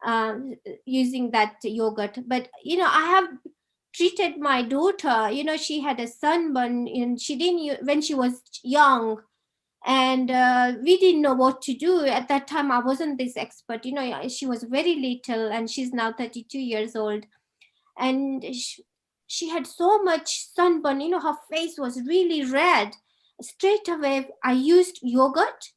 that yogurt. But I have treated my daughter. She had a sunburn and she didn't when she was young, and we didn't know what to do at that time. I wasn't this expert. She was very little and she's now 32 years old, and she had so much sunburn. Her face was really red. Straight away I used yogurt,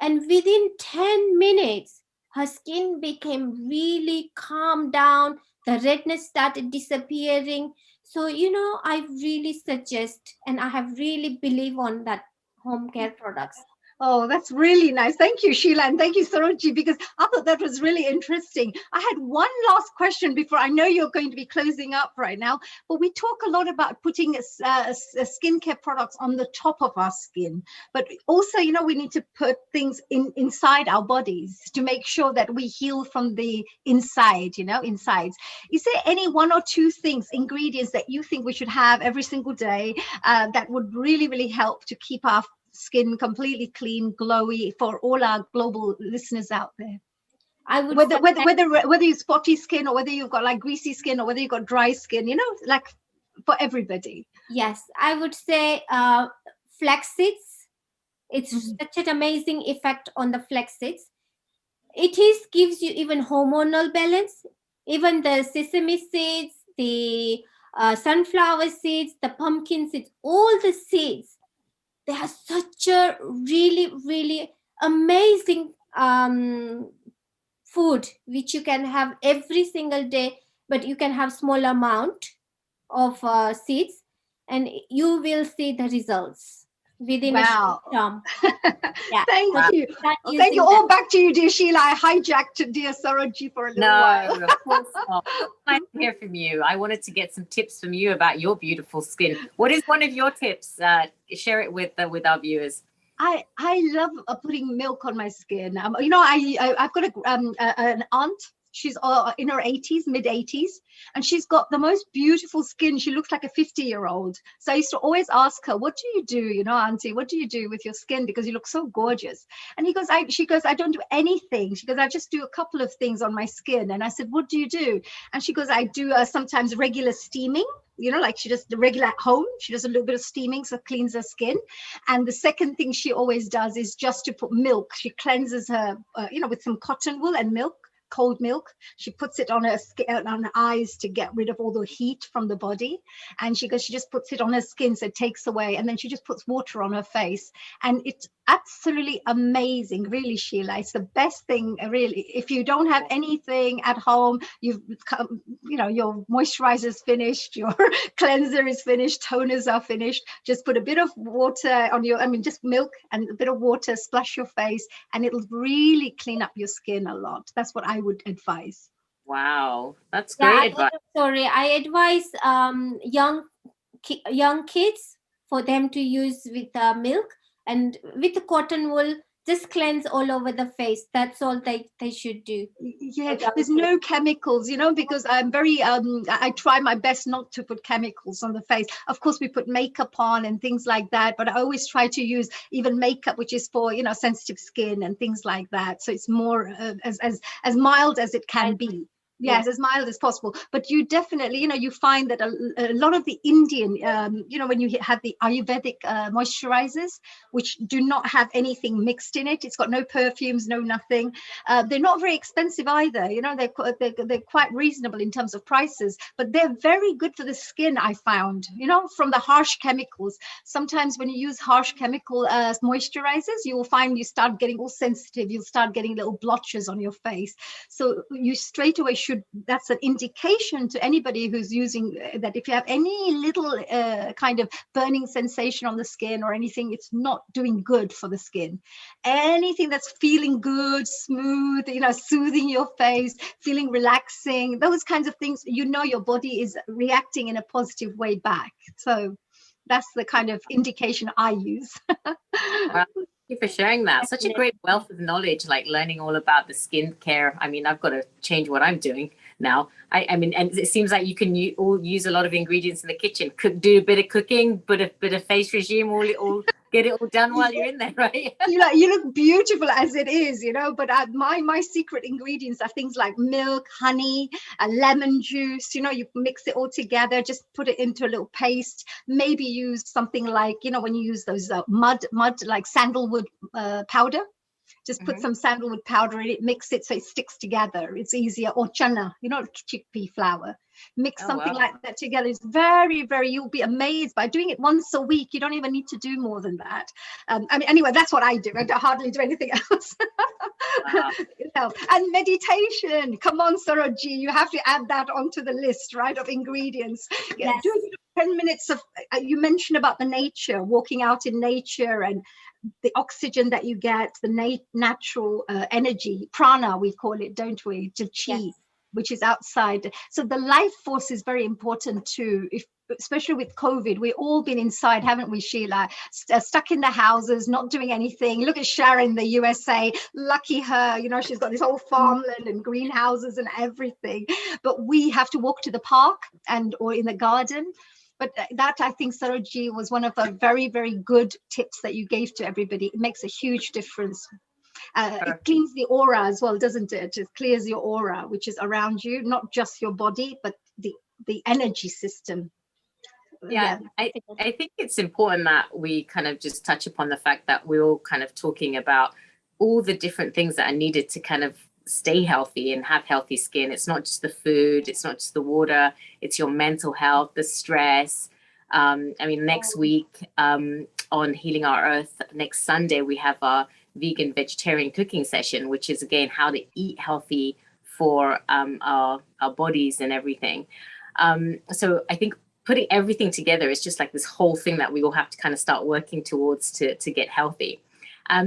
and within 10 minutes her skin became really calmed down. The redness started disappearing. So I really suggest, and I have really believe on that home care products. Oh, that's really nice. Thank you, Sheila, and thank you, Saroji, because I thought that was really interesting. I had one last question before. I know you're going to be closing up right now, but we talk a lot about putting skincare products on the top of our skin, but also, we need to put things inside our bodies to make sure that we heal from the inside, insides. Is there any one or two ingredients that you think we should have every single day that would really, really help to keep our skin completely clean, glowy, for all our global listeners out there? I would whether you're spotty skin, or whether you've got like greasy skin, or whether you've got dry skin, like for everybody. Yes, I would say flax seeds. It's such an amazing effect on the flax seeds. It gives you even hormonal balance. Even the sesame seeds, the sunflower seeds, the pumpkin seeds, all the seeds, they have such a really, really amazing food which you can have every single day, but you can have small amount of seeds and you will see the results within a short term. Yeah. Thank you. Thank you. All back to you, dear Sheila. I hijacked dear Saroji for a little while. No, of course not. I'd like to hear from you. I wanted to get some tips from you about your beautiful skin. What is one of your tips? Share it with our viewers. I love putting milk on my skin. I've got an aunt. She's in her 80s, mid 80s, and she's got the most beautiful skin. She looks like a 50-year-old. So I used to always ask her, what do you do, auntie, what do you do with your skin? Because you look so gorgeous. And she goes, I don't do anything. She goes, I just do a couple of things on my skin. And I said, what do you do? And she goes, I do sometimes regular steaming. Like she does the regular at home. She does a little bit of steaming, so cleans her skin. And the second thing she always does is just to put milk. She cleanses her, with some cotton wool and milk. Cold milk. She puts it on her eyes to get rid of all the heat from the body, and she just puts it on her skin, so it takes away. And then she just puts water on her face, and it's absolutely amazing, really, Sheila. It's the best thing, really. If you don't have anything at home, your moisturizer is finished, your cleanser is finished, toners are finished. Just put a bit of water on just milk and a bit of water, splash your face, and it'll really clean up your skin a lot. That's what I would advise. Wow, that's great advice. I advise young kids for them to use with milk, and with the cotton wool, just cleanse all over the face. That's all they should do. Yeah, there's no chemicals, you know, because I'm very I try my best not to put chemicals on the face. Of course we put makeup on and things like that, but I always try to use even makeup which is for, you know, sensitive skin and things like that, so it's more as mild as it can be. Yes, as mild as possible. But you definitely, you know, you find that a lot of the Indian, you know, when you have the Ayurvedic moisturizers, which do not have anything mixed in it, it's got no perfumes, no nothing. They're not very expensive either. You know, they're quite reasonable in terms of prices, but they're very good for the skin, I found, you know, from the harsh chemicals. Sometimes when you use harsh chemical moisturizers, you will find you start getting all sensitive. You'll start getting little blotches on your face. So you straight away that's an indication to anybody who's using that if you have any little kind of burning sensation on the skin or anything, it's not doing good for the skin. Anything that's feeling good, smooth, you know, soothing your face, feeling relaxing, those kinds of things, you know, your body is reacting in a positive way back. So that's the kind of indication I use. Wow. Thank you for sharing that. Such a great wealth of knowledge, like learning all about the skincare. I mean, I've got to change what I'm doing now. I mean, and it seems like you can all use a lot of ingredients in the kitchen. Do a bit of cooking, bit of face regime, all get it all done while you're in there, right? You look beautiful as it is, you know. But my secret ingredients are things like milk, honey, lemon juice. You know, you mix it all together. Just put it into a little paste. Maybe use something like, you know, when you use those mud like sandalwood powder. Just put some sandalwood powder in it, mix it so it sticks together. It's easier. Or chana, you know, chickpea flour. Mix something like that together. It's very, very, you'll be amazed by doing it once a week. You don't even need to do more than that. I mean, anyway, that's what I do. I hardly do anything else. Wow. You know, and meditation. Come on, Sarojji, you have to add that onto the list, right, of ingredients. Yes. Do 10 minutes of, you mentioned about the nature, walking out in nature and the oxygen that you get, the natural energy, prana we call it, don't we, to chi, which is outside. So the life force is very important too. Especially with COVID, we've all been inside, haven't we, Sheila? Stuck in the houses, not doing anything. Look at Sharon, the USA, lucky her, you know, she's got this whole farmland and greenhouses and everything. But we have to walk to the park or in the garden. But that, I think, Sarojji, was one of the very, very good tips that you gave to everybody. It makes a huge difference. It cleans the aura as well, doesn't it? It clears your aura, which is around you, not just your body, but the energy system. Yeah, I think it's important that we kind of just touch upon the fact that we're all kind of talking about all the different things that are needed to kind of stay healthy and have healthy skin. It's not just the food, it's not just the water, it's your mental health, the stress. I mean, next week on Healing Our Earth, next Sunday, we have our vegan vegetarian cooking session, which is again how to eat healthy for our bodies and everything. So I think putting everything together is just like this whole thing that we all have to kind of start working towards to get healthy.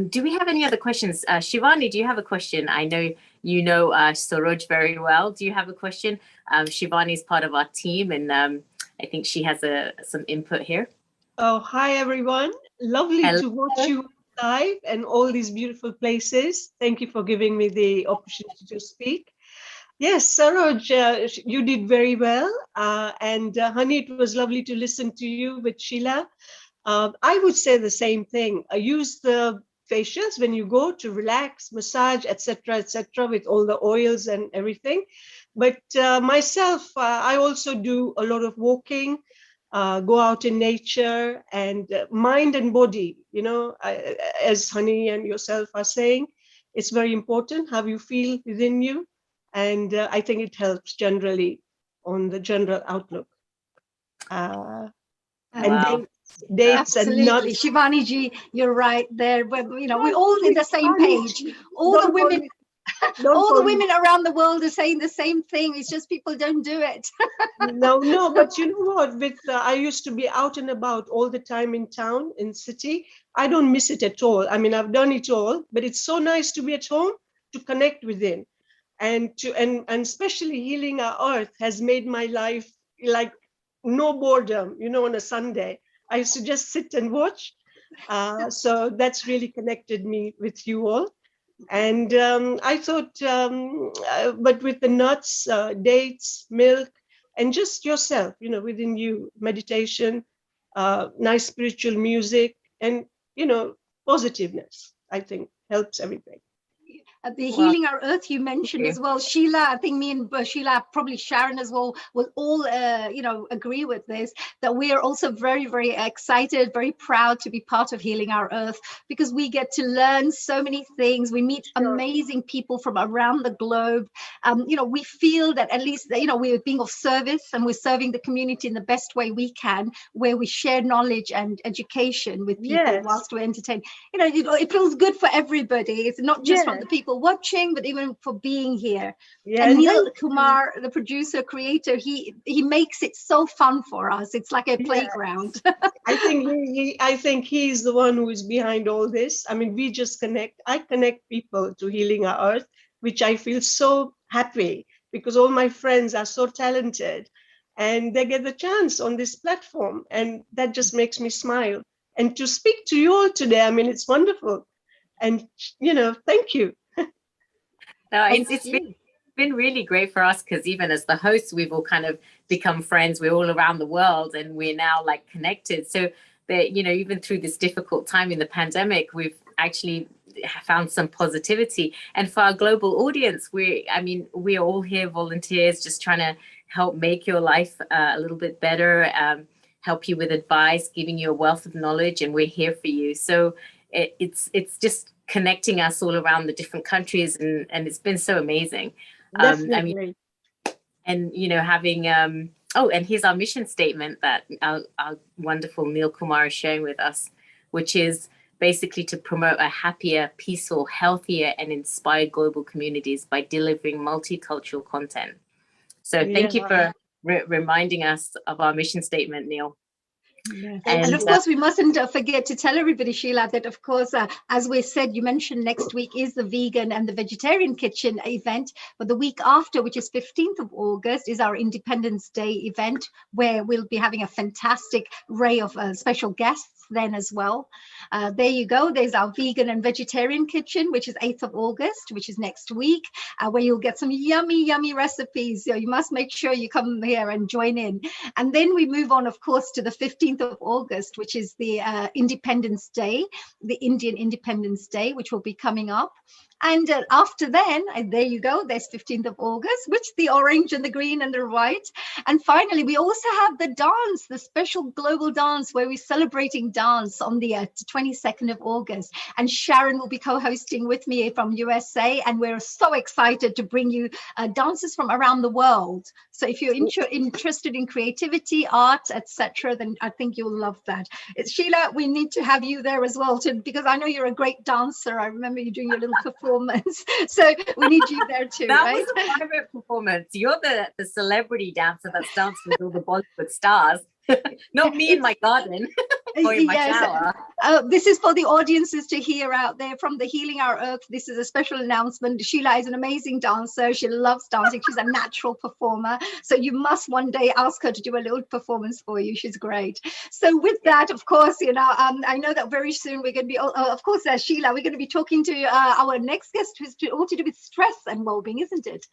Do we have any other questions? Shivani, do you have a question? I know you know Saroj very well. Do you have a question? Shivani is part of our team, and I think she has some input here. Oh, hi, everyone. Lovely to watch you live and all these beautiful places. Thank you for giving me the opportunity to speak. Yes, Saroj, you did very well. And Honey, it was lovely to listen to you with Sheila. I would say the same thing. Use the facials when you go to relax, massage, etc., with all the oils and everything. But myself, I also do a lot of walking, go out in nature, and mind and body, you know, as Honey and yourself are saying, it's very important how you feel within you. And I think it helps generally on the general outlook. And dates Absolutely, and not Shivani ji, you're right there. You know, we're all in the same page. All the women, all the women around the world are saying the same thing. It's just people don't do it. No, but you know what? With I used to be out and about all the time in town, in city. I don't miss it at all. I mean, I've done it all, but it's so nice to be at home, to connect within, and especially Healing Our Earth has made my life like no boredom. You know, on a Sunday, I used to just sit and watch. So that's really connected me with you all. And I thought, but with the nuts, dates, milk, and just yourself, within you, meditation, nice spiritual music, and, positiveness, I think helps everything. The Well, Healing Our Earth you mentioned you. as well, Sheila. I think me and Sheila, probably Sharon as well, will all agree with this, that we are also very, very excited, very proud to be part of Healing Our Earth, because we get to learn so many things. We meet amazing people from around the globe. We feel that at least we're being of service, and we're serving the community in the best way we can, where we share knowledge and education with people. Yes. Whilst we're entertained. It feels good for everybody. It's not just from the people watching, but even for being here. Yeah, and and Neil then- Kumar, the producer, creator, he makes it so fun for us. It's like a playground. I think he's the one who is behind all this. I mean, we just connect. I connect people to Healing Our Earth, which I feel so happy, because all my friends are so talented and they get the chance on this platform, and that just makes me smile. And to speak to you all today, I mean, it's wonderful. And thank you. No, it's been really great for us, because even as the hosts, we've all kind of become friends. We're all around the world, and we're now like connected. So that, even through this difficult time in the pandemic, we've actually found some positivity. And for our global audience, we're all here volunteers, just trying to help make your life a little bit better, help you with advice, giving you a wealth of knowledge, and we're here for you. So it's just connecting us all around the different countries, and it's been so amazing. Definitely. Having and here's our mission statement that our wonderful Neil Kumar is sharing with us, which is basically to promote a happier, peaceful, healthier, and inspired global communities by delivering multicultural content. So thank you for reminding us of our mission statement, Neil. Yes. And of course, we mustn't forget to tell everybody, Sheila, that of course, as we said, you mentioned next week is the vegan and the vegetarian kitchen event, but the week after, which is 15th of August, is our Independence Day event, where we'll be having a fantastic array of special guests then as well. There you go. There's our vegan and vegetarian kitchen, which is 8th of August, which is next week, where you'll get some yummy, yummy recipes. So you must make sure you come here and join in. And then we move on, of course, to the 15th of August, which is the Independence Day, the Indian Independence Day, which will be coming up. And after then, there you go, there's 15th of August, which the orange and the green and the white. And finally, we also have the dance, the special global dance, where we're celebrating dance on the 22nd of August. And Sharon will be co-hosting with me from USA. And we're so excited to bring you dancers from around the world. So if you're interested in creativity, art, etc., then I think you'll love that. Sheila, we need to have you there as well, because I know you're a great dancer. I remember you doing your little performance. So we need you there too, that right? was a private performance. You're the celebrity dancer that's danced with all the Bollywood stars. Not me in my garden or in my shower. This is for the audiences to hear out there from the Healing Our Earth. This is a special announcement. Sheila is an amazing dancer. She loves dancing. She's a natural performer. So you must one day ask her to do a little performance for you. She's great. So with that, of course, I know that very soon we're going to be, of course, Sheila, we're going to be talking to our next guest, who's all to do with stress and well-being, isn't it?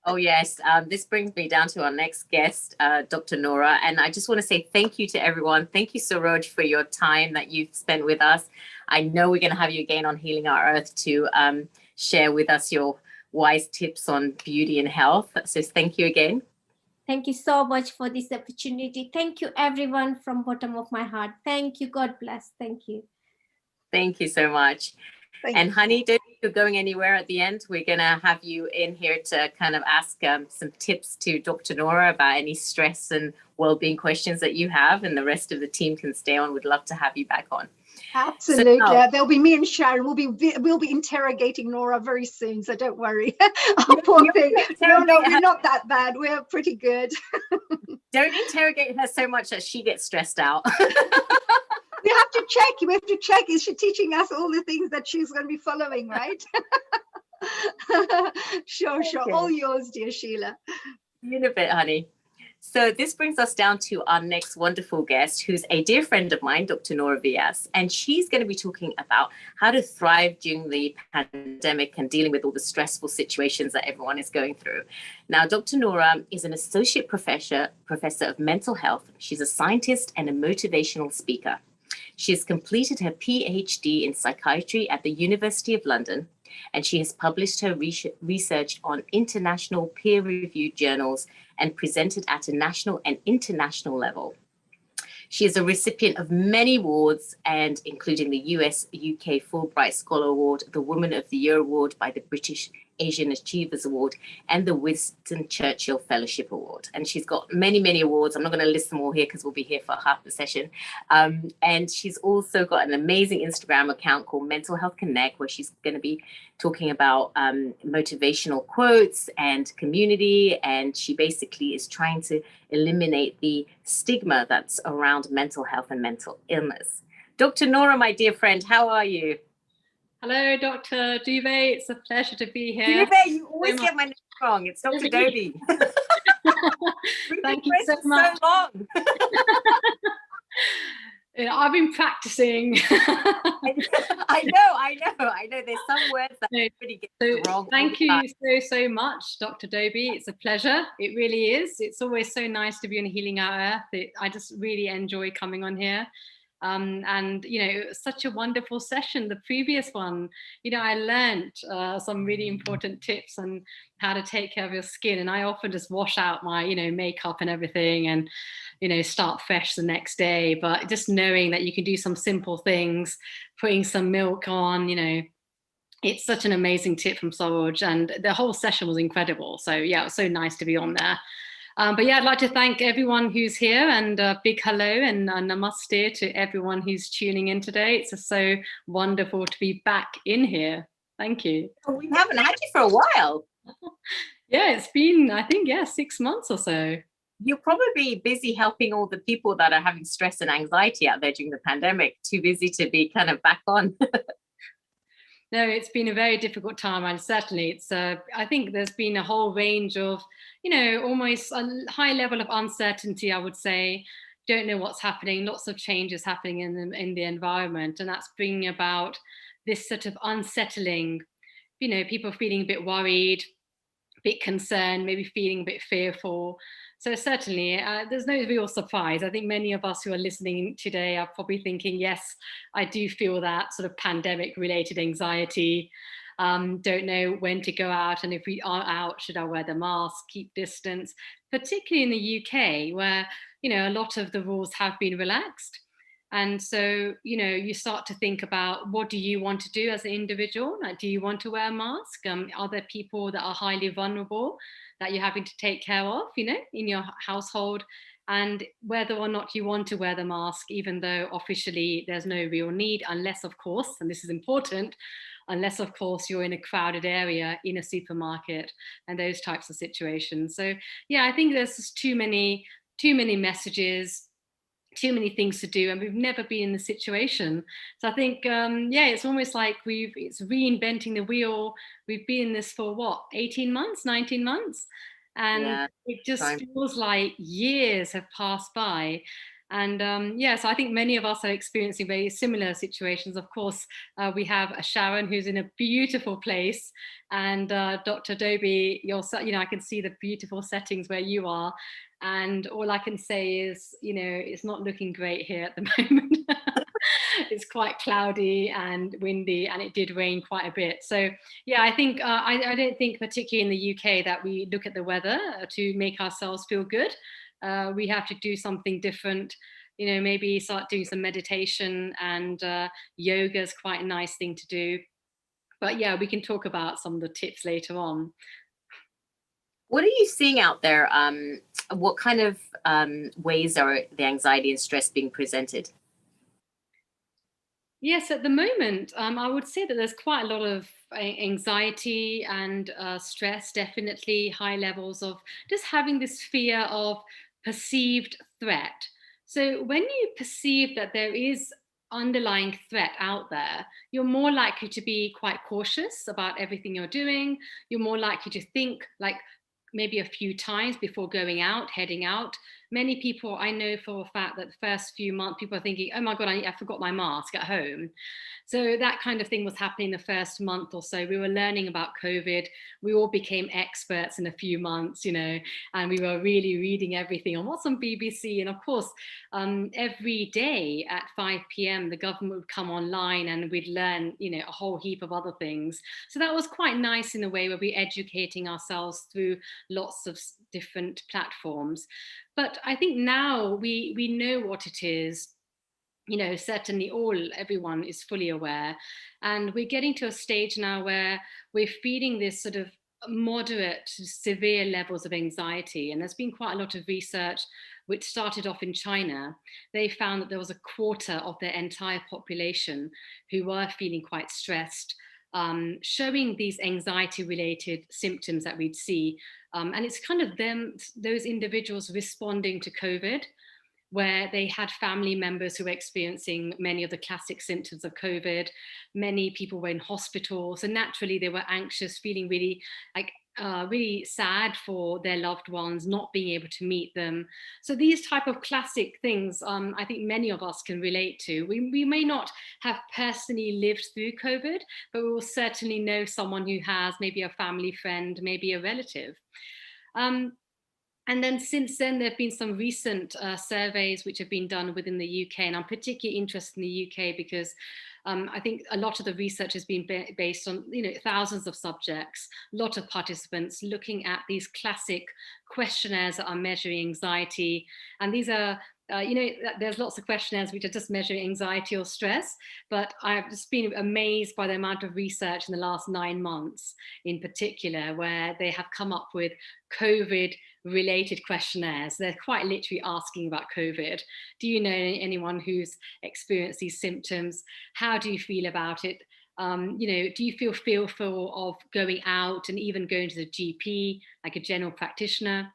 Oh, yes. This brings me down to our next guest, Dr. Nora. And I just want to say thank you to everyone. Thank you, Saroj, for your time that you've spent with us. I know we're going to have you again on Healing Our Earth to share with us your wise tips on beauty and health. So thank you again. Thank you so much for this opportunity. Thank you, everyone, from bottom of my heart. Thank you. God bless. Thank you. Thank you so much. And honey, don't think you're going anywhere at the end. We're going to have you in here to kind of ask some tips to Dr. Nora about any stress and well-being questions that you have, and the rest of the team can stay on. We'd love to have you back on. Absolutely. There'll be me and Sharon. We'll be interrogating Nora very soon, so don't worry. Poor thing. No, we're not that bad. We're pretty good. Don't interrogate her so much that she gets stressed out. We have to check. We have to check. Is she teaching us all the things that she's going to be following, right? Sure. All yours, dear Sheila. See you in a bit, honey. So this brings us down to our next wonderful guest, who's a dear friend of mine, Dr. Nora Vias, and she's going to be talking about how to thrive during the pandemic and dealing with all the stressful situations that everyone is going through. Now, Dr. Nora is an associate professor of mental health. She's a scientist and a motivational speaker. She has completed her PhD in psychiatry at the University of London, and she has published her research on international peer-reviewed journals and presented at a national and international level. She is a recipient of many awards, and including the US UK Fulbright Scholar Award, the Woman of the Year Award by the British Asian Achievers Award, and the Winston Churchill Fellowship Award. And she's got many, many awards. I'm not going to list them all here because we'll be here for half the session. And she's also got an amazing Instagram account called Mental Health Connect, where she's going to be talking about motivational quotes and community. And she basically is trying to eliminate the stigma that's around mental health and mental illness. Dr. Nora, my dear friend, how are you? Hello, Dr. Dubé. It's a pleasure to be here. Dubé, you always get my name wrong. It's Dr. Dobie. Thank you so much. So long. I've been practicing. I know. There's some words that everybody gets wrong. Thank you so much, Dr. Dobie. It's a pleasure. It really is. It's always so nice to be on Healing Our Earth. I just really enjoy coming on here. And it was such a wonderful session. The previous one, I learned some really important tips on how to take care of your skin. And I often just wash out my, makeup and everything and, start fresh the next day. But just knowing that you can do some simple things, putting some milk on, it's such an amazing tip from Saroj. And the whole session was incredible. So yeah, it was so nice to be on there. But yeah, I'd like to thank everyone who's here, and a big hello and namaste to everyone who's tuning in today. It's just so wonderful to be back in here. Thank you. We haven't had you for a while. Yeah, it's been, I think, 6 months or so. You're probably busy helping all the people that are having stress and anxiety out there during the pandemic, too busy to be kind of back on. No, it's been a very difficult time, and certainly it's. I think there's been a whole range of, almost a high level of uncertainty. I would say, don't know what's happening. Lots of changes happening in the environment, and that's bringing about this sort of unsettling. People feeling a bit worried, a bit concerned, maybe feeling a bit fearful. So certainly, there's no real surprise. I think many of us who are listening today are probably thinking, yes, I do feel that sort of pandemic-related anxiety. Don't know when to go out, and if we are out, should I wear the mask, keep distance, particularly in the UK, where, a lot of the rules have been relaxed. And so, you start to think about, what do you want to do as an individual? Like, do you want to wear a mask? Are there people that are highly vulnerable that you're having to take care of, in your household? And whether or not you want to wear the mask, even though officially there's no real need, unless, of course, and this is important, unless, of course, you're in a crowded area in a supermarket and those types of situations. So, yeah, I think there's just too many messages, too many things to do, and we've never been in the situation. So I think, it's almost like it's reinventing the wheel. We've been in this for 18 months, 19 months? And it just feels like years have passed by. And so I think many of us are experiencing very similar situations. Of course, we have Sharon, who's in a beautiful place, and Dr. Dobie, I can see the beautiful settings where you are. And all I can say is, it's not looking great here at the moment. It's quite cloudy and windy, and it did rain quite a bit. So yeah, I think I don't think, particularly in the UK, that we look at the weather to make ourselves feel good. We have to do something different. Maybe start doing some meditation, and yoga is quite a nice thing to do. But yeah, we can talk about some of the tips later on. What are you seeing out there? What kind of ways are the anxiety and stress being presented? Yes, at the moment, I would say that there's quite a lot of anxiety and stress, definitely high levels of just having this fear of perceived threat. So when you perceive that there is underlying threat out there, you're more likely to be quite cautious about everything you're doing. You're more likely to think, like, maybe a few times before going out, heading out. Many people, I know for a fact that the first few months, people are thinking, oh my God, I forgot my mask at home. So that kind of thing was happening the first month or so. We were learning about COVID. We all became experts in a few months, you know, and we were really reading everything on what's on BBC. And of course, every day at 5 p.m., the government would come online and we'd learn, you know, a whole heap of other things. So that was quite nice in a way where we're educating ourselves through lots of different platforms. But I think now we know what it is. You know, certainly everyone is fully aware. And we're getting to a stage now where we're feeling this sort of moderate to severe levels of anxiety. And there's been quite a lot of research which started off in China. They found that there was a quarter of their entire population who were feeling quite stressed, showing these anxiety related symptoms that we'd see. And it's kind of those individuals responding to COVID, where they had family members who were experiencing many of the classic symptoms of COVID. Many people were in hospital. So naturally they were anxious, feeling really really sad for their loved ones, not being able to meet them. So these type of classic things, I think many of us can relate to. We may not have personally lived through COVID, but we will certainly know someone who has, maybe a family friend, maybe a relative. And then since then, there have been some recent surveys which have been done within the UK. And I'm particularly interested in the UK because I think a lot of the research has been based on, you know, thousands of subjects, a lot of participants looking at these classic questionnaires that are measuring anxiety. And these are you know, there's lots of questionnaires which are just measuring anxiety or stress, but I've just been amazed by the amount of research in the last 9 months in particular, where they have come up with COVID related questionnaires. They're quite literally asking about COVID. Do you know anyone who's experienced these symptoms? How do you feel about it? You know, do you feel fearful of going out and even going to the GP, like a general practitioner,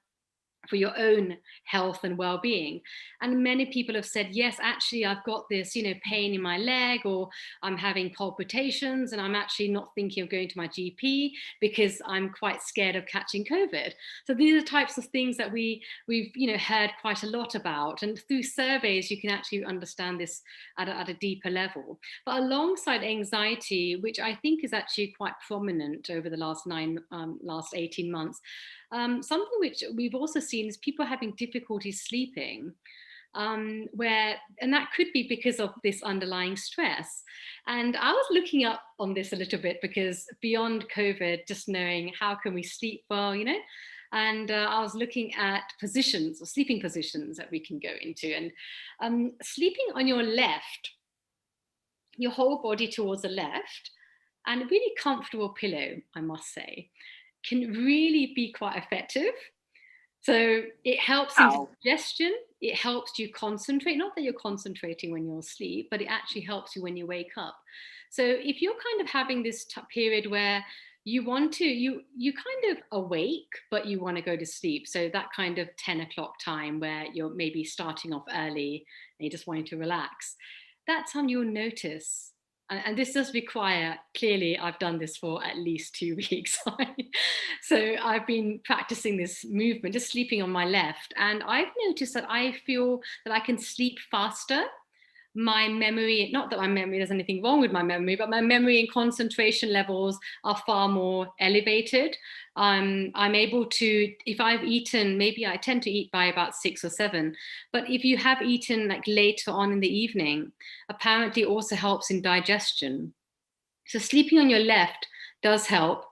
for your own health and well-being? And many people have said, yes, actually I've got this, you know, pain in my leg, or I'm having palpitations and I'm actually not thinking of going to my GP because I'm quite scared of catching COVID. So these are types of things that we've you know, heard quite a lot about, and through surveys you can actually understand this at a deeper level. But alongside anxiety, which I think is actually quite prominent over the last 18 months, something which we've also seen is people having difficulty sleeping, and that could be because of this underlying stress. And I was looking up on this a little bit, because beyond COVID, just knowing how can we sleep well, you know, and I was looking at positions or sleeping positions that we can go into. And sleeping on your left, your whole body towards the left, and a really comfortable pillow, I must say, can really be quite effective. So it helps in digestion, it helps you concentrate, not that you're concentrating when you're asleep, but it actually helps you when you wake up. So if you're kind of having this period where you want to, you kind of awake, but you want to go to sleep. So that kind of 10 o'clock time where you're maybe starting off early and you're just wanting to relax, that time you'll notice. And this does require, clearly, I've done this for at least 2 weeks. So I've been practicing this movement, just sleeping on my left. And I've noticed that I feel that I can sleep faster. My memory, not that my memory, there's anything wrong with my memory, but my memory and concentration levels are far more elevated. I'm able to, if I've eaten, maybe I tend to eat by about 6 or 7, but if you have eaten like later on in the evening, apparently also helps in digestion. So sleeping on your left does help.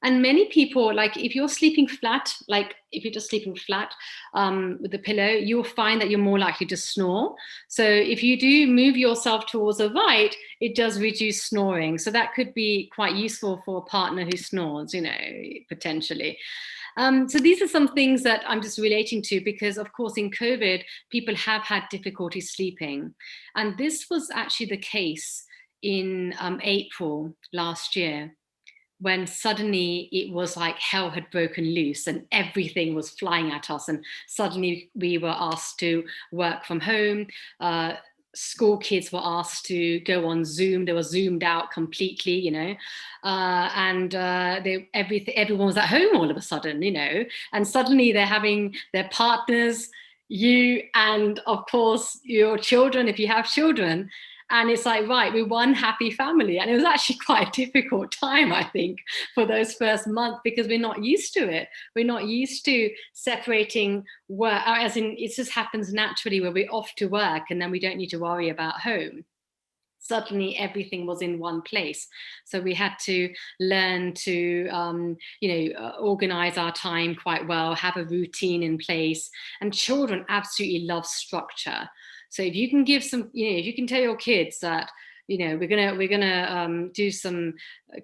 And many people, like if you're sleeping flat, like if you're just sleeping flat with the pillow, you'll find that you're more likely to snore. So if you do move yourself towards the right, it does reduce snoring. So that could be quite useful for a partner who snores, you know, potentially. So these are some things that I'm just relating to, because of course in COVID, people have had difficulty sleeping. And this was actually the case in April last year, when suddenly it was like hell had broken loose and everything was flying at us. And suddenly we were asked to work from home. school kids were asked to go on Zoom. They were zoomed out completely, you know, and everyone was at home all of a sudden, you know, and suddenly they're having their partners, you, and of course your children, if you have children. And it's like, right, we're one happy family. And it was actually quite a difficult time, I think, for those first month, because we're not used to it. We're not used to separating work, as in it just happens naturally where we're off to work and then we don't need to worry about home. Suddenly everything was in one place. So we had to learn to, organize our time quite well, have a routine in place. And children absolutely love structure. So if you can give some, if you can tell your kids that, we're gonna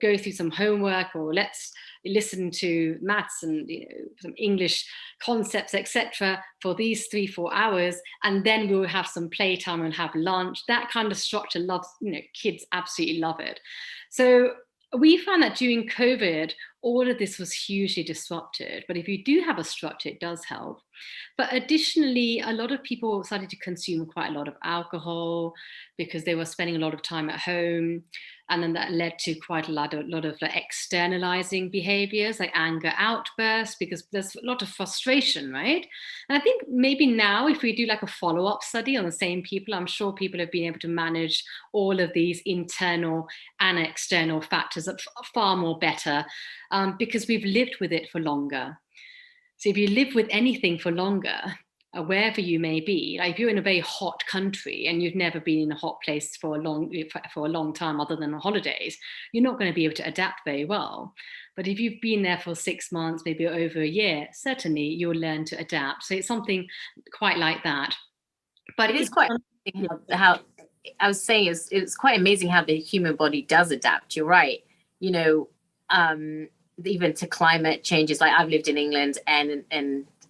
go through some homework, or let's listen to maths and some English concepts, etc., for these 3-4 hours, and then we'll have some playtime and have lunch. That kind of structure kids absolutely love it. So we found that during COVID, all of this was hugely disrupted. But if you do have a structure, it does help. But additionally, a lot of people started to consume quite a lot of alcohol because they were spending a lot of time at home. And then that led to quite a lot of like externalizing behaviors like anger outbursts, because there's a lot of frustration, right? And I think maybe now if we do like a follow-up study on the same people, I'm sure people have been able to manage all of these internal and external factors far more better, because we've lived with it for longer. So if you live with anything for longer, wherever you may be, like if you're in a very hot country and you've never been in a hot place for a long time other than the holidays, you're not going to be able to adapt very well. But if you've been there for 6 months, maybe over a year, certainly you'll learn to adapt. So it's something quite like that. But it is quite amazing how I was saying it's quite amazing how the human body does adapt. You're right. Even to climate changes. Like I've lived in England and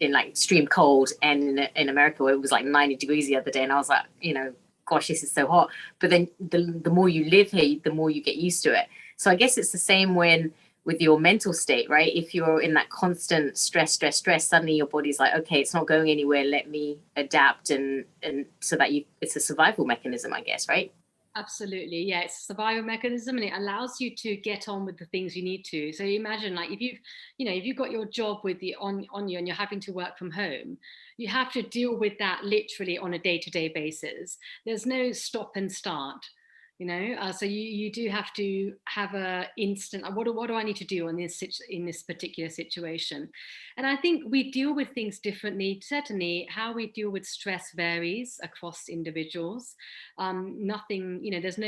in like extreme cold, and in America it was like 90 degrees the other day, and I was like, gosh, this is so hot. But then the more you live here, the more you get used to it. So I guess it's the same with your mental state, right? If you're in that constant stress, suddenly your body's like, okay, it's not going anywhere, let me adapt, and so that it's a survival mechanism, I guess, right? Absolutely, yeah, it's a survival mechanism, and it allows you to get on with the things you need to. So you imagine, like, if you've got your job with on you and you're having to work from home, you have to deal with that literally on a day-to-day basis. There's no stop and start. So you do have to have a instant, what do I need to do in this particular situation? And I think we deal with things differently. Certainly how we deal with stress varies across individuals. It's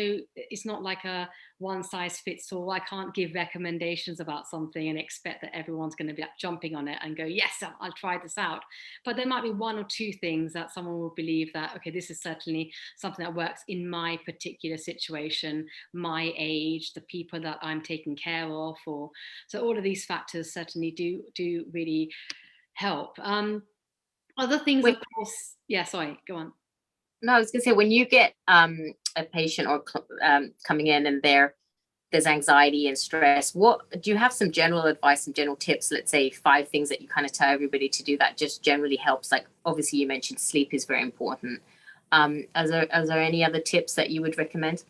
not like a one size fits all. I can't give recommendations about something and expect that everyone's going to be jumping on it and go, yes, I'll try this out. But there might be one or two things that someone will believe that, okay, this is certainly something that works in my particular situation, my age, the people that I'm taking care of. So all of these factors certainly do really help. Other things, of course, yeah, sorry, go on. No, I was going to say, when you get a patient or coming in and there's anxiety and stress, what do you have some general advice, some general tips? Let's say 5 things that you kind of tell everybody to do that just generally helps. Like obviously you mentioned sleep is very important. Are there any other tips that you would recommend?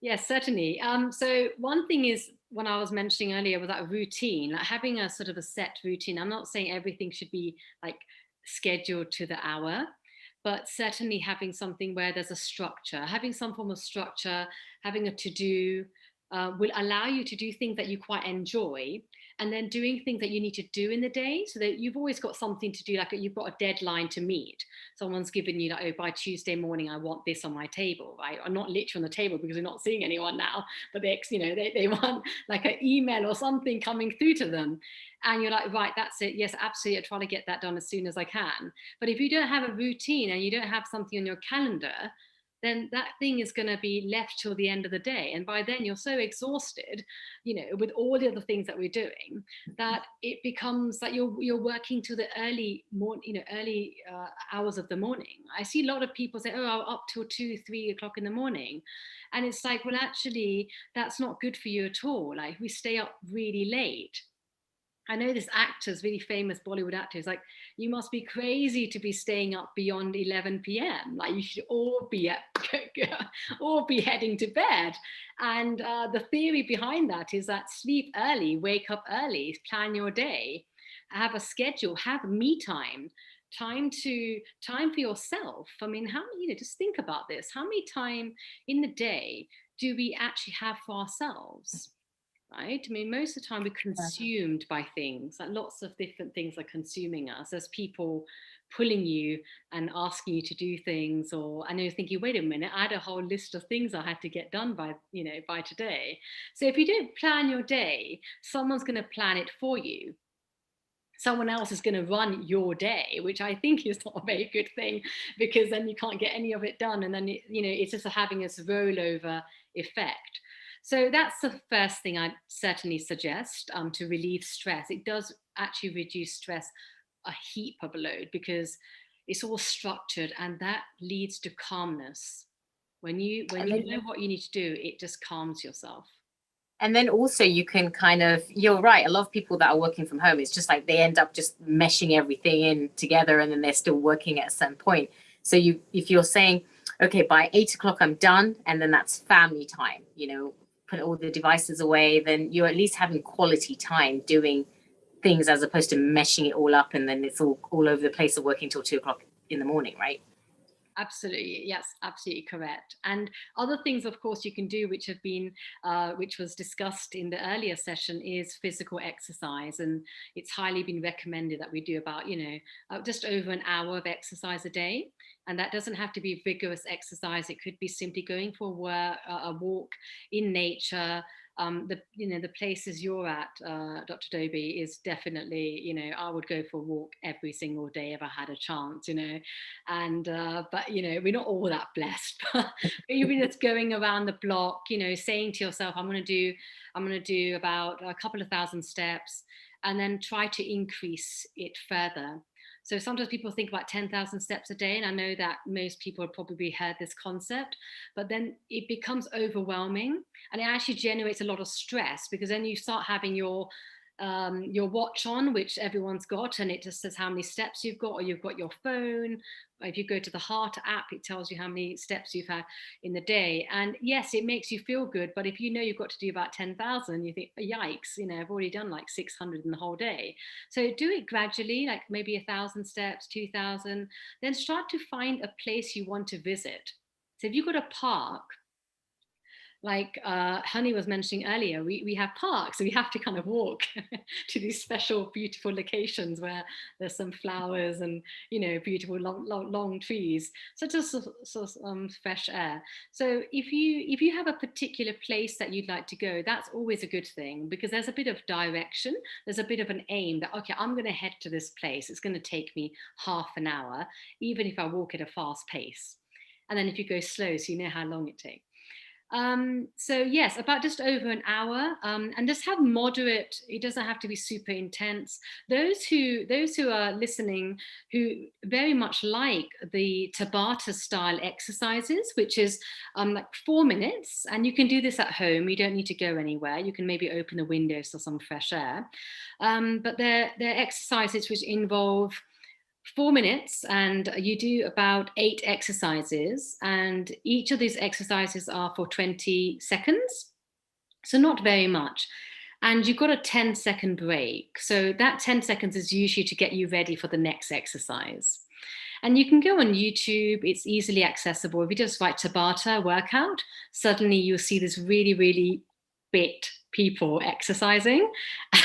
Yes, certainly. So one thing is, when I was mentioning earlier, was that routine, like having a sort of a set routine. I'm not saying everything should be like scheduled to the hour, but certainly having something where there's a structure, having some form of structure, having a to-do will allow you to do things that you quite enjoy, and then doing things that you need to do in the day, so that you've always got something to do, like you've got a deadline to meet. Someone's given you, like, oh, by Tuesday morning, I want this on my table, right? Or not literally on the table because we're not seeing anyone now, but they want like an email or something coming through to them. And you're like, right, that's it. Yes, absolutely. I try to get that done as soon as I can. But if you don't have a routine and you don't have something on your calendar, then that thing is going to be left till the end of the day. And by then you're so exhausted, with all the other things that we're doing, that it becomes that you're working to the early hours of the morning. I see a lot of people say, oh, I'm up till 2-3 o'clock in the morning. And it's like, well, actually, that's not good for you at all. Like we stay up really late. I know this actor's really famous Bollywood actor is like, you must be crazy to be staying up beyond 11 p.m. Like you should all be heading to bed. And the theory behind that is that sleep early, wake up early, plan your day, have a schedule, have me time. Time for yourself. I mean, how many, just think about this. How many time in the day do we actually have for ourselves? Right? I mean, most of the time we're consumed by things, like lots of different things are consuming us. There's people pulling you and asking you to do things, or I know you're thinking, wait a minute, I had a whole list of things I had to get done by today. So if you don't plan your day, someone's going to plan it for you. Someone else is going to run your day, which I think is not a very good thing, because then you can't get any of it done, and then it's just having this rollover effect. So that's the first thing I'd certainly suggest to relieve stress. It does actually reduce stress a heap of a load, because it's all structured, and that leads to calmness. When you know what you need to do, it just calms yourself. And then also you can you're right, a lot of people that are working from home, it's just like they end up just meshing everything in together, and then they're still working at a certain point. So if you're saying, okay, by 8 o'clock I'm done, and then that's family time, put all the devices away, then you're at least having quality time doing things, as opposed to meshing it all up and then it's all over the place of working till 2 o'clock in the morning, right? Absolutely, yes, absolutely correct. And other things, of course, you can do, which have been, which was discussed in the earlier session, is physical exercise, and it's highly been recommended that we do about, just over an hour of exercise a day. And that doesn't have to be vigorous exercise. It could be simply going for a walk in nature. The places you're at, Dr. Dobie, is definitely, I would go for a walk every single day if I had a chance, and but we're not all that blessed. But even just going around the block, saying to yourself, I'm going to do about a couple of thousand steps, and then try to increase it further. So sometimes people think about 10,000 steps a day, and I know that most people have probably heard this concept, but then it becomes overwhelming, and it actually generates a lot of stress, because then you start having your watch on, which everyone's got, and it just says how many steps you've got, or you've got your phone. If you go to the Heart app, it tells you how many steps you've had in the day. And yes, it makes you feel good, but if you've got to do about 10,000, you think, yikes, I've already done like 600 in the whole day. So do it gradually, like maybe 1,000 steps, 2,000, then start to find a place you want to visit. So if you've got a park, like Honey was mentioning earlier, we have parks, so we have to kind of walk to these special, beautiful locations where there's some flowers and beautiful long trees, so just fresh air. So if you have a particular place that you'd like to go, that's always a good thing, because there's a bit of direction, there's a bit of an aim that, okay, I'm going to head to this place. It's going to take me half an hour, even if I walk at a fast pace. And then if you go slow, so you know how long it takes. So yes, about just over an hour, and just have moderate. It doesn't have to be super intense. Those who are listening, who very much like the Tabata style exercises, which is like 4 minutes, and you can do this at home. You don't need to go anywhere. You can maybe open the windows for some fresh air. But they're exercises which involve 4 minutes, and you do about 8 exercises, and each of these exercises are for 20 seconds, so not very much. And you've got a 10-second break, so that 10 seconds is usually to get you ready for the next exercise. And you can go on YouTube, it's easily accessible. If you just write Tabata workout, suddenly you'll see this really, really fit people exercising,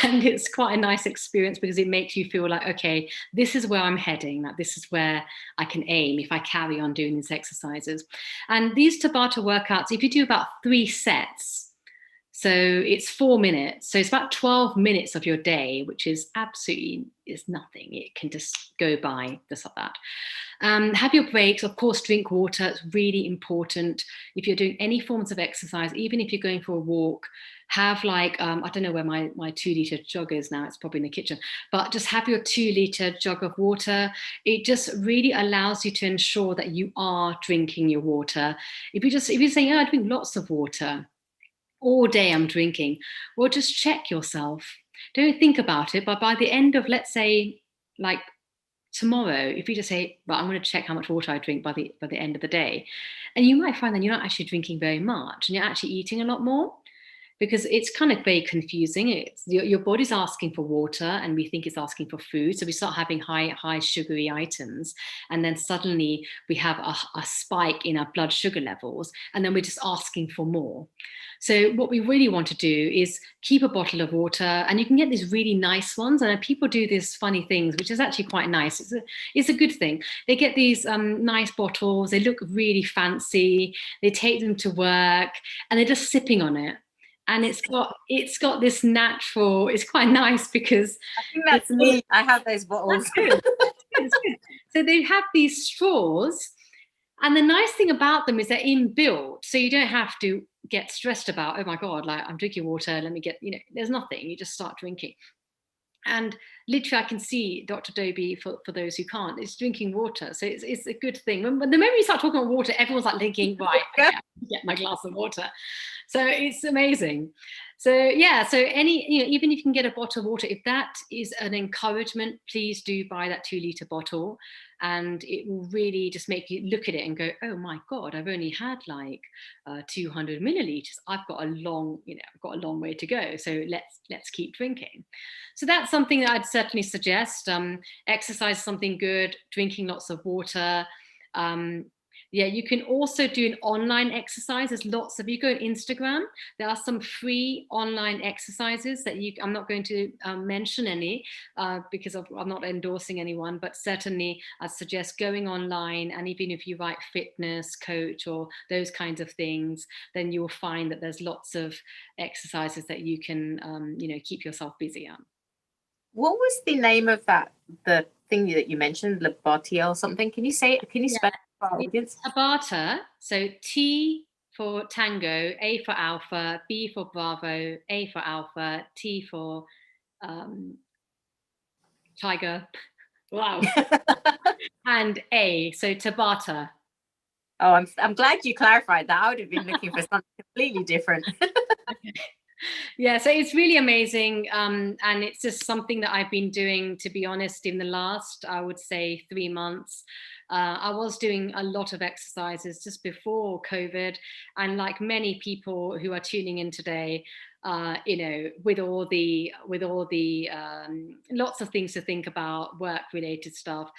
and it's quite a nice experience, because it makes you feel like, okay, this is where I'm heading, that this is where I can aim if I carry on doing these exercises. And these Tabata workouts, if you do about 3 sets, so it's 4 minutes, so it's about 12 minutes of your day, which is absolutely is nothing. It can just go by just like that. Have your breaks, of course, drink water. It's really important. If you're doing any forms of exercise, even if you're going for a walk, have like, I don't know where my 2-liter jug is now, it's probably in the kitchen, but just have your 2-liter jug of water. It just really allows you to ensure that you are drinking your water. If you're saying, oh, I drink lots of water, all day I'm drinking, well, just check yourself. don't think about it. But by the end of, let's say, like tomorrow, if you just say, well, I'm going to check how much water I drink by the end of the day, and you might find that you're not actually drinking very much and you're actually eating a lot more, because it's kind of very confusing. It's your body's asking for water and we think it's asking for food. So we start having high sugary items. And then suddenly we have a spike in our blood sugar levels. And then we're just asking for more. So what we really want to do is keep a bottle of water, and you can get these really nice ones. And people do these funny things, which is actually quite nice. It's a good thing. They get these nice bottles. They look really fancy. They take them to work and they're just sipping on it. And it's got this natural, it's quite nice because I think that's me. I have those bottles. That's good. So they have these straws, and the nice thing about them is they're inbuilt, so you don't have to get stressed about, oh my God, like I'm drinking water, let me get, there's nothing, you just start drinking. And literally I can see Dr. Dobie, for those who can't, is drinking water. So it's a good thing. When the moment you start talking about water, everyone's like thinking, right, okay, get my glass of water. So it's amazing. So yeah, so even if you can get a bottle of water, if that is an encouragement, please do buy that 2-litre bottle. And it will really just make you look at it and go, oh my God, I've only had like 200 milliliters. I've got a long way to go. So let's keep drinking. So that's something that I'd certainly suggest. Exercise is something good, drinking lots of water. Yeah, you can also do an online exercise. There's lots of, you go on Instagram, there are some free online exercises that I'm not going to mention any because I'm not endorsing anyone, but certainly I'd suggest going online, and even if you write fitness coach or those kinds of things, then you'll find that there's lots of exercises that you can, keep yourself busy on. What was the name of the thing that you mentioned, Labotia or something? Can you spell it? It's Tabata, so T for Tango, A for Alpha, B for Bravo, A for Alpha, T for Tiger, wow, and A, so Tabata. Oh, I'm glad you clarified that. I would have been looking for something completely different. Yeah, so it's really amazing, and it's just something that I've been doing, to be honest, in the last, I would say, 3 months. I was doing a lot of exercises just before COVID, and like many people who are tuning in today, with all the lots of things to think about, work-related stuff,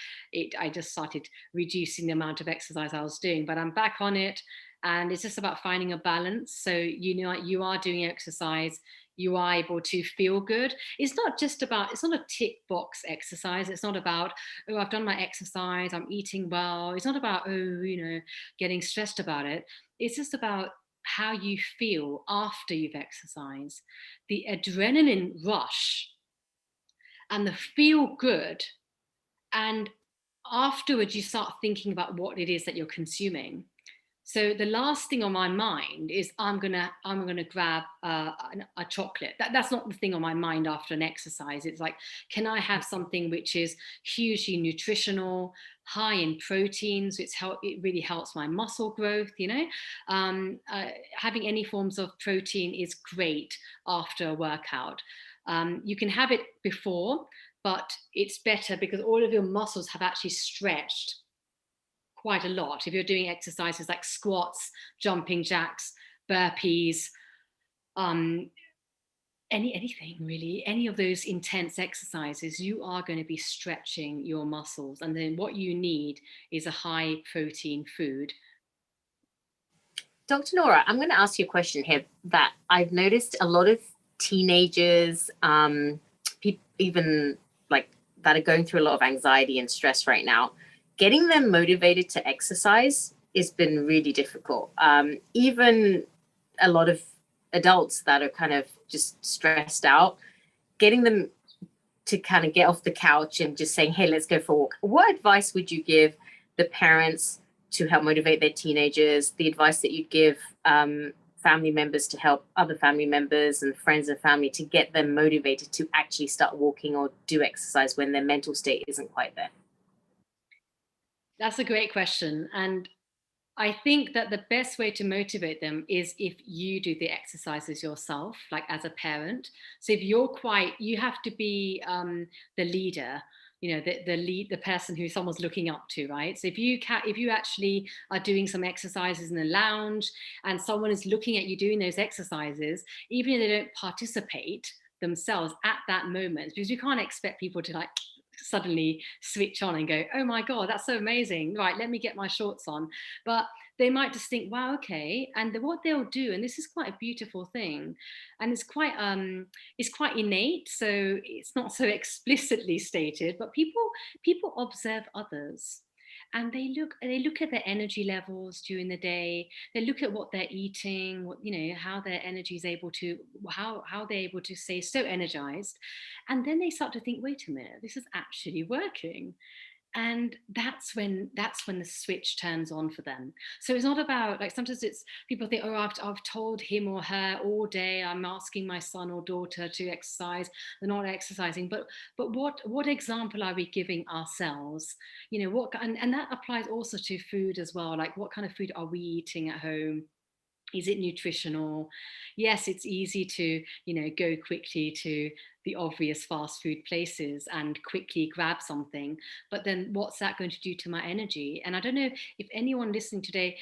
I just started reducing the amount of exercise I was doing, but I'm back on it. And it's just about finding a balance. So, you are doing exercise, you are able to feel good. It's not a tick box exercise. It's not about, oh, I've done my exercise, I'm eating well. It's not about, getting stressed about it. It's just about how you feel after you've exercised, the adrenaline rush and the feel good. And afterwards, you start thinking about what it is that you're consuming. So the last thing on my mind is I'm gonna grab a chocolate. That's not the thing on my mind after an exercise. It's like, can I have something which is hugely nutritional, high in proteins? It really helps my muscle growth. Having any forms of protein is great after a workout. You can have it before, but it's better because all of your muscles have actually stretched quite a lot. If you're doing exercises like squats, jumping jacks, burpees, anything really, any of those intense exercises, you are going to be stretching your muscles. And then what you need is a high protein food. Dr. Nora, I'm going to ask you a question here that I've noticed a lot of teenagers, even like that are going through a lot of anxiety and stress right now. Getting them motivated to exercise has been really difficult. Even a lot of adults that are kind of just stressed out, getting them to kind of get off the couch and just saying, hey, let's go for a walk. What advice would you give the parents to help motivate their teenagers? The advice that you'd give family members to help other family members and friends and family to get them motivated to actually start walking or do exercise when their mental state isn't quite there? That's a great question. And I think that the best way to motivate them is if you do the exercises yourself, like as a parent. So if you have to be the leader, the person who someone's looking up to, right? So if you actually are doing some exercises in the lounge and someone is looking at you doing those exercises, even if they don't participate themselves at that moment, because you can't expect people to like suddenly switch on and go, oh my God, that's so amazing. Right, let me get my shorts on. But they might just think, wow, okay. And what they'll do, and this is quite a beautiful thing, and it's quite innate. So it's not so explicitly stated, but people observe others. And they look at their energy levels during the day. They look at what they're eating, how their energy is able to, how they're able to stay so energized. And then they start to think, wait a minute, this is actually working. And that's when the switch turns on for them. So it's not about, like, sometimes it's people think, oh, I've told him or her all day, I'm asking my son or daughter to exercise, they're not exercising. But what example are we giving ourselves? And that applies also to food as well. Like, what kind of food are we eating at home? Is it nutritional? Yes, it's easy to, go quickly to the obvious fast food places and quickly grab something. But then what's that going to do to my energy? And I don't know if anyone listening today,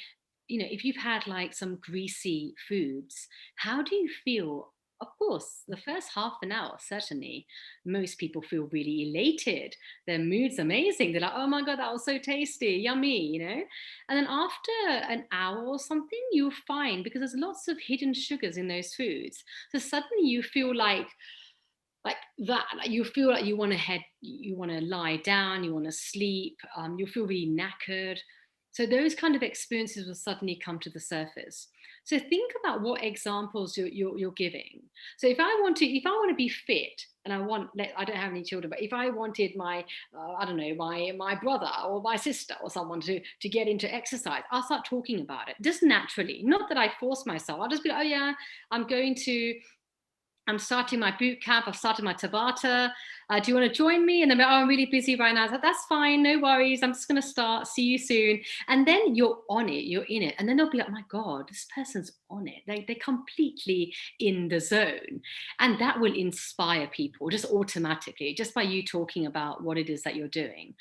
if you've had like some greasy foods, how do you feel? Of course, the first half an hour, certainly, most people feel really elated. Their mood's amazing. They're like, oh my God, that was so tasty, yummy, And then after an hour or something, you'll find, because there's lots of hidden sugars in those foods. So suddenly you feel like that, like you feel like you want to lie down, you want to sleep, you feel really knackered. So those kind of experiences will suddenly come to the surface. So think about what examples you're giving. So if I want to be fit, and I don't have any children, but if I wanted my I don't know, my brother or my sister or someone to get into exercise, I'll start talking about it just naturally. Not that I force myself. I'll just be like, oh yeah, I'm starting my boot camp. I've started my Tabata. Do you want to join me? And they're like, oh, I'm really busy right now. I was like, that's fine. No worries. I'm just going to start. See you soon. And then you're on it. You're in it. And then they'll be like, my God, this person's on it. They're completely in the zone. And that will inspire people just automatically, just by you talking about what it is that you're doing.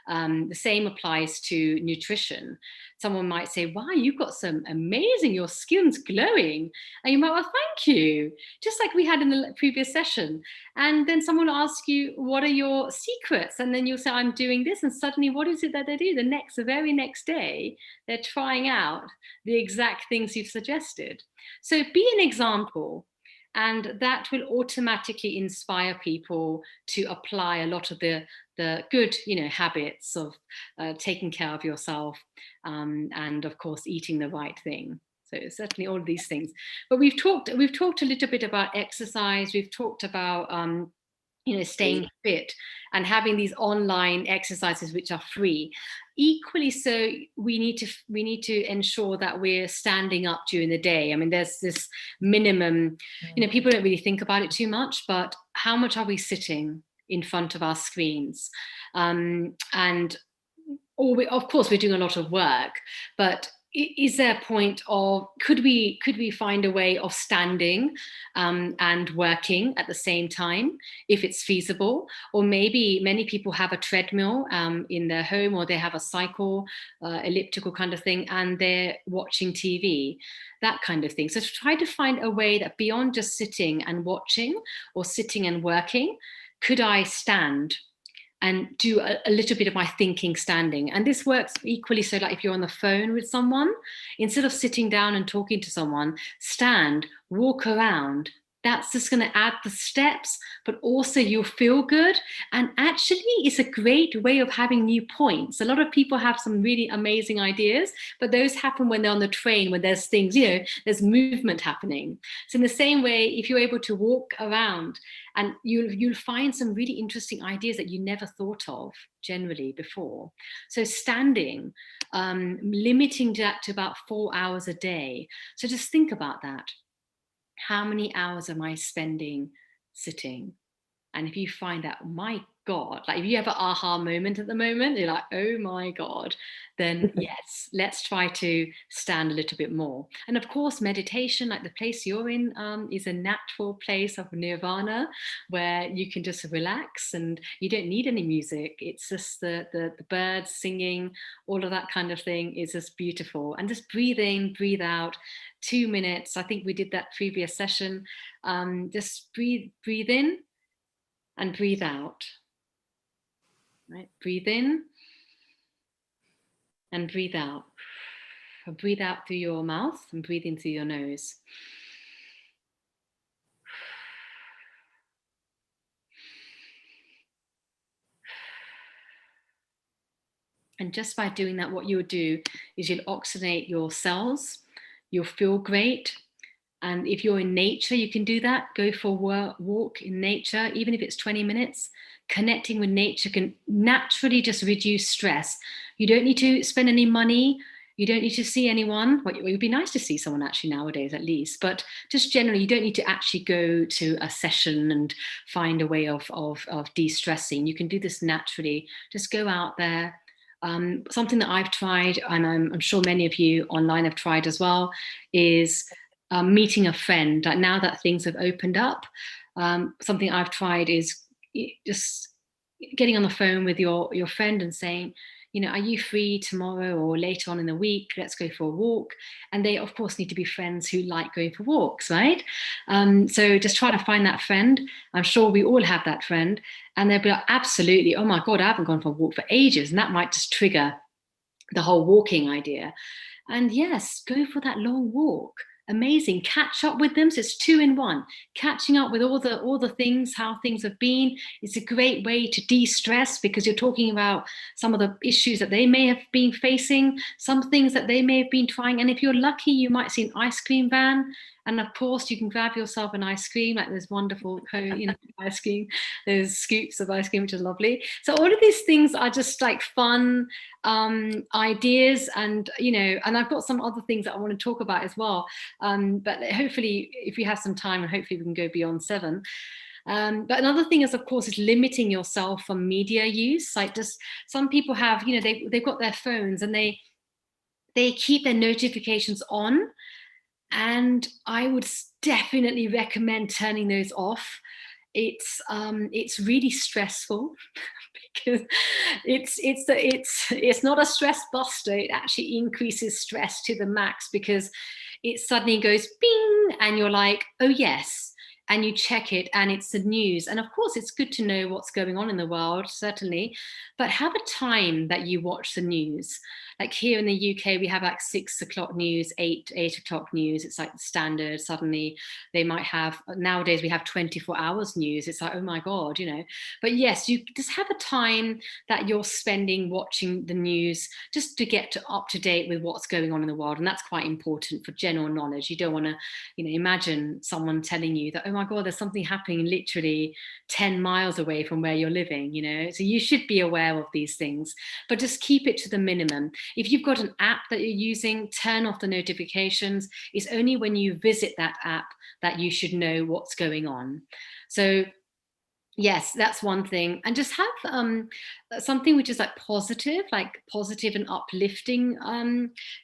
The same applies to nutrition. Someone might say, wow, you've got some amazing, your skin's glowing. And you might, well, thank you. Just like we had in the previous session. And then someone will ask you, what are your secrets? And then you'll say, I'm doing this. And suddenly, what is it that they do? The very next day, they're trying out the exact things you've suggested. So be an example. And that will automatically inspire people to apply a lot of the good, habits of taking care of yourself, and of course, eating the right thing. So certainly all of these things. But we've talked a little bit about exercise. We've talked about staying fit and having these online exercises which are free. Equally so, we need to ensure that we're standing up during the day. I mean, there's this minimum, people don't really think about it too much, but how much are we sitting in front of our screens? Of course, we're doing a lot of work, but is there a point of, could we find a way of standing and working at the same time, if it's feasible? Or maybe many people have a treadmill in their home, or they have a cycle, elliptical kind of thing, and they're watching TV, that kind of thing. So try to find a way that beyond just sitting and watching or sitting and working, could I stand and do a little bit of my thinking standing? And this works equally so, like if you're on the phone with someone, instead of sitting down and talking to someone, stand, walk around. That's just going to add the steps, but also you'll feel good. And actually, it's a great way of having new points. A lot of people have some really amazing ideas, but those happen when they're on the train, when there's things, there's movement happening. So in the same way, if you're able to walk around, and you'll find some really interesting ideas that you never thought of generally before. So standing, limiting that to about 4 hours a day. So just think about that. How many hours am I spending sitting? And if you find that, my God, like if you have an aha moment at the moment, you're like, oh my God, then yes, let's try to stand a little bit more. And of course, meditation, like the place you're in, is a natural place of nirvana where you can just relax and you don't need any music. It's just the birds singing, all of that kind of thing is just beautiful. And just breathe in, breathe out, 2 minutes. I think we did that previous session. Just breathe in and breathe out. Right? Breathe in and breathe out. Breathe out through your mouth and breathe in through your nose. And just by doing that, what you'll do is you'll oxygenate your cells, you'll feel great. And if you're in nature, you can do that. Go for a walk in nature, even if it's 20 minutes. Connecting with nature can naturally just reduce stress. You don't need to spend any money. You don't need to see anyone. Well, it would be nice to see someone actually nowadays at least, but just generally, you don't need to actually go to a session and find a way of de-stressing. You can do this naturally. Just go out there. Something that I've tried, and I'm sure many of you online have tried as well, is meeting a friend. Like now that things have opened up, something I've tried is just getting on the phone with your friend and saying, are you free tomorrow or later on in the week? Let's go for a walk. And they, of course, need to be friends who like going for walks, right? So just try to find that friend. I'm sure we all have that friend. And they'll be like, absolutely, oh my God, I haven't gone for a walk for ages. And that might just trigger the whole walking idea. And yes, go for that long walk. Amazing. Catch up with them. So it's 2 in 1. Catching up with all the things, how things have been. It's a great way to de-stress because you're talking about some of the issues that they may have been facing, some things that they may have been trying. And if you're lucky, you might see an ice cream van. And of course, you can grab yourself an ice cream, like there's wonderful ice cream, there's scoops of ice cream, which is lovely. So all of these things are just like fun ideas, and and I've got some other things that I want to talk about as well. But hopefully, if we have some time, and hopefully we can go beyond 7. But another thing is, of course, is limiting yourself from media use. Like just some people have, they've got their phones and they keep their notifications on. And I would definitely recommend turning those off. It's really stressful because it's not a stress buster. It actually increases stress to the max because it suddenly goes bing, and you're like, oh yes. And you check it and it's the news. And of course, it's good to know what's going on in the world, certainly, but have a time that you watch the news. Like here in the UK, we have like 6 o'clock news, 8 o'clock news. It's like the standard. Suddenly they might have, nowadays we have 24 hours news. It's like, oh my God, But yes, you just have a time that you're spending watching the news just to get up to date with what's going on in the world. And that's quite important for general knowledge. You don't want to, imagine someone telling you that, oh my God, there's something happening literally 10 miles away from where you're living, So you should be aware of these things, but just keep it to the minimum. If you've got an app that you're using, turn off the notifications. It's only when you visit that app that you should know what's going on. So yes, that's one thing. And just have something which is like positive and uplifting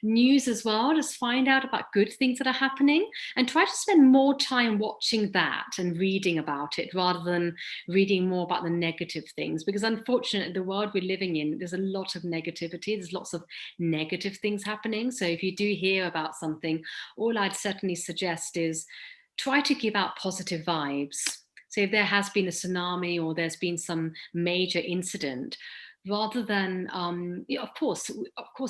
news as well. Just find out about good things that are happening and try to spend more time watching that and reading about it rather than reading more about the negative things. Because unfortunately, the world we're living in, there's a lot of negativity. There's lots of negative things happening. So if you do hear about something, all I'd certainly suggest is try to give out positive vibes. So if there has been a tsunami or there's been some major incident, rather than, of course,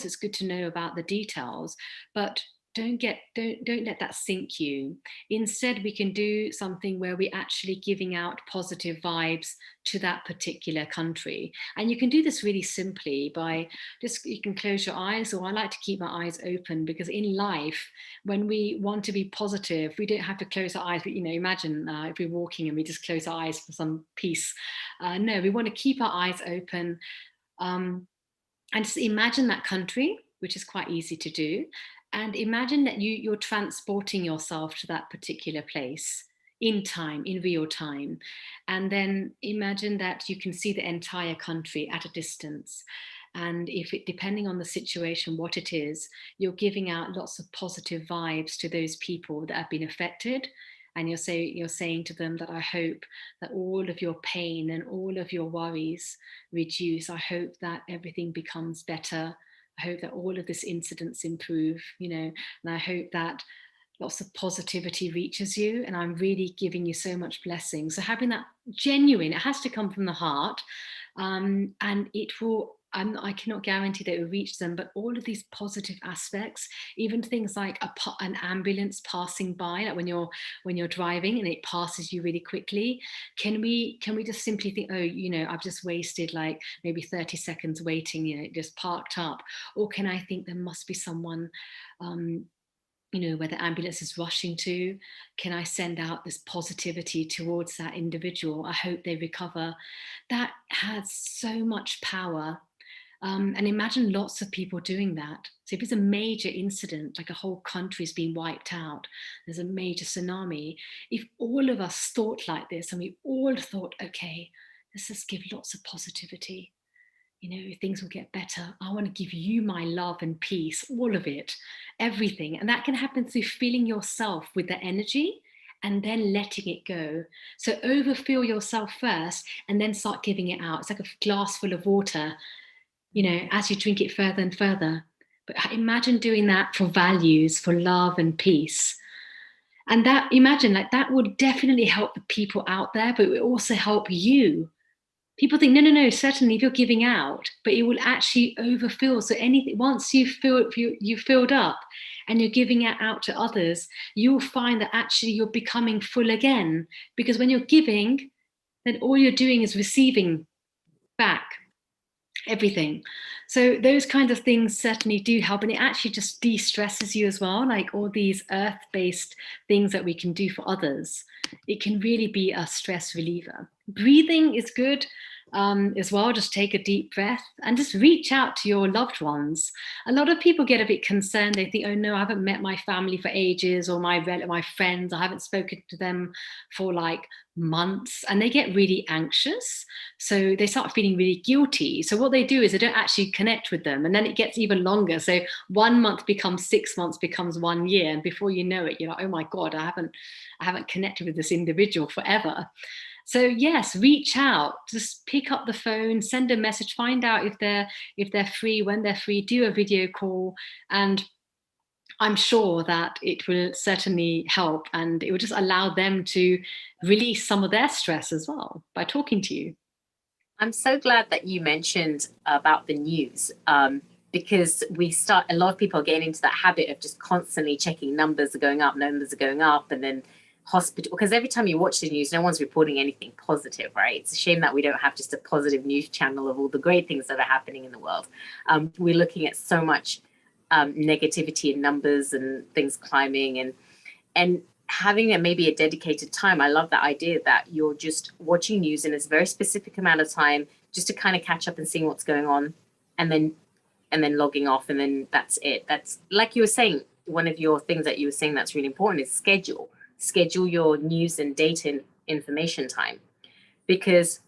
it's good to know about the details, but don't let that sink you. Instead, we can do something where we're actually giving out positive vibes to that particular country. And you can do this really simply by you can close your eyes, or I like to keep my eyes open, because in life, when we want to be positive, we don't have to close our eyes. But, imagine if we're walking and we just close our eyes for some peace. No, we want to keep our eyes open and just imagine that country, which is quite easy to do. And imagine that you're transporting yourself to that particular place. in time, in real time. And then imagine that you can see the entire country at a distance. And if it, depending on the situation, what it is, you're giving out lots of positive vibes to those people that have been affected. And you're saying to them that I hope that all of your pain and all of your worries reduce. I hope that everything becomes better. I hope that all of these incidents improve, and I hope that lots of positivity reaches you, and I'm really giving you so much blessing. So having that genuine, it has to come from the heart, and it will. I cannot guarantee that it will reach them, but all of these positive aspects, even things like an ambulance passing by, like when you're driving and it passes you really quickly, can we just simply think, oh, I've just wasted like maybe 30 seconds waiting, it just parked up, or can I think there must be someone where the ambulance is rushing to? Can I send out this positivity towards that individual? I hope they recover. That has so much power. And imagine lots of people doing that. So if it's a major incident, like a whole country's been wiped out, there's a major tsunami, if all of us thought like this and we all thought, okay, let's just give lots of positivity, things will get better. I want to give you my love and peace, all of it, everything. And that can happen through filling yourself with the energy and then letting it go. So overfill yourself first and then start giving it out. It's like a glass full of water, as you drink it further and further. But imagine doing that for values, for love and peace. And that, imagine, like, that would definitely help the people out there, but it will also help you. People think, no, certainly if you're giving out, but it will actually overfill. So anything, once you filled up and you're giving it out to others, you'll find that actually you're becoming full again. Because when you're giving, then all you're doing is receiving back everything. So those kinds of things certainly do help, and it actually just de-stresses you as well, like all these earth-based things that we can do for others. It can really be a stress reliever. Breathing is good as well. Just take a deep breath and just reach out to your loved ones. A lot of people get a bit concerned. They think, oh no, I haven't met my family for ages, or my friends, I haven't spoken to them for like months, and they get really anxious. So they start feeling really guilty. So what they do is they don't actually connect with them, and then it gets even longer. So 1 month becomes 6 months, becomes 1 year, and before you know it, you're like, oh my God, I haven't connected with this individual forever. So yes, reach out, just pick up the phone, send a message, find out if they're free, when they're free, do a video call, and I'm sure that it will certainly help, and it will just allow them to release some of their stress as well by talking to you. I'm so glad that you mentioned about the news, because a lot of people are getting into that habit of just constantly checking numbers are going up, and then hospital, because every time you watch the news, no one's reporting anything positive, right? It's a shame that we don't have just a positive news channel of all the great things that are happening in the world. We're looking at so much negativity in numbers and things climbing, and having maybe a dedicated time. I love that idea that you're just watching news in a very specific amount of time, just to kind of catch up and seeing what's going on, and then logging off, and then that's it. That's, like you were saying, one of your things that you were saying that's really important is schedule your news and data information time. Because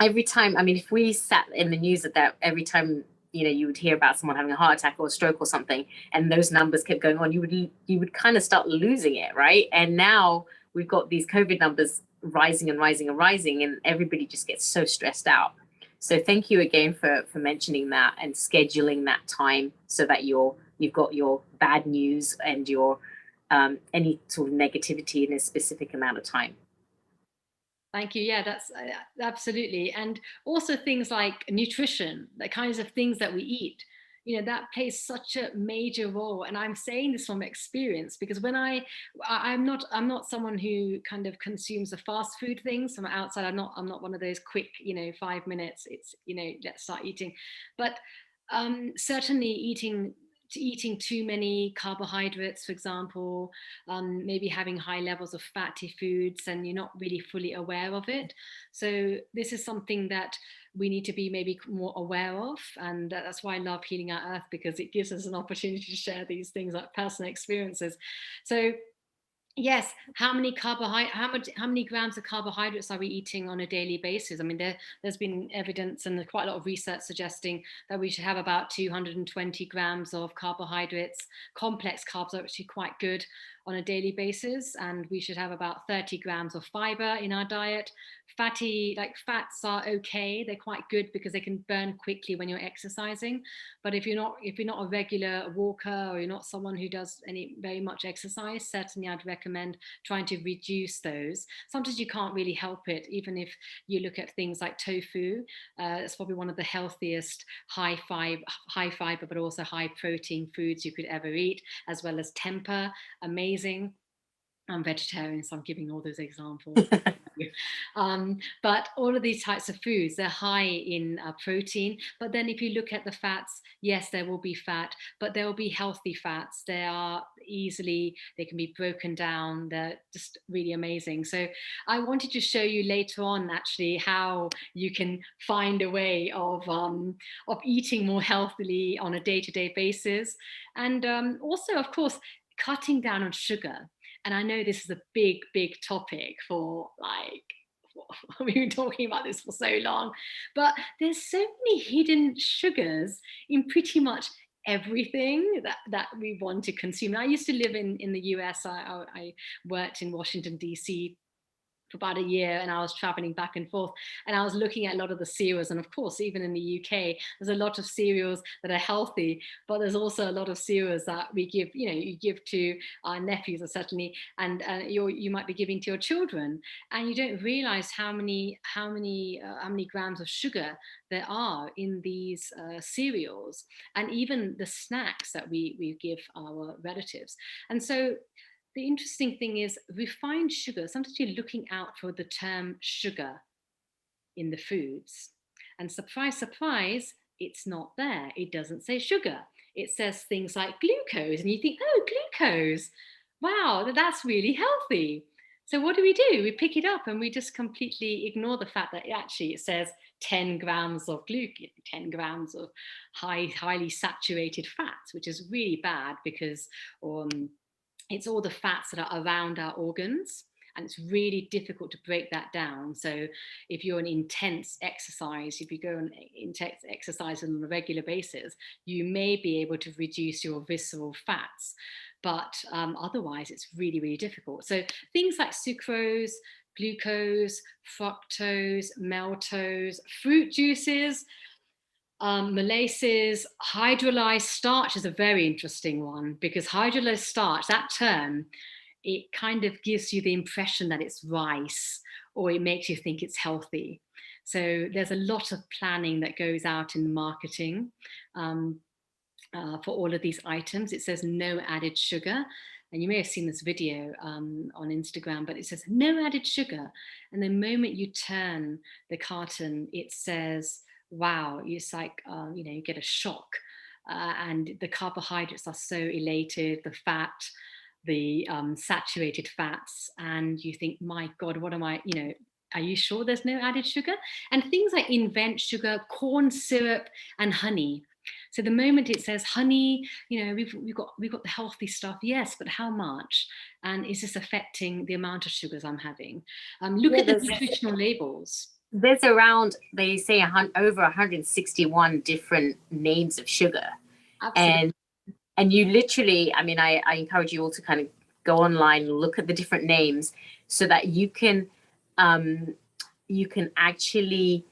every time, if we sat in the news that every time you would hear about someone having a heart attack or a stroke or something, and those numbers kept going on, you would kind of start losing it, right? And now we've got these COVID numbers rising and rising and rising, and everybody just gets so stressed out. So thank you again for mentioning that and scheduling that time so that you've got your bad news and your any sort of negativity in a specific amount of time. Thank you. Yeah, that's absolutely. And also things like nutrition, the kinds of things that we eat, that plays such a major role. And I'm saying this from experience, because when I'm not someone who kind of consumes the fast food things from outside. I'm not one of those quick, 5 minutes, it's, let's start eating. But certainly eating too many carbohydrates, for example, maybe having high levels of fatty foods, and you're not really fully aware of it. So this is something that we need to be maybe more aware of, and that's why I love Healing Our Earth, because it gives us an opportunity to share these things, like personal experiences. So Yes, how many grams of carbohydrates are we eating on a daily basis? I mean, there's been evidence and quite a lot of research suggesting that we should have about 220 grams of carbohydrates. Complex carbs are actually quite good on a daily basis, and we should have about 30 grams of fiber in our diet. Fats are okay, they're quite good because they can burn quickly when you're exercising. But if you're not a regular walker, or you're not someone who does very much exercise, certainly I'd recommend trying to reduce those. Sometimes you can't really help it, even if you look at things like tofu. It's probably one of the healthiest high fiber but also high protein foods you could ever eat, as well as tempeh, amazing. I'm vegetarian, so I'm giving all those examples. But all of these types of foods, they're high in protein. But then if you look at the fats, yes, there will be fat, but there will be healthy fats. They can be broken down. They're just really amazing. So I wanted to show you later on actually how you can find a way of eating more healthily on a day-to-day basis. And also, of course, cutting down on sugar. And I know this is a big, big topic for we've been talking about this for so long, but there's so many hidden sugars in pretty much everything that we want to consume. I used to live in the US. I worked in Washington, DC for about a year, and I was traveling back and forth, and I was looking at a lot of the cereals. And of course, even in the UK, there's a lot of cereals that are healthy, but there's also a lot of cereals that we give, you give to our nephews, or certainly, and you might be giving to your children, and you don't realize how many grams of sugar there are in these cereals, and even the snacks that we give our relatives. And so the interesting thing is refined sugar. Sometimes you're looking out for the term sugar in the foods. And surprise, surprise, it's not there. It doesn't say sugar. It says things like glucose. And you think, oh, glucose. Wow, that's really healthy. So what do? We pick it up and we just completely ignore the fact that actually it says 10 grams of glucose, 10 grams of highly saturated fats, which is really bad because it's all the fats that are around our organs, and it's really difficult to break that down. So if you're an intense exercise, if you go on intense exercise on a regular basis, you may be able to reduce your visceral fats, but otherwise it's really, really difficult. So things like sucrose, glucose, fructose, maltose, fruit juices, molasses, hydrolyzed starch is a very interesting one, because hydrolyzed starch, that term, it kind of gives you the impression that it's rice, or it makes you think it's healthy. So there's a lot of planning that goes out in marketing for all of these items. It says no added sugar. And you may have seen this video on Instagram, but it says no added sugar. And the moment you turn the carton, it says, wow, it's like, you get a shock. And the carbohydrates are so elated, the fat, the saturated fats, and you think, my God, what am I, are you sure there's no added sugar? And things like invent sugar, corn syrup, and honey. So the moment it says honey, we've got the healthy stuff, yes, but how much? And is this affecting the amount of sugars I'm having? Look at the nutritional labels. There's around, they say, over 161 different names of sugar. Absolutely. And you literally, I mean, I encourage you all to kind of go online and look at the different names so that you can actually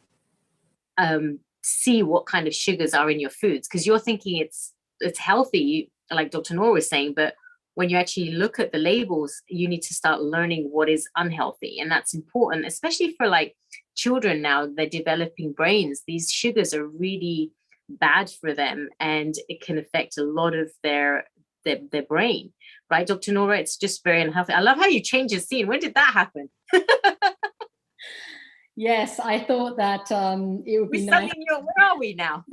see what kind of sugars are in your foods, because you're thinking it's healthy, like Dr. Noor was saying, but when you actually look at the labels, you need to start learning what is unhealthy. And that's important, especially for like children now, they're developing brains. These sugars are really bad for them, and it can affect a lot of their brain, right, Dr. Nora? It's just very unhealthy. I love how you change your scene. When did that happen? Yes, I thought that it would be nice. Where are we now?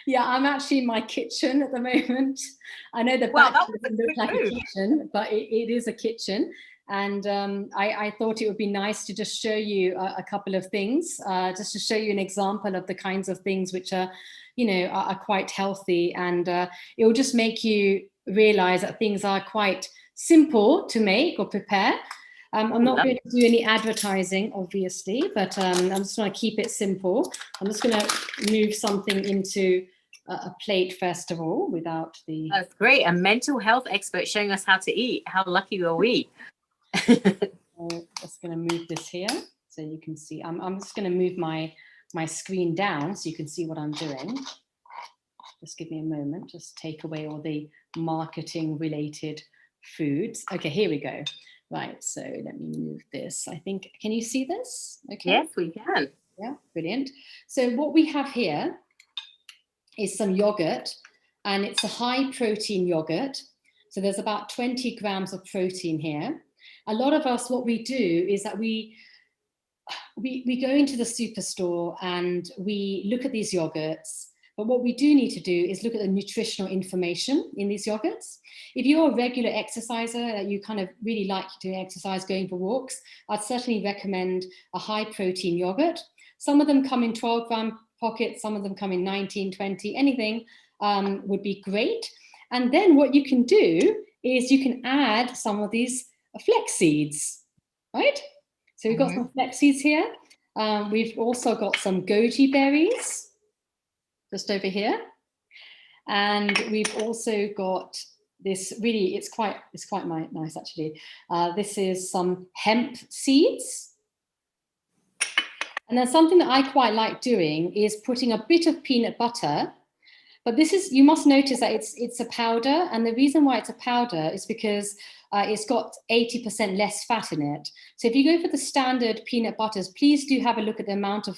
Yeah, I'm actually in my kitchen at the moment. I know the back doesn't look like a kitchen, but it is a kitchen. And I thought it would be nice to just show you a couple of things, just to show you an example of the kinds of things which are, are quite healthy. And it will just make you realize that things are quite simple to make or prepare. I'm not going to do any advertising, obviously, but I'm just going to keep it simple. I'm just going to move something into a plate first of all without the... That's great. A mental health expert showing us how to eat. How lucky are we? I'm just going to move this here so you can see. I'm just going to move my screen down so you can see what I'm doing. Just give me a moment. Just take away all the marketing related foods. Okay, here we go. Right, so let me move this. I think, can you see this? Okay. Yes, we can. Yeah, brilliant. So what we have here is some yogurt, and it's a high protein yogurt. So there's about 20 grams of protein here. A lot of us, what we do is that we go into the superstore and we look at these yogurts. But what we do need to do is look at the nutritional information in these yogurts. If you're a regular exerciser, you kind of really like doing exercise, going for walks, I'd certainly recommend a high protein yogurt. Some of them come in 12-gram pockets, some of them come in 19, 20, anything would be great. And then what you can do is you can add some of these flex seeds, right? So we've got some flex seeds here. We've also got some goji berries, just over here. And we've also got this really, it's quite nice actually. This is some hemp seeds. And then something that I quite like doing is putting a bit of peanut butter, but this is, you must notice that it's a powder. And the reason why it's a powder is because it's got 80% less fat in it. So if you go for the standard peanut butters, please do have a look at the amount of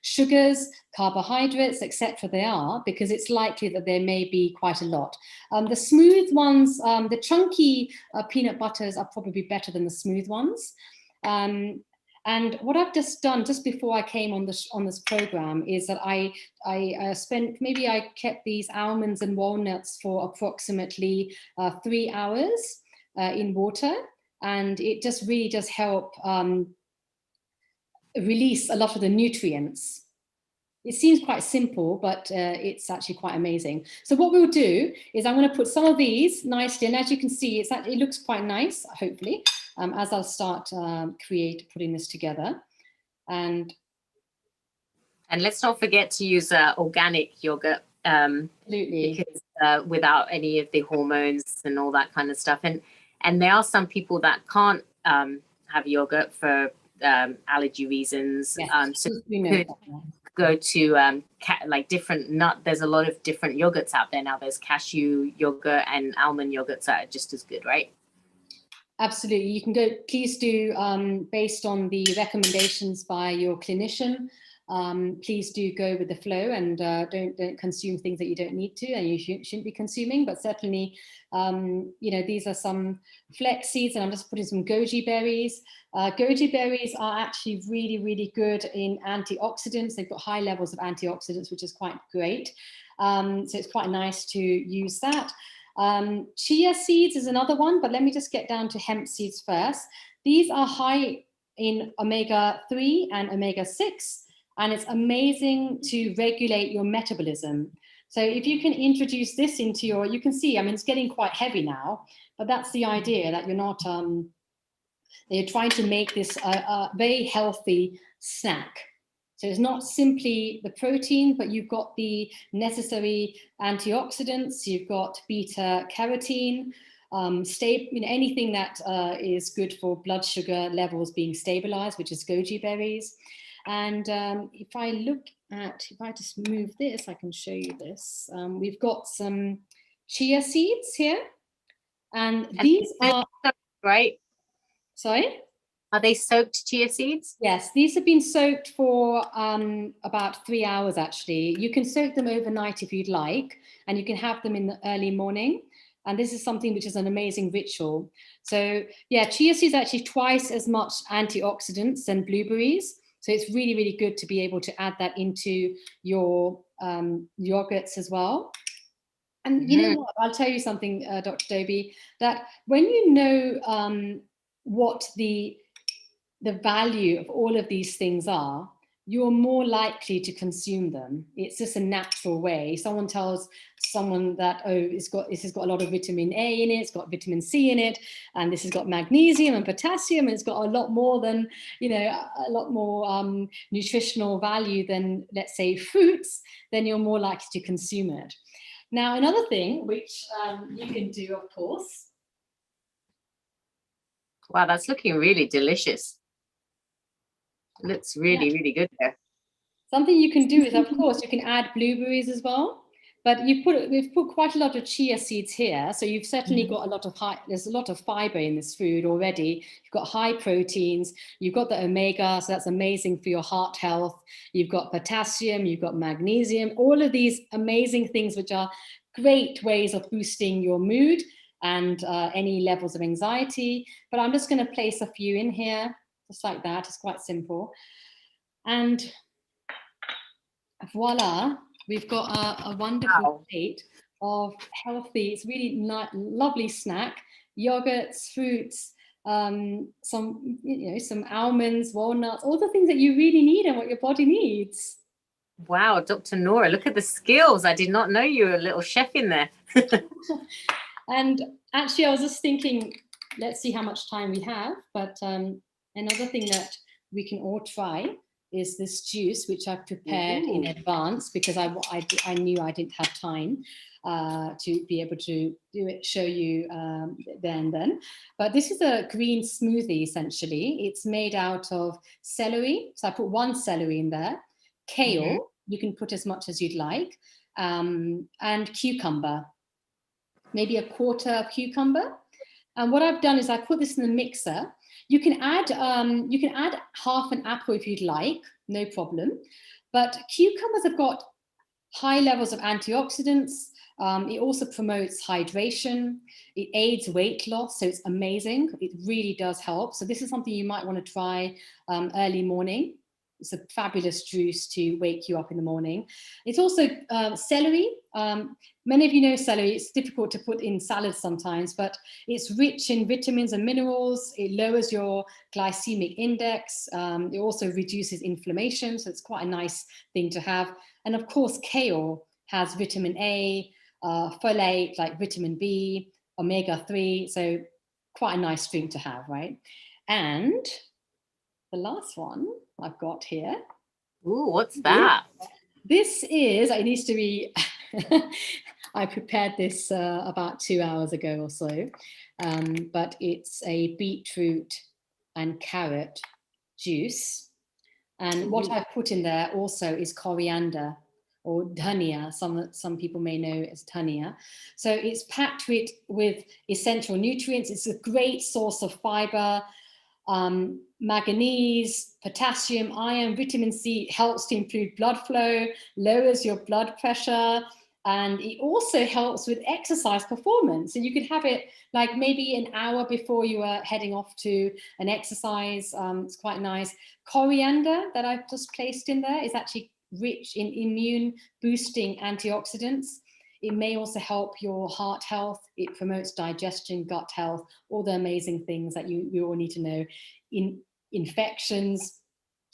sugars, carbohydrates, etc. they are, because it's likely that there may be quite a lot. The smooth ones, the chunky peanut butters are probably better than the smooth ones. And what I've just done just before I came on this program is that I kept these almonds and walnuts for approximately 3 hours in water, and it just really does help release a lot of the nutrients. It seems quite simple, but it's actually quite amazing. So what we'll do is I'm going to put some of these nicely, and as you can see, it looks quite nice, hopefully, as I'll start putting this together. And let's not forget to use organic yogurt. Absolutely. Because without any of the hormones and all that kind of stuff. And there are some people that can't have yogurt for allergy reasons. Yes. So you could go to like different nut. There's a lot of different yogurts out there now. There's cashew yogurt and almond yogurts that are just as good, right? Absolutely. You can go, please do, based on the recommendations by your clinician, please do go with the flow and don't consume things that you don't need to and you shouldn't be consuming. But certainly, you know, these are some flex seeds, and I'm just putting some goji berries. Goji berries are actually really, really good in antioxidants. They've got high levels of antioxidants, which is quite great. So it's quite nice to use that. Chia seeds is another one, but let me just get down to hemp seeds first. These are high in omega-3 and omega-6, and it's amazing to regulate your metabolism. So if you can introduce this into your, you can see, I mean, it's getting quite heavy now, but that's the idea, that you're not, they're trying to make this a very healthy snack. So it's not simply the protein, but you've got the necessary antioxidants, you've got beta carotene, anything that is good for blood sugar levels being stabilized, which is goji berries. And if I just move this, I can show you this. We've got some chia seeds here, and these are right. Sorry. Are they soaked chia seeds? Yes, these have been soaked for about 3 hours, actually. You can soak them overnight if you'd like, and you can have them in the early morning. And this is something which is an amazing ritual. So yeah, chia seeds are actually twice as much antioxidants than blueberries. So it's really, really good to be able to add that into your yogurts as well. And you know what, I'll tell you something, Dr. Dobie, that when you know what the value of all of these things are, you're more likely to consume them. It's just a natural way. Someone tells someone that, oh, this has got a lot of vitamin A in it, it's got vitamin C in it, and this has got magnesium and potassium, and it's got a lot more than, a lot more nutritional value than, let's say, fruits, then you're more likely to consume it. Now, another thing which you can do, of course. Wow, that's looking really delicious. Looks really, really good there. Something you can do is, of course, you can add blueberries as well. But we've put quite a lot of chia seeds here. So you've certainly got there's a lot of fiber in this food already. You've got high proteins, you've got the omega, so that's amazing for your heart health. You've got potassium, you've got magnesium, all of these amazing things, which are great ways of boosting your mood and any levels of anxiety. But I'm just going to place a few in here. Just like that, it's quite simple. And voila, we've got a wonderful plate of healthy, it's really lovely snack, yogurts, fruits, some almonds, walnuts, all the things that you really need and what your body needs. Wow, Dr. Nora, look at the skills. I did not know you were a little chef in there. And actually, I was just thinking, let's see how much time we have, but another thing that we can all try is this juice, which I've prepared in advance because I knew I didn't have time to be able to show you then. But this is a green smoothie, essentially. It's made out of celery. So I put 1 celery in there, kale, you can put as much as you'd like, and cucumber, maybe 1/4 cucumber. And what I've done is I put this in the mixer. You can add half an apple if you'd like, no problem. But cucumbers have got high levels of antioxidants. It also promotes hydration. It aids weight loss, so it's amazing. It really does help. So this is something you might want to try early morning. It's a fabulous juice to wake you up in the morning. It's also celery. Many of you know celery. It's difficult to put in salads sometimes, but it's rich in vitamins and minerals. It lowers your glycemic index. It also reduces inflammation, so it's quite a nice thing to have. And of course, kale has vitamin A, folate, like vitamin B, omega-3, so quite a nice drink to have, right? And the last one I've got here. Ooh, what's that? This is, it needs to be, I prepared this about 2 hours ago or so, but it's a beetroot and carrot juice. And what I've put in there also is coriander or dhania, some people may know as dhania. So it's packed with essential nutrients. It's a great source of fiber, manganese, potassium, iron, vitamin C. Helps to improve blood flow, lowers your blood pressure, and it also helps with exercise performance. So you could have it like maybe an hour before you are heading off to an exercise. It's quite nice. Coriander that I've just placed in there is actually rich in immune boosting antioxidants. It may also help your heart health. It promotes digestion, gut health, all the amazing things that you all need to know. In infections,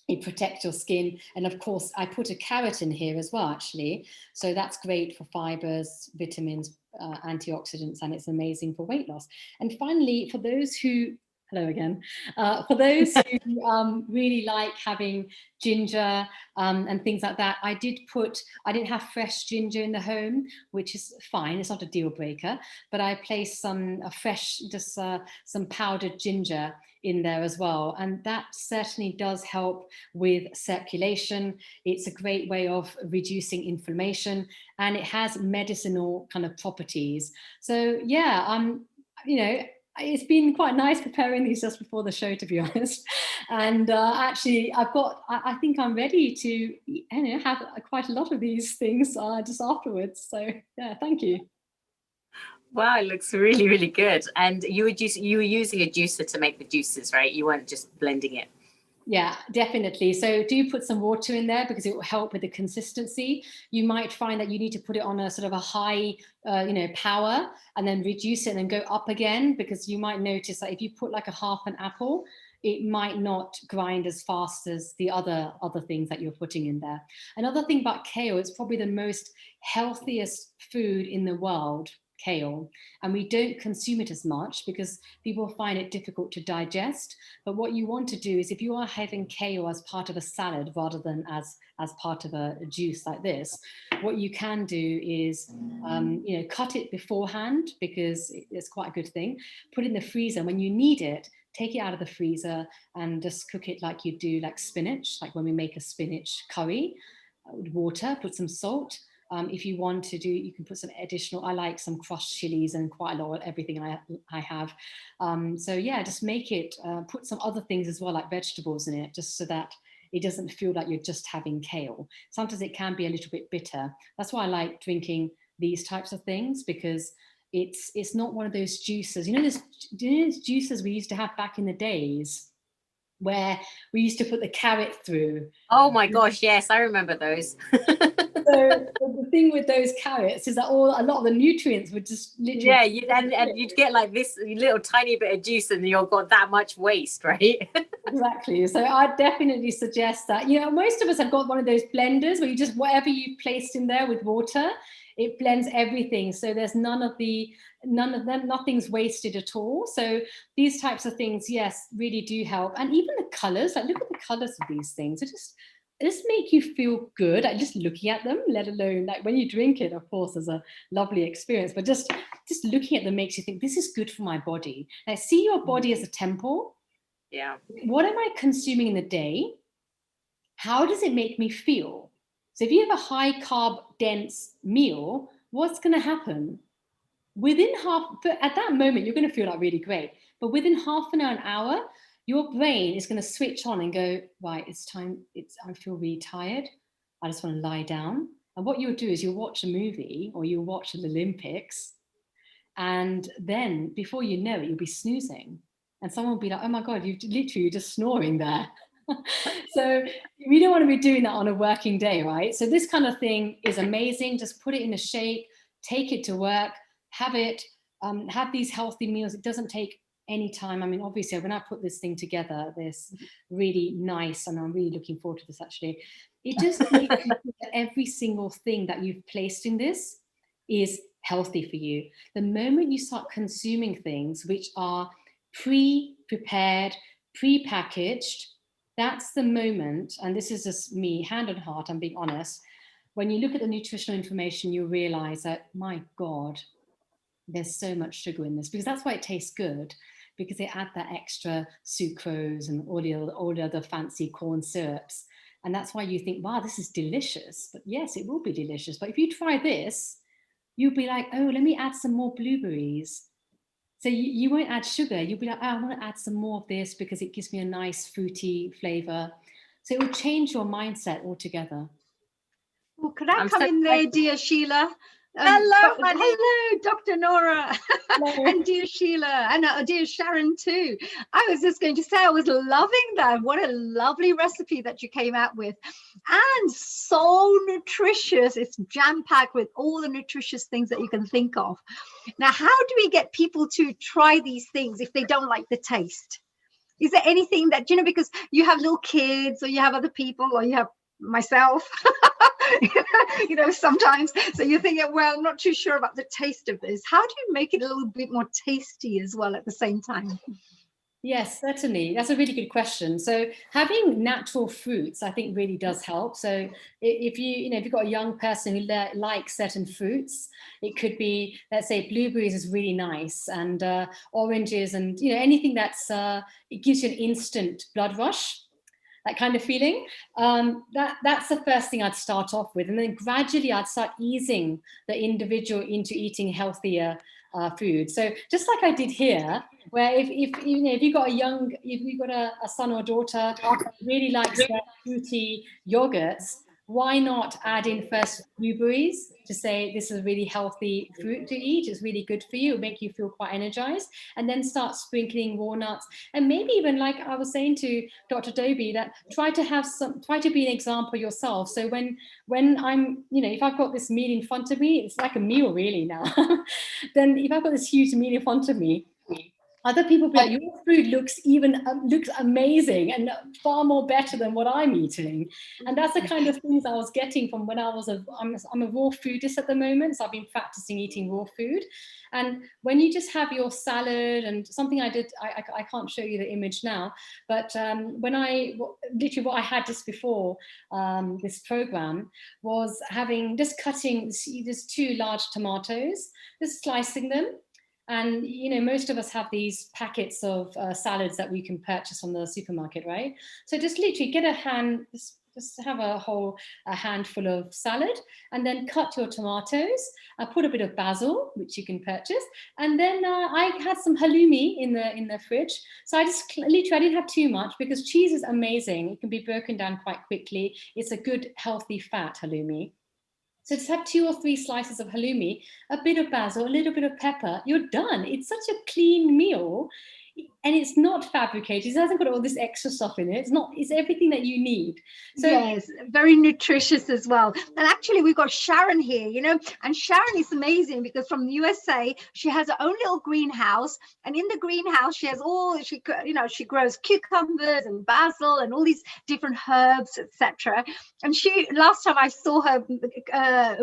it protects your skin. And of course, I put a carrot in here as well, actually. So that's great for fibers, vitamins, antioxidants, and it's amazing for weight loss. And finally, for those who, hello again, for those who really like having ginger and things like that, I didn't have fresh ginger in the home, which is fine, it's not a deal breaker, but I placed some powdered ginger in there as well. And that certainly does help with circulation. It's a great way of reducing inflammation, and it has medicinal kind of properties. So yeah, it's been quite nice preparing these just before the show, to be honest. And actually, I think I'm ready to have quite a lot of these things just afterwards. So yeah, thank you. Wow, it looks really, really good. And you were using a juicer to make the juices, right? You weren't just blending it. Yeah, definitely. So do put some water in there because it will help with the consistency. You might find that you need to put it on a sort of a high, power, and then reduce it and then go up again, because you might notice that if you put like a half an apple, it might not grind as fast as the other things that you're putting in there. Another thing about kale, it's probably the most healthiest food in the world, kale, and we don't consume it as much because people find it difficult to digest. But what you want to do is, if you are having kale as part of a salad rather than as part of a juice like this, what you can do is cut it beforehand, because it's quite a good thing. Put it in the freezer. When you need it, take it out of the freezer and just cook it like you do like spinach, like when we make a spinach curry with water. Put some salt. If you want to do, you can put some additional, I like some crushed chilies and quite a lot of everything I have. So yeah, just make it, put some other things as well, like vegetables in it, just so that it doesn't feel like you're just having kale. Sometimes it can be a little bit bitter. That's why I like drinking these types of things, because it's not one of those juices. You know, those juices we used to have back in the days where we used to put the carrot through. Oh my gosh, yes, I remember those. So the thing with those carrots is that a lot of the nutrients would just literally... Yeah, and you'd get like this little tiny bit of juice and you've got that much waste, right? Exactly. So I definitely suggest that. Most of us have got one of those blenders where you just, whatever you placed in there with water, it blends everything. So there's nothing's wasted at all. So these types of things, yes, really do help. And even the colors, like look at the colors of these things. It just make you feel good, like just looking at them, let alone like when you drink it, of course, there's a lovely experience, but just looking at them makes you think, this is good for my body. Like, see your body as a temple. Yeah. What am I consuming in the day? How does it make me feel? So if you have a high carb dense meal, what's going to happen? At that moment, you're going to feel like really great. But within half an hour, your brain is going to switch on and go, right, it's time. I feel really tired. I just want to lie down. And what you'll do is you'll watch a movie or you'll watch the Olympics. And then before you know it, you'll be snoozing. And someone will be like, oh my God, you're just snoring there. So we don't want to be doing that on a working day, right? So this kind of thing is amazing. Just put it in a shake, take it to work, have it, have these healthy meals. It doesn't take any time. I mean, obviously, when I put this thing together, this really nice, and I'm really looking forward to this actually, it just makes you feel that every single thing that you've placed in this is healthy for you. The moment you start consuming things which are pre-prepared, pre-packaged, that's the moment, and this is just me, hand on heart, I'm being honest, when you look at the nutritional information, you realize that, my God, there's so much sugar in this, because that's why it tastes good, because they add that extra sucrose and all the other fancy corn syrups. And that's why you think, wow, this is delicious. But yes, it will be delicious. But if you try this, you'll be like, oh, let me add some more blueberries. So you won't add sugar. You'll be like, oh, I want to add some more of this because it gives me a nice fruity flavor. So it will change your mindset altogether. Well, could I come in there, dear Sheila? Hello, Dr. Nora. And dear Sheila, and dear Sharon too. I was just going to say, I was loving that. What a lovely recipe that you came out with. And so nutritious. It's jam-packed with all the nutritious things that you can think of. Now, how do we get people to try these things if they don't like the taste? Is there anything that, because you have little kids or you have other people or you have myself, sometimes. So you're thinking, well, I'm not too sure about the taste of this. How do you make it a little bit more tasty as well at the same time? Yes, certainly. That's a really good question. So having natural fruits, I think, really does help. So if you've got a young person who likes certain fruits, it could be, let's say, blueberries is really nice, and oranges, and anything that's it gives you an instant blood rush, that kind of feeling. That's the first thing I'd start off with, and then gradually I'd start easing the individual into eating healthier food. So just like I did here, where if you've got a son or daughter who really likes their fruity yogurts, why not add in first blueberries to say this is a really healthy fruit to eat, it's really good for you, it'll make you feel quite energized, and then start sprinkling walnuts, and maybe even, like I was saying to Dr. Dobie, that try to be an example yourself. So when I'm, if I've got this meal in front of me, it's like a meal really now, then if I've got this huge meal in front of me, Other people be like, your food looks amazing and far more better than what I'm eating. And that's the kind of things I was getting from when I'm a raw foodist at the moment. So I've been practicing eating raw food. And when you just have your salad and something I did, I can't show you the image now, but literally what I had just before this program was cutting these 2 large tomatoes, just slicing them. And, most of us have these packets of salads that we can purchase from the supermarket, right? So just literally get just have a handful of salad, and then cut your tomatoes, put a bit of basil, which you can purchase. And then I had some halloumi in the fridge. So I didn't have too much, because cheese is amazing. It can be broken down quite quickly. It's a good, healthy fat, halloumi. So just have 2 or 3 slices of halloumi, a bit of basil, a little bit of pepper, you're done. It's such a clean meal, and it's not fabricated. It hasn't got all this extra stuff in it. It's everything that you need. So yes, very nutritious as well. And actually we've got Sharon here, and Sharon is amazing because from the USA, she has her own little greenhouse, and in the greenhouse she has she grows cucumbers and basil and all these different herbs, etc. And last time I saw her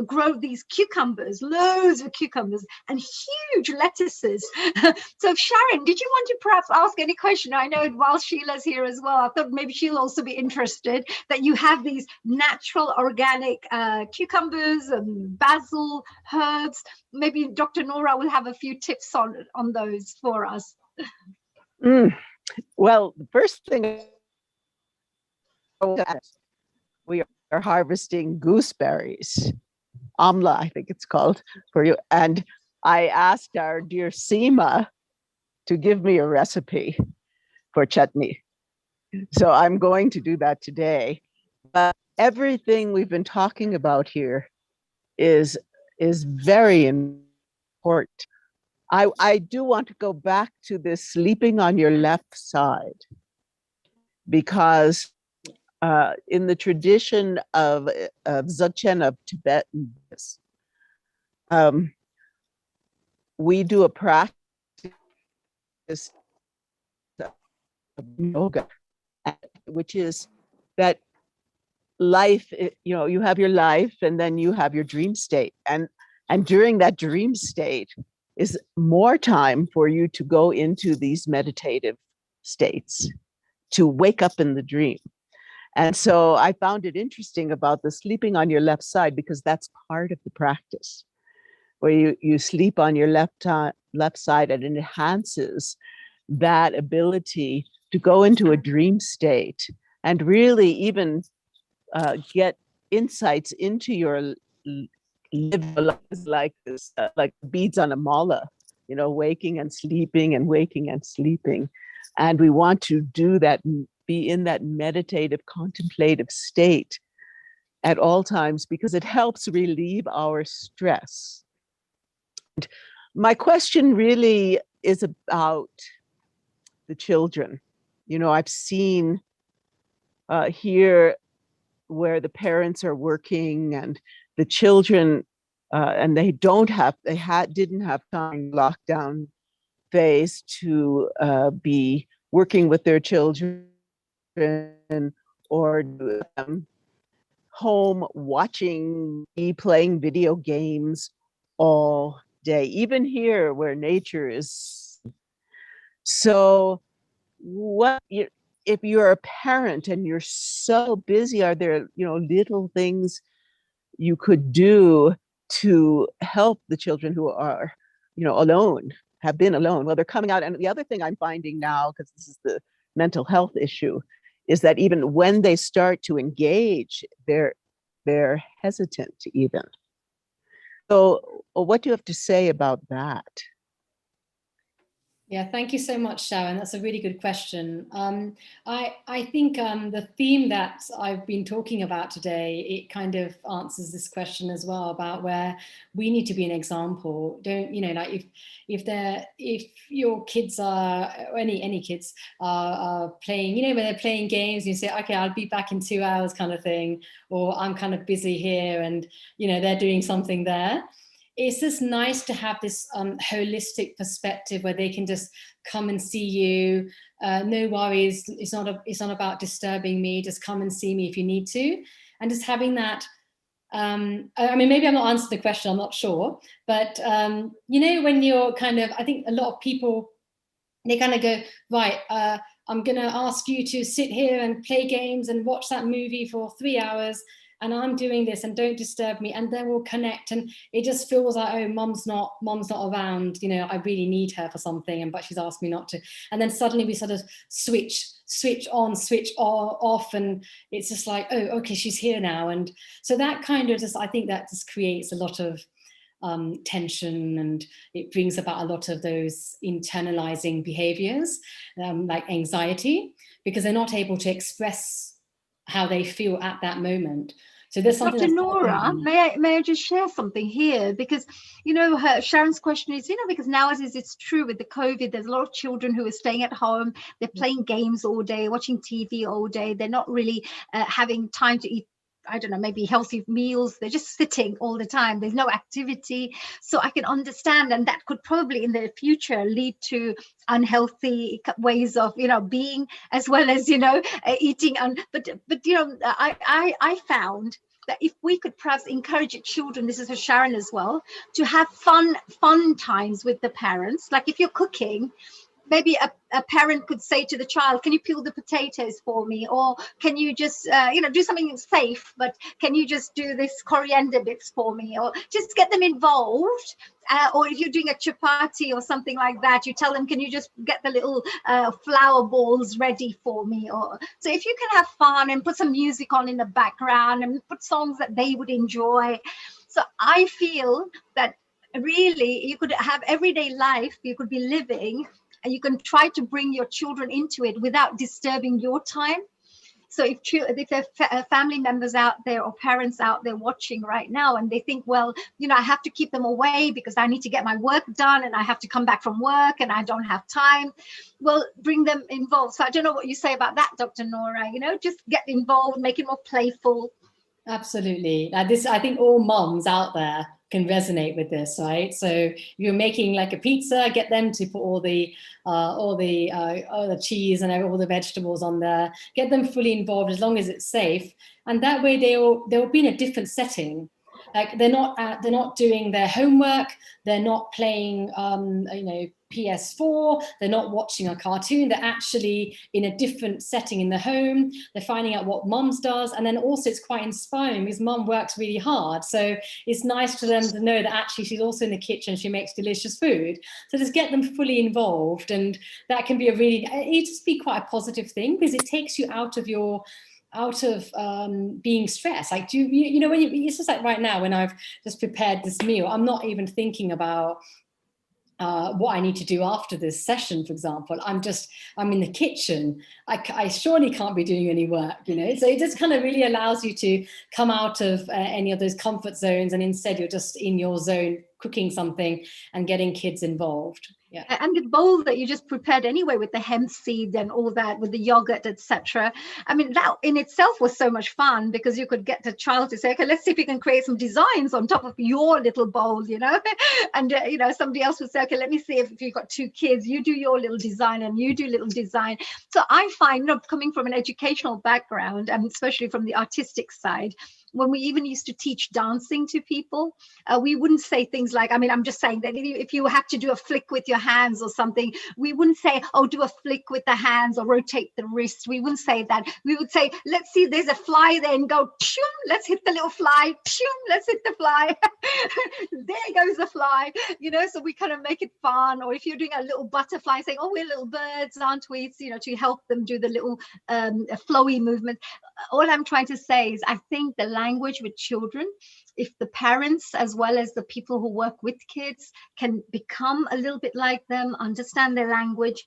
grow these cucumbers, loads of cucumbers and huge lettuces. So Sharon, did you want to perhaps ask any question? I know while Sheila's here as well, I thought maybe she'll also be interested that you have these natural organic cucumbers and basil herbs. Maybe Dr. Nora will have a few tips on those for us. Well, the first thing, we are harvesting gooseberries, amla, I think it's called, for you. And I asked our dear Seema to give me a recipe for chutney. So I'm going to do that today. But everything we've been talking about here is very important. I do want to go back to this sleeping on your left side, because in the tradition of Dzogchen, of Tibetan, we do a practice of yoga, which is that life, you have your life and then you have your dream state. And during that dream state is more time for you to go into these meditative states, to wake up in the dream. And so I found it interesting about the sleeping on your left side, because that's part of the practice, where you sleep on your left side, and it enhances that ability to go into a dream state and really even get insights into your lives, like this, like beads on a mala, waking and sleeping and waking and sleeping. And we want to do that, be in that meditative, contemplative state at all times, because it helps relieve our stress. And my question really is about the children. I've seen here where the parents are working and the children, and they didn't have time lockdown phase to be working with their children or home watching, playing video games all day, even here where nature is. So if you're a parent and you're so busy, are there little things you could do to help the children who are alone, have been alone? Well, they're coming out. And the other thing I'm finding now, because this is the mental health issue, is that even when they start to engage, they're hesitant even. So what do you have to say about that? Yeah, thank you so much, Sharon. That's a really good question. I think the theme that I've been talking about today, it kind of answers this question as well, about where we need to be an example. Like if your kids are, or any kids are playing, when they're playing games, you say, okay, I'll be back in 2 hours kind of thing, or I'm kind of busy here, and they're doing something there. it's just nice to have this holistic perspective where they can just come and see you. No worries, it's not about disturbing me. Just come and see me if you need to, and just having that. I mean, maybe I'm not answering the question. I'm not sure, but you know, when you're kind of, I think a lot of people, they kind of go, right, I'm going to ask you to sit here and play games and watch that movie for 3 hours, and I'm doing this, and don't disturb me, and then we'll connect. And it just feels like, oh, mom's not around, you know, I really need her for something, and but she's asked me not to. And then suddenly we sort of switch on, switch off, and it's just like, oh, okay, she's here now. And so that kind of just, I think that just creates a lot of tension, and it brings about a lot of those internalizing behaviors, like anxiety, because they're not able to express how they feel at that moment. So there's something. Dr. Nora, may I just share something here? Because, you know, Sharon's question is, you know, because nowadays it's true with the COVID, there's a lot of children who are staying at home, they're playing games all day, watching TV all day, they're not really having time to eat, I don't know, maybe healthy meals. They're just sitting all the time. There's no activity. So I can understand, and that could probably in the future lead to unhealthy ways of, you know, being, as well as, you know, eating. But you know, I found that if we could perhaps encourage children, this is for Sharon as well, to have fun times with the parents. Like if you're cooking, maybe a parent could say to the child, can you peel the potatoes for me? Or can you just, you know, do something safe, but can you just do this coriander bits for me? Or just get them involved. Or if you're doing a chapati or something like that, you tell them, can you just get the little flour balls ready for me? Or so if you can have fun and put some music on in the background and put songs that they would enjoy. So I feel that really you could have everyday life, you could be living, and you can try to bring your children into it without disturbing your time. So if there are family members out there or parents out there watching right now, and they think, well, you know, I have to keep them away because I need to get my work done and I have to come back from work and I don't have time. Well, bring them involved. So I don't know what you say about that, Dr. Nora, you know, just get involved, make it more playful. Absolutely. This, I think all moms out there can resonate with this, right? So if you're making like a pizza, get them to put all the cheese and all the vegetables on there. Get them fully involved as long as it's safe, and that way they'll be in a different setting. Like they're not doing their homework. They're not playing, you know, PS4. They're not watching a cartoon. They're actually in a different setting in the home. They're finding out what mom's does, and then also it's quite inspiring because mom works really hard. So it's nice for them to know that actually she's also in the kitchen. She makes delicious food. So just get them fully involved, and that can be it just be quite a positive thing because it takes you out of being stressed. Like, you know, when it's just like right now when I've just prepared this meal, I'm not even thinking about what I need to do after this session, for example. I'm in the kitchen. I surely can't be doing any work, you know. So it just kind of really allows you to come out of any of those comfort zones, and instead you're just in your zone cooking something and getting kids involved. Yeah. And the bowl that you just prepared anyway with the hemp seed and all that, with the yogurt, etc. I mean, that in itself was so much fun because you could get the child to say, okay, let's see if we can create some designs on top of your little bowl, you know. And you know, somebody else would say, okay, let me see if you've got 2 kids, you do your little design and you do little design. So I find, you know, coming from an educational background, and especially from the artistic side, when we even used to teach dancing to people, we wouldn't say things like, I mean, I'm just saying that if you have to do a flick with your hands or something, we wouldn't say, oh, do a flick with the hands or rotate the wrist. We wouldn't say that. We would say, let's see, there's a fly there, and go, let's hit the little fly, let's hit the fly. There goes the fly, you know. So we kind of make it fun. Or if you're doing a little butterfly, saying, oh, we're little birds, aren't we? It's, you know, to help them do the little flowy movement. All I'm trying to say is, I think the language with children, if the parents as well as the people who work with kids can become a little bit like them, understand their language,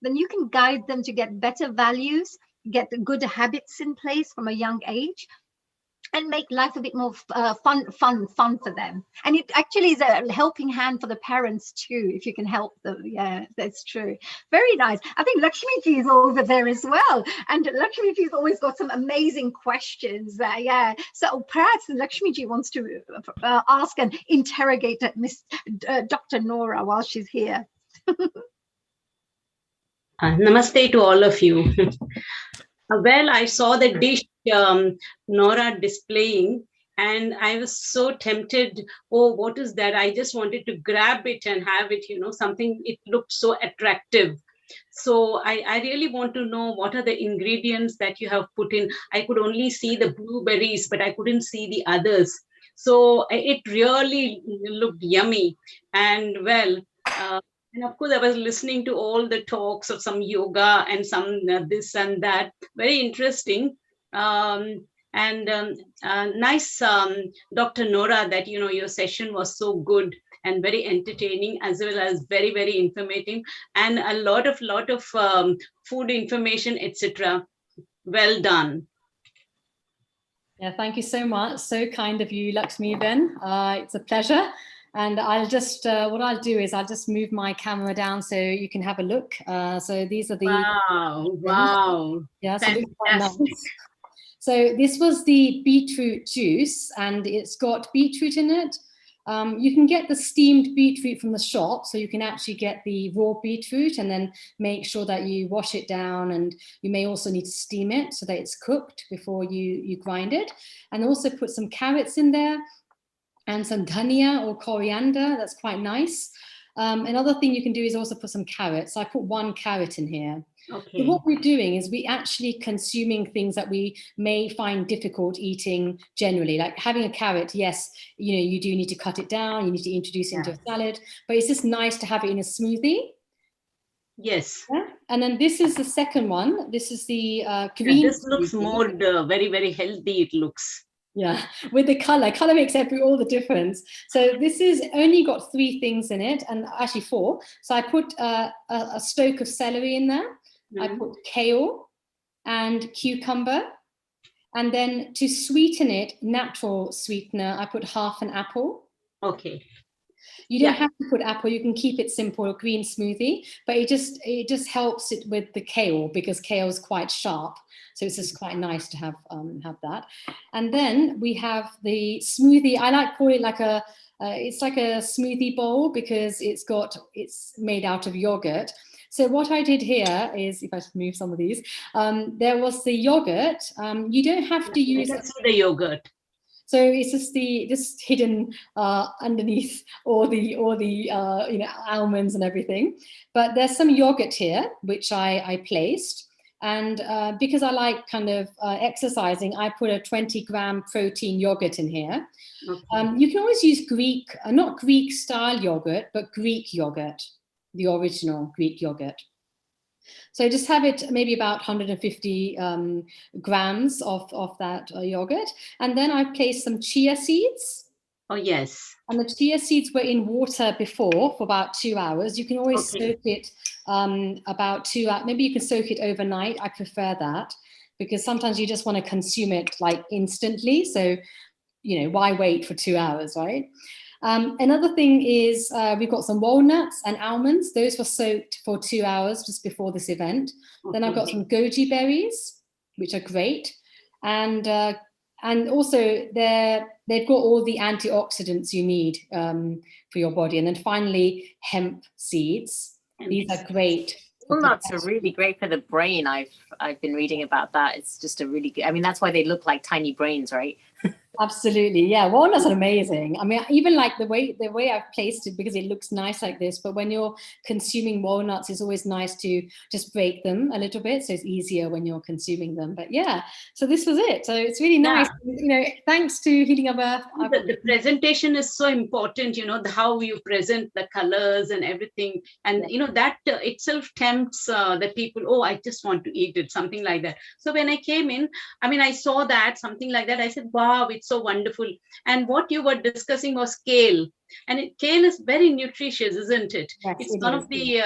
then you can guide them to get better values, get good habits in place from a young age. and make life a bit more fun for them. And it actually is a helping hand for the parents too, if you can help them. Yeah, that's true. Very nice. I think Lakshmi ji is over there as well. And Lakshmi ji's always got some amazing questions. Yeah. So perhaps Lakshmi ji wants to ask and interrogate Miss Dr. Nora while she's here. Namaste to all of you. Well, I saw the dish Nora displaying, and I was so tempted. Oh, what is that? I just wanted to grab it and have it, something, it looked so attractive. So I really want to know what are the ingredients that you have put in. I could only see the blueberries, but I couldn't see the others. So it really looked yummy. And well, and of course, I was listening to all the talks of some yoga and some this and that. Very interesting. Nice, Dr. Nora, that, your session was so good and very entertaining, as well as very, very informative, and a lot of food information, etc. Well done. Yeah, thank you so much. So kind of you, Lakshmi, Ben. It's a pleasure. And I'll just, what I'll do is I'll just move my camera down so you can have a look. So these are the... Wow. Yeah, so, nice. So this was the beetroot juice, and it's got beetroot in it. You can get the steamed beetroot from the shop, so you can actually get the raw beetroot and then make sure that you wash it down, and you may also need to steam it so that it's cooked before you grind it. And also put some carrots in there and some dhania or coriander. That's quite nice. Another thing you can do is also put some carrots. I put 1 carrot in here. Okay. So what we're doing is we actually consuming things that we may find difficult eating generally, like having a carrot. Yes, you do need to cut it down, you need to introduce it into a salad, but it's just nice to have it in a smoothie. Yes. Yeah? And then this is the second one. This is the green. Yeah, this looks more very, very healthy, it looks. Yeah, with the color makes all the difference. So this is only got 3 things in it, and actually 4. So I put a stalk of celery in there. I put kale and cucumber, and then to sweeten it, natural sweetener, I put half an apple. Okay. You don't have to put apple, you can keep it simple, green smoothie, but it just helps it with the kale, because kale is quite sharp. So it's just quite nice to have that. And then we have the smoothie. I like call it like it's like a smoothie bowl, because it's made out of yogurt. So what I did here is, if I just move some of these, there was the yogurt. You don't have to use the yogurt. So it's just hidden underneath all the almonds and everything. But there's some yogurt here which I placed, and because I like kind of exercising, I put a 20-gram protein yogurt in here. Okay. You can always use not Greek style yogurt, but Greek yogurt, the original Greek yogurt. So just have it maybe about 150 grams of that yogurt. And then I placed some chia seeds. Oh, yes. And the chia seeds were in water before for about 2 hours. You can always soak it about 2 hours. Maybe you can soak it overnight. I prefer that, because sometimes you just want to consume it like instantly. So, why wait for 2 hours, right? Another thing is we've got some walnuts and almonds. Those were soaked for 2 hours just before this event. Okay. Then I've got some goji berries, which are great. And also they've got all the antioxidants you need for your body. And then finally, hemp seeds. These are great. Walnuts are really great for the brain. I've been reading about that. It's just a really good, that's why they look like tiny brains, right? Absolutely, yeah. Walnuts are amazing. Even like the way I've placed it, because it looks nice like this, but when you're consuming walnuts, it's always nice to just break them a little bit, so it's easier when you're consuming them. But yeah, so this was it. So it's really nice. Thanks to Healing of Earth. The presentation is so important, how you present the colors and everything. And, that itself tempts the people, oh, I just want to eat it, something like that. So when I came in, I saw that, something like that. I said, wow, it's so wonderful. And what you were discussing was kale. And kale is very nutritious, isn't it? Yes, it's one of the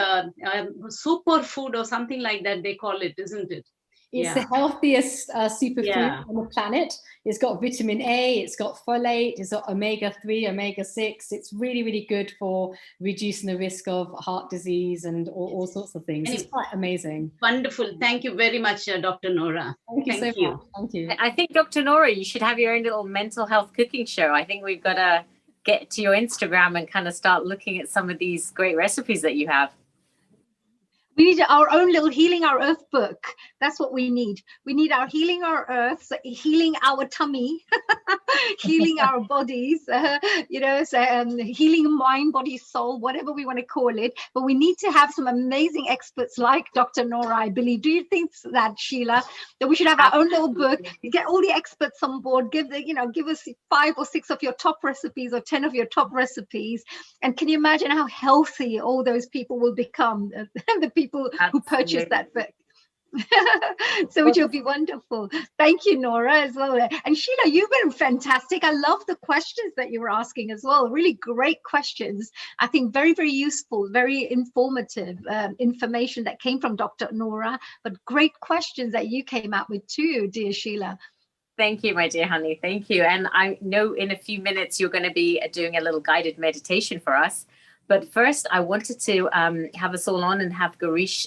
superfood or something like that, they call it, isn't it? It's the healthiest superfood Yeah. on the planet. It's got vitamin A, it's got folate, it's got omega-3, omega-6. It's really, really good for reducing the risk of heart disease and all sorts of things. It's quite amazing. Wonderful. Thank you very much, Dr. Nora. Thank you so much. Thank you. I think, Dr. Nora, you should have your own little mental health cooking show. I think we've got to get to your Instagram and kind of start looking at some of these great recipes that you have. We need our own little Healing Our Earth book. That's what we need. We need our Healing Our Earth, so healing our tummy, healing our bodies, healing mind, body, soul, whatever we want to call it. But we need to have some amazing experts like Dr. Nora, I believe. Do you think that, Sheila, that we should have our own little book, get all the experts on board, give us 5 or 6 of your top recipes or 10 of your top recipes. And can you imagine how healthy all those people will become, the people who purchase that book? So which will be wonderful. Thank you, Nora, as well. And Sheila, you've been fantastic. I love the questions that you were asking as well. Really great questions. I think very, very useful, very informative information that came from Dr. Nora, but great questions that you came up with too, dear Sheila. Thank you, my dear honey. Thank you. And I know in a few minutes you're going to be doing a little guided meditation for us. But first, I wanted to have us all on and have Garish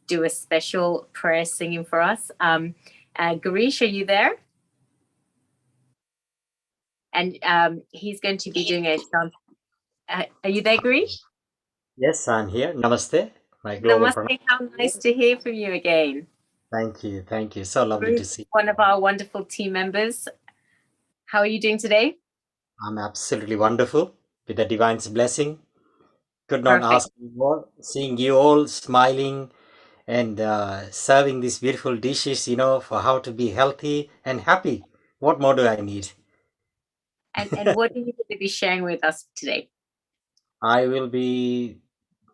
do a special prayer singing for us. Garish, are you there? And he's going to be doing a sound. Are you there, Garish? Yes, I'm here. Namaste. My global Namaste. How nice to hear from you again. Thank you. Thank you. So lovely to see you. One of our wonderful team members. How are you doing today? I'm absolutely wonderful with the divine's blessing. Could not Perfect. ask more. Seeing you all smiling and serving these beautiful dishes, for how to be healthy and happy. What more do I need? And what are you going to be sharing with us today? I will be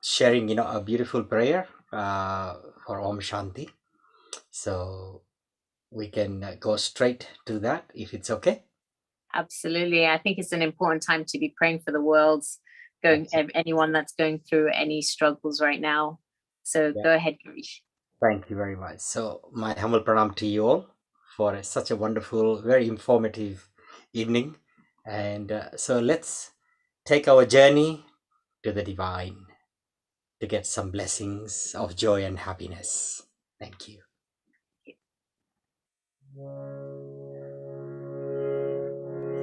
sharing, a beautiful prayer for Om Shanti. So we can go straight to that if it's okay. Absolutely. I think it's an important time to be praying for the world's anyone that's going through any struggles right now. So go ahead, Garish. Thank you very much. So my humble pranam to you all for such a wonderful, very informative evening. And so let's take our journey to the divine to get some blessings of joy and happiness. Thank you.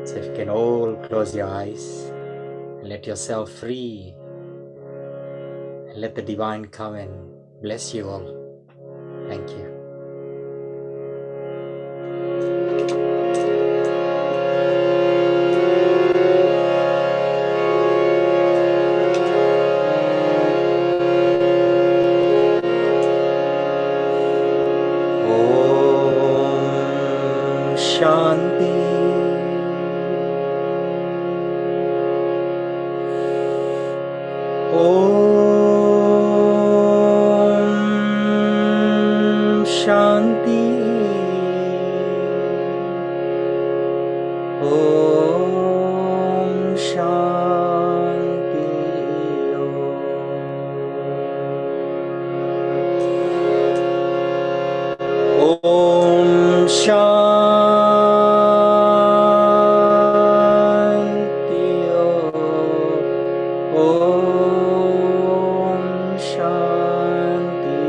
So if you can all close your eyes and let yourself free and let the divine come and bless you all. Thank you. Om Shanti. Om Shanti. Om Shanti. Om Shanti. Om Shanti.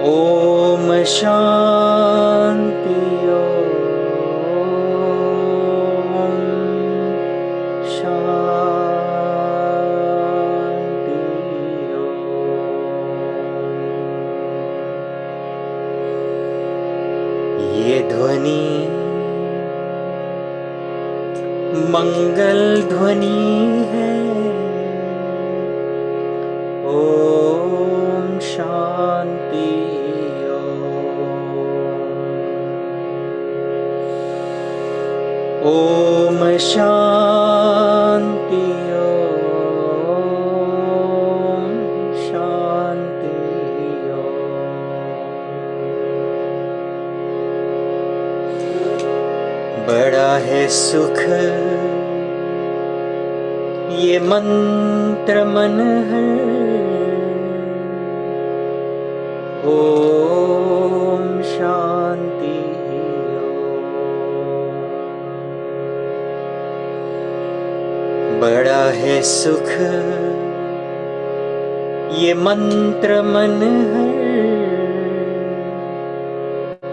Om Shanti. Om Shanti. ये ध्वनि मंगल ध्वनि है। ओम शांति। ओम शांति। ओम शांति। बड़ा है सुख ये मंत्र मन है। ओम शांति। बड़ा है सुख ये मंत्र मन है।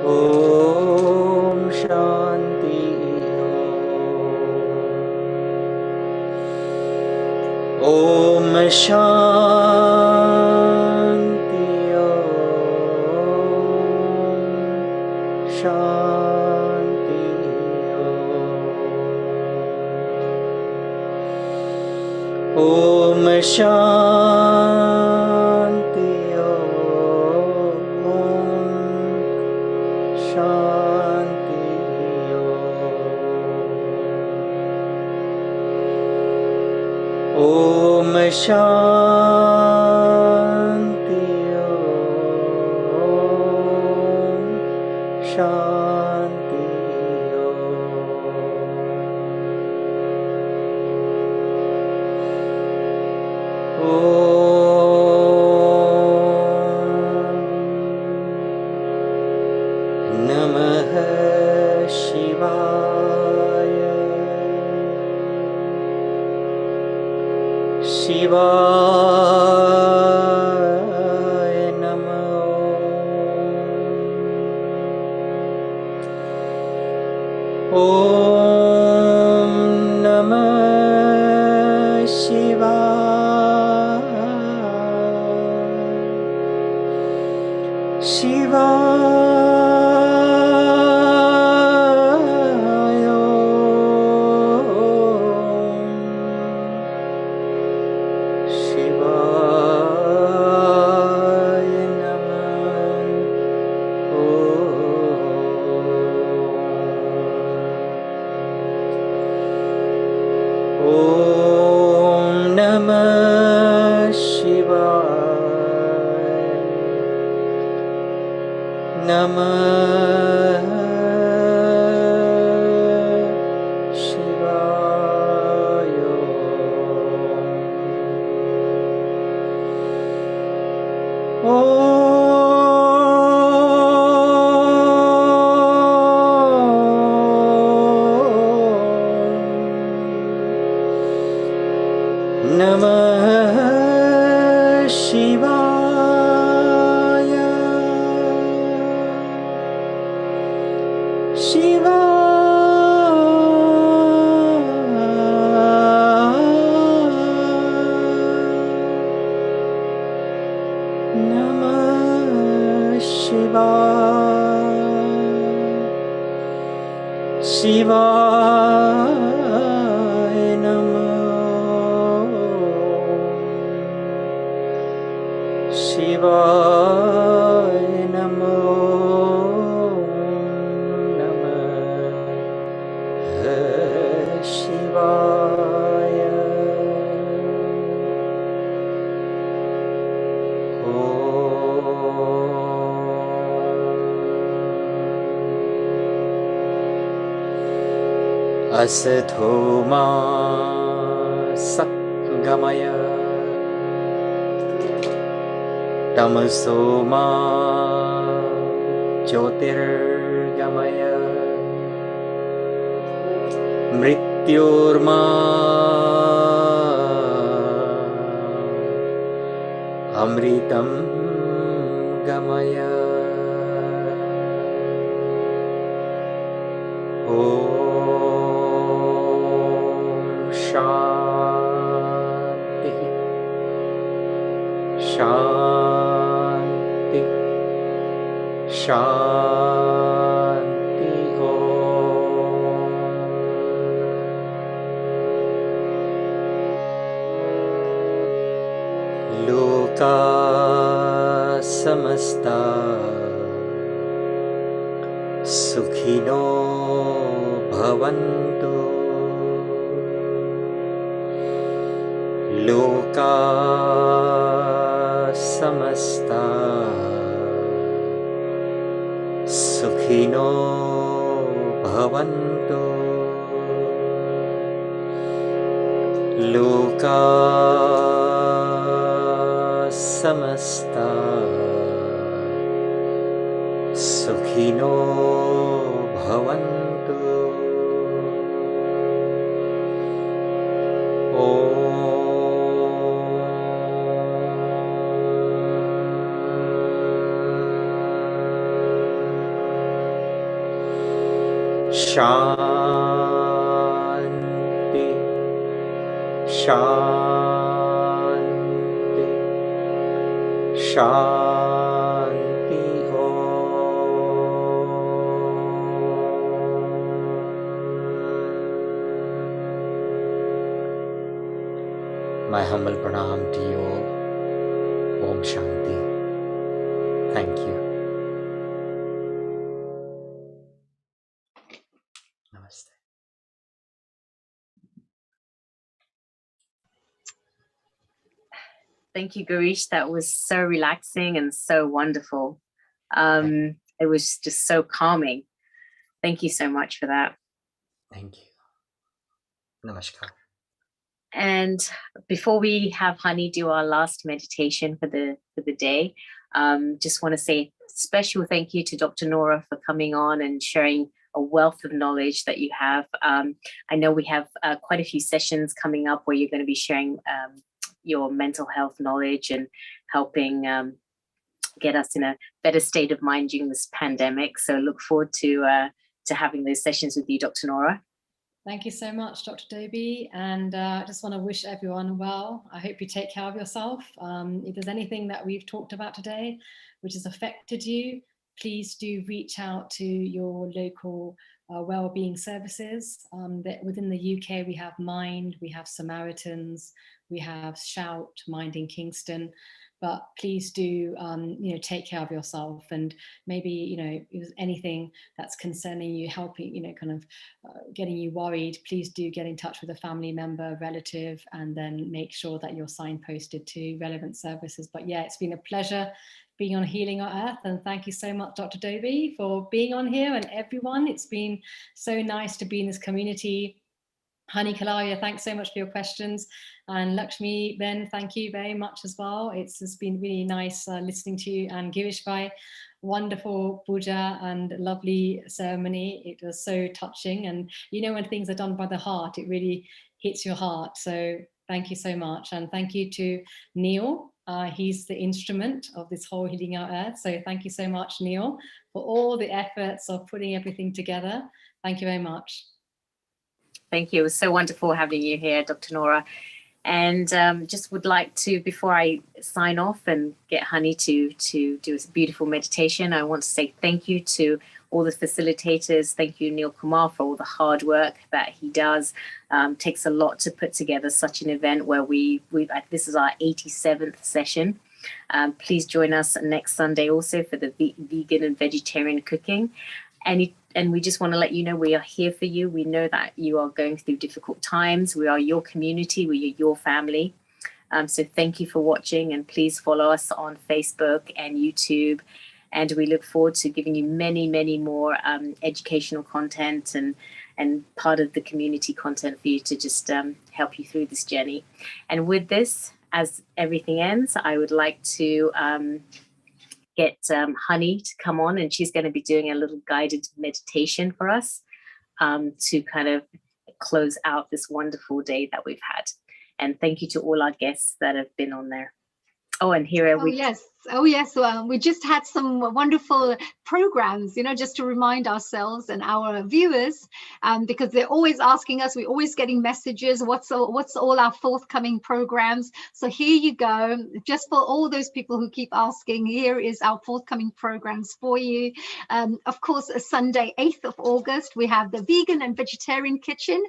ओम शांति। ओम शांति। ओम शांति। ओम शांति। ओम शांति। ओम शांति। ओम शांति। नमः शिवाय। शिवाय नमः। ओम नमः शिवाय। शिवाय। शिवाय नमः। ओम नमः शिवाय। नमः शिवाय। नमः शिवाय। शिवाय नमः शिवाय। शिवाय नमः। शिवाय नमः। नमः शिवाय। असतो मा सद्गमय तमसो मा ज्योतिर्गमय मृत्योर्मा अमृतं गमय। ओम शांति शांति शांति। लोका समस्ता सुखिनो भवन्तु। लोका समस्ता सुखिनो भवन्तु। लोका समस्ता सुखिनो भवन्तु शांति शांति शांति My humble pranam to you all. Om Shanti. Thank you. Namaste. Thank you, Garish. That was so relaxing and so wonderful. It was just so calming. Thank you so much for that. Thank you. Namaskar. And before we have Honey do our last meditation for the day, just want to say special thank you to Dr. Nora for coming on and sharing a wealth of knowledge that you have. I know we have quite a few sessions coming up where you're going to be sharing your mental health knowledge and helping get us in a better state of mind during this pandemic. So look forward to having those sessions with you, Dr. Nora. Thank you so much, Dr. Doby. And I just want to wish everyone well. I hope you take care of yourself. If there's anything that we've talked about today which has affected you, please do reach out to your local wellbeing services. Within the UK, we have Mind, we have Samaritans, we have Shout, Mind in Kingston. But please do, take care of yourself, and maybe, if there's anything that's concerning you, helping, getting you worried, please do get in touch with a family member, relative, and then make sure that you're signposted to relevant services. But yeah, it's been a pleasure being on Healing Our Earth, and thank you so much, Dr. Doby, for being on here, and everyone. It's been so nice to be in this community. Hani Kalaria, thanks so much for your questions. And Lakshmi, Ben, thank you very much as well. It's just been really nice listening to you. And Girish Bhai, wonderful puja and lovely ceremony. It was so touching. And when things are done by the heart, it really hits your heart. So thank you so much. And thank you to Neil. He's the instrument of this whole Healing Our Earth. So thank you so much, Neil, for all the efforts of putting everything together. Thank you very much. Thank you. It was so wonderful having you here, Dr. Nora. And just would like to, before I sign off and get Honey to do a beautiful meditation, I want to say thank you to all the facilitators. Thank you, Neil Kumar, for all the hard work that he does. Takes a lot to put together such an event where this is our 87th session. Please join us next Sunday also for the vegan and vegetarian cooking. And we just want to let you know we are here for you. We know that you are going through difficult times. We are your community. We are your family. So thank you for watching, and please follow us on Facebook and YouTube. And we look forward to giving you many, many more educational content and part of the community content for you to just help you through this journey. And with this, as everything ends, I would like to get Honey to come on, and she's going to be doing a little guided meditation for us to kind of close out this wonderful day that we've had. And thank you to all our guests that have been on there. Oh, and here we... Oh, yes. Well, we just had some wonderful programs, just to remind ourselves and our viewers, because they're always asking us, we're always getting messages, what's all our forthcoming programs. So here you go. Just for all those people who keep asking, here is our forthcoming programs for you. Of course, Sunday, 8th of August, we have the Vegan and Vegetarian Kitchen.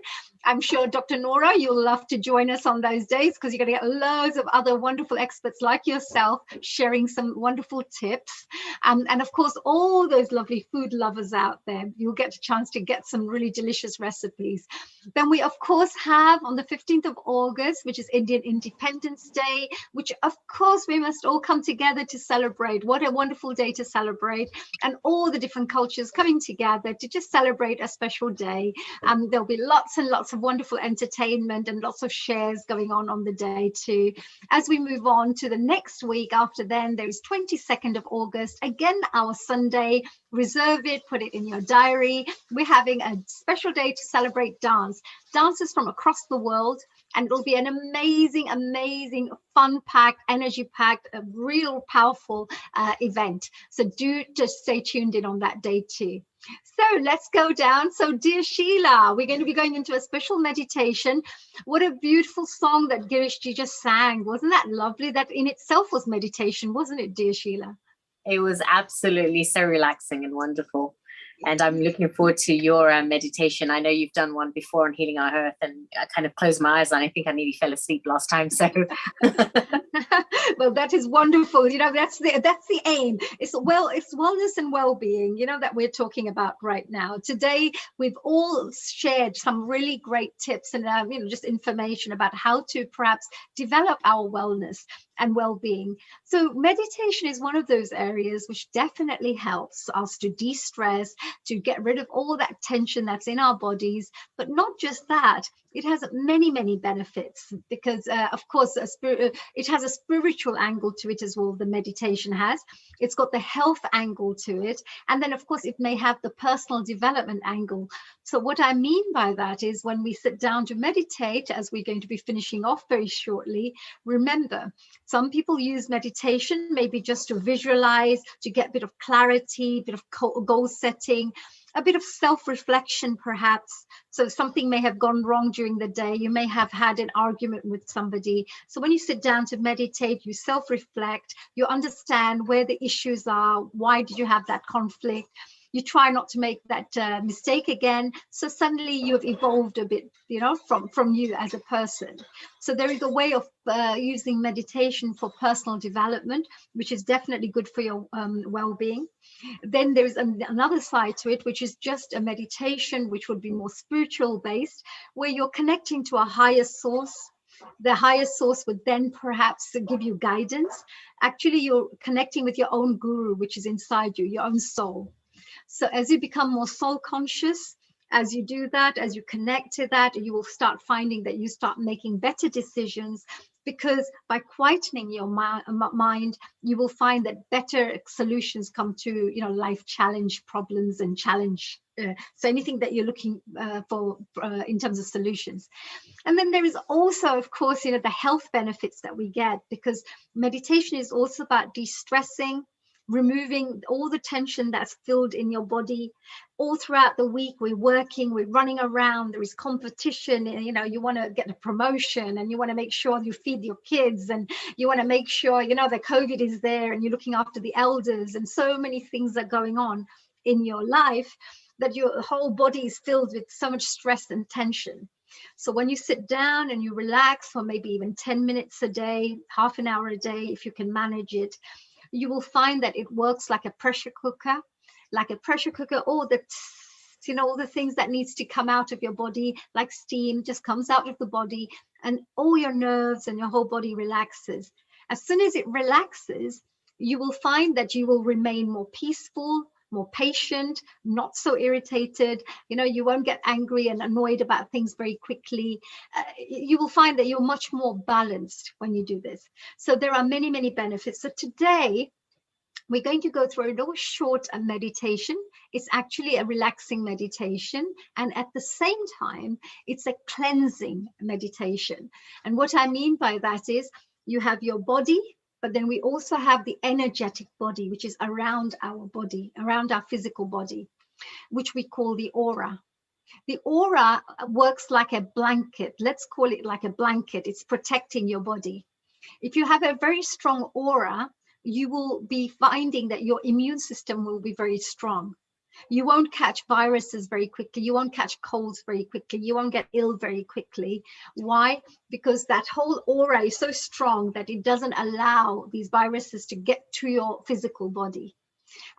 I'm sure, Dr. Nora, you'll love to join us on those days, because you're going to get loads of other wonderful experts like yourself sharing some wonderful tips. And of course, all those lovely food lovers out there, you'll get a chance to get some really delicious recipes. Then we, of course, have on the 15th of August, which is Indian Independence Day, which, of course, we must all come together to celebrate. What a wonderful day to celebrate. And all the different cultures coming together to just celebrate a special day. There'll be lots and lots of wonderful entertainment and lots of shares going on the day too. As we move on to the next week after then, again, there is 22nd of August, again, our Sunday. Reserve it, put it in your diary. We're having a special day to celebrate dance. Dancers from across the world, and it'll be an amazing, fun-packed, energy-packed, a real powerful event. So do just stay tuned in on that day too. So let's go down. So dear Sheila, we're going to be going into a special meditation. What a beautiful song that Girishji just sang. Wasn't that lovely? That in itself was meditation, wasn't it, dear Sheila? It was absolutely so relaxing and wonderful. And I'm looking forward to your meditation. I know you've done one before on Healing Our Earth, and I kind of closed my eyes and I think I nearly fell asleep last time. So well, that is wonderful. You know, that's the aim. It's wellness and well-being, you know, that we're talking about right now. Today, we've all shared some really great tips and you know, just information about how to perhaps develop our wellness and well-being. So meditation is one of those areas which definitely helps us to de-stress, to get rid of all that tension that's in our bodies. But not just that, it has many benefits, because of course it has a spiritual angle to it as well. The meditation has, it's got the health angle to it, and then of course it may have the personal development angle. So what I mean by that is, when we sit down to meditate, as we're going to be finishing off very shortly, remember, some people use meditation maybe just to visualize, to get a bit of clarity, a bit of goal setting, a bit of self-reflection perhaps. So something may have gone wrong during the day. You may have had an argument with somebody. So when you sit down to meditate, you self-reflect, you understand where the issues are, why did you have that conflict? You try not to make that mistake again. So suddenly you have evolved a bit, you know, from you as a person. So there is a way of using meditation for personal development, which is definitely good for your well-being. Then there's another side to it, which is just a meditation, which would be more spiritual based, where you're connecting to a higher source. The higher source would then perhaps give you guidance. Actually, you're connecting with your own guru, which is inside you, your own soul. So as you become more soul conscious, as you do that, as you connect to that, you will start finding that you start making better decisions, because by quietening your mind, you will find that better solutions come to, you know, life challenge problems and challenge. So anything that you're looking for in terms of solutions. And then there is also, of course, you know, the health benefits that we get, because meditation is also about de-stressing, removing all the tension that's filled in your body. All throughout the week, we're working, we're running around, there is competition, and you know, you want to get a promotion, and you want to make sure you feed your kids, and you want to make sure, you know, the COVID is there, and you're looking after the elders, and so many things are going on in your life that your whole body is filled with so much stress and tension. So when you sit down and you relax for maybe even 10 minutes a day, half an hour a day, if you can manage it, you will find that it works like a pressure cooker, all the, you know, all the things that needs to come out of your body, like steam, just comes out of the body, and all your nerves and your whole body relaxes. As soon as it relaxes, you will find that you will remain more peaceful, more patient, not so irritated. You know, you won't get angry and annoyed about things very quickly. You will find that you're much more balanced when you do this. So there are many benefits. So today, we're going to go through a little short meditation. It's actually a relaxing meditation. And at the same time, it's a cleansing meditation. And what I mean by that is, you have your body, but then we also have the energetic body, which is around our body, around our physical body, which we call the aura. The aura works like a blanket. Let's call it like a blanket. It's protecting your body. If you have a very strong aura, you will be finding that your immune system will be very strong. You won't catch viruses very quickly. You won't catch colds very quickly. You won't get ill very quickly. Why? Because that whole aura is so strong that it doesn't allow these viruses to get to your physical body.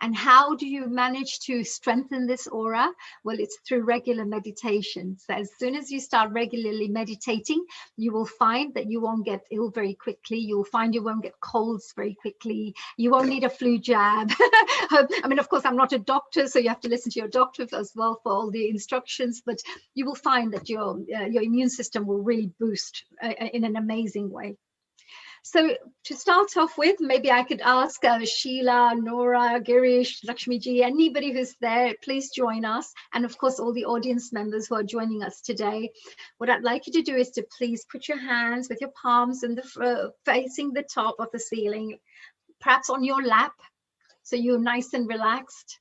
And how do you manage to strengthen this aura? Well, it's through regular meditation. So as soon as you start regularly meditating, you will find that you won't get ill very quickly. You'll find you won't get colds very quickly. You won't need a flu jab. I mean, of course, I'm not a doctor, so you have to listen to your doctor as well for all the instructions, but you will find that your immune system will really boost in an amazing way. So to start off with, maybe I could ask Sheila, Nora, Girish, Lakshmiji, anybody who's there, please join us. And of course, all the audience members who are joining us today. What I'd like you to do is to please put your hands with your palms in the facing the top of the ceiling, perhaps on your lap, so you're nice and relaxed.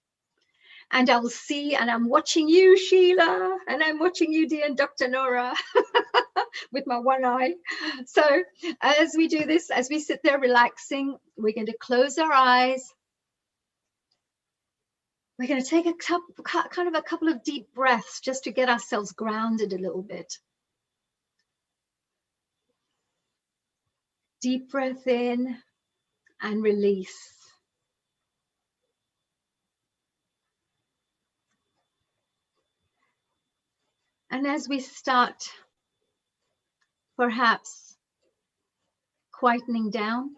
And I will see, and I'm watching you, Sheila, and I'm watching you, dear Dr. Nora, with my one eye. So as we do this, as we sit there relaxing, we're going to close our eyes. We're going to take a couple of deep breaths just to get ourselves grounded a little bit. Deep breath in and release. And as we start, perhaps quietening down,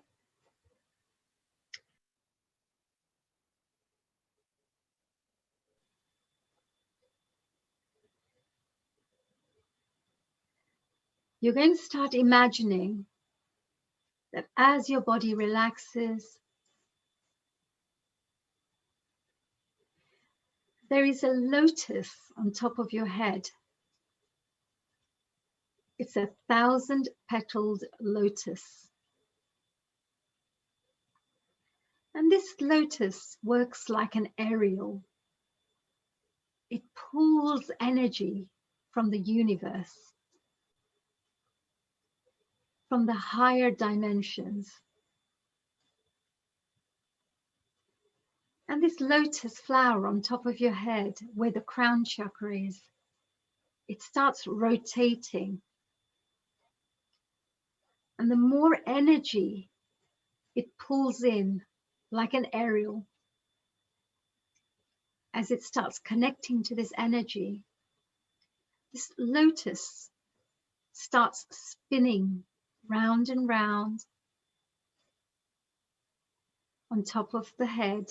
you're going to start imagining that as your body relaxes, there is a lotus on top of your head. It's a 1,000-petaled lotus. And this lotus works like an aerial. It pulls energy from the universe, from the higher dimensions. And this lotus flower on top of your head, where the crown chakra is, it starts rotating. And the more energy it pulls in, like an aerial, as it starts connecting to this energy, this lotus starts spinning round and round on top of the head.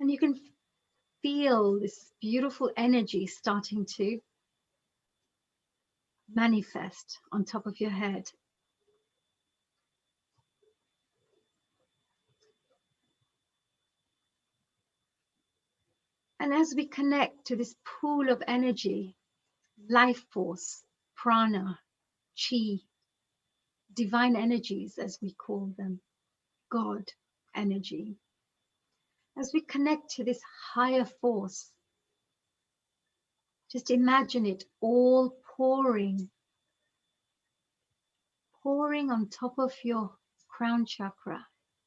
And you can feel this beautiful energy starting to manifest on top of your head. And as we connect to this pool of energy, life force, prana, chi, divine energies as we call them, God energy, as we connect to this higher force, just imagine it all pouring on top of your crown chakra.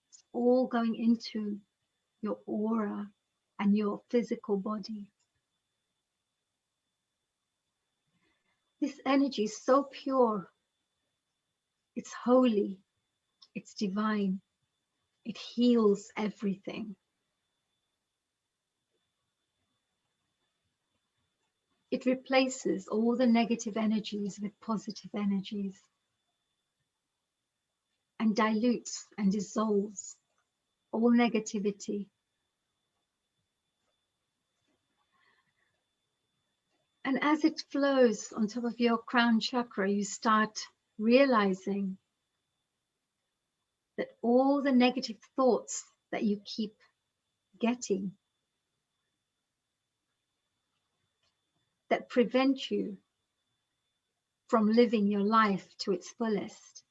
It's all going into your aura and your physical body. This energy is so pure. It's holy. It's divine. It heals everything. It replaces all the negative energies with positive energies and dilutes and dissolves all negativity. And as it flows on top of your crown chakra, you start realizing that all the negative thoughts that you keep getting that prevent you from living your life to its fullest,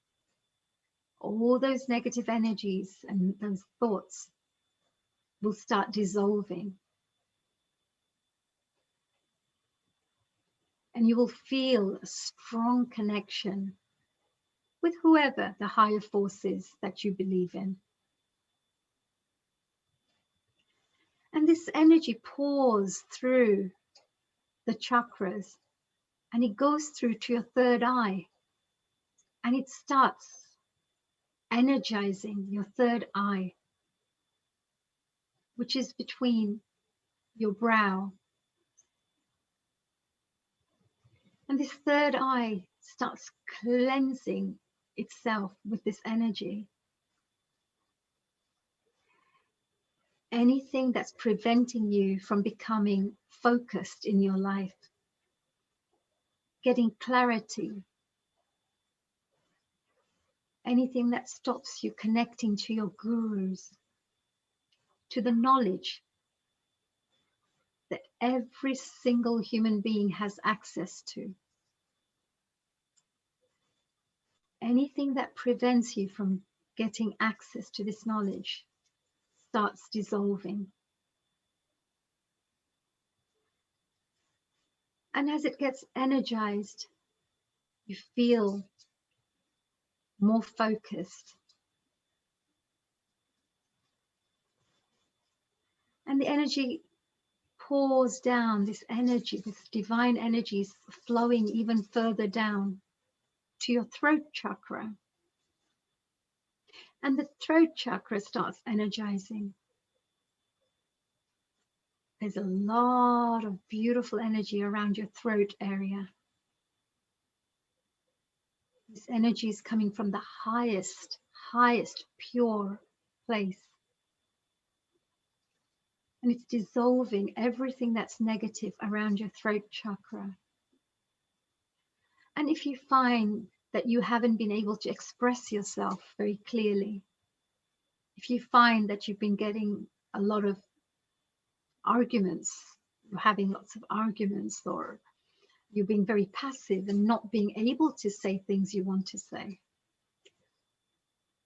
all those negative energies and those thoughts will start dissolving. And you will feel a strong connection with whoever the higher force is that you believe in. And this energy pours through the chakras and it goes through to your third eye and it starts energizing your third eye, which is between your brow. And this third eye starts cleansing itself with this energy. Anything that's preventing you from becoming focused in your life, getting clarity, anything that stops you connecting to your gurus, to the knowledge that every single human being has access to. Anything that prevents you from getting access to this knowledge starts dissolving. And as it gets energized, you feel more focused. And the energy pours down, this energy, this divine energy is flowing even further down to your throat chakra. And the throat chakra starts energizing. There's a lot of beautiful energy around your throat area. This energy is coming from the highest pure place. And it's dissolving everything that's negative around your throat chakra. And if you find that you haven't been able to express yourself very clearly, if you find that you've been getting a lot of arguments, you're having lots of arguments, or you're being very passive and not being able to say things you want to say,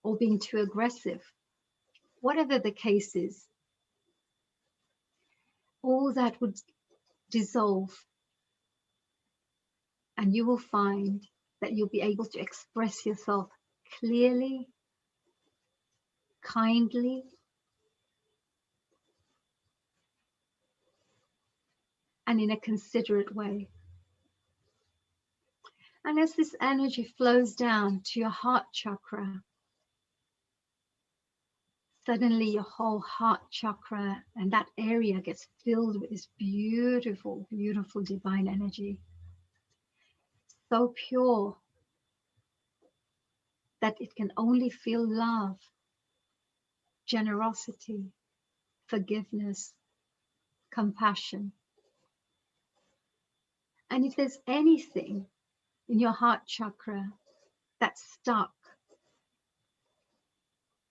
or being too aggressive, whatever the case is, all that would dissolve, and you will find that you'll be able to express yourself clearly, kindly, and in a considerate way. And as this energy flows down to your heart chakra, suddenly your whole heart chakra and that area gets filled with this beautiful, beautiful divine energy. So pure that it can only feel love, generosity, forgiveness, compassion. And if there's anything in your heart chakra that's stuck,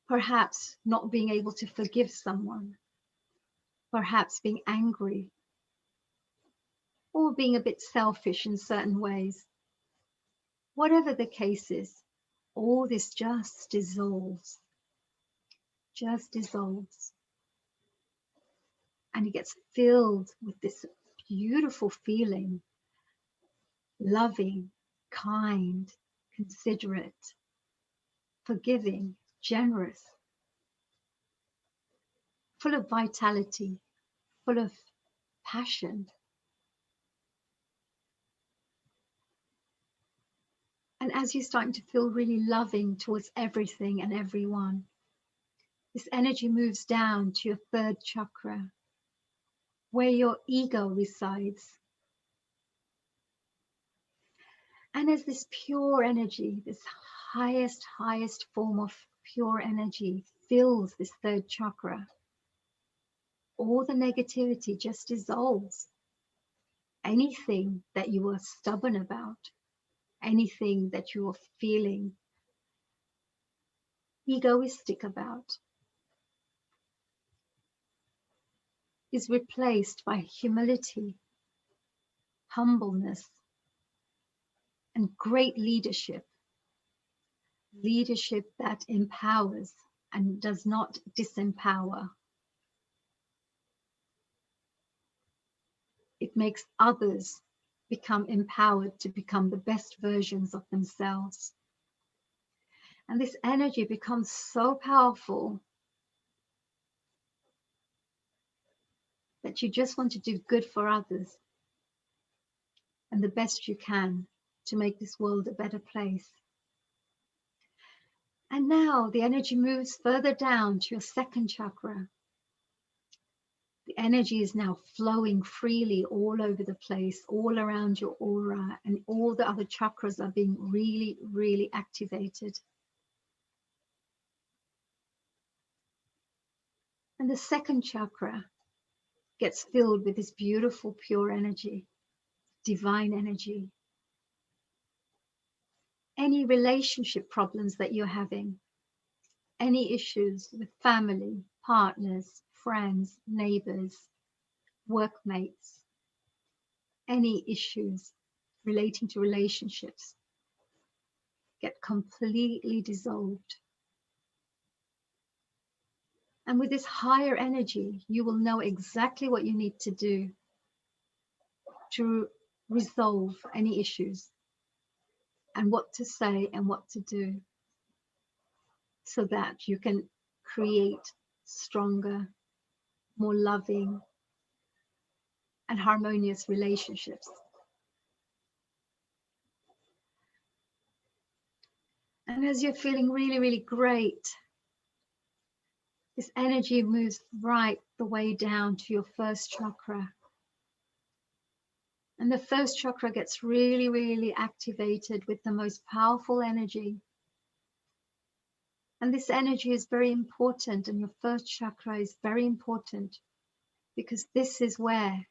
perhaps not being able to forgive someone, perhaps being angry, or being a bit selfish in certain ways, whatever the case is, all this just dissolves, and it gets filled with this beautiful feeling, loving, kind, considerate, forgiving, generous, full of vitality, full of passion. And as you're starting to feel really loving towards everything and everyone, this energy moves down to your third chakra, where your ego resides. And as this pure energy, this highest form of pure energy fills this third chakra, all the negativity just dissolves. Anything that you were stubborn about, anything that you were feeling egoistic about, is replaced by humility, humbleness, and great leadership. Leadership that empowers and does not disempower. It makes others become empowered to become the best versions of themselves. And this energy becomes so powerful that you just want to do good for others and the best you can to make this world a better place. And now the energy moves further down to your second chakra. The energy is now flowing freely all over the place, all around your aura, and all the other chakras are being really, really activated. And the second chakra gets filled with this beautiful, pure energy, divine energy. any relationship problems that you're having, any issues with family, partners, friends, neighbors, workmates, any issues relating to relationships get completely dissolved. And with this higher energy, you will know exactly what you need to do to resolve any issues and what to say and what to do so that you can create stronger, more loving and harmonious relationships. And as you're feeling really, really great, this energy moves right the way down to your first chakra. And the first chakra gets really, really activated with the most powerful energy. And this energy is very important, and your first chakra is very important because this is where,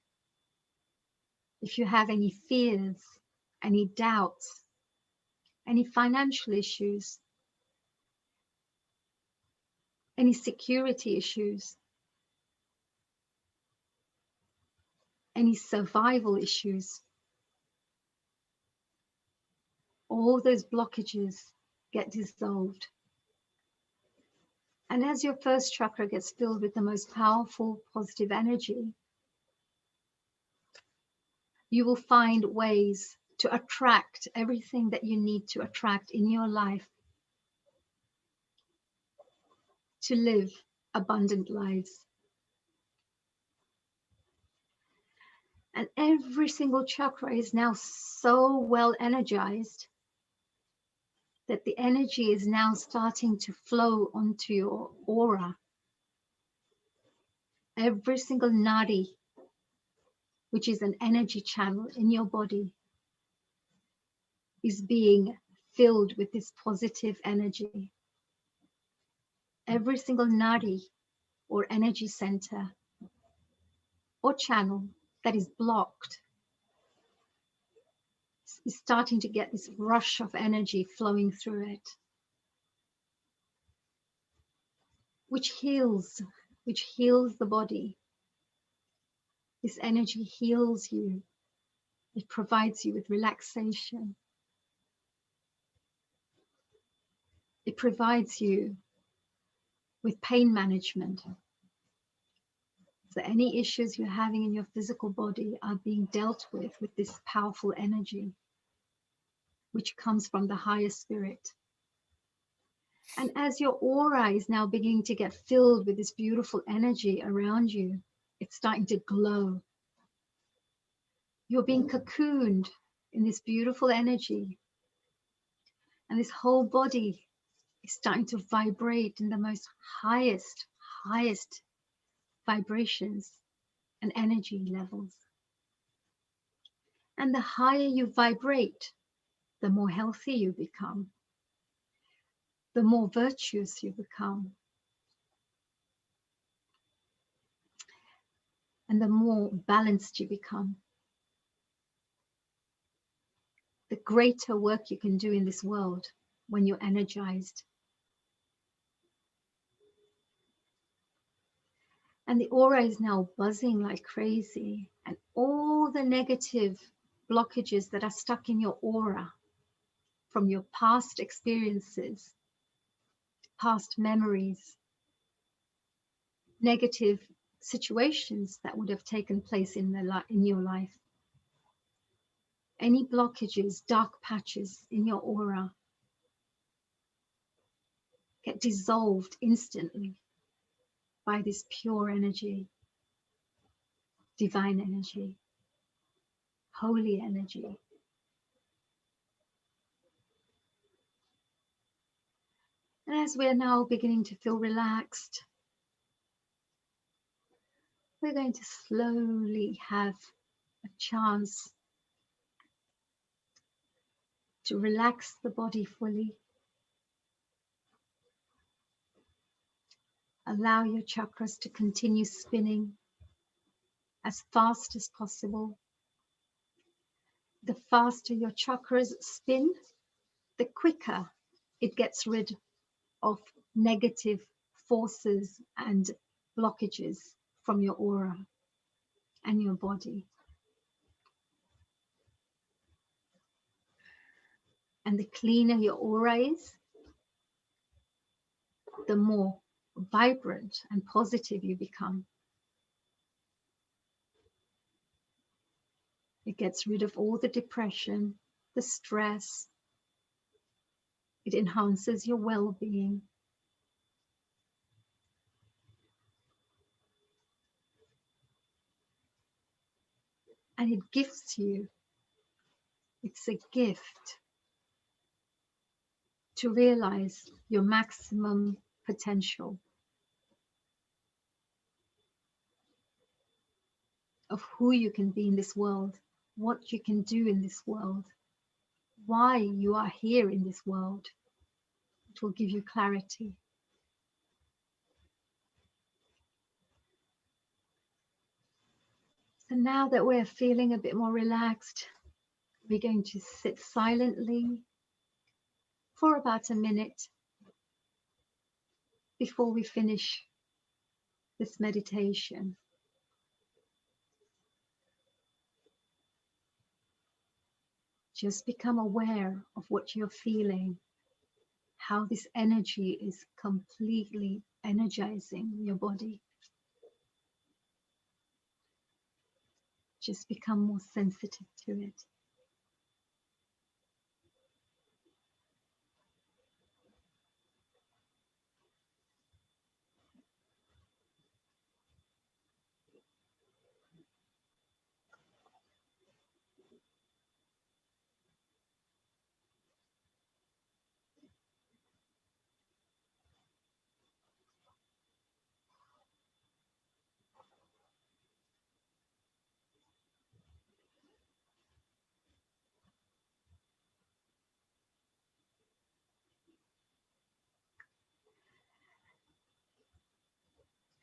if you have any fears, any doubts, any financial issues, any security issues, any survival issues, all those blockages get dissolved. And as your first chakra gets filled with the most powerful positive energy, you will find ways to attract everything that you need to attract in your life to live abundant lives. And every single chakra is now so well energized that the energy is now starting to flow onto your aura. Every single nadi, which is an energy channel in your body, is being filled with this positive energy. Every single nadi or energy center or channel that is blocked is starting to get this rush of energy flowing through it, which heals the body. This energy heals you. It provides you with relaxation. It provides you with pain management. So any issues you're having in your physical body are being dealt with this powerful energy, which comes from the higher spirit. And as your aura is now beginning to get filled with this beautiful energy around you, it's starting to glow. You're being cocooned in this beautiful energy. And this whole body is starting to vibrate in the most highest vibrations and energy levels. And the higher you vibrate, the more healthy you become, the more virtuous you become, and the more balanced you become. The greater work you can do in this world when you're energized. And the aura is now buzzing like crazy, and all the negative blockages that are stuck in your aura from your past experiences, past memories, negative situations that would have taken place in your life. Any blockages, dark patches in your aura get dissolved instantly by this pure energy, divine energy, holy energy. And as we're now beginning to feel relaxed, we're going to slowly have a chance to relax the body fully. Allow your chakras to continue spinning as fast as possible. The faster your chakras spin, the quicker it gets rid of negative forces and blockages from your aura and your body. And the cleaner your aura is, the more vibrant and positive you become. It gets rid of all the depression, the stress. It enhances your well-being. And it gifts you. It's a gift to realize your maximum potential of who you can be in this world, what you can do in this world, why you are here in this world. It will give you clarity. So now that we're feeling a bit more relaxed, we're going to sit silently for about a minute before we finish this meditation. Just become aware of what you're feeling, how this energy is completely energizing your body. Just become more sensitive to it.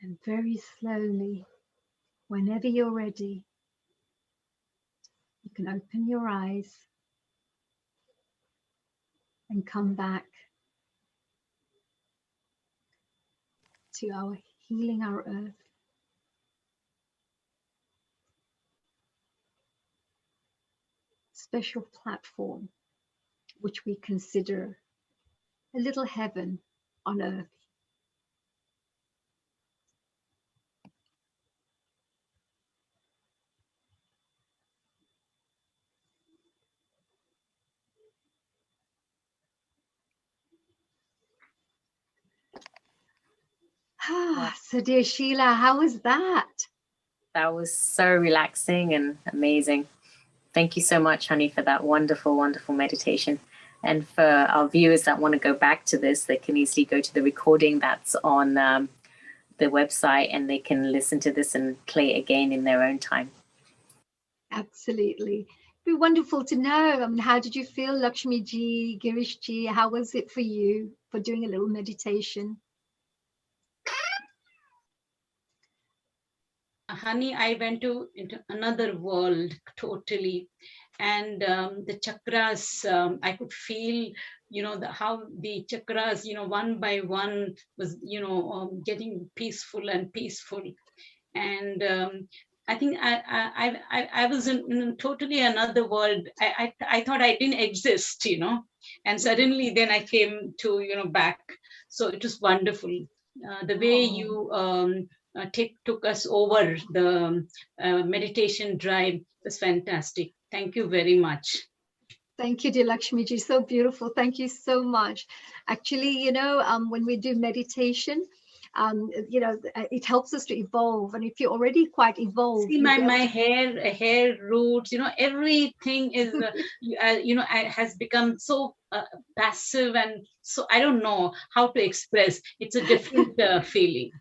And very slowly, whenever you're ready, you can open your eyes and come back to our Healing Our Earth special platform, which we consider a little heaven on earth. So dear Sheila, how was that? That was so relaxing and amazing. Thank you so much, honey, for that wonderful, wonderful meditation. And for our viewers that want to go back to this, they can easily go to the recording that's on the website, and they can listen to this and play it again in their own time. Absolutely. It'd be wonderful to know. How did you feel, Lakshmi ji, Girish ji? How was it for you for doing a little meditation? Honey, I went into another world totally, and the chakras, I could feel, how the chakras, one by one was, getting peaceful and peaceful, and I think I was in totally another world. I thought I didn't exist, and suddenly then I came to back. So it was wonderful. The way you took us over the meditation drive was fantastic. Thank you very much. Thank you, dear Lakshmi ji. So beautiful. Thank you so much. Actually, when we do meditation, it helps us to evolve. And if you're already quite evolved, see my hair roots, everything is, has become so passive, and so I don't know how to express. It's a different feeling.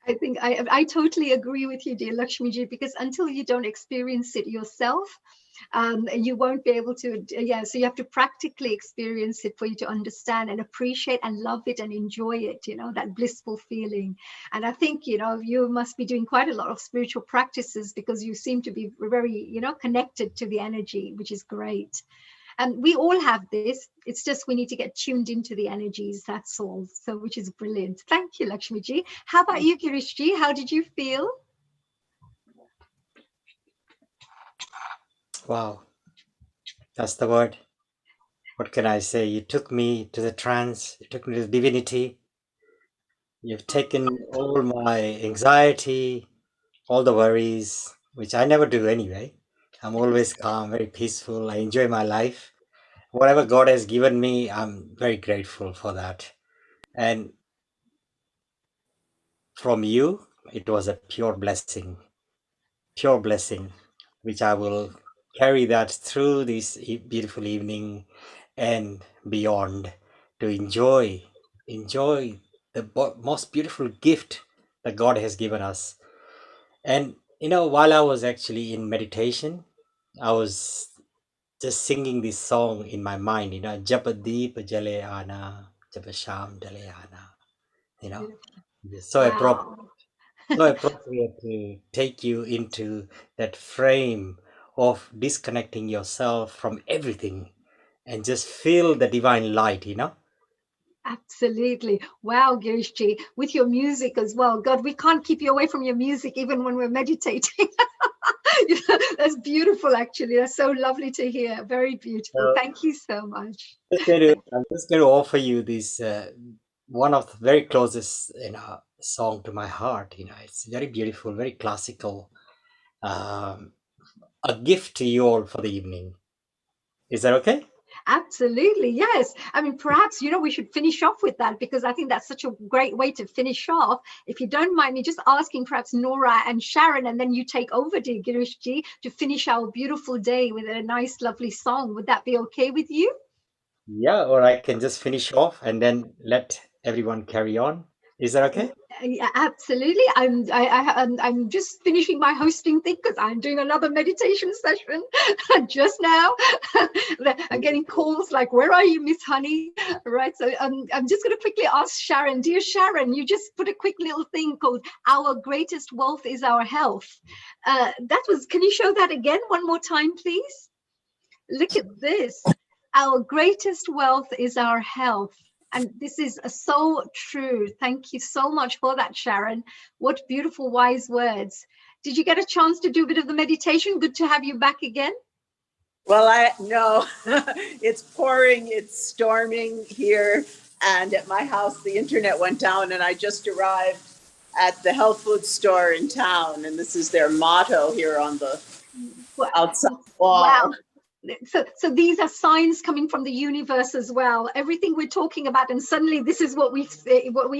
I think I totally agree with you, dear Lakshmi ji, because until you don't experience it yourself, you won't be able to, so you have to practically experience it for you to understand and appreciate and love it and enjoy it, that blissful feeling. And I think, you must be doing quite a lot of spiritual practices, because you seem to be very, connected to the energy, which is great. And we all have this. It's just we need to get tuned into the energies, that's all. So, which is brilliant. Thank you, Lakshmi ji. How about you, Girish ji? How did you feel? Wow, that's the word. What can I say? You took me to the trance, you took me to the divinity. You've taken all my anxiety, all the worries, which I never do anyway. I'm always calm, very peaceful. I enjoy my life. Whatever God has given me, I'm very grateful for that. And from you, it was a pure blessing, which I will carry that through this beautiful evening and beyond to enjoy the most beautiful gift that God has given us. And while I was actually in meditation, I was just singing this song in my mind, Japadeep Jale Ana, Japasham Jale Ana, it's so appropriate. Wow. So appropriate to take you into that frame of disconnecting yourself from everything and just feel the divine light, Absolutely. Wow, Girishji, with your music as well. God, we can't keep you away from your music even when we're meditating. That's beautiful, actually. That's so lovely to hear. Very beautiful. Thank you so much. I'm just going to offer you this one of the very closest song to my heart. It's very beautiful, very classical. A gift to you all for the evening. Is that okay? Absolutely, yes. I mean, perhaps, we should finish off with that, because I think that's such a great way to finish off. If you don't mind me just asking perhaps Nora and Sharon, and then you take over, dear Girishji, to finish our beautiful day with a nice, lovely song. Would that be okay with you? Yeah, or I can just finish off and then let everyone carry on. Is that okay? Yeah, absolutely. I'm just finishing my hosting thing because I'm doing another meditation session just now. I'm getting calls like, "Where are you, Miss Honey?" Right. So I'm just going to quickly ask Sharon. Dear Sharon, you just put a quick little thing called "Our greatest wealth is our health." Can you show that again one more time, please? Look at this. Our greatest wealth is our health. And this is so true. Thank you so much for that, Sharon. What beautiful, wise words. Did you get a chance to do a bit of the meditation? Good to have you back again. Well, no, it's pouring, it's storming here. And at my house, the internet went down, and I just arrived at the health food store in town. And this is their motto here on the outside wall. Wow. So these are signs coming from the universe as well. Everything we're talking about, and suddenly this is what we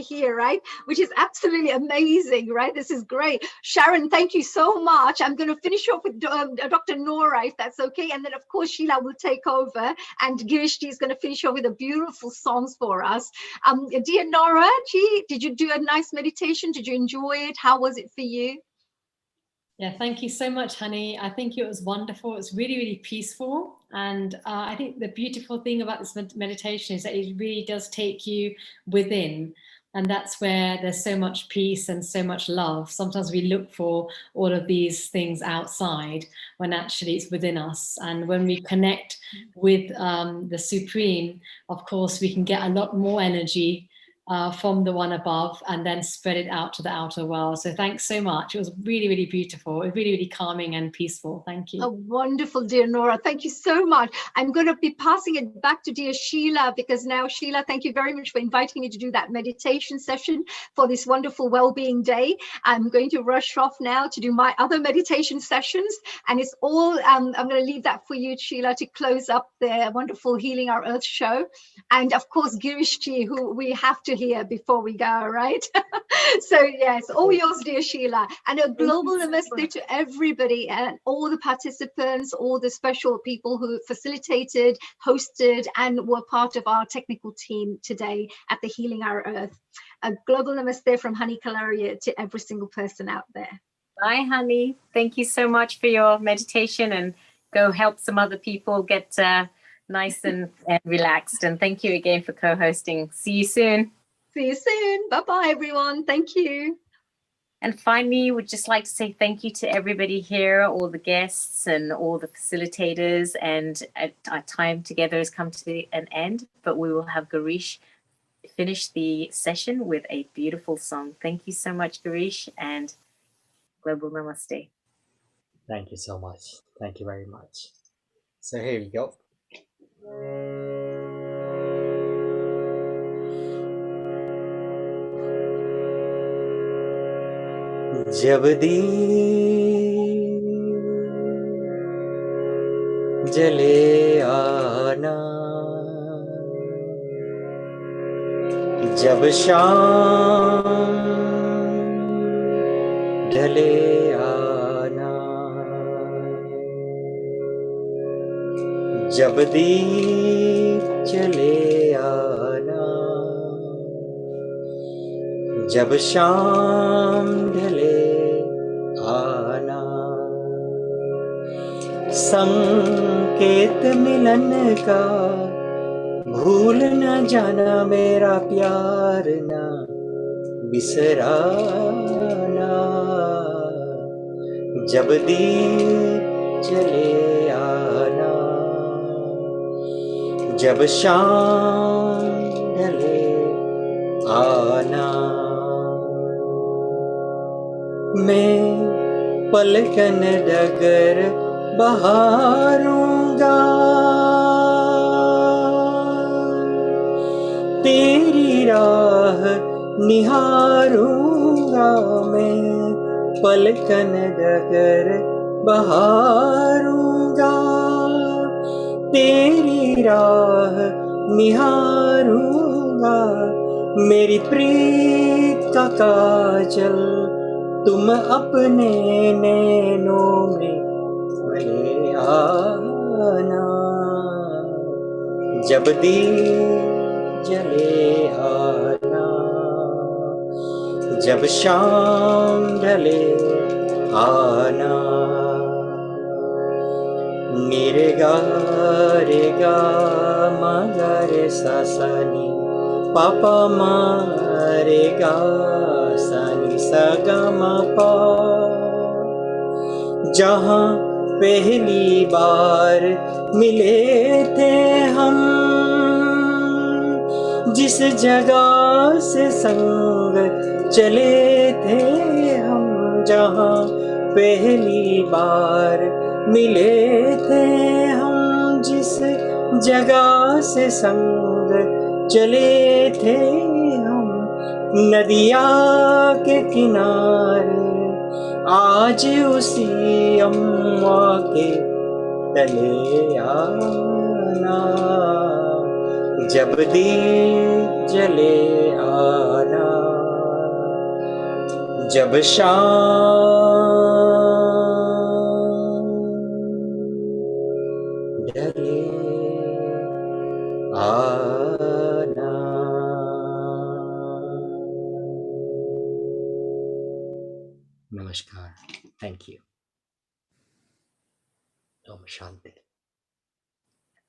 hear, right? Which is absolutely amazing, right? This is great. Sharon, thank you so much. I'm going to finish off with Dr. Nora, if that's okay, and then of course Sheila will take over, and Girishji is going to finish off with the beautiful songs for us. Dear Nora, did you do a nice meditation? Did you enjoy it? How was it for you? Yeah, thank you so much, Honey. I think it was wonderful. It was really, really peaceful. And I think the beautiful thing about this meditation is that it really does take you within. And that's where there's so much peace and so much love. Sometimes we look for all of these things outside when actually it's within us. And when we connect with the Supreme, of course, we can get a lot more energy from the one above and then spread it out to the outer world. So thanks so much. It was really, really beautiful. It was really, really calming and peaceful. Thank you. Oh, wonderful, dear Nora. Thank you so much. I'm going to be passing it back to dear Sheila, because now, Sheila, thank you very much for inviting me to do that meditation session for this wonderful well-being day. I'm going to rush off now to do my other meditation sessions. And it's all, I'm going to leave that for you, Sheila, to close up the wonderful Healing Our Earth show. And of course, Girishji, who we have to hear before we go, right? So yes, all yours, dear Sheila. And a global namaste to everybody and all the participants, all the special people who facilitated, hosted, and were part of our technical team today at the Healing Our Earth. A global namaste from Honey Kalaria to every single person out there. Bye, Honey. Thank you so much for your meditation, and go help some other people get nice and relaxed. And thank you again for co-hosting. See you soon. See you soon. Bye-bye, everyone. Thank you. And finally, we'd just like to say thank you to everybody here, all the guests and all the facilitators. And our time together has come to an end, but we will have Garish finish the session with a beautiful song. Thank you so much, Garish, and Global Namaste. Thank you so much. Thank you very much. So here we go. जब दीप जले आना, जब शाम ढले आना, जब दीप जले आना, जब शाम ढले आना, संकेत मिलन का भूल न जाना, मेरा प्यार न बिसराना, जब दीप जले आना, जब शाम ढले आना। मैं पलकन डगर बहारूंगा, तेरी राह निहारूंगा, मैं पलकन डगर बहारूंगा, तेरी राह निहारूंगा, मेरी प्रीत का काजल तुम अपने नैनों में भले आना, जब दीप जले आना, जब शाम ढले आना। रे गा मा गा रे सा सा नी, पापा मा रे गा सा नी सा गा मा पा। जहाँ पहली बार मिले थे हम, जिस जगह से संग चले थे हम, जहाँ पहली बार मिले थे हम, जिस जगह से संग चले थे हम, नदिया के किनारे आज उसी अम्मा के तले आना, जब दीप जले आना, जब शाम ढले आना। Namaskar. Thank you. Om Shanti.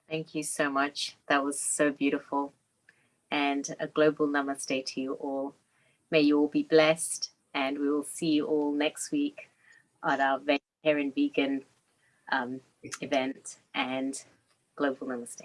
Thank you so much. That was so beautiful. And a global namaste to you all. May you all be blessed, and we will see you all next week at our vegetarian vegan event. And global namaste.